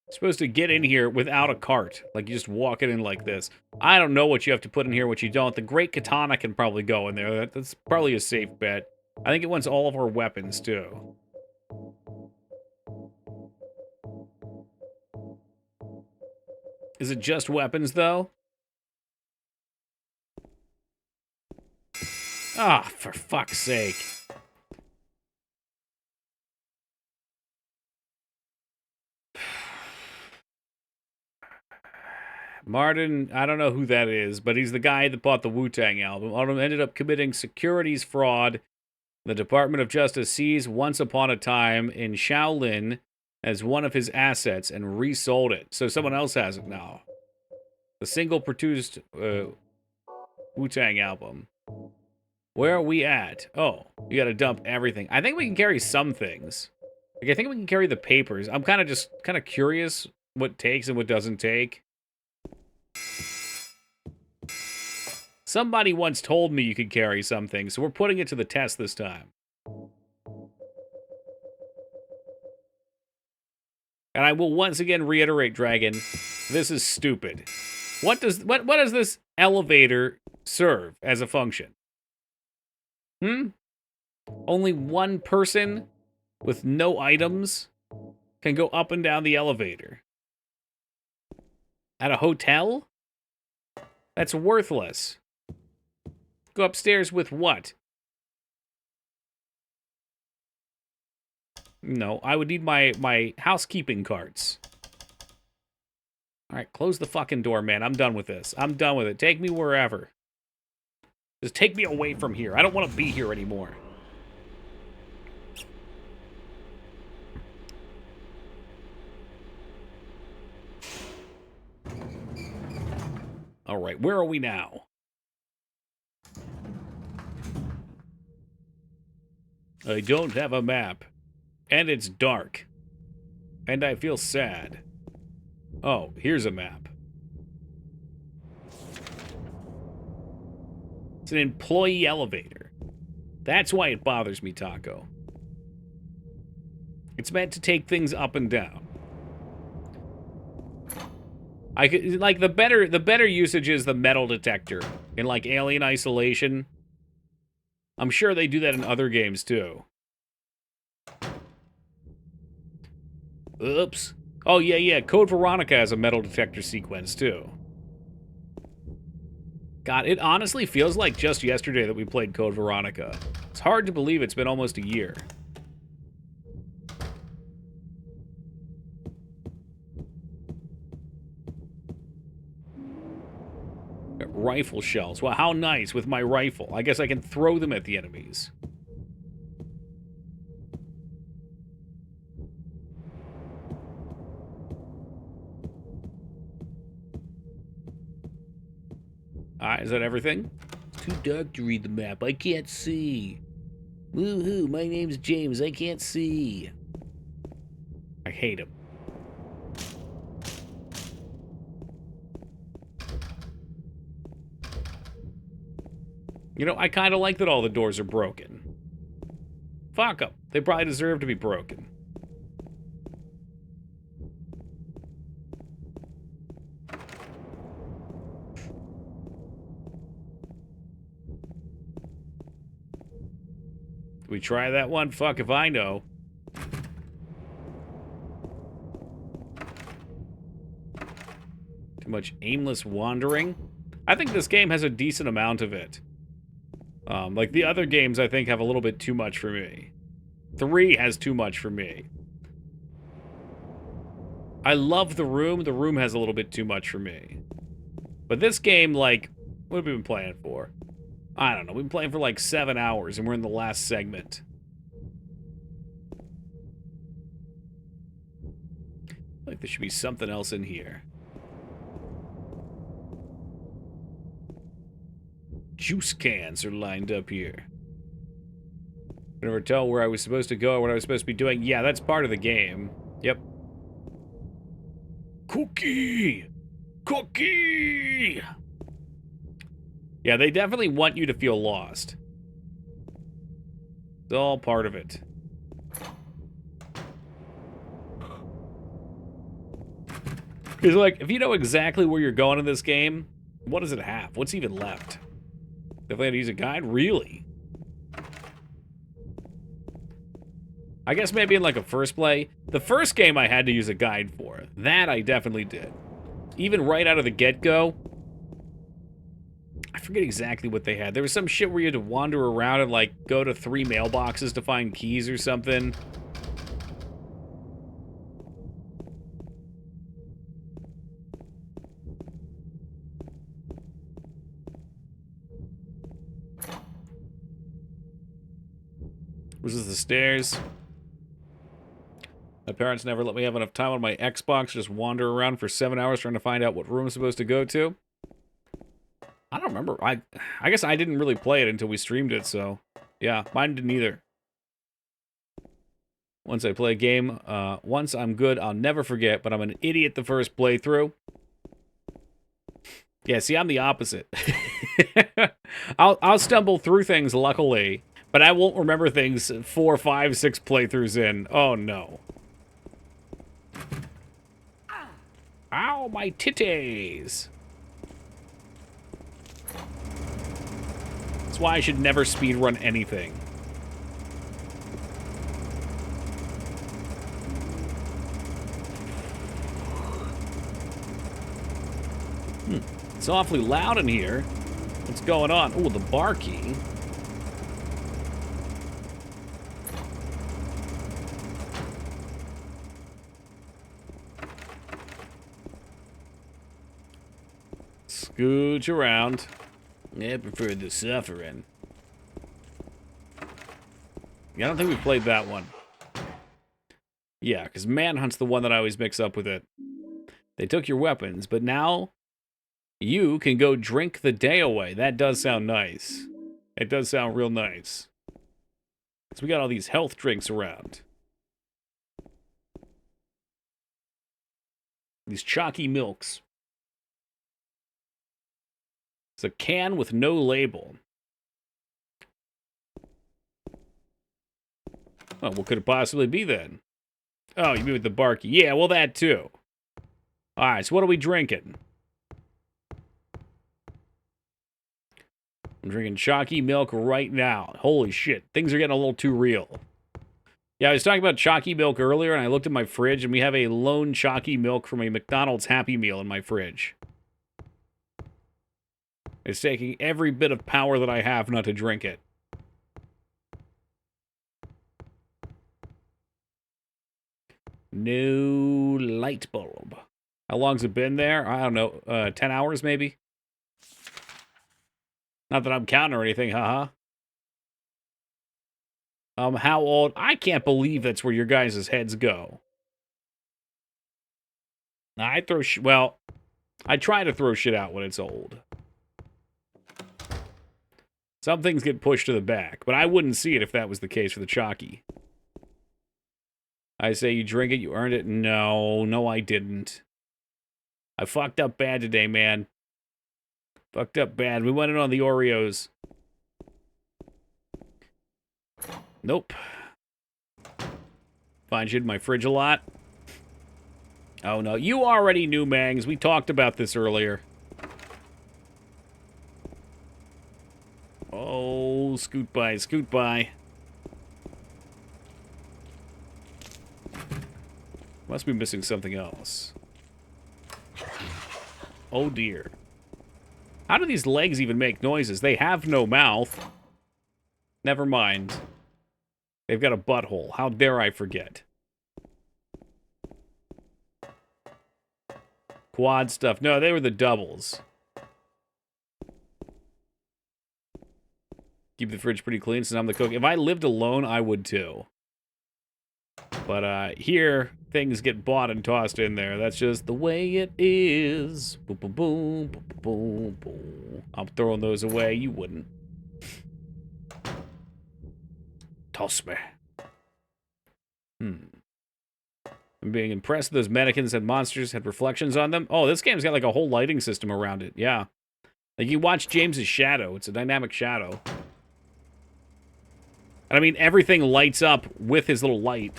You're supposed to get in here without a cart. Like, you just walk it in like this. I don't know what you have to put in here, what you don't. The Great Katana can probably go in there. That's probably a safe bet. I think it wants all of our weapons, too. Is it just weapons, though? Ah, for fuck's sake. Martin, I don't know who that is, but he's the guy that bought the Wu-Tang album. Ended up committing securities fraud. The Department of Justice seized Once Upon a Time in Shaolin as one of his assets and resold it. So someone else has it now. The single-produced Wu-Tang album. Where are we at? Oh, you gotta dump everything. I think we can carry some things. Like, I think we can carry the papers. I'm kind of curious what takes and what doesn't take. Somebody once told me you could carry some things, so we're putting it to the test this time. And I will once again reiterate, Dragon, this is stupid. What does this elevator serve as a function? Only 1 person with no items can go up and down the elevator. At a hotel? That's worthless. Go upstairs with what? No, I would need my housekeeping carts. Alright, close the fucking door, man. I'm done with this. I'm done with it. Take me wherever. Just take me away from here. I don't want to be here anymore. Alright, where are we now? I don't have a map. And it's dark. And I feel sad. Oh, here's a map. It's an employee elevator. That's why it bothers me, Taco. It's meant to take things up and down. I could, like, the better usage is the metal detector in, like, Alien Isolation. I'm sure they do that in other games too. Oops. Oh, yeah, yeah. Code Veronica has a metal detector sequence, too. God, it honestly feels like just yesterday that we played Code Veronica. It's hard to believe it's been almost a year. Got rifle shells. Well, how nice with my rifle. I guess I can throw them at the enemies. Alright, is that everything? It's too dark to read the map. I can't see. Woohoo, my name's James. I can't see. I hate him. You know, I kind of like that all the doors are broken. Fuck them. They probably deserve to be broken. We try that one? Fuck if I know. Too much aimless wandering? I think this game has a decent amount of it. Like the other games, I think, have a little bit too much for me. 3 has too much for me. I love the room. The room has a little bit too much for me. But this game, like, what have we been playing for? I don't know. We've been playing for like 7 hours, and we're in the last segment. Like, there should be something else in here. Juice cans are lined up here. I never tell where I was supposed to go or what I was supposed to be doing. Yeah, that's part of the game. Yep. Cookie! Cookie! Yeah, they definitely want you to feel lost. It's all part of it. Because, like, if you know exactly where you're going in this game, what does it have? What's even left? Definitely had to use a guide? Really? I guess maybe in, like, a first play. The first game I had to use a guide for. That I definitely did. Even right out of the get-go. I forget exactly what they had. There was some shit where you had to wander around and, like, go to 3 mailboxes to find keys or something. This is the stairs. My parents never let me have enough time on my Xbox to just wander around for 7 hours trying to find out what room I'm supposed to go to. I don't remember. I guess I didn't really play it until we streamed it, so... Yeah, mine didn't either. Once I play a game, once I'm good, I'll never forget, but I'm an idiot the first playthrough. Yeah, see, I'm the opposite. I'll stumble through things, luckily, but I won't remember things 4, 5, 6 playthroughs in. Oh, no. Ow, my titties! That's why I should never speedrun anything. It's awfully loud in here. What's going on? Oh, the bar key. Scooch around. I prefer the suffering. Yeah, I don't think we played that one. Yeah, because Manhunt's the one that I always mix up with it. They took your weapons, but now you can go drink the day away. That does sound nice. It does sound real nice. So we got all these health drinks around. These chalky milks. It's a can with no label. Oh, what could it possibly be then? Oh, you mean with the barky? Yeah, well, that too. Alright, so what are we drinking? I'm drinking chalky milk right now. Holy shit, things are getting a little too real. Yeah, I was talking about chalky milk earlier, and I looked at my fridge, and we have a lone chalky milk from a McDonald's Happy Meal in my fridge. It's taking every bit of power that I have not to drink it. No light bulb. How long's it been there? I don't know. 10 hours, maybe? Not that I'm counting or anything, haha. How old? I can't believe that's where your guys' heads go. I throw well, I try to throw shit out when it's old. Some things get pushed to the back, but I wouldn't see it if that was the case for the chalky. I say you drink it, you earned it. No, I didn't. I fucked up bad today, man. Fucked up bad. We went in on the Oreos. Nope. Find shit in my fridge a lot. Oh, no. You already knew, Mangs. We talked about this earlier. Oh, scoot by, scoot by. Must be missing something else. Oh, dear. How do these legs even make noises? They have no mouth. Never mind. They've got a butthole. How dare I forget? Quad stuff. No, they were the doubles. Keep the fridge pretty clean since I'm the cook. If I lived alone, I would too. But here, things get bought and tossed in there. That's just the way it is. Boom, boom, boom, boom, boom, boom. I'm throwing those away. You wouldn't. Toss me. I'm being impressed. Those mannequins and monsters had reflections on them. Oh, this game's got like a whole lighting system around it. Yeah. Like you watch James's shadow. It's a dynamic shadow. And I mean, everything lights up with his little light.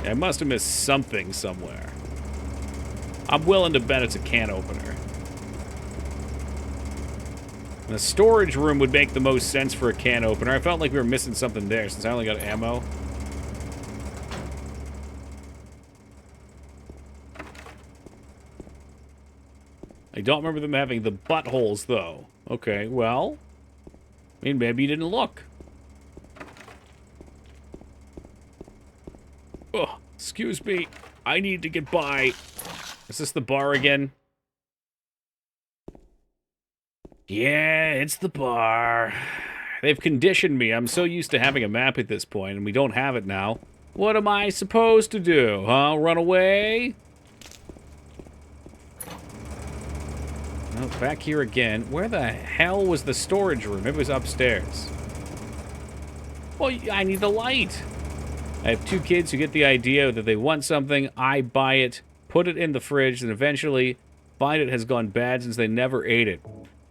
I must have missed something somewhere. I'm willing to bet it's a can opener. And a storage room would make the most sense for a can opener. I felt like we were missing something there since I only got ammo. I don't remember them having the buttholes, though. Okay, well... I mean, maybe you didn't look. Oh, excuse me. I need to get by. Is this the bar again? Yeah, it's the bar. They've conditioned me. I'm so used to having a map at this point, and we don't have it now. What am I supposed to do, huh? Run away? Oh, back here again. Where the hell was the storage room? It was upstairs. Well, I need the light. I have two kids who get the idea that they want something, I buy it, put it in the fridge, and eventually find it has gone bad since they never ate it.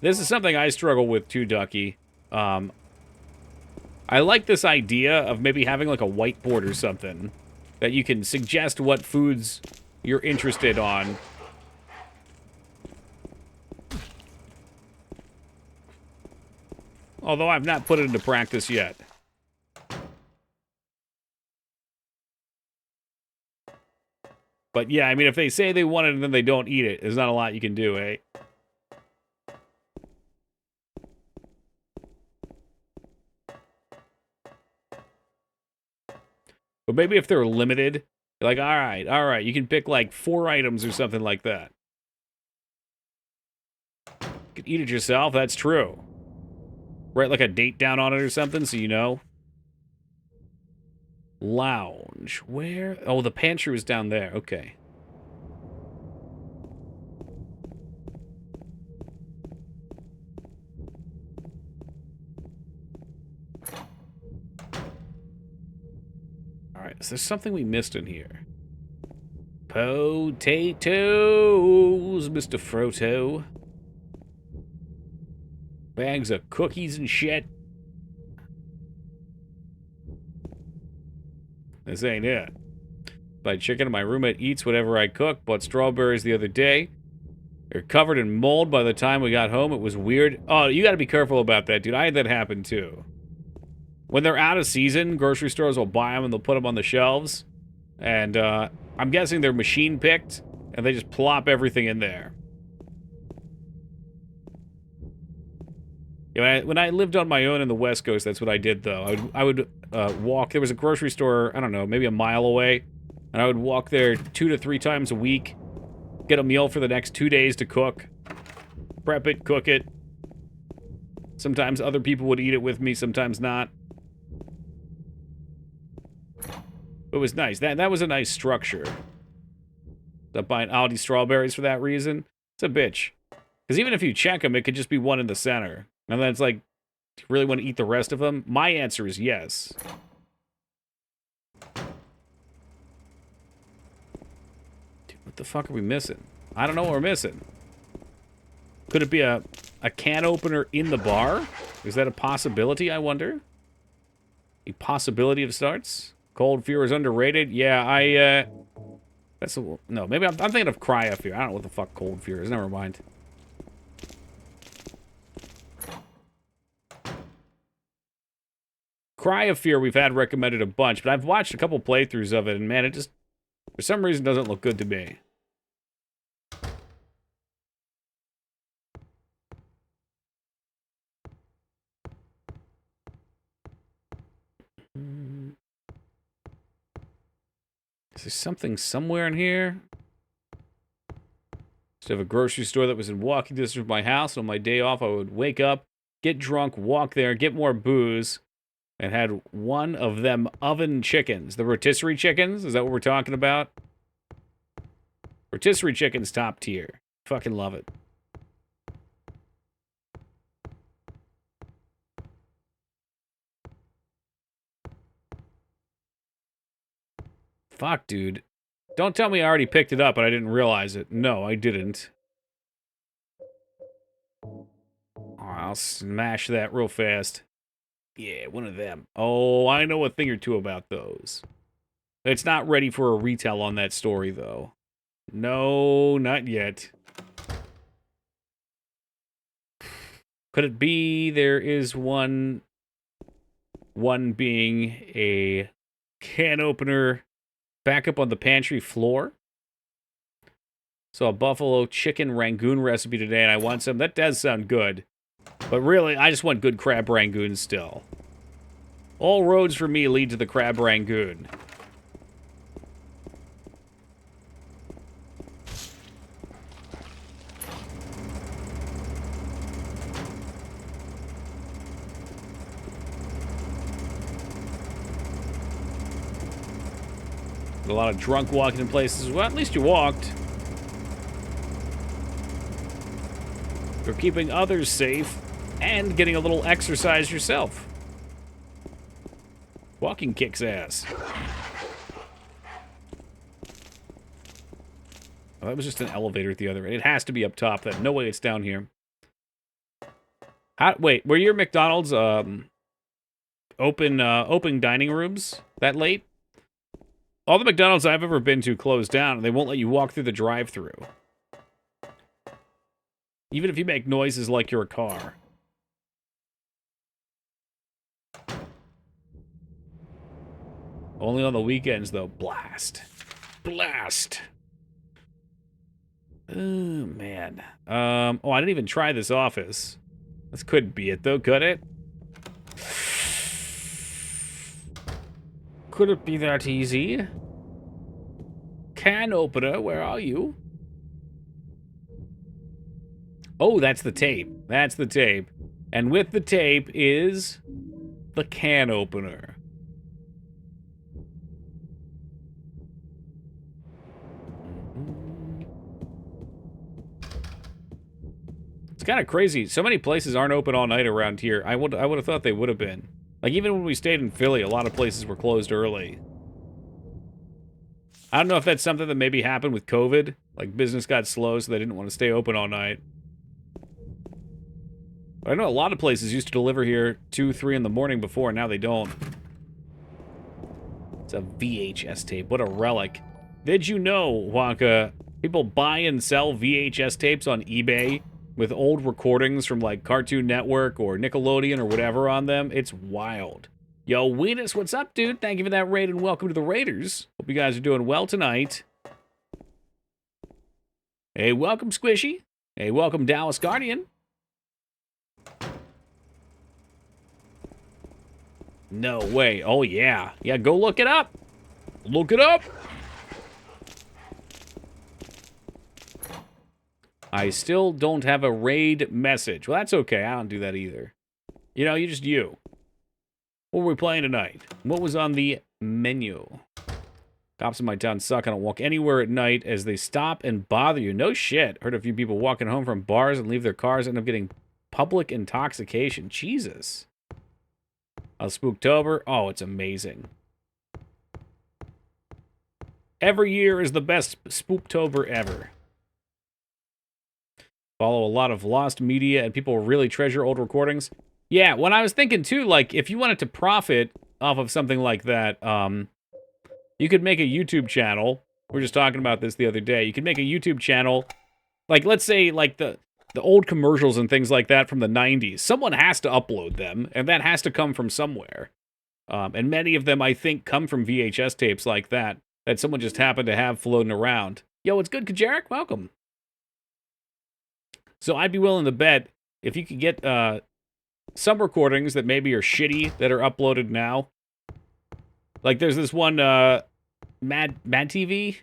This is something I struggle with too, Ducky. I like this idea of maybe having like a whiteboard or something that you can suggest what foods you're interested on. Although I've not put it into practice yet. But yeah, I mean, if they say they want it and then they don't eat it, there's not a lot you can do, eh? But maybe if they're limited, like, all right, you can pick like 4 items or something like that. You can eat it yourself, that's true. Write like a date down on it or something so you know. Lounge. Where? Oh, the pantry was down there. Okay. Alright, is there something we missed in here? Potatoes, Mr. Froto. Bags of cookies and shit. This ain't it. Buy chicken and my roommate eats whatever I cook. Bought strawberries the other day. They're covered in mold by the time we got home. It was weird. Oh, you got to be careful about that, dude. I had that happen, too. When they're out of season, grocery stores will buy them and they'll put them on the shelves. And I'm guessing they're machine-picked, and they just plop everything in there. Yeah, when I lived on my own in the West Coast, that's what I did, though. I would walk. There was a grocery store, I don't know, maybe a mile away. And I would walk there 2 to 3 times a week. Get a meal for the next 2 days to cook. Prep it, cook it. Sometimes other people would eat it with me, sometimes not. It was nice. That was a nice structure. Stop buying Aldi strawberries for that reason. It's a bitch. Because even if you check them, it could just be one in the center. And then it's like, do you really want to eat the rest of them? My answer is yes. Dude, what the fuck are we missing? I don't know what we're missing. Could it be a can opener in the bar? Is that a possibility, I wonder? A possibility of starts? Cold Fear is underrated? Yeah, no, maybe I'm thinking of Cry of Fear. I don't know what the fuck Cold Fear is. Never mind. Cry of Fear we've had recommended a bunch, but I've watched a couple playthroughs of it, and man, it just, for some reason, doesn't look good to me. Is there something somewhere in here? Just have a grocery store that was in walking distance from my house. On my day off, I would wake up, get drunk, walk there, get more booze, and had one of them oven chickens. The rotisserie chickens? Is that what we're talking about? Rotisserie chickens top tier. Fucking love it. Fuck, dude. Don't tell me I already picked it up, but I didn't realize it. No, I didn't. Oh, I'll smash that real fast. Yeah, one of them. Oh, I know a thing or two about those. It's not ready for a retell on that story, though. No, not yet. Could it be there is one being a can opener back up on the pantry floor? So a buffalo chicken rangoon recipe today, and I want some. That does sound good. But really, I just want good crab rangoon still. All roads for me lead to the crab rangoon. A lot of drunk walking in places. Well, at least you walked. You're keeping others safe and getting a little exercise yourself. Walking kicks ass. Oh, that was just an elevator at the other end. It has to be up top. Then no way it's down here. Wait, were your McDonald's open dining rooms that late? All the McDonald's I've ever been to closed down, and they won't let you walk through the drive-thru. Even if you make noises like you're a car. Only on the weekends, though. Blast. Blast. Oh, man. Oh, I didn't even try this office. This couldn't be it, though, could it? Could it be that easy? Can opener, where are you? Oh, that's the tape. That's the tape. And with the tape is the can opener. It's kind of crazy. So many places aren't open all night around here. I would have thought they would have been. Like, even when we stayed in Philly, a lot of places were closed early. I don't know if that's something that maybe happened with COVID. Like, business got slow, so they didn't want to stay open all night. But I know a lot of places used to deliver here 2, 3 in the morning before, and now they don't. It's a VHS tape. What a relic. Did you know, Wonka, People buy and sell VHS tapes on eBay with old recordings from like Cartoon Network or Nickelodeon or whatever on them. It's wild. Yo, 𝕬𝖔𝖏𝑔𝖗𝖏, what's up, dude? Thank you for that raid and welcome to the Raiders. Hope you guys are doing well tonight. Hey, welcome, Squishy. Hey, welcome, 𝕸𝖔𝖗𝖍𝖙. No way. Oh, yeah. Yeah, go look it up. Look it up. I still don't have a raid message. Well, that's okay. I don't do that either. You know, you're just you. What were we playing tonight? What was on the menu? Cops in my town suck. I don't walk anywhere at night as they stop and bother you. No shit. Heard a few people walking home from bars and leave their cars and end up getting public intoxication. Jesus. Spooktober. Oh, it's amazing. Every year is the best Spooktober ever. Follow a lot of lost media and people really treasure old recordings. Yeah, when I was thinking too, like, if you wanted to profit off of something like that, you could make a YouTube channel. We were just talking about this the other day. You could make a YouTube channel, like, let's say, like, the old commercials and things like that from the 90s. Someone has to upload them, and that has to come from somewhere. And many of them, I think, come from VHS tapes like that someone just happened to have floating around. Yo, what's good, 𝕐𝑗𝑎𝑟𝑒? Welcome. So I'd be willing to bet if you could get some recordings that maybe are shitty that are uploaded now. Like there's this one Mad TV,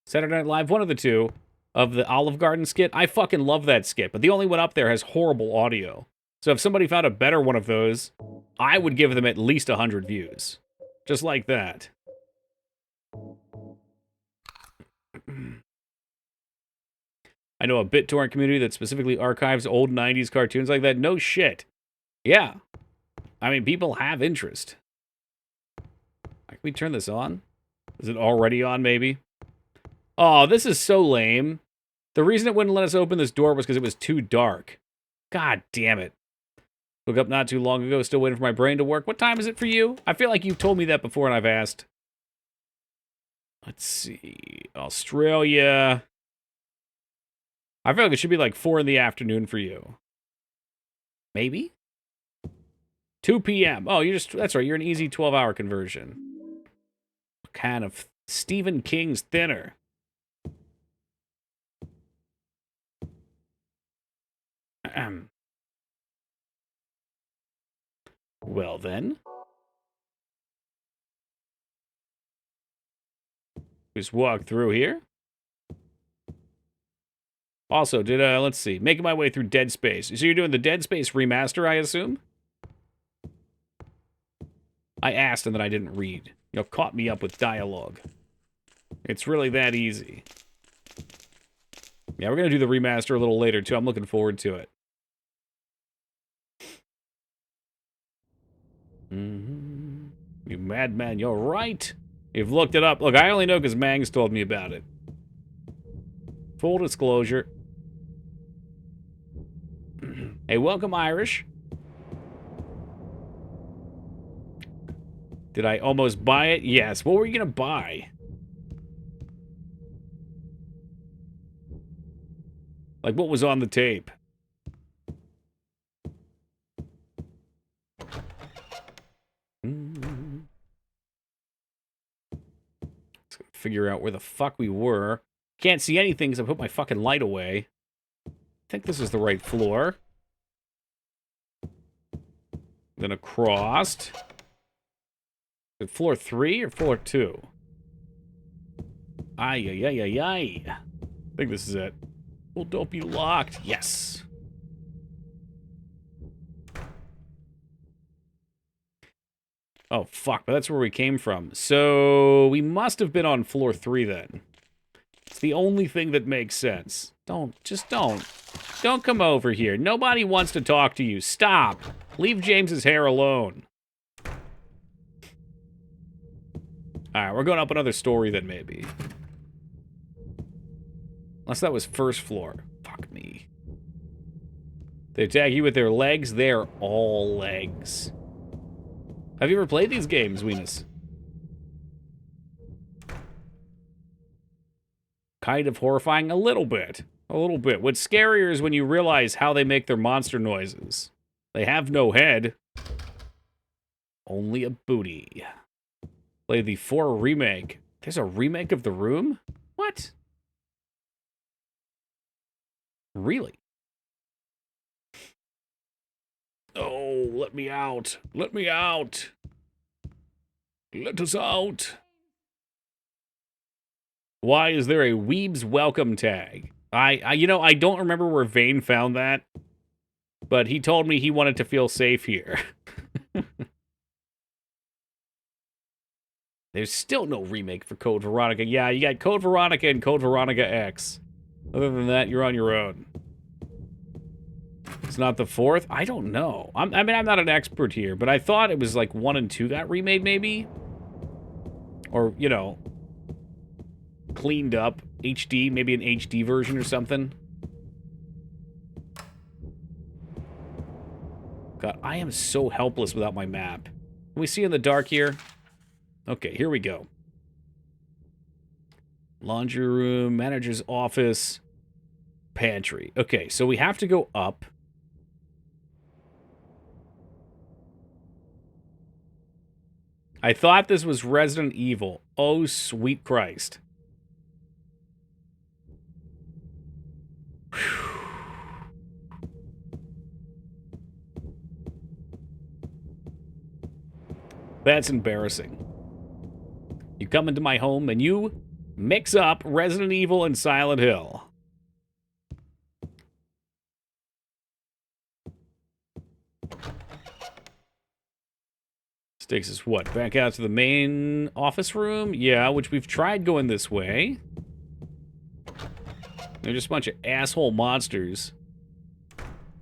Saturday Night Live, one of the two, of the Olive Garden skit. I fucking love that skit, but the only one up there has horrible audio. So if somebody found a better one of those, I would give them at least 100 views. Just like that. I know a BitTorrent community that specifically archives old 90s cartoons like that. No shit. Yeah. I mean, people have interest. Can we turn this on? Is it already on, maybe? Oh, this is so lame. The reason it wouldn't let us open this door was because it was too dark. God damn it. Woke up not too long ago, still waiting for my brain to work. What time is it for you? I feel like you've told me that before and I've asked. Let's see. Australia. I feel like it should be like 4 in the afternoon for you. Maybe? 2 p.m. Oh, that's right, you're an easy 12-hour conversion. What kind of Stephen King's thinner? Well then. Just walk through here. Also, let's see, making my way through Dead Space. So you're doing the Dead Space remaster, I assume? I asked and then I didn't read. You know, caught me up with dialogue. It's really that easy. Yeah, we're going to do the remaster a little later, too. I'm looking forward to it. You madman, you're right. You've looked it up. Look, I only know because Mangs told me about it. Full disclosure. Hey, welcome, Irish. Did I almost buy it? Yes. What were you going to buy? Like, what was on the tape? Let's figure out where the fuck we were. Can't see anything because I put my fucking light away. I think this is the right floor. Then across. Is it floor 3 or floor 2? Ay, ay, ay, ay, ay. I think this is it. Well, don't be locked. Yes. Oh, fuck. But that's where we came from. So, we must have been on floor 3 then. It's the only thing that makes sense. Just don't. Don't come over here. Nobody wants to talk to you. Stop. Leave James's hair alone. Alright, we're going up another story then, maybe. Unless that was first floor. Fuck me. They attack you with their legs. They're all legs. Have you ever played these games, 𝕬𝖏𝑔𝖗𝖏? kind of horrifying a little bit. A little bit. What's scarier is when you realize how they make their monster noises. They have no head. Only a booty. Play the 4 remake. There's a remake of The Room? What? Really? Oh, let me out. Let me out. Let us out. Why is there a Weeb's welcome tag? You know, I don't remember where Vane found that, but he told me he wanted to feel safe here. There's still no remake for Code Veronica. Yeah, you got Code Veronica and Code Veronica X. Other than that, you're on your own. It's not the 4th? I don't know. I mean, I'm not an expert here, but I thought it was like 1 and 2 got remade, maybe? Or, you know, cleaned up. HD, maybe an HD version or something. God, I am so helpless without my map. Can we see in the dark here? Okay, here we go. Laundry room, manager's office, pantry. Okay, so we have to go up. I thought this was Resident Evil. Oh, sweet Christ. Whew. That's embarrassing. You come into my home and you mix up Resident Evil and Silent Hill. This takes us, what, back out to the main office room? Yeah, which we've tried going this way. They're just a bunch of asshole monsters.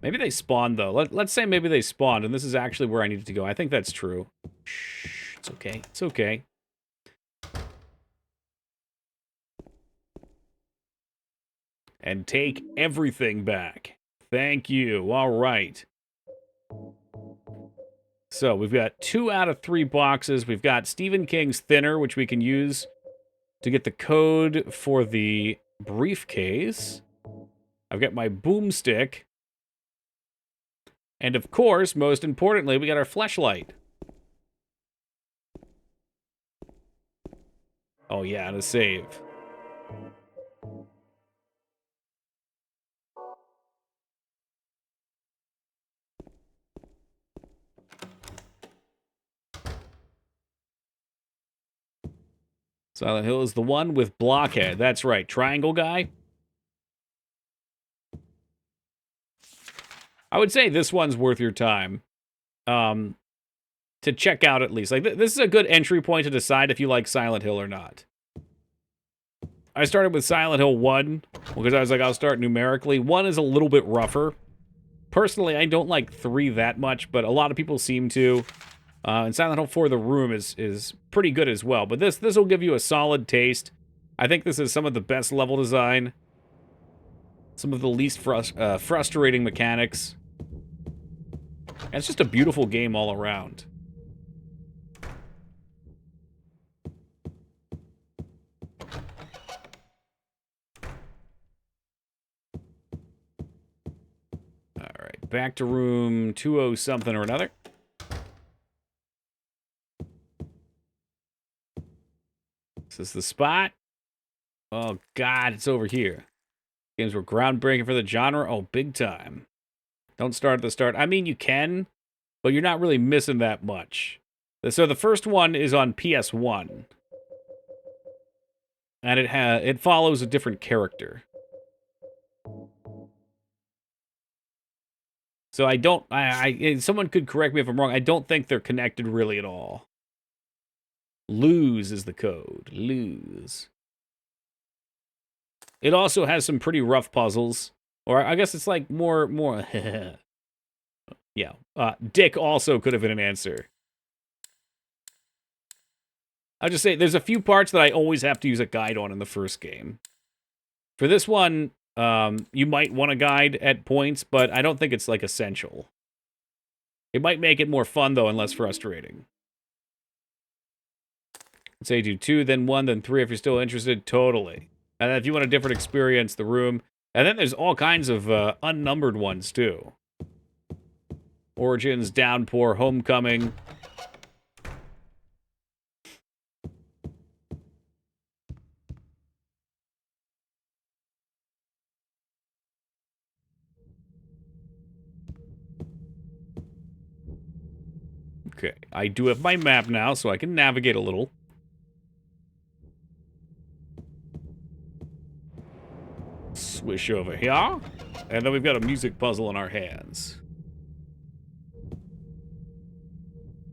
Maybe they spawned, though. Let's say maybe they spawned, and this is actually where I needed to go. I think that's true. Shh, it's okay. It's okay. And take everything back. Thank you. All right. So we've got 2 out of 3 boxes. We've got Stephen King's Thinner, which we can use to get the code for the briefcase. I've got my boomstick. And of course, most importantly, we got our fleshlight. Oh yeah, and a save. Silent Hill is the one with Blockhead. That's right. Triangle guy. I would say this one's worth your time. To check out at least. Like, this is a good entry point to decide if you like Silent Hill or not. I started with Silent Hill 1 because I was like, I'll start numerically. 1 is a little bit rougher. Personally, I don't like 3 that much, but a lot of people seem to. And Silent Hill 4 The Room is pretty good as well. But this will give you a solid taste. I think this is some of the best level design. Some of the least frustrating mechanics. And it's just a beautiful game all around. Alright, back to room 20 something or another. Is this the spot? Oh god, it's over here. Games were groundbreaking for the genre. Oh, big time. Don't start at the start. I mean, you can, but you're not really missing that much. So the first one is on PS1. And it follows a different character. So I don't... someone could correct me if I'm wrong. I don't think they're connected really at all. Lose is the code. Lose. It also has some pretty rough puzzles. Or I guess it's like more... yeah. Dick also could have been an answer. I'll just say, there's a few parts that I always have to use a guide on in the first game. For this one, you might want a guide at points, but I don't think it's, like, essential. It might make it more fun, though, and less frustrating. Say do 2, then 1, then 3 if you're still interested. Totally. And then if you want a different experience, the room. And then there's all kinds of unnumbered ones, too. Origins, Downpour, Homecoming. Okay, I do have my map now, so I can navigate a little. Swish over here. And then we've got a music puzzle in our hands.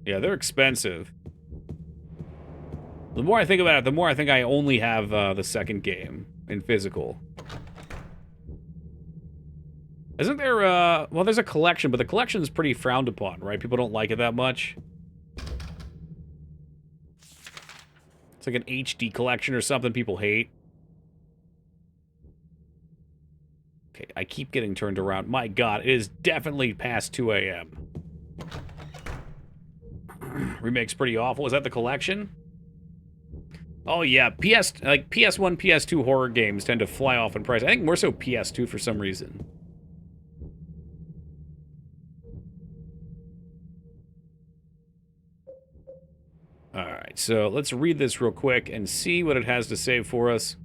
Yeah, they're expensive. The more I think about it, the more I think I only have the second game in physical. Isn't there, well, there's a collection, but the collection's pretty frowned upon, right? People don't like it that much. It's like an HD collection or something people hate. Okay, I keep getting turned around. My God, it is definitely past 2 a.m. Remake's pretty awful. Is that the collection? Oh yeah, like PS1, PS2 horror games tend to fly off in price. I think more so PS2 for some reason. Alright, so let's read this real quick and see what it has to say for us.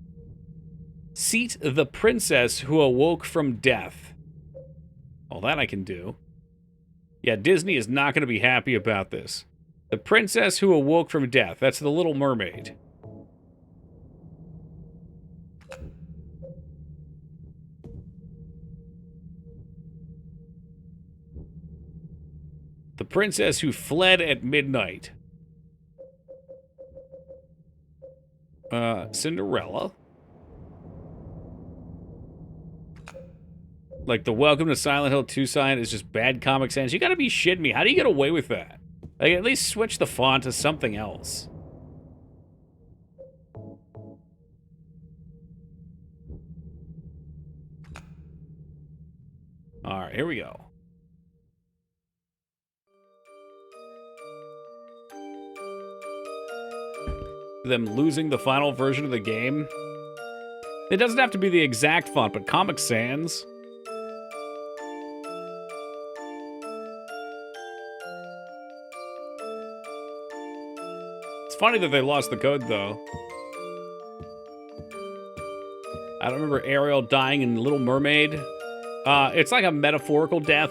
Seat the princess who awoke from death. All that I can do. Yeah, Disney is not going to be happy about this. The princess who awoke from death. That's the Little Mermaid. The princess who fled at midnight. Cinderella. Like, the Welcome to Silent Hill 2 sign is just bad Comic Sans. You gotta be shitting me. How do you get away with that? Like, at least switch the font to something else. Alright, here we go. Them losing the final version of the game. It doesn't have to be the exact font, but Comic Sans. It's funny that they lost the code, though. I don't remember Ariel dying in Little Mermaid. It's like a metaphorical death.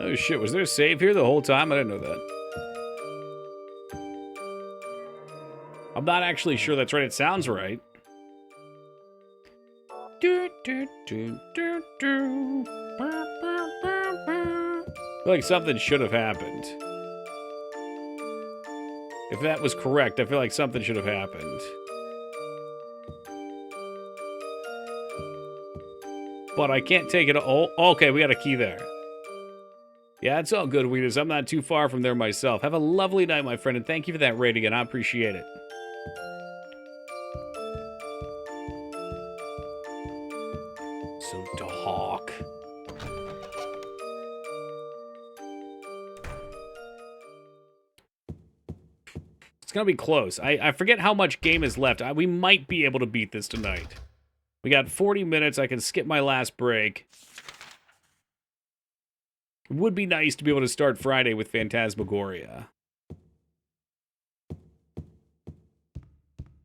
Oh shit, was there a save here the whole time? I didn't know that. I'm not actually sure that's right. It sounds right. I feel like something should have happened. If that was correct, I feel like something should have happened. But I can't take it all. Okay, we got a key there. Yeah, it's all good, Weeders. I'm not too far from there myself. Have a lovely night, my friend, and thank you for that rating, and I appreciate it. So dark. It's gonna be close. I forget how much game is left. We might be able to beat this tonight. We got 40 minutes. I can skip my last break. It would be nice to be able to start Friday with Phantasmagoria.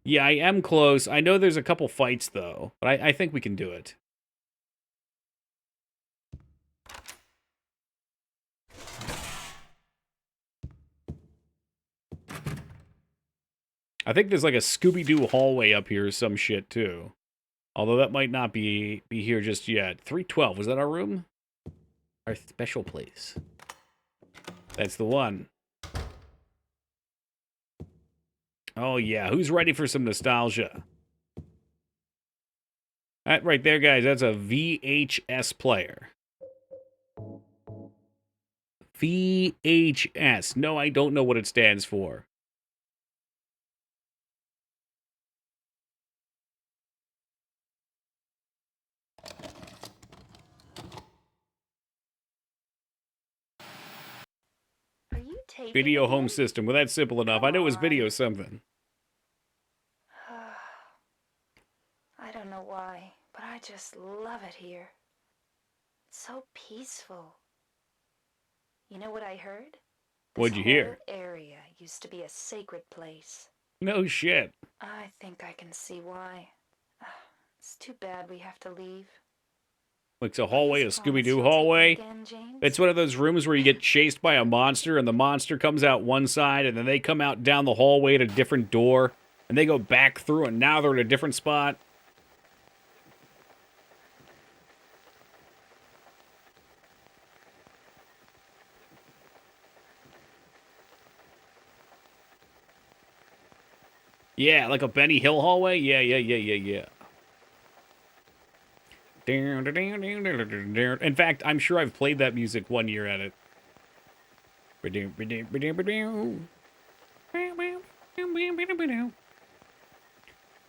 Yeah, I am close. I know there's a couple fights, though. But I think we can do it. I think there's like a Scooby-Doo hallway up here or some shit, too. Although that might not be here just yet. 312, was that our room? Our special place. That's the one. Oh, yeah. Who's ready for some nostalgia? That right there, guys, that's a VHS player. VHS. No, I don't know what it stands for. Video home system. Well, that's simple enough. I know it was video something. I don't know why, but I just love it here. It's so peaceful. You know what I heard? What'd you hear? This whole area used to be a sacred place. No shit. I think I can see why. It's too bad we have to leave. Like a hallway, a Scooby-Doo hallway. It's one of those rooms where you get chased by a monster, and the monster comes out one side, and then they come out down the hallway at a different door, and they go back through, and now they're in a different spot. Yeah, like a Benny Hill hallway? Yeah. In fact, I'm sure I've played that music one year at it.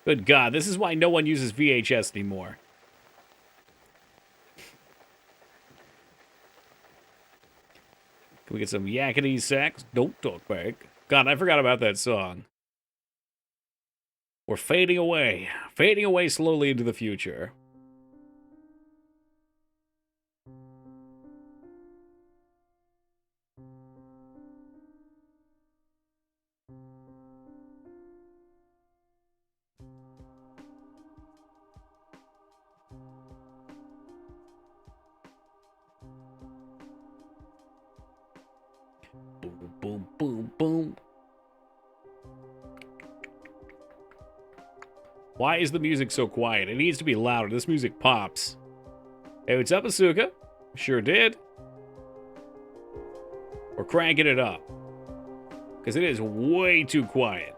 Good God, this is why no one uses VHS anymore. Can we get some yakety sax? Don't talk back. God, I forgot about that song. We're fading away slowly into the future. Boom, boom, boom, boom. Why is the music so quiet? It needs to be louder. This music pops. Hey, what's up, Asuka? Sure did. We're cranking it up. Because it is way too quiet.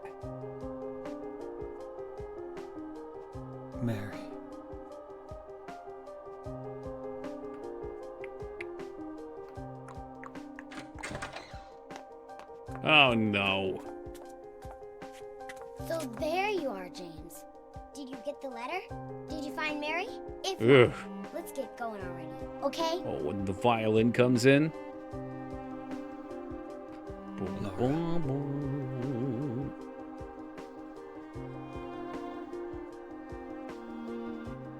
Mary. Oh, no. So there you are, James. Did you get the letter? Did you find Mary? If Ugh. not, let's get going already, okay? Oh, when the violin comes in. Boom, Laura. boom, boom.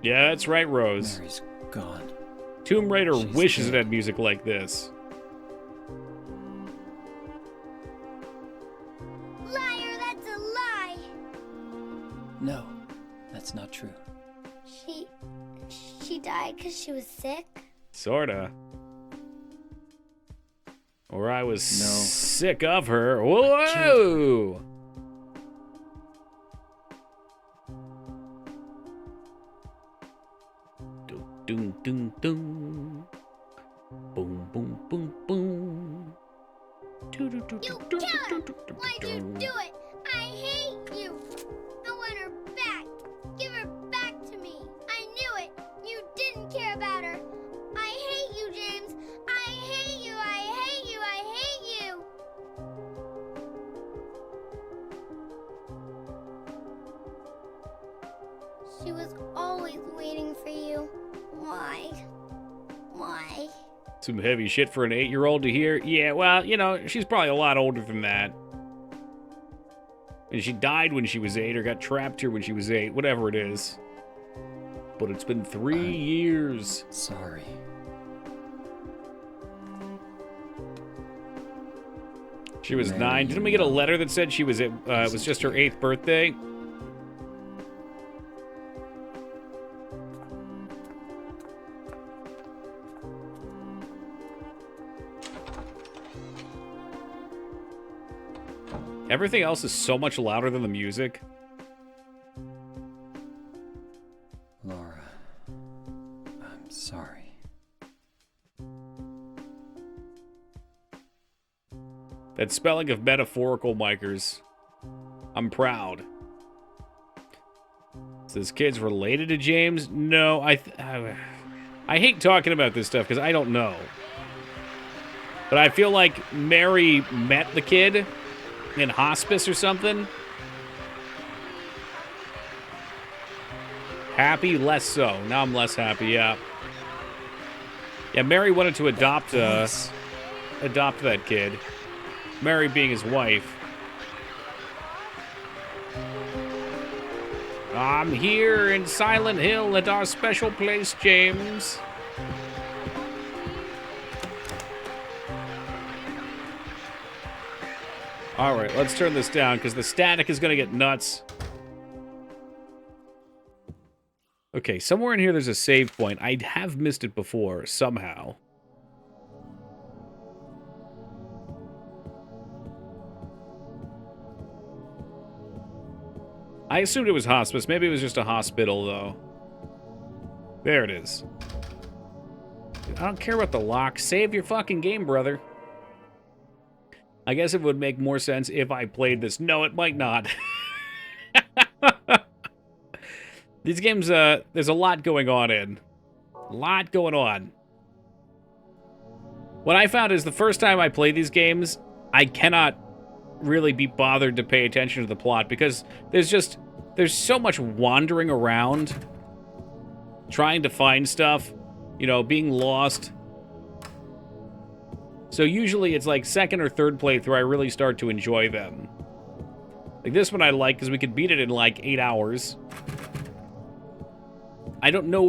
Yeah, that's right, Rose. Mary's gone. Tomb Raider She's wishes it dead. had music like this. Liar, that's a lie! No, that's not true. She died because she was sick? Sorta. Or I was No. sick of her. Whoa! Doom, doom, doom. Boom, boom, boom, boom. You killer! Why'd you do it? I hate you! I want her back! Give her back to me! I knew it! You didn't care about her! I hate you, James! I hate you! I hate you! I hate you! She was always waiting for you. Why? Why? Some heavy shit for an 8-year-old to hear. Yeah, well, you know, she's probably a lot older than that. And she died when she was 8 or got trapped here when she was 8, whatever it is. But it's been 3 years. Sorry. She was Mary, 9. Didn't we get a letter that said she was it was just her 8th birthday? Everything else is so much louder than the music. Laura, I'm sorry. That spelling of metaphorical micers. I'm proud. So this kid's related to James? No, I hate talking about this stuff because I don't know. But I feel like Mary met the kid in hospice or something. Happy? Less so. Now I'm less happy, yeah. Yeah, Mary wanted to adopt that kid. Mary being his wife. I'm here in Silent Hill at our special place, James. All right, let's turn this down because the static is going to get nuts. Okay, somewhere in here there's a save point. I have missed it before, somehow. I assumed it was hospice. Maybe it was just a hospital, though. There it is. I don't care about the lock. Save your fucking game, brother. I guess it would make more sense if I played this. No, it might not. These games, there's a lot going on in. A lot going on. What I found is the first time I play these games, I cannot really be bothered to pay attention to the plot because there's so much wandering around, trying to find stuff, you know, being lost. So usually it's like second or third playthrough I really start to enjoy them. Like this one I like because we could beat it in like 8 hours. I don't know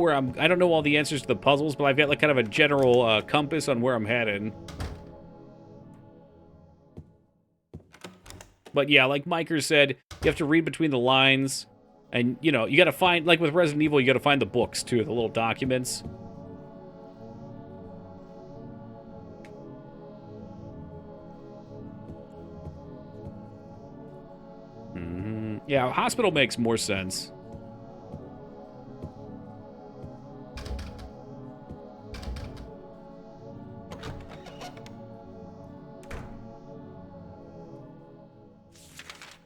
all the answers to the puzzles, but I've got like kind of a general compass on where I'm headed. But yeah, like Miker said, you have to read between the lines. And, you know, you gotta find, like with Resident Evil, you gotta find the books, too, the little documents. Yeah, hospital makes more sense.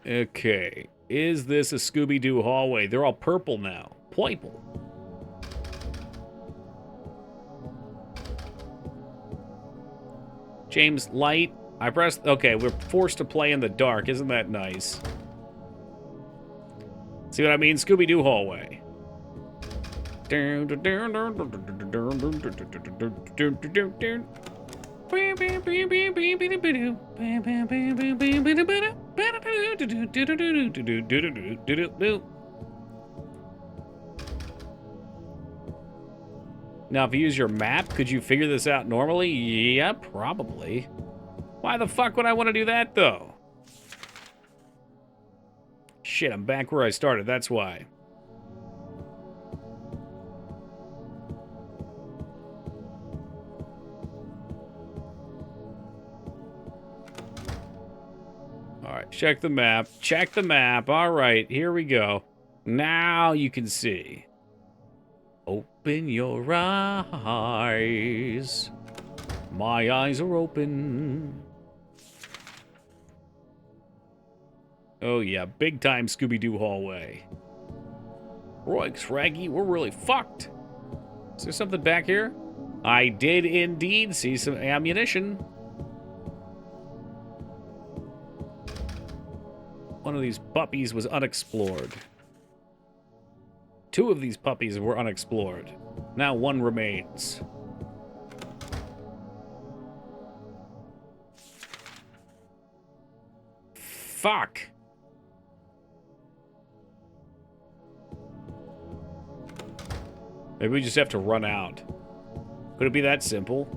Okay. Is this a Scooby-Doo hallway? They're all purple now. Purple. James, light. I pressed... Okay, we're forced to play in the dark. Isn't that nice? See what I mean? Scooby-Doo hallway. Now, if you use your map, could you figure this out normally? Yeah, probably. Why the fuck would I want to do that, though? Shit, I'm back where I started, that's why. Alright, check the map. Check the map. Alright, here we go. Now you can see. Open your eyes. My eyes are open. Oh yeah, big time Scooby-Doo hallway. Roy, Raggy, we're really fucked. Is there something back here? I did indeed see some ammunition. One of these puppies was unexplored. 2 of these puppies were unexplored. Now 1 remains. Fuck. Maybe we just have to run out. Could it be that simple?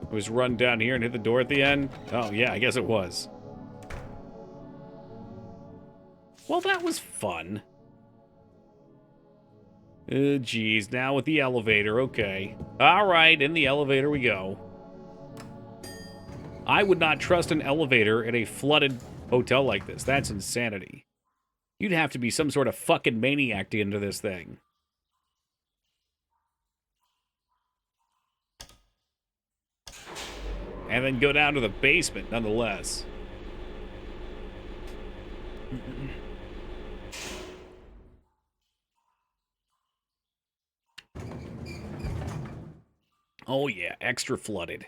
It was run down here and hit the door at the end? Oh, yeah, I guess it was. Well, that was fun. Oh, geez. Now with the elevator. Okay. All right, in the elevator we go. I would not trust an elevator in a flooded hotel like this. That's insanity. You'd have to be some sort of fucking maniac to get into this thing. And then go down to the basement, nonetheless. Oh yeah, extra flooded.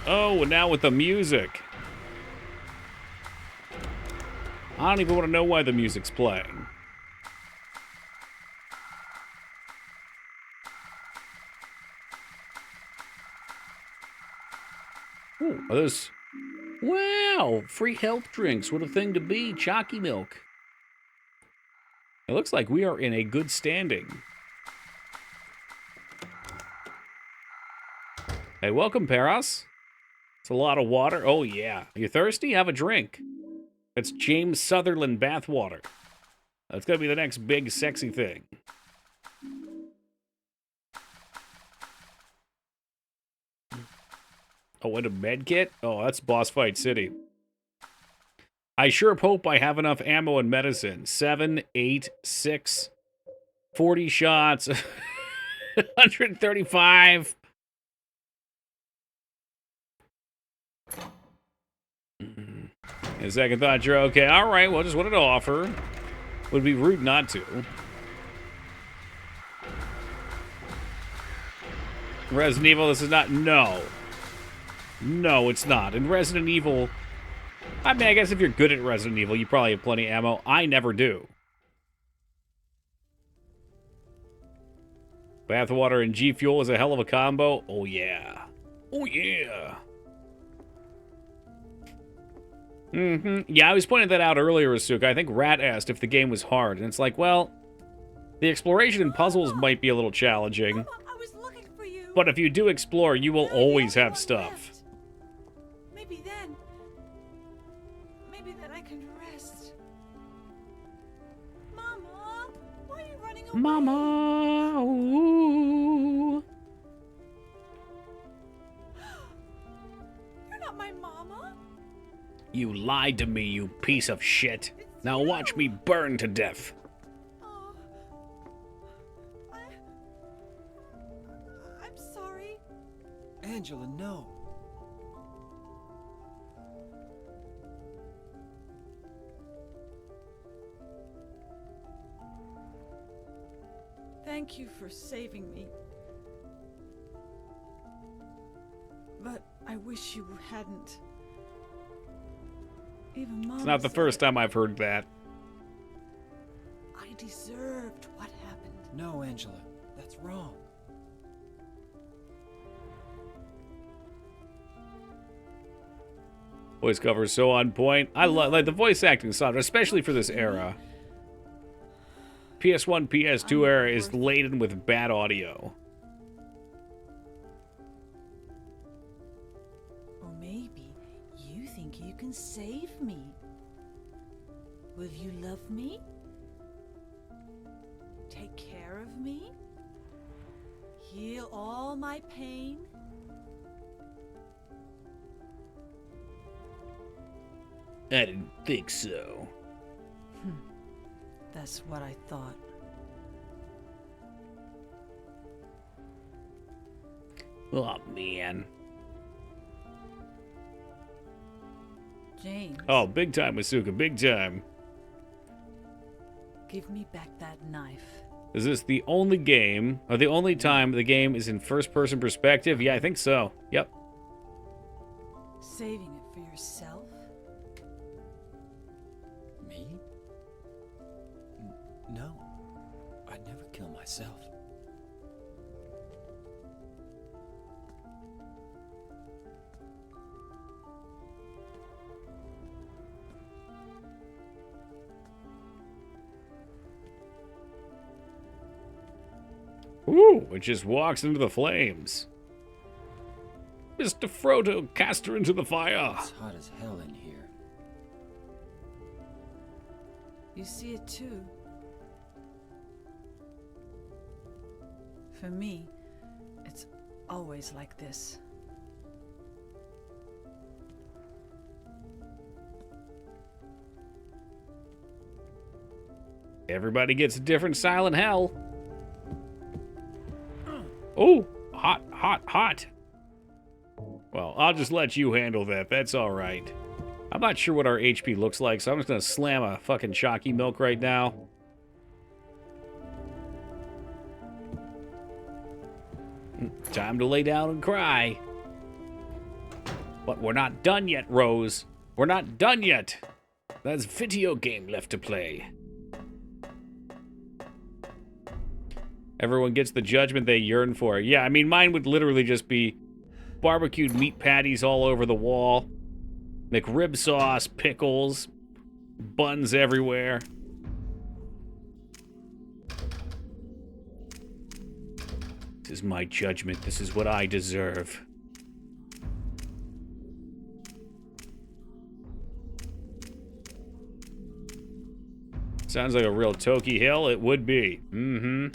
Oh, and now with the music. I don't even want to know why the music's playing. Ooh, are those... Wow, free health drinks. What a thing to be. Chalky milk. It looks like we are in a good standing. Hey, welcome, Peros. It's a lot of water. Oh, yeah. You thirsty? Have a drink. It's James Sutherland bathwater. That's going to be the next big sexy thing. Oh, and a med kit? Oh, that's Boss Fight City. I sure hope I have enough ammo and medicine. 7, 8, 6, 40 shots, 135. A second thought, you're okay. All right, well, just wanted to offer. Would be rude not to. Resident Evil, this is not... No. No, it's not. In Resident Evil... I mean, I guess if you're good at Resident Evil, you probably have plenty of ammo. I never do. Bathwater and G Fuel is a hell of a combo. Oh, yeah. Oh, yeah. Yeah, I was pointing that out earlier, Asuka. I think Rat asked if the game was hard, and it's like, well, the exploration and puzzles might be a little challenging. Mama, I was looking for you. But if you do explore, you will always have stuff. Left. Maybe then I can rest. Mama, why are you running away? Mama, ooh. You're not my mama. You lied to me, you piece of shit. Now watch me burn to death. Oh, I'm sorry. Angela, no. Thank you for saving me. But I wish you hadn't. Even Mom It's not the said first time I've heard that. I deserved what happened. No, Angela. That's wrong. Voice cover is so on point. I like the voice acting sound, especially for this era. PS1, PS2 era is laden with bad audio. Or maybe you think you can save me. Will you love me? Take care of me? Heal all my pain? I didn't think so. That's what I thought. Oh, man. James. Oh, big time, Asuka, big time. Give me back that knife. Is this the only game, or the only time the game is in first-person perspective? Yeah, I think so. Yep. Saving it for yourself? Me? No. I'd never kill myself. Ooh, it just walks into the flames. Mr. Frodo, cast her into the fire. It's hot as hell in here. You see it too. For me, it's always like this. Everybody gets a different silent hell. Oh, hot, hot, hot. Well, I'll just let you handle that. That's all right. I'm not sure what our HP looks like, so I'm just going to slam a fucking chalky milk right now. Time to lay down and cry. But we're not done yet, Rose. We're not done yet. There's video game left to play. Everyone gets the judgment they yearn for. Yeah, I mean, mine would literally just be barbecued meat patties all over the wall. McRib sauce, pickles, buns everywhere. This is my judgment. This is what I deserve. Sounds like a real Toki Hill. It would be. Mm-hmm.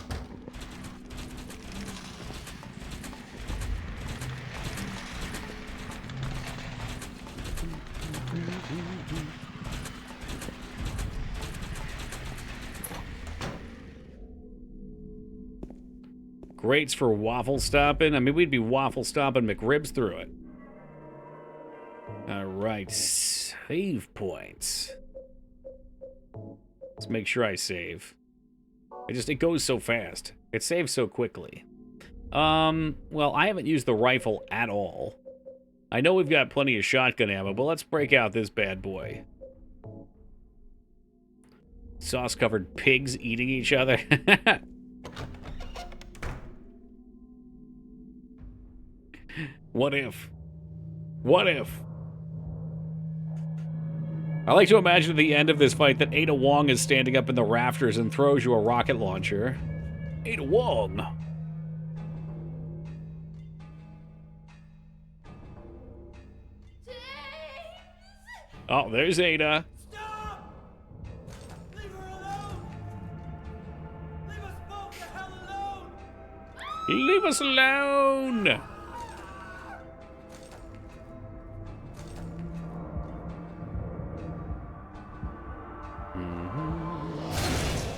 Grates for waffle stomping. I mean, we'd be waffle stomping McRibs through it. All right, save points. Let's make sure I save. It goes so fast. It saves so quickly. Well, I haven't used the rifle at all. I know we've got plenty of shotgun ammo, but let's break out this bad boy. Sauce-covered pigs eating each other. What if? What if? I like to imagine at the end of this fight that Ada Wong is standing up in the rafters and throws you a rocket launcher. Ada Wong! Oh, there's Ada. Stop! Leave her alone! Leave us both the hell alone! Leave us alone!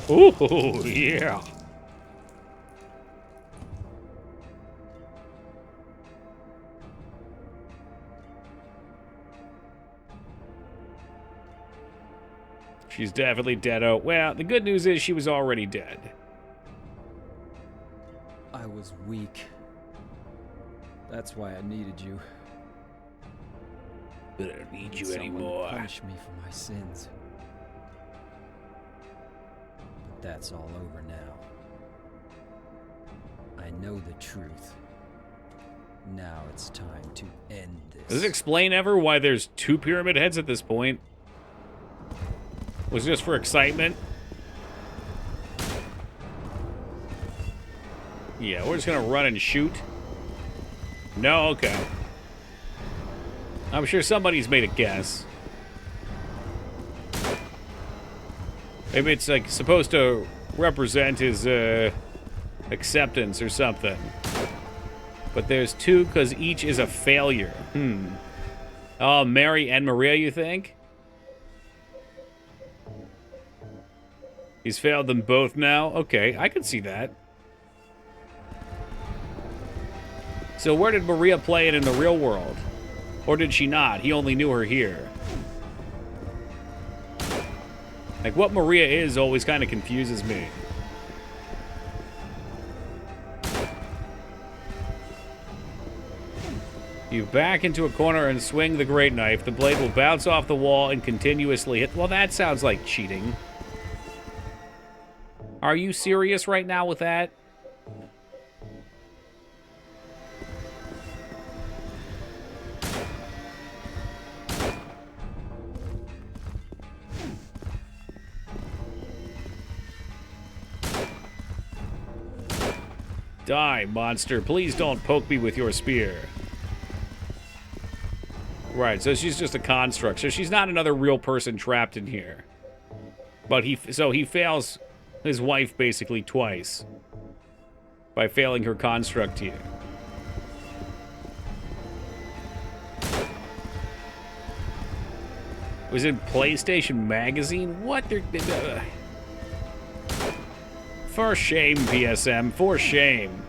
Ooh, yeah. She's definitely dead. Oh, well, the good news is she was already dead. I was weak. That's why I needed you. But I don't need you Someone to anymore. punish me for my sins. But that's all over now. I know the truth. Now it's time to end this. Does it explain ever why there's 2 pyramid heads at this point? Was it just for excitement? Yeah, we're just gonna run and shoot. No, okay. I'm sure somebody's made a guess. Maybe it's like supposed to represent his acceptance or something. But there's 2 because each is a failure. Oh, Mary and Maria, you think? He's failed them both now? Okay, I can see that. So where did Maria play it in the real world? Or did she not? He only knew her here. Like, what Maria is always kind of confuses me. You back into a corner and swing the great knife. The blade will bounce off the wall and continuously hit. Well, that sounds like cheating. Are you serious right now with that? Die, monster. Please don't poke me with your spear. Right, so she's just a construct. So she's not another real person trapped in here. But he fails his wife basically twice by failing her construct here. It was in PlayStation Magazine? What? For shame, PSM. For shame.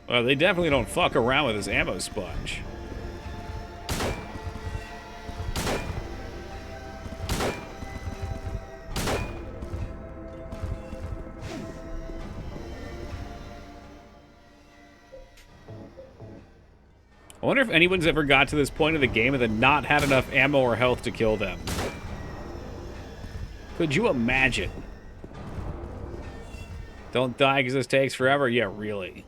Well, they definitely don't fuck around with this ammo sponge. wonder if anyone's ever got to this point of the game and then not had enough ammo or health to kill them. Could you imagine? Don't die because this takes forever? Yeah, really.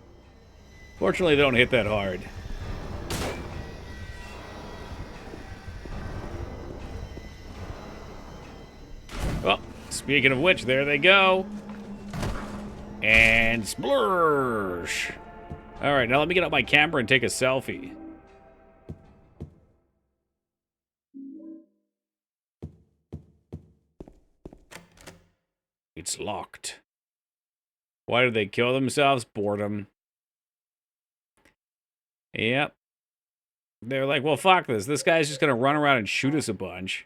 Fortunately, they don't hit that hard. Well, speaking of which, there they go. And splurge. All right, now let me get out my camera and take a selfie. It's locked. Why did they kill themselves? Boredom. Yep. They're like, well, fuck this. This guy's just going to run around and shoot us a bunch.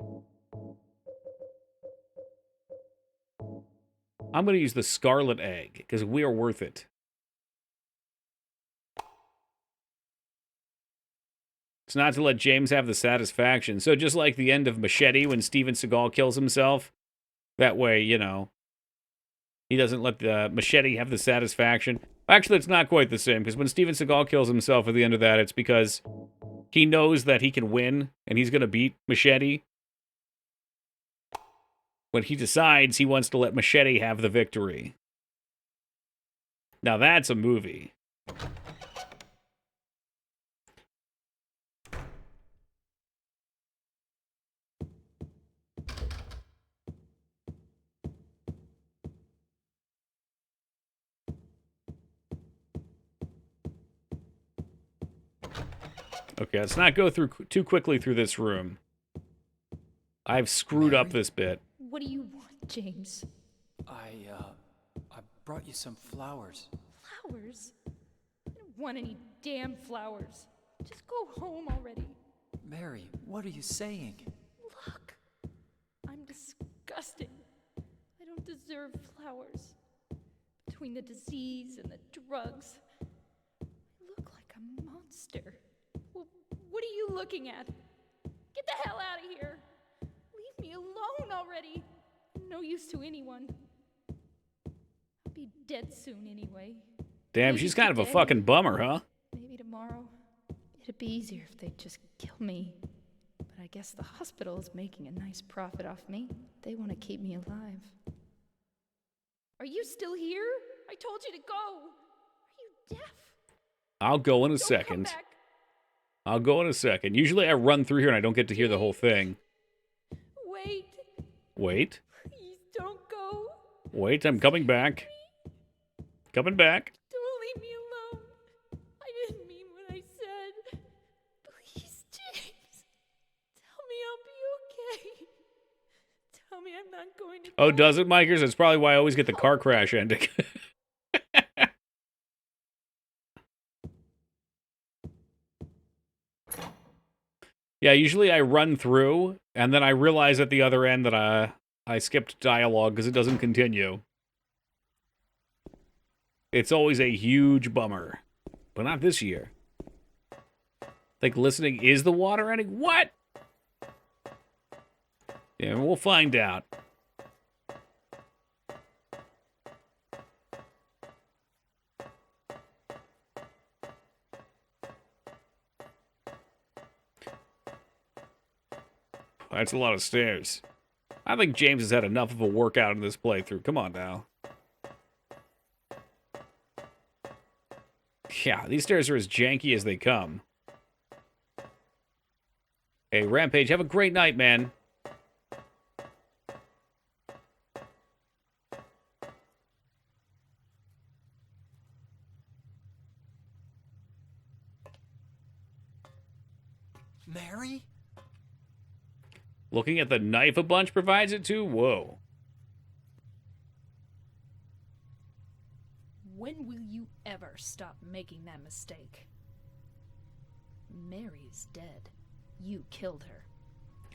I'm going to use the scarlet egg, because we are worth it. It's not to let James have the satisfaction. So just like the end of Machete when Steven Seagal kills himself, that way, you know, he doesn't let the Machete have the satisfaction. Actually, it's not quite the same, because when Steven Seagal kills himself at the end of that, it's because he knows that he can win, and he's going to beat Machete. When he decides he wants to let Machete have the victory. Now that's a movie. Okay, let's not go through too quickly through this room. I've screwed up this bit. What do you want, James? I brought you some flowers. Flowers? I don't want any damn flowers. Just go home already. Mary, what are you saying? Look, I'm disgusting. I don't deserve flowers. Between the disease and the drugs, I look like a monster. Well, what are you looking at? Get the hell out of here. Leave me alone already. No use to anyone. I'll be dead soon anyway. Damn, Maybe she's kind of a today, fucking bummer, huh? Maybe tomorrow. It'd be easier if they'd just kill me. But I guess the hospital is making a nice profit off me. They want to keep me alive. Are you still here? I told you to go. Are you deaf? I'll go in a Don't come second. back. I'll go in a second. Usually I run through here and I don't get to hear the whole thing. Wait. Wait. Please don't go. Wait, I'm coming back. Coming back. Don't leave me alone. I didn't mean what I said. Please, James. Tell me I'll be okay. Tell me I'm not going to Oh, die. does it, Mikers? That's probably why I always get the car crash ending. Yeah, usually I run through, and then I realize at the other end that I skipped dialogue because it doesn't continue. It's always a huge bummer. But not this year. Like, listening is the water ending? What? Yeah, we'll find out. That's a lot of stairs. I think James has had enough of a workout in this playthrough. Come on now. Yeah, these stairs are as janky as they come. Hey, Rampage, have a great night, man. Mary? Looking at the knife a bunch provides it too? Whoa. When will you ever stop making that mistake? Mary is dead. You killed her.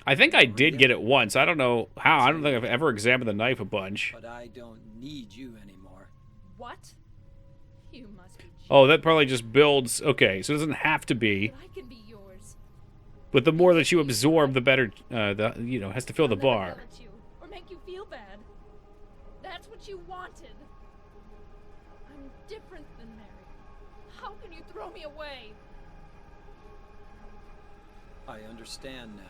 I think I did get it once. I don't know how. I don't think I've ever examined the knife a bunch. But I don't need you anymore. What? You must be joking. Oh, that probably just builds. Okay, so it doesn't have to be. I can be yours. But the more that you absorb, the better, has to fill the I'll never bar. yell at you or make you feel bad. That's what you wanted. I'm different than Mary. How can you throw me away? I understand now.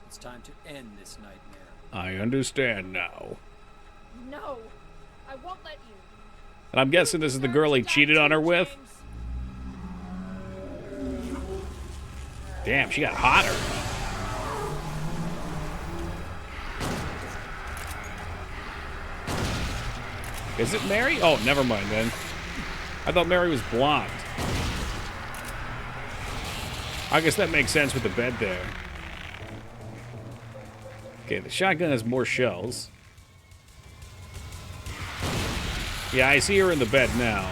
It's time to end this nightmare. I understand now. No, I won't let you. And I'm guessing this is the girl he cheated on her with. Damn, she got hotter. Is it Mary? Oh, never mind then. I thought Mary was blonde. I guess that makes sense with the bed there. Okay, the shotgun has more shells. Yeah, I see her in the bed now.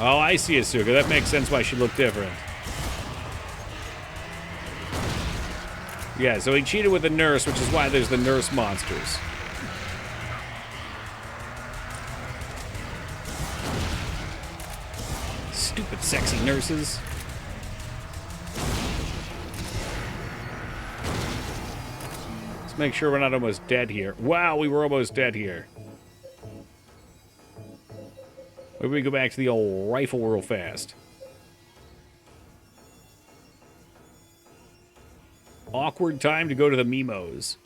Oh, I see Asuka. That makes sense why she looked different. Yeah, so he cheated with the nurse, which is why there's the nurse monsters. Stupid sexy nurses. Let's make sure we're not almost dead here. Wow, we were almost dead here. Maybe we go back to the old rifle real fast. Awkward time to go to the Memos.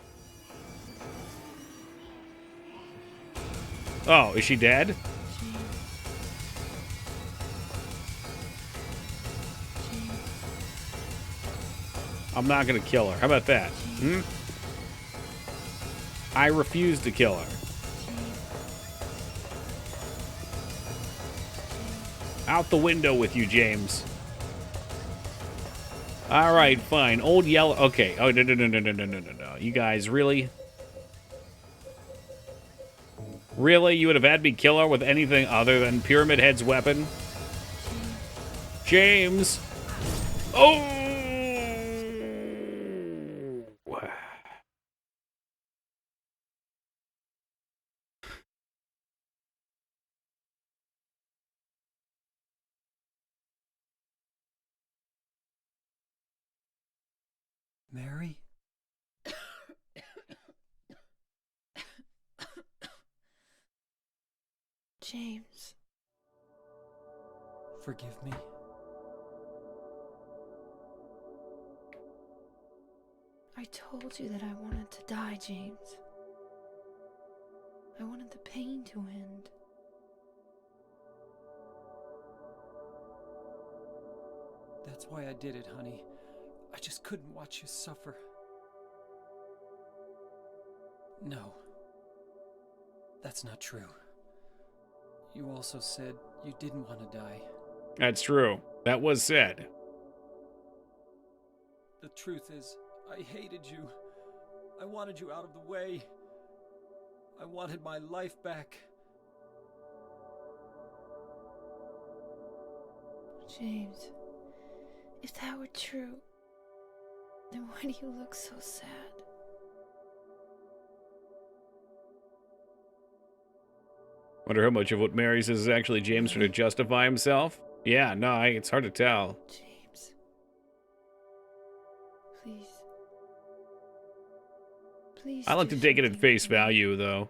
Oh, is she dead? I'm not gonna kill her. How about that? Hmm? I refuse to kill her. Out the window with you, James. All right, fine. Old yellow. Okay. Oh, no. You guys, really? Really? You would have had me kill her with anything other than Pyramid Head's weapon? James. Oh! Mary? James. Forgive me. I told you that I wanted to die, James. I wanted the pain to end. That's why I did it, honey. I just couldn't watch you suffer. No. That's not true. You also said you didn't want to die. That's true. That was said. The truth is, I hated you. I wanted you out of the way. I wanted my life back. James, if that were true, then why do you look so sad? Wonder how much of what Mary says is actually James trying to justify himself? Yeah, no, it's hard to tell. James, please. Please. I like to take it at face value, though.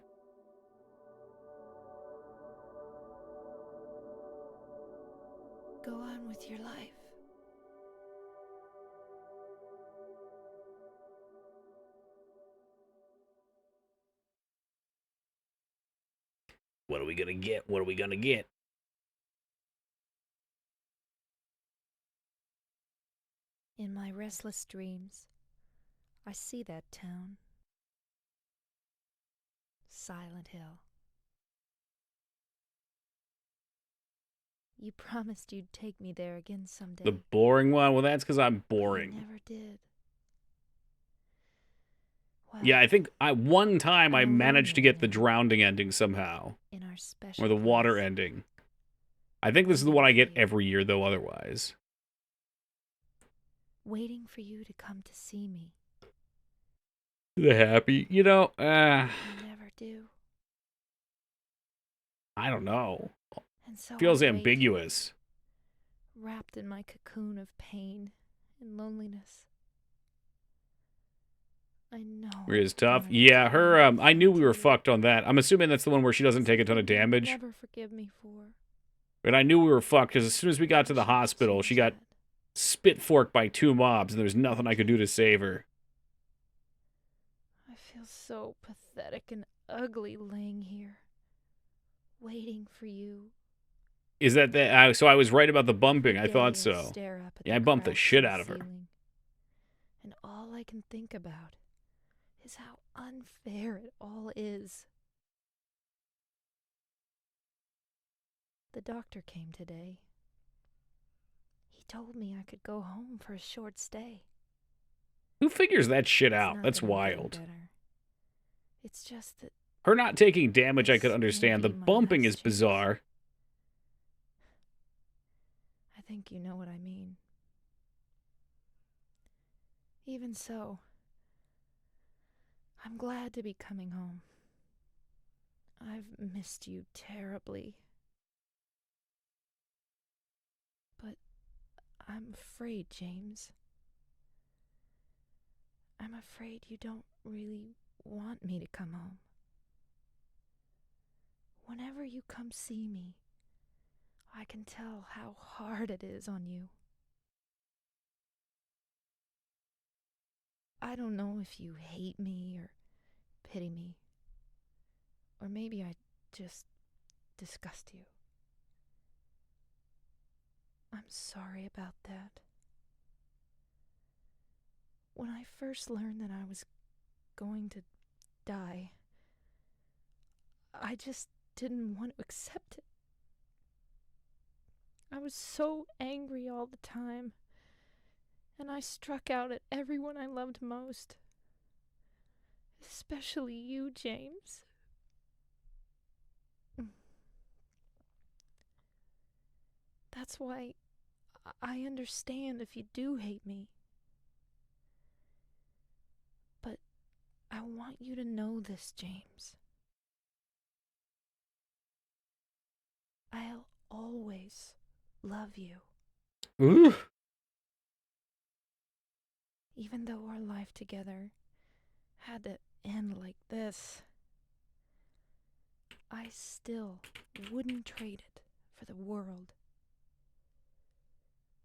Go on with your life. What are we gonna get? What are we gonna get? In my restless dreams, I see that town. Silent Hill. You promised you'd take me there again someday. The boring one? Well, that's because I'm boring. You never did. Well, Yeah, I think one time I managed to get the drowning ending somehow. in our special Or the water place. ending. I think this is the one I get every year, though, otherwise. Waiting for you to come to see me. The happy? You know, You never do. I don't know. And so Feels I wait, ambiguous. wrapped in my cocoon of pain and loneliness. I know. Is tough. I've Yeah, done her, I knew we were everything. fucked on that. I'm assuming that's the one where she doesn't take a ton of Something you'll damage. Never forgive me for. But I knew we were fucked because as soon as we got to the Wish I could hospital, she change got that. spit forked by 2 mobs, and there's nothing I could do to save her. I feel so pathetic and ugly laying here, waiting for you. Is that the, so I was right about the bumping. I Every thought day so. stare up at Yeah, I bumped the cracks shit in out of her. ceiling, and all I can think about is how unfair it all is. The doctor came today. He told me I could go home for a short stay. Who figures that shit It's out? not That's that I'm getting wild. better. It's just that Her not taking damage, I this could may understand. The be my bumping last is chance. bizarre. I think you know what I mean. Even so, I'm glad to be coming home. I've missed you terribly. But I'm afraid, James. I'm afraid you don't really want me to come home. Whenever you come see me, I can tell how hard it is on you. I don't know if you hate me or pity me. Or maybe I just disgust you. I'm sorry about that. When I first learned that I was going to die, I just didn't want to accept it. I was so angry all the time, and I struck out at everyone I loved most. Especially you, James. That's why I understand if you do hate me. But I want you to know this, James. I'll always love you. Ooh. Even though our life together had to end like this, I still wouldn't trade it for the world.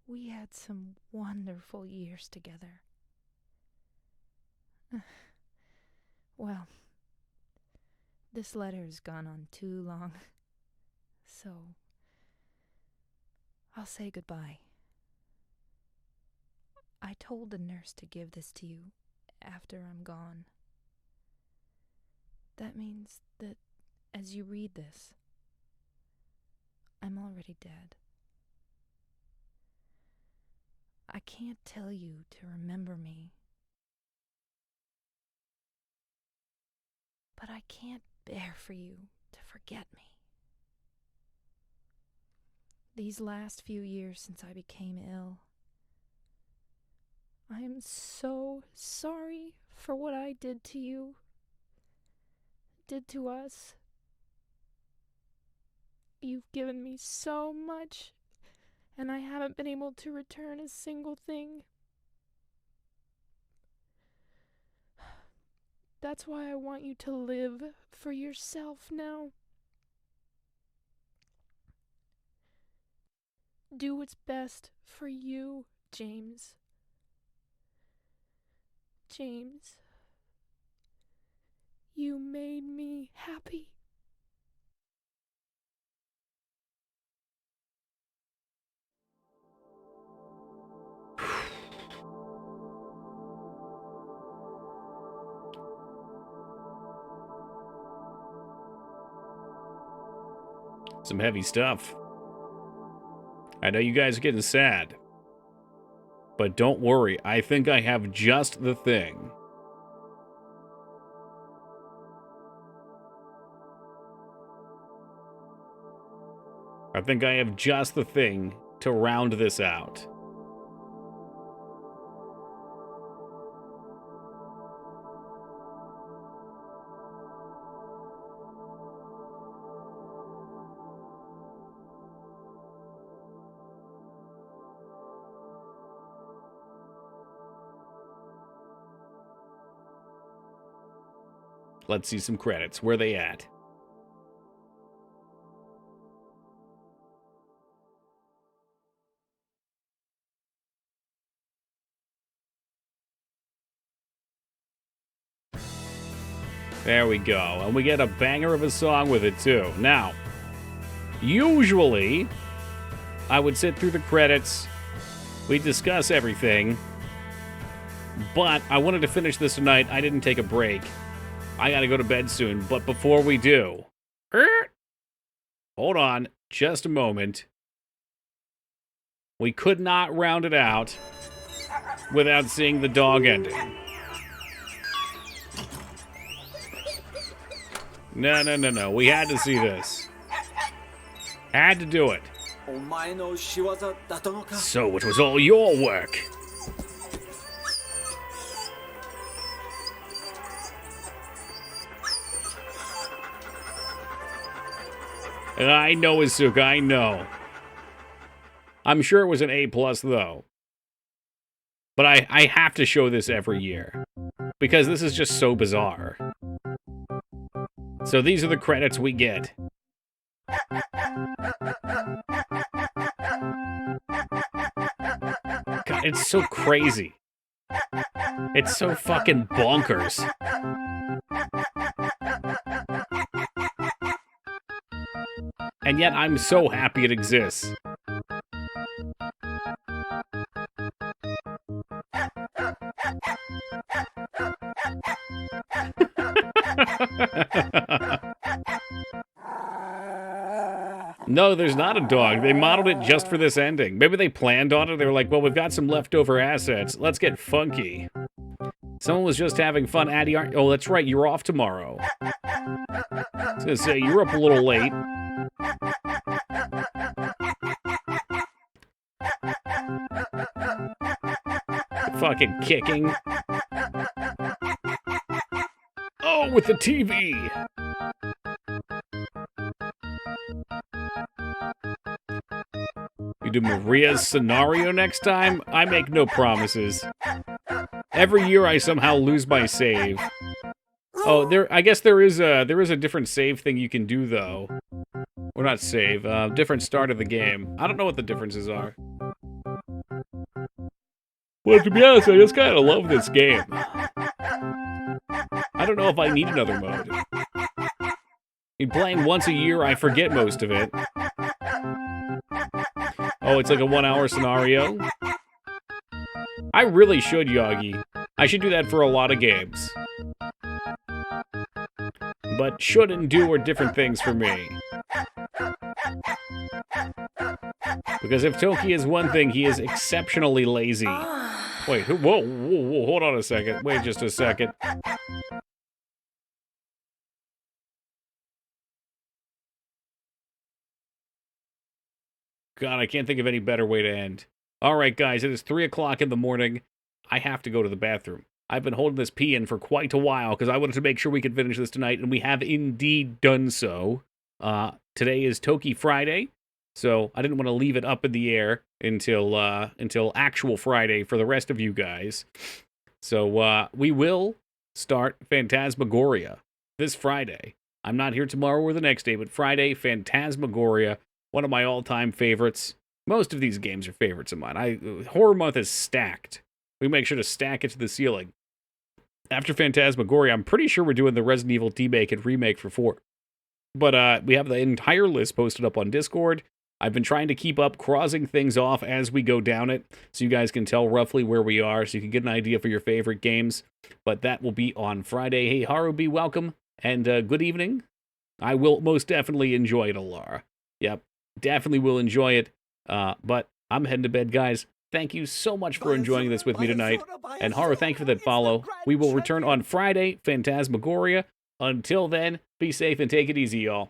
We had some wonderful years together. Well, this letter has gone on too long, so I'll say goodbye. I told the nurse to give this to you after I'm gone. That means that as you read this, I'm already dead. I can't tell you to remember me, but I can't bear for you to forget me. These last few years since I became ill, I am so sorry for what I did to you, did to us. You've given me so much, and I haven't been able to return a single thing. That's why I want you to live for yourself now. Do what's best for you, James. James, you made me happy. Some heavy stuff. I know you guys are getting sad. But don't worry, I think I have just the thing. I think I have just the thing to round this out. Let's see some credits. Where they at? There we go. And we get a banger of a song with it, too. Now, usually, I would sit through the credits. We'd discuss everything. But I wanted to finish this tonight. I didn't take a break. I gotta go to bed soon. But before we do... Hold on. Just a moment. We could not round it out without seeing the dog ending. No. We had to see this. Had to do it. So it was all your work. I know, Izuka, I know. I'm sure it was an A+, though. But I have to show this every year. Because this is just so bizarre. So these are the credits we get. God, it's so crazy. It's so fucking bonkers. And yet I'm so happy it exists. No, there's not a dog. They modeled it just for this ending. Maybe they planned on it. They were like, well, we've got some leftover assets. Let's get funky. Someone was just having fun. Addie, oh, that's right. You're off tomorrow. I was going to say, you're up a little late. Fucking kicking. Oh, with the TV. You do Maria's scenario next time? I make no promises. Every year I somehow lose my save. Oh, I guess there is a different save thing you can do though. Or not save, different start of the game. I don't know what the differences are. Well, to be honest, I just kind of love this game. I don't know if I need another mode. In playing once a year, I forget most of it. Oh, it's like a 1-hour scenario? I really should, Yagi. I should do that for a lot of games. But should and do are different things for me. Because if Toki is one thing, he is exceptionally lazy. Wait, whoa, hold on a second. Wait just a second. God, I can't think of any better way to end. All right, guys, it is 3 o'clock in the morning. I have to go to the bathroom. I've been holding this pee in for quite a while because I wanted to make sure we could finish this tonight, and we have indeed done so. Today is Toki Friday, so I didn't want to leave it up in the air until actual Friday for the rest of you guys. So we will start Phantasmagoria this Friday. I'm not here tomorrow or the next day, but Friday, Phantasmagoria, one of my all-time favorites. Most of these games are favorites of mine. Horror Month is stacked. We make sure to stack it to the ceiling. After Phantasmagoria, I'm pretty sure we're doing the Resident Evil remake for 4. But we have the entire list posted up on Discord. I've been trying to keep up, crossing things off as we go down it, so you guys can tell roughly where we are, so you can get an idea for your favorite games. But that will be on Friday. Hey, Harubi, welcome, and good evening. I will most definitely enjoy it, Alara. Yep, definitely will enjoy it. But I'm heading to bed, guys. Thank you so much for enjoying this with me tonight. And Haru, thank you for that follow. We will return on Friday, Phantasmagoria. Until then, be safe and take it easy, y'all.